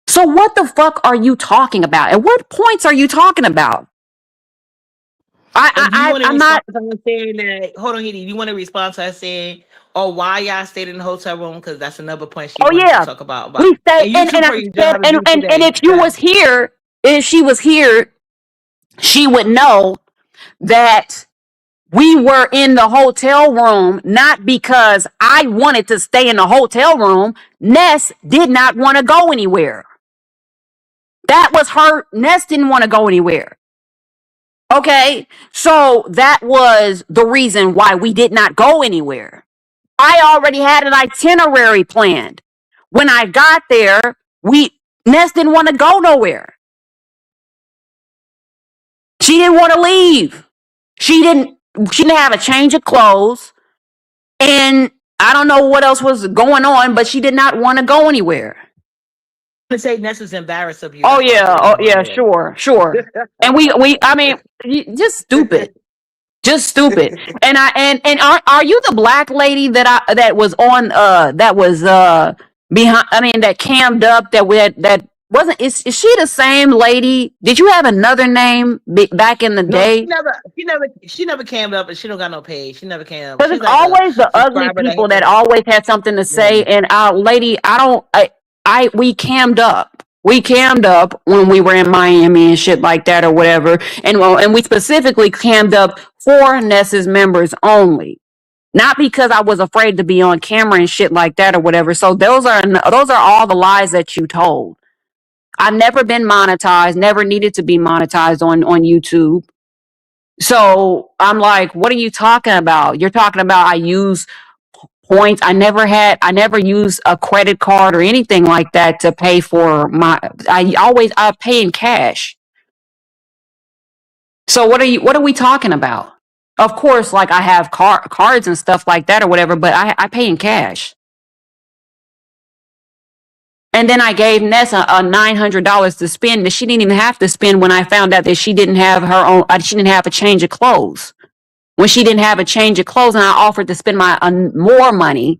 S2: So what the fuck are you talking about? And what points are you talking about? I'm not
S1: saying that. Hold on, Edie. You want to respond to her saying, "Oh, why y'all stayed in the hotel room?" Because that's another point she wanted to talk about.
S2: We stayed, and if you was here, if she was here, she would know that we were in the hotel room not because I wanted to stay in the hotel room. Ness did not want to go anywhere. That was her. Ness didn't want to go anywhere. Okay, so that was the reason why we did not go anywhere. I already had an itinerary planned. When I got there, Ness didn't want to go nowhere. She didn't want to leave. She didn't have a change of clothes. And I don't know what else was going on, but she did not want to go anywhere.
S1: To say Ness was embarrassed of you.
S2: Oh yeah, sure. And I mean, just stupid. Just stupid. And are you the black lady that was on behind, I mean, that cammed up that wasn't, is she the same lady? Did you have another name back in the day?
S1: She never came up, and she don't got no page. She never came up.
S2: Because it's always the ugly people that always had something to say. And lady, we cammed up. We cammed up when we were in Miami and shit like that or whatever. And we specifically cammed up for Ness's members only. Not because I was afraid to be on camera and shit like that or whatever. So those are all the lies that you told. I've never been monetized, never needed to be monetized on YouTube. So I'm like, what are you talking about? You're talking about I use
S3: points. I never used a credit card or anything like that to pay for I pay in cash. So what are we talking about? Of course, like I have cards and stuff like that or whatever, but I pay in cash. And then I gave Nessa a $900 to spend that she didn't even have to spend when I found out that she didn't have her own, she didn't have a change of clothes. When she didn't have a change of clothes and I offered to spend more money,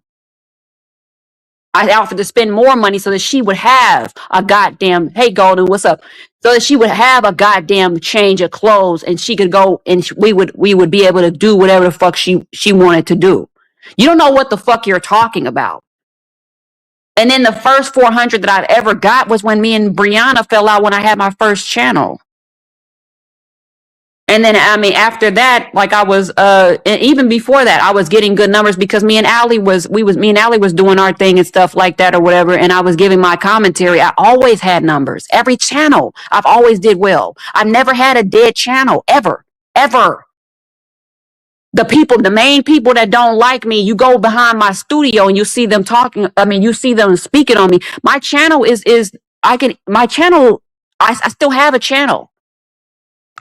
S3: I offered to spend more money so that she would have a goddamn, hey Golden, what's up? So that she would have a goddamn change of clothes and she could go and we would be able to do whatever the fuck she wanted to do. You don't know what the fuck you're talking about. And then the first 400 that I've ever got was when me and Brianna fell out when I had my first channel. And then, I mean, after that, like I was, and even before that, I was getting good numbers because me and Allie was doing our thing and stuff like that or whatever. And I was giving my commentary. I always had numbers. Every channel, I've always did well. I've never had a dead channel, ever. The main people that don't like me, you go behind my studio and you see them talking. I mean, you see them speaking on me. My channel I still have a channel.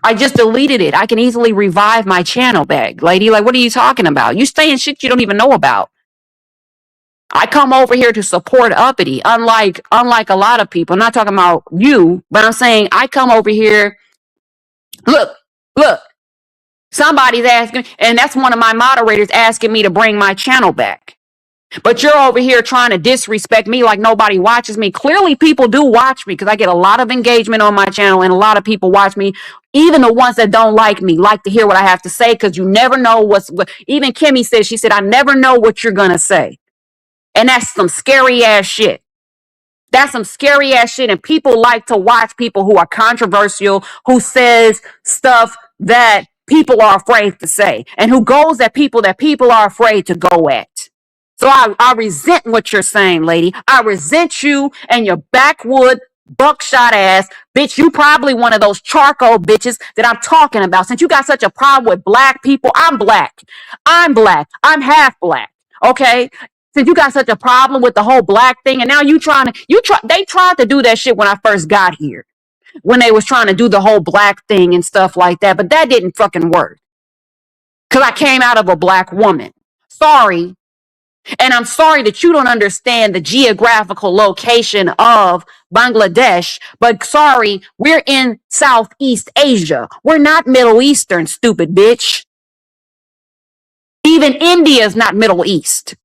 S3: I just deleted it. I can easily revive my channel back, lady. Like, what are you talking about? You saying shit you don't even know about. I come over here to support Uppity, unlike a lot of people. I'm not talking about you, but I'm saying I come over here. Look. Somebody's asking, and that's one of my moderators asking me to bring my channel back. But you're over here trying to disrespect me like nobody watches me. Clearly, people do watch me because I get a lot of engagement on my channel and a lot of people watch me. Even the ones that don't like me like to hear what I have to say because you never know what. Even Kimmy said, she said, I never know what you're going to say. And that's some scary ass shit. That's some scary ass shit. And people like to watch people who are controversial, who says stuff that people are afraid to say and who goes at people that people are afraid to go at. So I resent what you're saying, lady. I resent you and your backwood buckshot ass. Bitch, you probably one of those charcoal bitches that I'm talking about. Since you got such a problem with black people, I'm black. I'm half black. Okay? Since you got such a problem with the whole black thing and now they tried to do that shit when I first got here. When they was trying to do the whole black thing and stuff like that. But that didn't fucking work. Because I came out of a black woman. Sorry. And I'm sorry that you don't understand the geographical location of Bangladesh. But sorry, we're in Southeast Asia. We're not Middle Eastern, stupid bitch. Even India is not Middle East.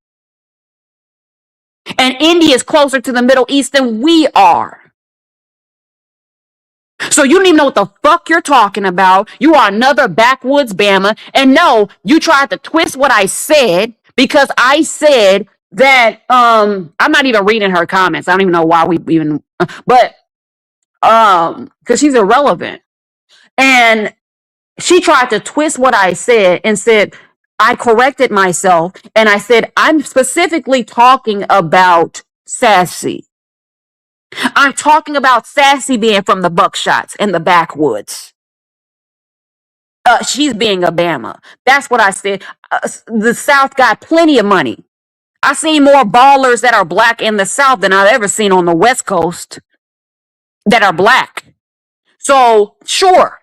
S3: And India is closer to the Middle East than we are. So you don't even know what the fuck you're talking about. You are another backwoods Bama. And no, you tried to twist what I said because I said that I'm not even reading her comments. I don't even know why we even but because she's irrelevant. And she tried to twist what I said and said I corrected myself and I said I'm specifically talking about Sassy. I'm talking about Sassy being from the Buckshots and the backwoods. She's being a Bama. That's what I said. The South got plenty of money. I've seen more ballers that are black in the South than I've ever seen on the West Coast that are black. So, sure.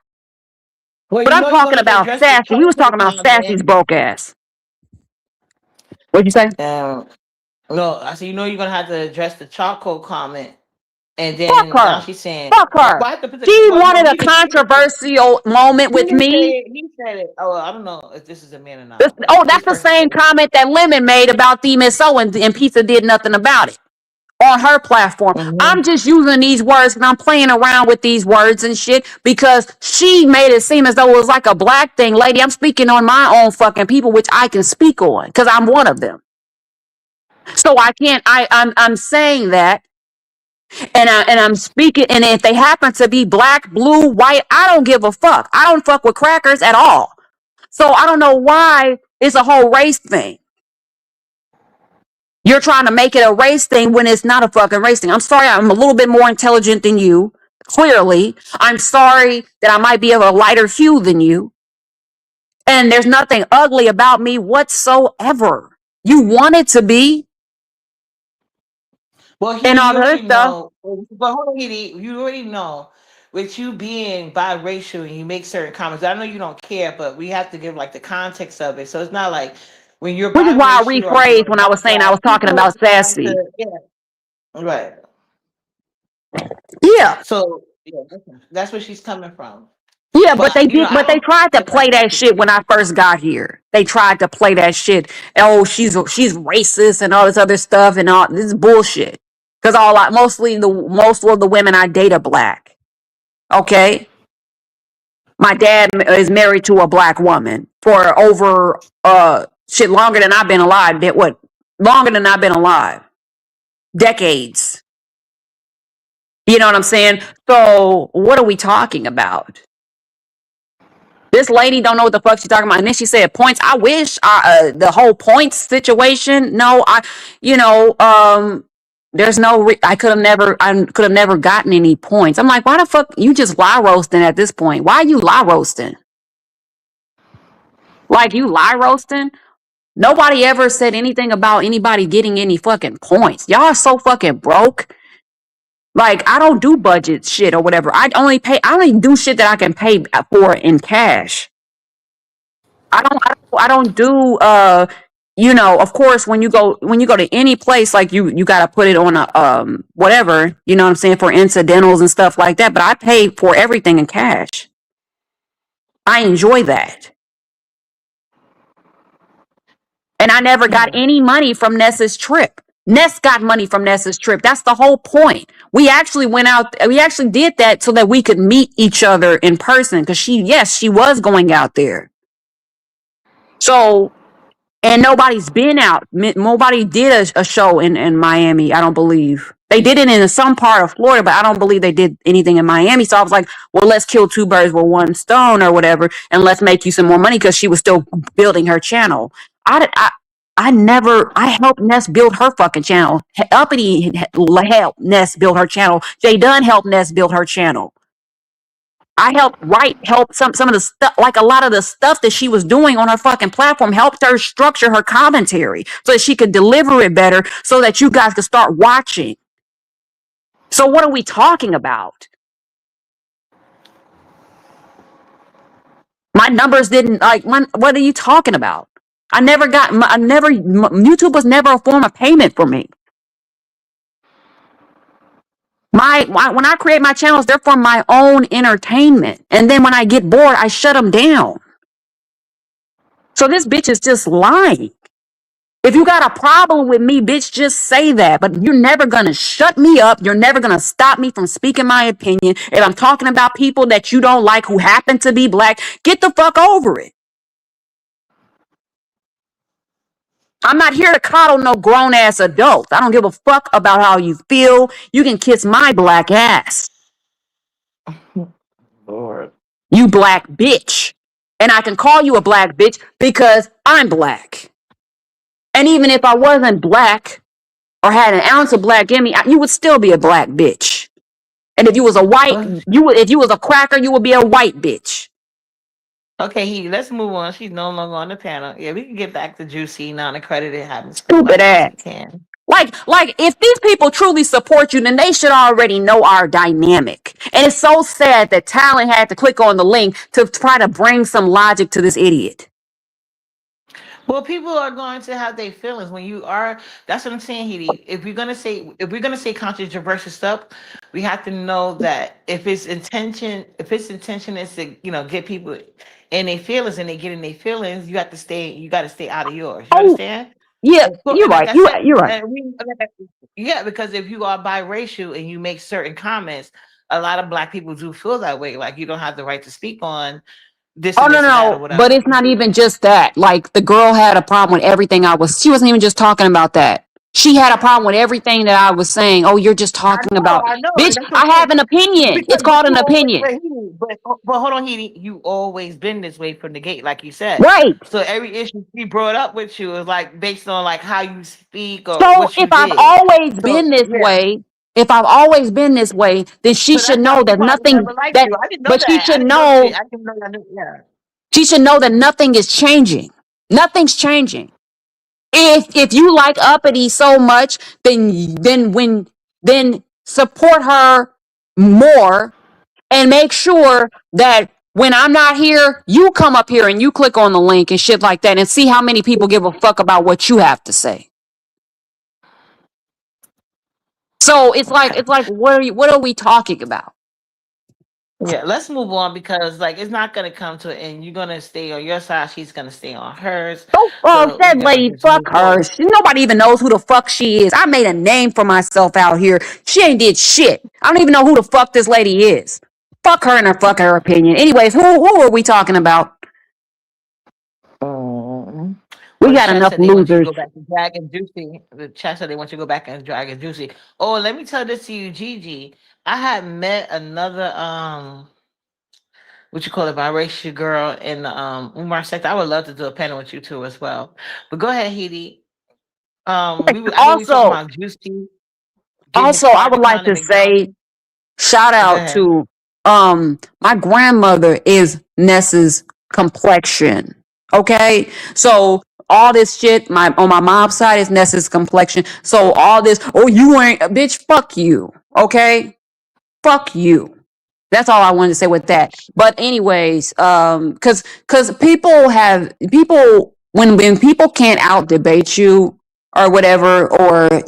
S1: Well,
S3: But I'm talking about Sassy. We was talking about Sassy's broke ass. What'd you say?
S1: No, I said, you're gonna have to address the charcoal comment, and then
S3: Fuck her.
S1: now she's saying,
S3: Fuck her. She wanted a controversial moment with me.
S1: He said it. Oh, I don't know if this is a man or not.
S3: That's the same comment that Lemon made about the Miss Owens, and Pizza did nothing about it on her platform. Mm-hmm. I'm just using these words and I'm playing around with these words and shit because she made it seem as though it was like a black thing. Lady, I'm speaking on my own fucking people, which I can speak on because I'm one of them. So I can't, I'm saying that and I'm speaking, and if they happen to be black, blue, white, I don't give a fuck. I don't fuck with crackers at all. So I don't know why it's a whole race thing. You're trying to make it a race thing when it's not a fucking race thing. I'm sorry, I'm a little bit more intelligent than you. Clearly. I'm sorry that I might be of a lighter hue than you. And there's nothing ugly about me whatsoever. You want it to be,
S1: Well,
S3: and
S1: Hitty,
S3: all
S1: you
S3: the other
S1: already
S3: stuff.
S1: know. But hold on, Hitty, you already know. With you being biracial and you make certain comments, I know you don't care, but we have to give like the context of it. So it's not like when you're
S3: Which is why I
S1: biracial or you're
S3: rephrased when I was saying I
S1: black,
S3: was talking
S1: people
S3: about
S1: are trying
S3: sassy.
S1: to, yeah, right.
S3: Yeah.
S1: So yeah, that's where she's coming from.
S3: Yeah, but
S1: But
S3: they
S1: you know,
S3: did,
S1: I
S3: but they
S1: don't
S3: tried to
S1: care
S3: play
S1: about
S3: that
S1: black
S3: shit
S1: people.
S3: when I first got here. They tried to play that shit. Oh, she's racist and all this other stuff and all this is bullshit. Cause most of the women I date are black. Okay. My dad is married to a black woman for over shit longer than I've been alive. Longer than I've been alive. Decades. You know what I'm saying? So what are we talking about? This lady don't know what the fuck she's talking about. And then she said points. I wish the whole points situation. No, there's no, I could have never gotten any points. I'm like, why the fuck you just lie roasting at this point? Why are you lie roasting? Like you lie roasting? Nobody ever said anything about anybody getting any fucking points. Y'all are so fucking broke. Like I don't do budget shit or whatever. I only do shit that I can pay for in cash. I don't do of course when you go to any place like you got to put it on a whatever, you know what I'm saying, for incidentals and stuff like that, but I pay for everything in cash. I enjoy that. And I never got
S1: Yeah.
S3: any money from Nessa's trip. Ness got money from Nessa's trip. That's the whole point. We actually did that so that we could meet each other in person because she was going out there. So, and nobody's been out. Nobody did a show in Miami, I don't believe. They did it in some part of Florida, but I don't believe they did anything in Miami. So I was like, well, let's kill two birds with one stone or whatever, and let's make you some more money because she was still building her channel. I helped Ness build her fucking channel. Uppity helped Ness build her channel. Jay Dunn helped Ness build her channel. I help some of the stuff, like a lot of the stuff that she was doing on her fucking platform, helped her structure her commentary so that she could deliver it better so that you guys could start watching. So what are we talking about? My numbers didn't what are you talking about? YouTube was never a form of payment for me. When I create my channels, they're for my own entertainment. And then when I get bored, I shut them down. So this bitch is just lying. If you got a problem with me, bitch, just say that. But you're never going to shut me up. You're never going to stop me from speaking my opinion. If I'm talking about people that you don't like who happen to be black, get the fuck over it. I'm not here to coddle no grown ass adults. I don't give a fuck about how you feel. You can kiss my black ass.
S1: Lord.
S3: You black bitch. And I can call you a black bitch because I'm black. And even if I wasn't black or had an ounce of black in me, you would still be a black bitch. And if you was if you was a cracker, you would be a white bitch.
S1: Okay, let's move on. She's no longer on the panel. Yeah, we can get back to Juicy, non-accredited, having
S3: Stupid ass.
S1: we can.
S3: Like if these people truly support you, then they should already know our dynamic. And it's so sad that Talent had to click on the link to try to bring some logic to this idiot.
S1: Well, people are going to have their feelings when you are. That's what I'm saying, Heidi. If we're gonna say controversial stuff, we have to know that if its intention is to get people in their feelings and they get in their feelings, you got to stay out of yours. You understand?
S3: Yeah,
S1: Well,
S3: you're
S1: like
S3: right.
S1: I said,
S3: You're right.
S1: yeah, because if you are biracial and you make certain comments, a lot of black people do feel that way. Like you don't have the right to speak on this
S3: Oh
S1: and
S3: no,
S1: this and that or
S3: no, but
S1: whatever.
S3: it's not even just that. Like the girl had a problem with everything she wasn't even just talking about that. She had a problem with everything that I was saying. Oh, you're just talking about,
S1: I know,
S3: bitch,
S1: and that's what
S3: I
S1: I'm saying.
S3: have an opinion.
S1: Because
S3: It's called an
S1: you always,
S3: opinion.
S1: but hold on, Heidi, you always been this way from the gate, like you said.
S3: Right.
S1: So every issue she brought up with you is like based on like how you speak or
S3: So
S1: what you
S3: if I've
S1: did.
S3: always
S1: So
S3: been this
S1: yeah,
S3: way, then she
S1: so
S3: should
S1: that's how
S3: know that
S1: you probably
S3: nothing
S1: never liked
S3: that
S1: you. I didn't know
S3: but she
S1: that. I
S3: should
S1: didn't know that.
S3: know
S1: I didn't know that. Yeah.
S3: she should know that nothing is changing. Nothing's changing. If you like Uppity so much, then support her more and make sure that when I'm not here, you come up here and you click on the link and shit like that and see how many people give a fuck about what you have to say. So it's like what are we talking about?
S1: Yeah, let's move on because like it's not gonna come to it, and you're gonna stay on your side. She's gonna stay on hers.
S3: Oh,
S1: So we
S3: that
S1: gotta
S3: lady,
S1: just
S3: fuck
S1: move
S3: her.
S1: forward.
S3: Nobody even knows who the fuck she is. I made a name for myself out here. She ain't did shit. I don't even know who the fuck this lady is. Fuck her and her opinion. Anyways, who are we talking about? We
S1: Well, the
S3: got
S1: chat
S3: enough
S1: said they want you to
S3: losers.
S1: go back to Drag and Juicy. The chat said they want you to go back and Drag and Juicy. Oh, let me tell this to you, Gigi. I had met another what you call it, biracial girl in the Umar sector. I would love to do a panel with you too as well. But go ahead, Heidi. I know we talking
S3: Also,
S1: about Juicy getting his
S3: I would
S1: private
S3: like
S1: con
S3: to
S1: in
S3: say
S1: McDonald's.
S3: shout
S1: Go
S3: out
S1: ahead.
S3: to my grandmother is Nessa's complexion. Okay? So all this shit, on my mom's side is Nessa's complexion. So all this, oh, you ain't bitch, fuck you. Okay? Fuck you. That's all I wanted to say with that. But anyways, cause people when people can't out debate you or whatever, or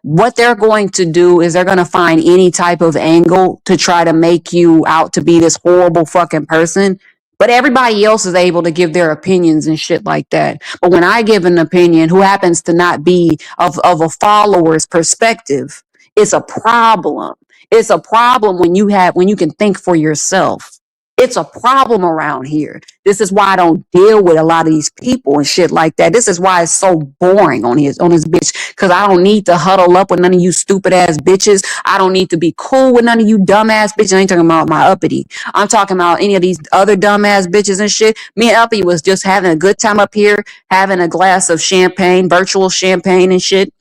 S3: what they're going to do is they're going to find any type of angle to try to make you out to be this horrible fucking person. But everybody else is able to give their opinions and shit like that. But when I give an opinion who happens to not be of a follower's perspective, it's a problem. It's a problem when you can think for yourself. It's a problem around here. This is why I don't deal with a lot of these people and shit like that. This is why it's so boring on his bitch. Because I don't need to huddle up with none of you stupid ass bitches. I don't need to be cool with none of you dumb ass bitches. I ain't talking about my uppity. I'm talking about any of these other dumb ass bitches and shit. Me and uppity was just having a good time up here, having a glass of champagne, virtual champagne and shit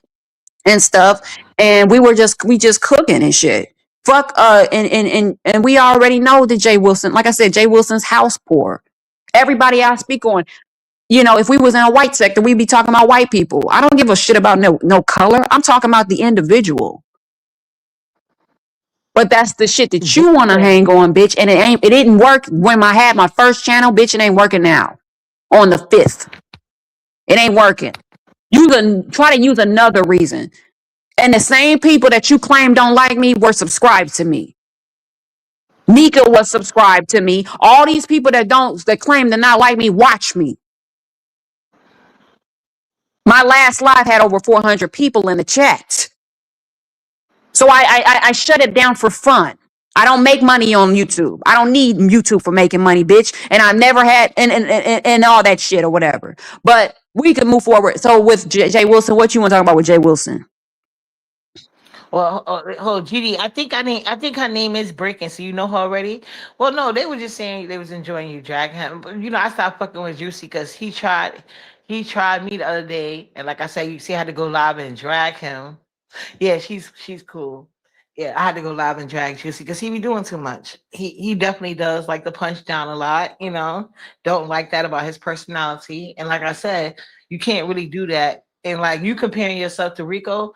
S3: and stuff, and we just cooking and shit. Fuck and we already know that Jay Wilson, like I said, Jay Wilson's house poor. Everybody I speak on, if we was in a white sector, we'd be talking about white people. I don't give a shit about no color. I'm talking about the individual. But that's the shit that you want to hang on, bitch. And it didn't work when I had my first channel, bitch. It ain't working now. On the 5th, it ain't working. You can try to use another reason. And the same people that you claim don't like me were subscribed to me. Nika was subscribed to me. All these people that claim to not like me, watch me. My last live had over 400 people in the chat. So I shut it down for fun. I don't make money on YouTube. I don't need YouTube for making money, bitch. And I've never had and all that shit or whatever. But we can move forward. So with Jay Wilson, what you want to talk about with Jay Wilson?
S1: Well, GD, I think her name is Breaking, so you know her already. Well, no, they were just saying they was enjoying you drag him, but I stopped fucking with Juicy because he tried me the other day, and like I said, you see, I had to go live and drag him. Yeah, she's cool. Yeah, I had to go live and drag Juicy because he be doing too much. He definitely does like to punch down a lot. Don't like that about his personality, and like I said, you can't really do that. And like you comparing yourself to Rico,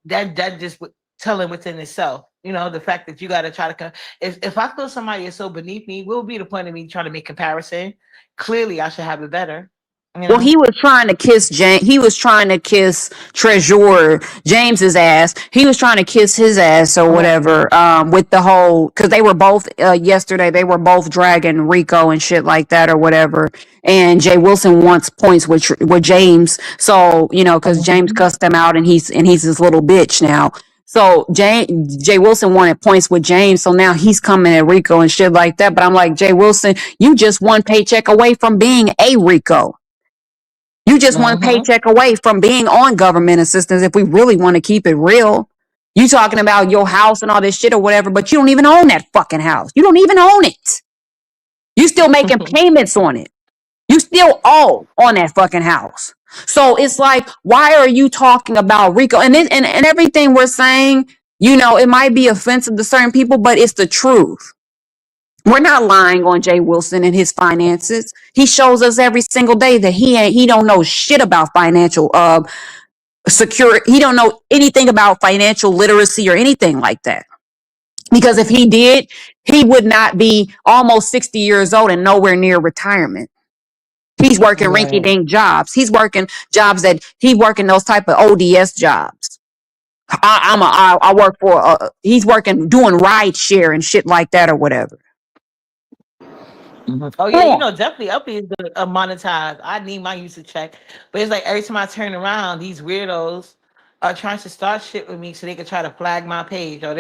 S1: that just telling within itself. The fact that you got to try to if I feel somebody is so beneath me, will be the point of me trying to make comparison. Clearly, I should have it better.
S3: Well, he was trying to kiss James. He was trying to kiss Treasure James's ass. He was trying to kiss his ass or whatever. With the whole, because they were both yesterday. They were both dragging Rico and shit like that or whatever. And Jay Wilson wants points with James. So because James cussed him out and he's this little bitch now. So Jay Wilson wanted points with James, so now he's coming at Rico and shit like that. But I'm like, Jay Wilson, you just one paycheck away from being a Rico. You just one paycheck away from being on government assistance if we really want to keep it real. You talking about your house and all this shit or whatever, but you don't even own that fucking house. You don't even own it. You still making payments on it. You still owe on that fucking house. So it's like, why are you talking about Rico? And everything we're saying, it might be offensive to certain people, but it's the truth. We're not lying on Jay Wilson and his finances. He shows us every single day that he don't know shit about financial security. He don't know anything about financial literacy or anything like that. Because if he did, he would not be almost 60 years old and nowhere near retirement. He's working rinky
S1: Right.
S3: dink jobs. He's working jobs he working those type of ODS jobs. I work for, he's working, doing ride share and shit like that or whatever.
S1: Oh yeah, you know, definitely up is monetized. I need my usage check, but it's like every time I turn around, these weirdos are trying to start shit with me so they can try to flag my page, or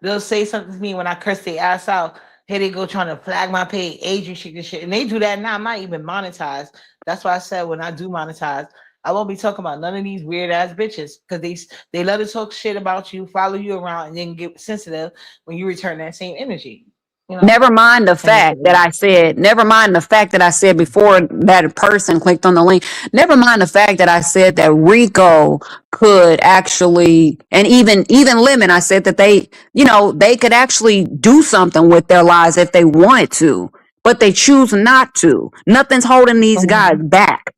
S1: they'll say something to me when I curse their ass out. Here they go trying to flag my page, age restrict and shit, and they do that now. I'm not even monetized. That's why I said when I do monetize, I won't be talking about none of these weird ass bitches because they love to talk shit about you, follow you around, and then get sensitive when you return that same energy. You know?
S3: Never mind the fact that I said before that person clicked on the link, never mind the fact that I said that Rico could actually, and even Lemon, I said that they could actually do something with their lives if they wanted to, but they choose not to. Nothing's holding these guys back.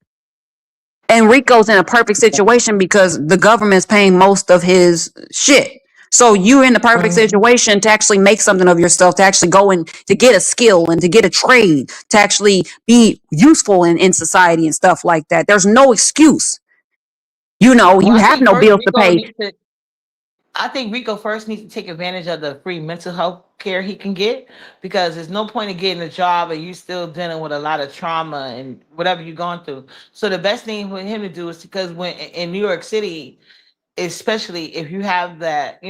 S3: And Rico's in a perfect situation because the government's paying most of his shit. So you're in the perfect situation to actually make something of yourself, to actually go and to get a skill and to get a trade, to actually be useful in society and stuff like that. There's no excuse. You have no bills to pay.
S1: I think Rico first needs to take advantage of the free mental health care he can get, because there's no point in getting a job and you still dealing with a lot of trauma and whatever you're going through. So the best thing for him to do is, because when in New York City, especially if you have that,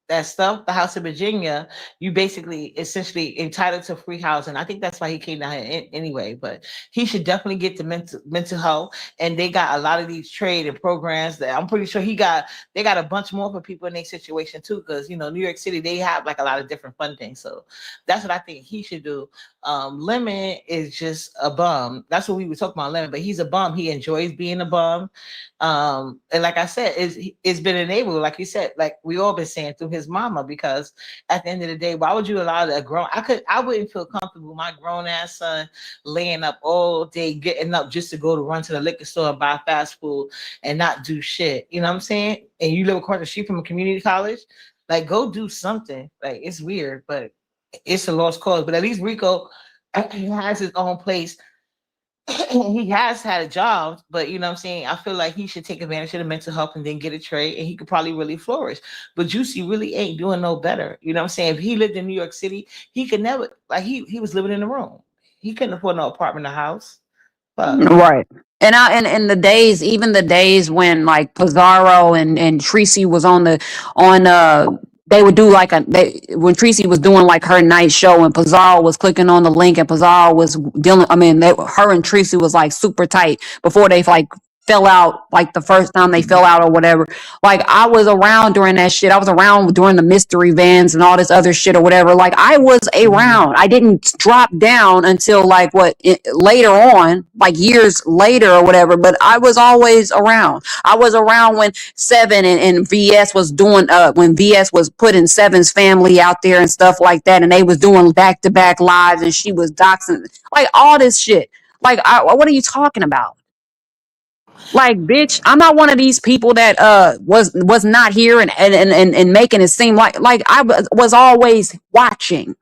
S1: that stuff, the House of Virginia, you basically essentially entitled to free housing. I think that's why he came down here anyway, but he should definitely get the mental health. And they got a lot of these trade and programs that I'm pretty sure they got a bunch more for people in their situation too. Cause New York City, they have like a lot of different funding. So that's what I think he should do. Lemon is just a bum. That's what we were talking about, Lemon, but he's a bum. He enjoys being a bum. And like I said, it's been enabled, like you said, like we all been saying, through his mama, because at the end of the day, why would you allow I wouldn't feel comfortable with my grown ass son laying up all day, getting up just to go to run to the liquor store and buy fast food and not do shit. You know what I'm saying? And you live across the street from a community college, like go do something. Like it's weird, but it's a lost cause. But at least Rico, he has his own place. He has had a job, but you know what I'm saying? I feel like he should take advantage of the mental health and then get a trade, and he could probably really flourish. But Juicy really ain't doing no better. You know what I'm saying? If he lived in New York City, he could never, like he was living in a room. He couldn't afford no apartment or house. But
S3: Right. And the days, even the days when like Pizarro and Tracy was on they would do like when Tracy was doing like her night show and Pizarro was clicking on the link and Pizarro was dealing, her and Tracy was like super tight before they like fell out, like the first time they fell out or whatever. Like I was around during that shit. I was around during the mystery vans and all this other shit or whatever. Like I was around. I didn't drop down until like later on, like years later or whatever, but I was always around. I was around when Seven and VS was doing, when VS was putting Seven's family out there and stuff like that. And they was doing back-to-back lives and she was doxing, like all this shit. Like, what are you talking about? Like, bitch, I'm not one of these people that was not here and making it seem like I was always watching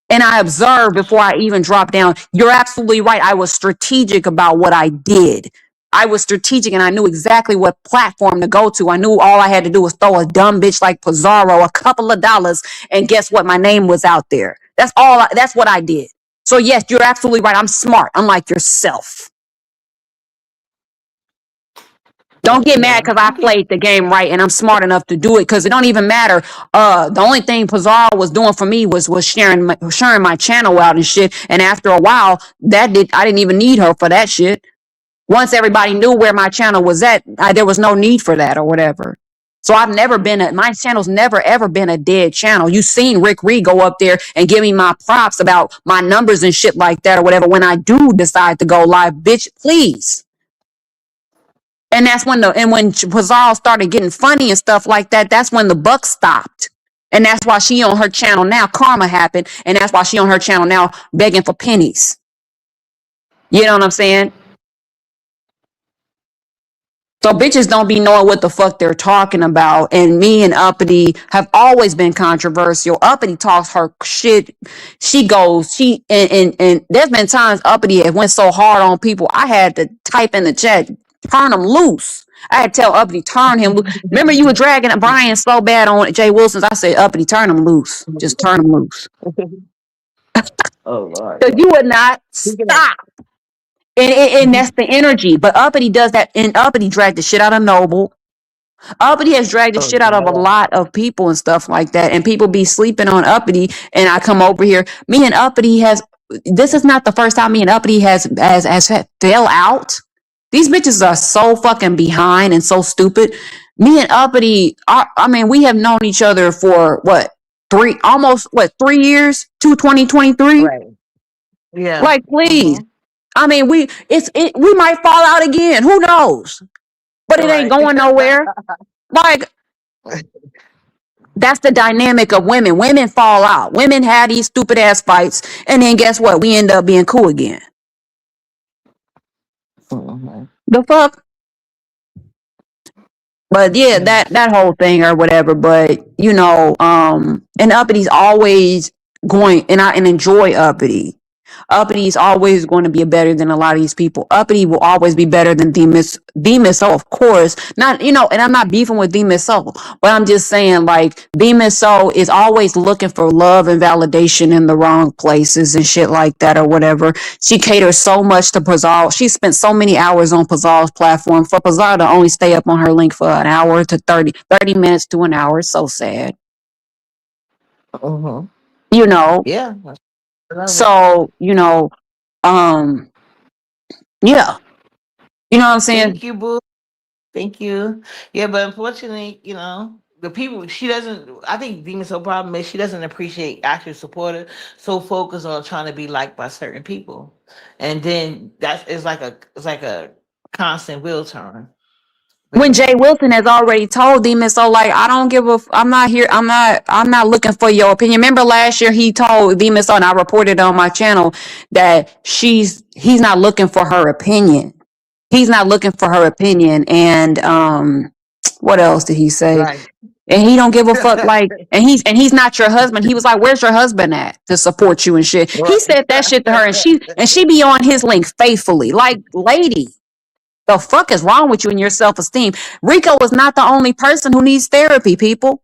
S3: and I observed before I even dropped down. You're absolutely right. I was strategic about what I did. I was strategic and I knew exactly what platform to go to. I knew all I had to do was throw a dumb bitch like Pizarro a couple of dollars, and guess what? My name was out there. That's what I did. So yes, you're absolutely right. I'm smart, unlike yourself. Don't get mad because I played the game right and I'm smart enough to do it, because it don't even matter. The only thing Pizarro was doing for me was sharing my channel out and shit. And after a while, I didn't even need her for that shit. Once everybody knew where my channel was at, there was no need for that or whatever. So I've never my channel's never ever been a dead channel. You seen Rick Reed go up there and give me my props about my numbers and shit like that or whatever. When I do decide to go live, bitch, please. And that's when when Pizarro started getting funny and stuff like that, that's when the buck stopped. And that's why she on her channel now. Karma happened. And that's why she on her channel now begging for pennies. You know what I'm saying? So bitches don't be knowing what the fuck they're talking about. And me and Uppity have always been controversial. Uppity talks her shit. She goes, and there's been times Uppity have went so hard on people, I had to type in the chat, turn them loose. I had to tell Uppity, turn him loose. Remember you were dragging Brian so bad on Jay Wilson's. I said, Uppity, turn him loose. Just turn him loose.
S1: Oh Lord.
S3: Because you would not
S1: Speaking of-
S3: stop. And that's the energy. But Uppity does that. And Uppity dragged the shit out of Noble. Uppity has dragged the
S1: Oh,
S3: shit out of a
S1: God.
S3: lot of people and stuff like that. And people be sleeping on Uppity. And I come over here. Me and Uppity this is not the first time me and Uppity has fell out. These bitches are so fucking behind and so stupid. Me and Uppity, we have known each other for what? 3 years? 2023?
S1: Right. Yeah.
S3: Like, please.
S1: Mhm.
S3: We might fall out again. Who knows? But it ain't
S1: Right.
S3: going nowhere. Like, that's the dynamic of women. Women fall out. Women have these stupid ass fights, and then guess what? We end up being cool again.
S1: Mhm.
S3: The fuck? But yeah, that whole thing or whatever. But and Uppity's always going, and enjoy Uppity. Uppity is always going to be better than a lot of these people. Uppity will always be better than Miss So, of course. Not, and I'm not beefing with Miss So, but I'm just saying, like, Miss So is always looking for love and validation in the wrong places and shit like that or whatever. She caters so much to Pazal. She spent so many hours on Pazal's platform for Pazal to only stay up on her link for an hour to 30 minutes to an hour. It's so sad.
S1: Mhm.
S3: Yeah.
S1: I love it.
S3: So, yeah. You know what I'm saying?
S1: Thank you, boo. Thank you. Yeah, but unfortunately, the people she doesn't. I think Demon's whole problem is she doesn't appreciate active supporters. So focused on trying to be liked by certain people, and then it's like a constant wheel turn.
S3: When Jay Wilson has already told Demon, so like, I don't give a, I'm not here, I'm not looking for your opinion. Remember last year he told Demon, so, and I reported on my channel that he's not looking for her opinion. He's not looking for her opinion. And what else did he say?
S1: Right.
S3: And he don't give a fuck, like, and he's not your husband. He was like, where's your husband at to support you and shit? He said that shit to her, and she be on his link faithfully. Like, lady, the fuck is wrong with you and your self-esteem? Rico is not the only person who needs therapy, people.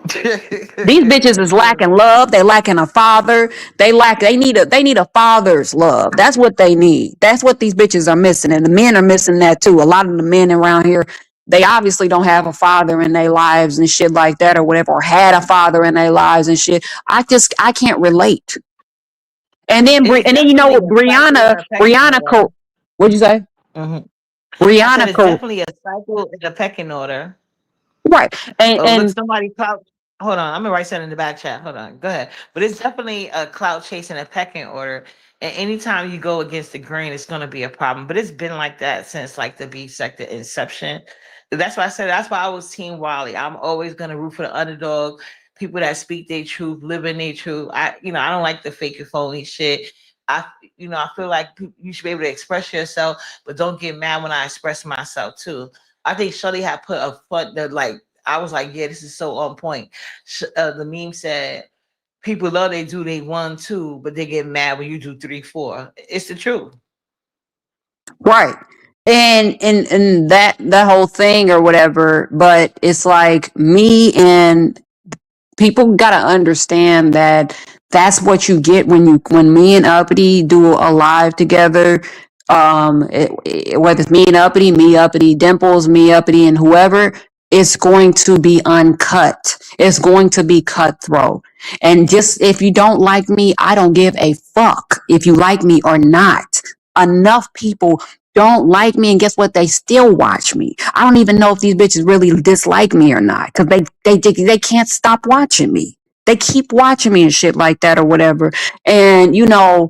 S3: These bitches is lacking love. They lacking a father. They need a father's love. That's what they need. That's what these bitches are missing. And the men are missing that too. A lot of the men around here, they obviously don't have a father in their lives and shit like that or whatever, or had a father in their lives and shit. I can't relate. And then Brianna, what'd you say?
S1: Mhm.
S3: Rihanna,
S1: it's definitely a cycle in a pecking order.
S3: Right. And
S1: somebody clout. Hold on, I'm gonna write something in the back chat. Hold on, go ahead. But it's definitely a clout chase and a pecking order. And anytime you go against the grain, it's gonna be a problem. But it's been like that since like the beef sector inception. That's why I said that's why I was Team Wally. I'm always gonna root for the underdog, people that speak their truth, live in their truth. I don't like the fake and phony shit. I feel like you should be able to express yourself, but don't get mad when I express myself too. I think Shirley had put a foot that like I was like, yeah, this is so on point. The meme said, people love they do they 1, 2, but they get mad when you do 3, 4. It's the truth.
S3: right. And that whole thing or whatever, but it's like me and people gotta understand that that's what you get when me and Uppity do a live together. Whether it's me and Uppity, me Uppity Dimples, me Uppity and whoever, it's going to be uncut. It's going to be cutthroat. And just if you don't like me, I don't give a fuck if you like me or not. Enough people don't like me, and guess what? They still watch me. I don't even know if these bitches really dislike me or not, because they can't stop watching me. They keep watching me and shit like that or whatever. And yeah,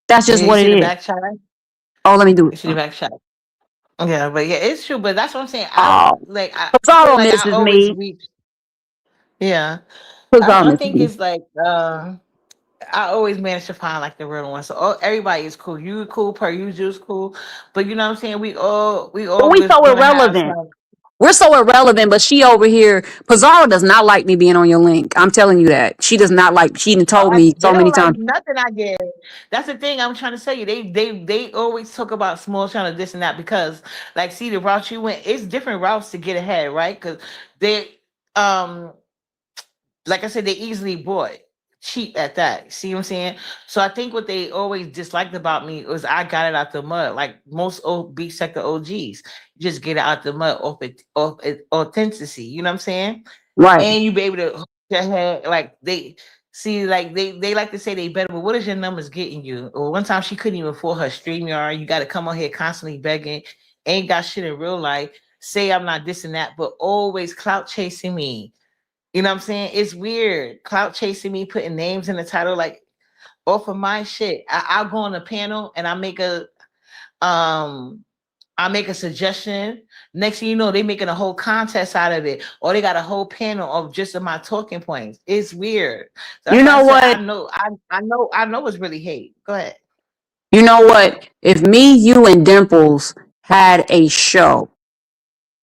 S3: that's just what it is.
S1: Back chat?
S3: Oh, let me do
S1: You see the
S3: it.
S1: back chat. Yeah, but yeah, it's true. But that's what I'm saying.
S3: Oh,
S1: I feel
S3: Pizarro
S1: like I
S3: misses
S1: always
S3: me.
S1: reach. Yeah,
S3: Pizarro
S1: I
S3: misses
S1: think
S3: me.
S1: it's like I always manage to find like the real one. So everybody is cool. You cool, per usual is cool. But you know what I'm saying? We
S3: But we
S1: always
S3: so
S1: gonna have
S3: irrelevant.
S1: some.
S3: We're so irrelevant, but she over here, Pizarro does not like me being on your link. I'm telling you that. She does not like, she done told me
S1: They
S3: so
S1: don't
S3: many
S1: like
S3: times.
S1: nothing I get. That's the thing I'm trying to tell you. They always talk about small channel this and that because like see the route you went, it's different routes to get ahead, right? Because they um like I said, they easily bought cheap at that. See what I'm saying? So I think what they always disliked about me was I got it out the mud. Like most B sector OGs, just get it out the mud off it authenticity. You know what I'm saying?
S3: Right.
S1: And you be able to hold your head like they see like they like to say they better, but what is your numbers getting you? Or one time she couldn't even afford her StreamYard. You got to come on here constantly begging, ain't got shit in real life. Say I'm not this and that, but always clout chasing me. You know what I'm saying? It's weird. Clout chasing me, putting names in the title, like off of my shit. I'll go on a panel and um I make a suggestion. Next thing you know, they making a whole contest out of it, or they got a whole panel of just of my talking points. It's weird.
S3: You
S1: That's why I
S3: know
S1: said
S3: what?
S1: I know it's really hate. Go ahead.
S3: You know what? If me, you, and Dimples had a show,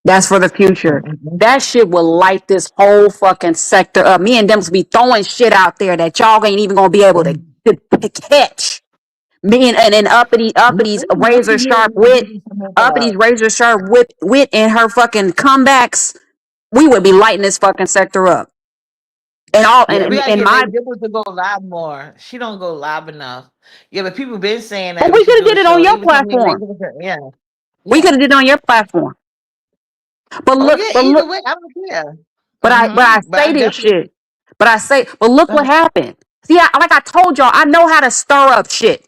S3: that's for the future.
S1: Mhm.
S3: That shit will light this whole fucking sector up. Me and Dimples be throwing shit out there that y'all ain't even gonna be able to catch. Me and then Uppity razor sharp wit, Uppity razor sharp wit and her fucking comebacks, we would be lighting this fucking sector up. And all
S1: Yeah, we gotta
S3: and
S1: get
S3: my,
S1: Lady Dimples to go live more. She don't go live enough. Yeah, but people been saying
S3: but
S1: that we
S3: we
S1: should
S3: could have
S1: do a
S3: did it
S1: show.
S3: on
S1: They
S3: your
S1: even told me Lady
S3: platform.
S1: Dimples. Yeah,
S3: We could
S1: yeah.
S3: have did it on your platform. But
S1: Oh
S3: look,
S1: yeah.
S3: but
S1: Either
S3: look,
S1: way, I don't care.
S3: but I
S1: But I
S3: say this
S1: definitely.
S3: shit. But look what happened. See, like I told y'all, I know how to stir up shit.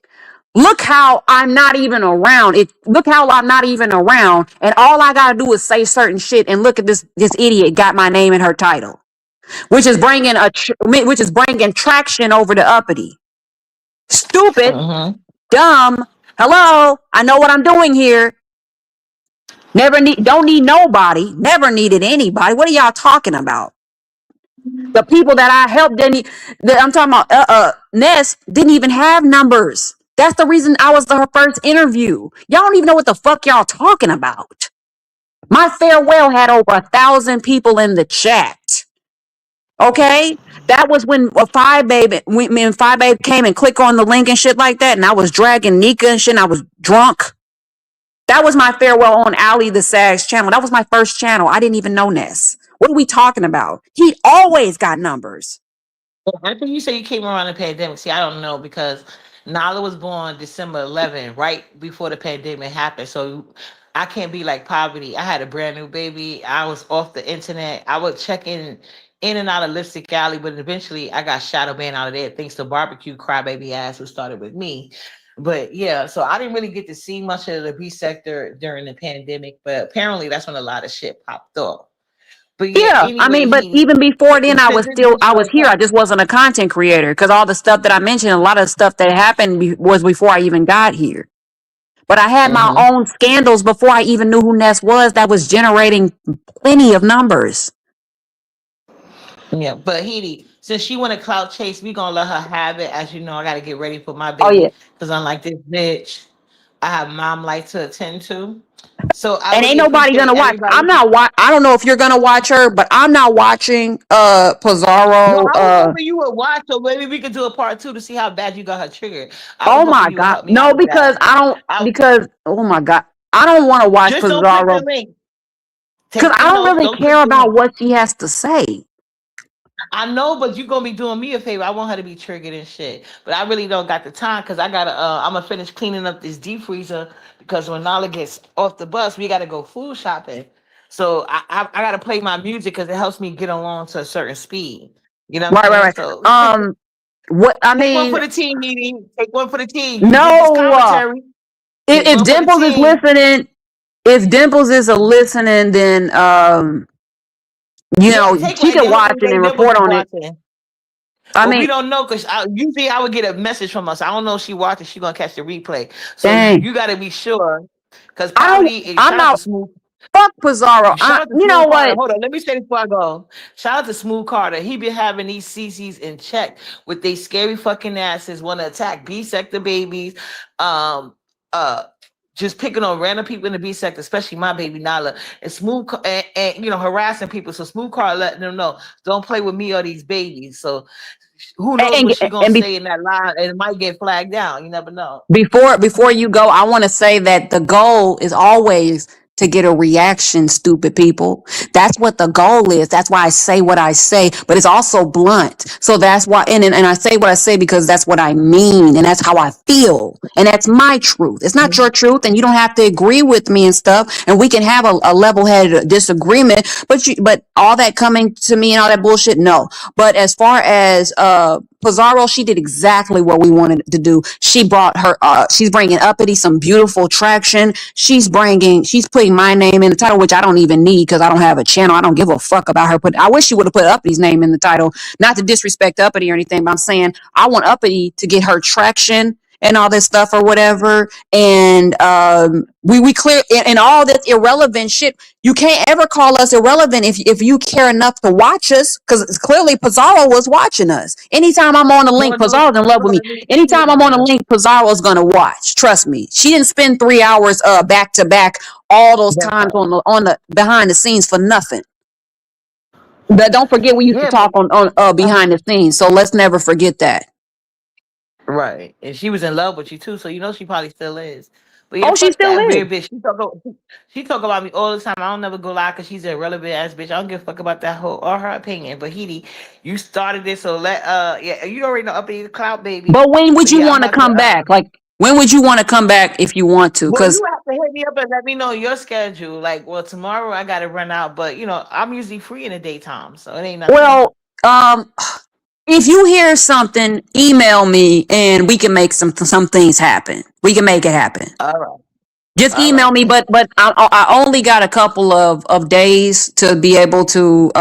S3: Look how I'm not even around. Look how I'm not even around, and all I gotta do is say certain shit. And look at this idiot got my name in her title, which is which is bringing traction over the uppity. Stupid,
S1: Mm-hmm.
S3: dumb. Hello, I know what I'm doing here. Don't need nobody. Never needed anybody. What are y'all talking about? The people that I helped I'm talking about Ness didn't even have numbers. That's the reason I was her first interview. Y'all don't even know what the fuck y'all talking about. My farewell had over 1,000 people in the chat. Okay? That was when Five Babe came and clicked on the link and shit like that, and I was dragging Nika and shit, and I was drunk. That was my farewell on Ali the Sag's channel. That was my first channel. I didn't even know Ness. What are we talking about? He always got numbers.
S1: I think you say you came around the pandemic. See, I don't know because Nala was born December 11, right before the pandemic happened. So I can't be like poverty. I had a brand new baby. I was off the internet. I would check in and out of Lipstick Alley, but eventually I got shadow banned out of there thanks to barbecue crybaby ass who started with me. But yeah, so I didn't really get to see much of the B sector during the pandemic, but apparently that's when a lot of shit popped off. But yeah,
S3: Yeah, I
S1: anyway,
S3: mean, but
S1: he
S3: even before then,
S1: since it's been
S3: I was
S1: short
S3: here. I
S1: time.
S3: just wasn't a content creator because all the stuff that I mentioned, a lot of stuff that happened was before I even got here. But I had my
S1: Mhm.
S3: own scandals before I even knew who Ness was that was generating plenty of numbers.
S1: Yeah, but Heidi, since she want to clout chase, we gonna let her have it. As you know, I gotta get ready for my
S3: Oh yeah,
S1: baby because unlike this bitch, I have mom life to attend to. So I
S3: and ain't
S1: really
S3: nobody
S1: appreciate
S3: gonna watch.
S1: everybody.
S3: I don't know if you're gonna watch her, but I'm not watching
S1: No,
S3: Pizarro.
S1: I was hoping you would watch, so maybe we could do a part two to see how bad you got her triggered. I was
S3: Oh
S1: hoping
S3: my
S1: you would
S3: god,
S1: help me
S3: no,
S1: out with that.
S3: because I don't.
S1: I
S3: Because oh my god, I don't want to watch
S1: just don't click the
S3: Pizarro
S1: link.
S3: because
S1: Take
S3: I
S1: the
S3: don't
S1: notes.
S3: really
S1: Don't click
S3: care
S1: the
S3: about
S1: link.
S3: what she has to say.
S1: I know, but you gonna be doing me a favor. I want her to be triggered and shit. But I really don't got the time because I gotta. I'm gonna finish cleaning up this deep freezer because when Nala gets off the bus, we gotta go food shopping. So I gotta play my music because it helps me get along to a certain speed. You know what I'm
S3: Right,
S1: saying?
S3: right,
S1: So
S3: right. What I
S1: take one
S3: mean,
S1: for the team, Edie. Take one for the team. You get this
S3: no.
S1: commentary. Take
S3: If
S1: one for the
S3: Dimples is
S1: team.
S3: listening, if Dimples is a listening, then
S1: Yeah, take
S3: she
S1: one. And
S3: can
S1: then
S3: watch
S1: hopefully
S3: it
S1: Lady
S3: and
S1: Dimples
S3: report
S1: is
S3: on it.
S1: watching.
S3: I
S1: Well, we
S3: mean,
S1: don't know because usually I would get a message from us. I don't know if she watches. She gonna catch the replay. So
S3: dang.
S1: you got to be sure Because
S3: I don't.
S1: Pouty,
S3: I'm
S1: shout out to
S3: not.
S1: Smooth.
S3: Fuck Pizarro.
S1: Shout out to
S3: You know
S1: Smooth Carter.
S3: what?
S1: Hold on, let me say this before I go. Shout out to Smooth Carter. He been having these CCs in check with they scary fucking asses. Want to attack B sector babies. Um, uh, just picking on random people in the B sector, especially my baby Nala, and and you know harassing people. So Smooth Carter letting them know, don't play with me or these babies. So who knows what she gonna
S3: And
S1: say in that line, and it might get flagged down. You never know.
S3: before you go, I want to say that the goal is always to get a reaction, stupid people. That's what the goal is. That's why I say what I say, but it's also blunt. So that's why, and I say what I say because that's what I mean, and that's how I feel, and that's my truth. It's not your truth, and you don't have to agree with me and stuff, and we can have a level-headed disagreement, but all that coming to me and all that bullshit, no. But as far as Pizarro, she did exactly what we wanted to do. She brought her, she's bringing Uppity some beautiful traction. She's putting my name in the title, which I don't even need because I don't have a channel. I don't give a fuck about her. I wish she would have put Uppity's name in the title, not to disrespect Uppity or anything, but I'm saying I want Uppity to get her traction and all this stuff or whatever. And we clear and all this irrelevant shit. You can't ever call us irrelevant if you care enough to watch us, because clearly Pizarro was watching us. Anytime I'm on the link, Pizarro's in love with me. Anytime I'm on a link, Pizarro's gonna watch. Trust me. She didn't spend 3 hours back to back all those times on the behind the scenes for nothing. But don't forget we used to
S1: Yeah,
S3: talk on behind the scenes. So let's never forget that.
S1: right. And she was in love with you too, so you know she probably still is. But yeah,
S3: Oh, she
S1: fuck
S3: still
S1: that
S3: is.
S1: weird bitch. She talk about me all the time. I don't never go lie because she's a irrelevant ass bitch. I don't give a fuck about that whole or her opinion. But Heidi, you started this, so yeah, you already know Uppity the Cloud baby.
S3: But when would
S1: So
S3: you
S1: yeah, I'm
S3: want to
S1: about to
S3: come back? Like, when would you want to come back if you want to?
S1: well,
S3: Because,
S1: you have to hit me up and let me know your schedule. Like, well, tomorrow I gotta run out, but you know, I'm usually free in the daytime, so it ain't nothing.
S3: well, if you hear something, email me and we can make some things happen. We can make it happen.
S1: All right.
S3: Just
S1: All
S3: email
S1: right
S3: me,
S1: then.
S3: but I only got a couple of days to be able to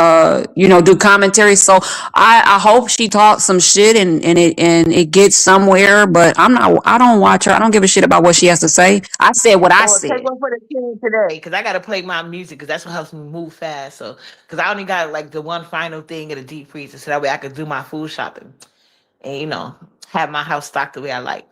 S3: do commentary. So I hope she talks some shit and it gets somewhere. But I don't watch her. I don't give a shit about what she has to say. I said what I
S1: Well, take
S3: said.
S1: one for the team today, because I gotta play my music, because that's what helps me move fast. So, because I only got like the one final thing in the deep freezer, so that way I could do my food shopping and have my house stocked the way I like.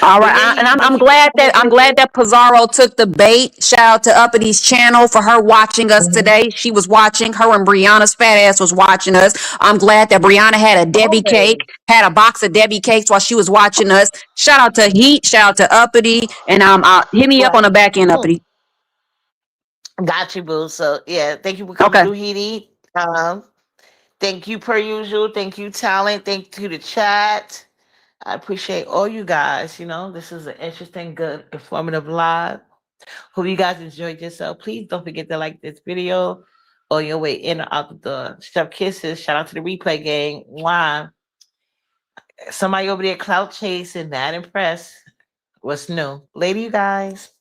S3: All
S1: But
S3: right,
S1: yeah,
S3: and
S1: Edie, thank
S3: I'm
S1: you for
S3: glad
S1: coming
S3: that Pizarro took the bait. Shout out to Uppity channel for her watching us
S1: Mhm.
S3: today. She was watching. Her and Brianna's fat ass was watching us. I'm glad that Brianna had a Debbie cake,
S1: Always.
S3: had a box of Debbie cakes while she was watching us. Shout out to Heat. Shout out to Uppity, and hit me up on
S1: Right.
S3: the back end,
S1: Mm.
S3: Uppity.
S1: Got you, boo. So yeah, thank you for coming
S3: Okay.
S1: through, Edie. Thank you per usual. Thank you, talent. Thank you to chat. I appreciate all you guys. This is an interesting, good, informative live. Hope you guys enjoyed yourself. Please don't forget to like this video on your way in or out the door. Chef kisses. Shout out to the replay gang. Wow. Somebody over there clout chasing, that impressed. What's new? Later, you guys.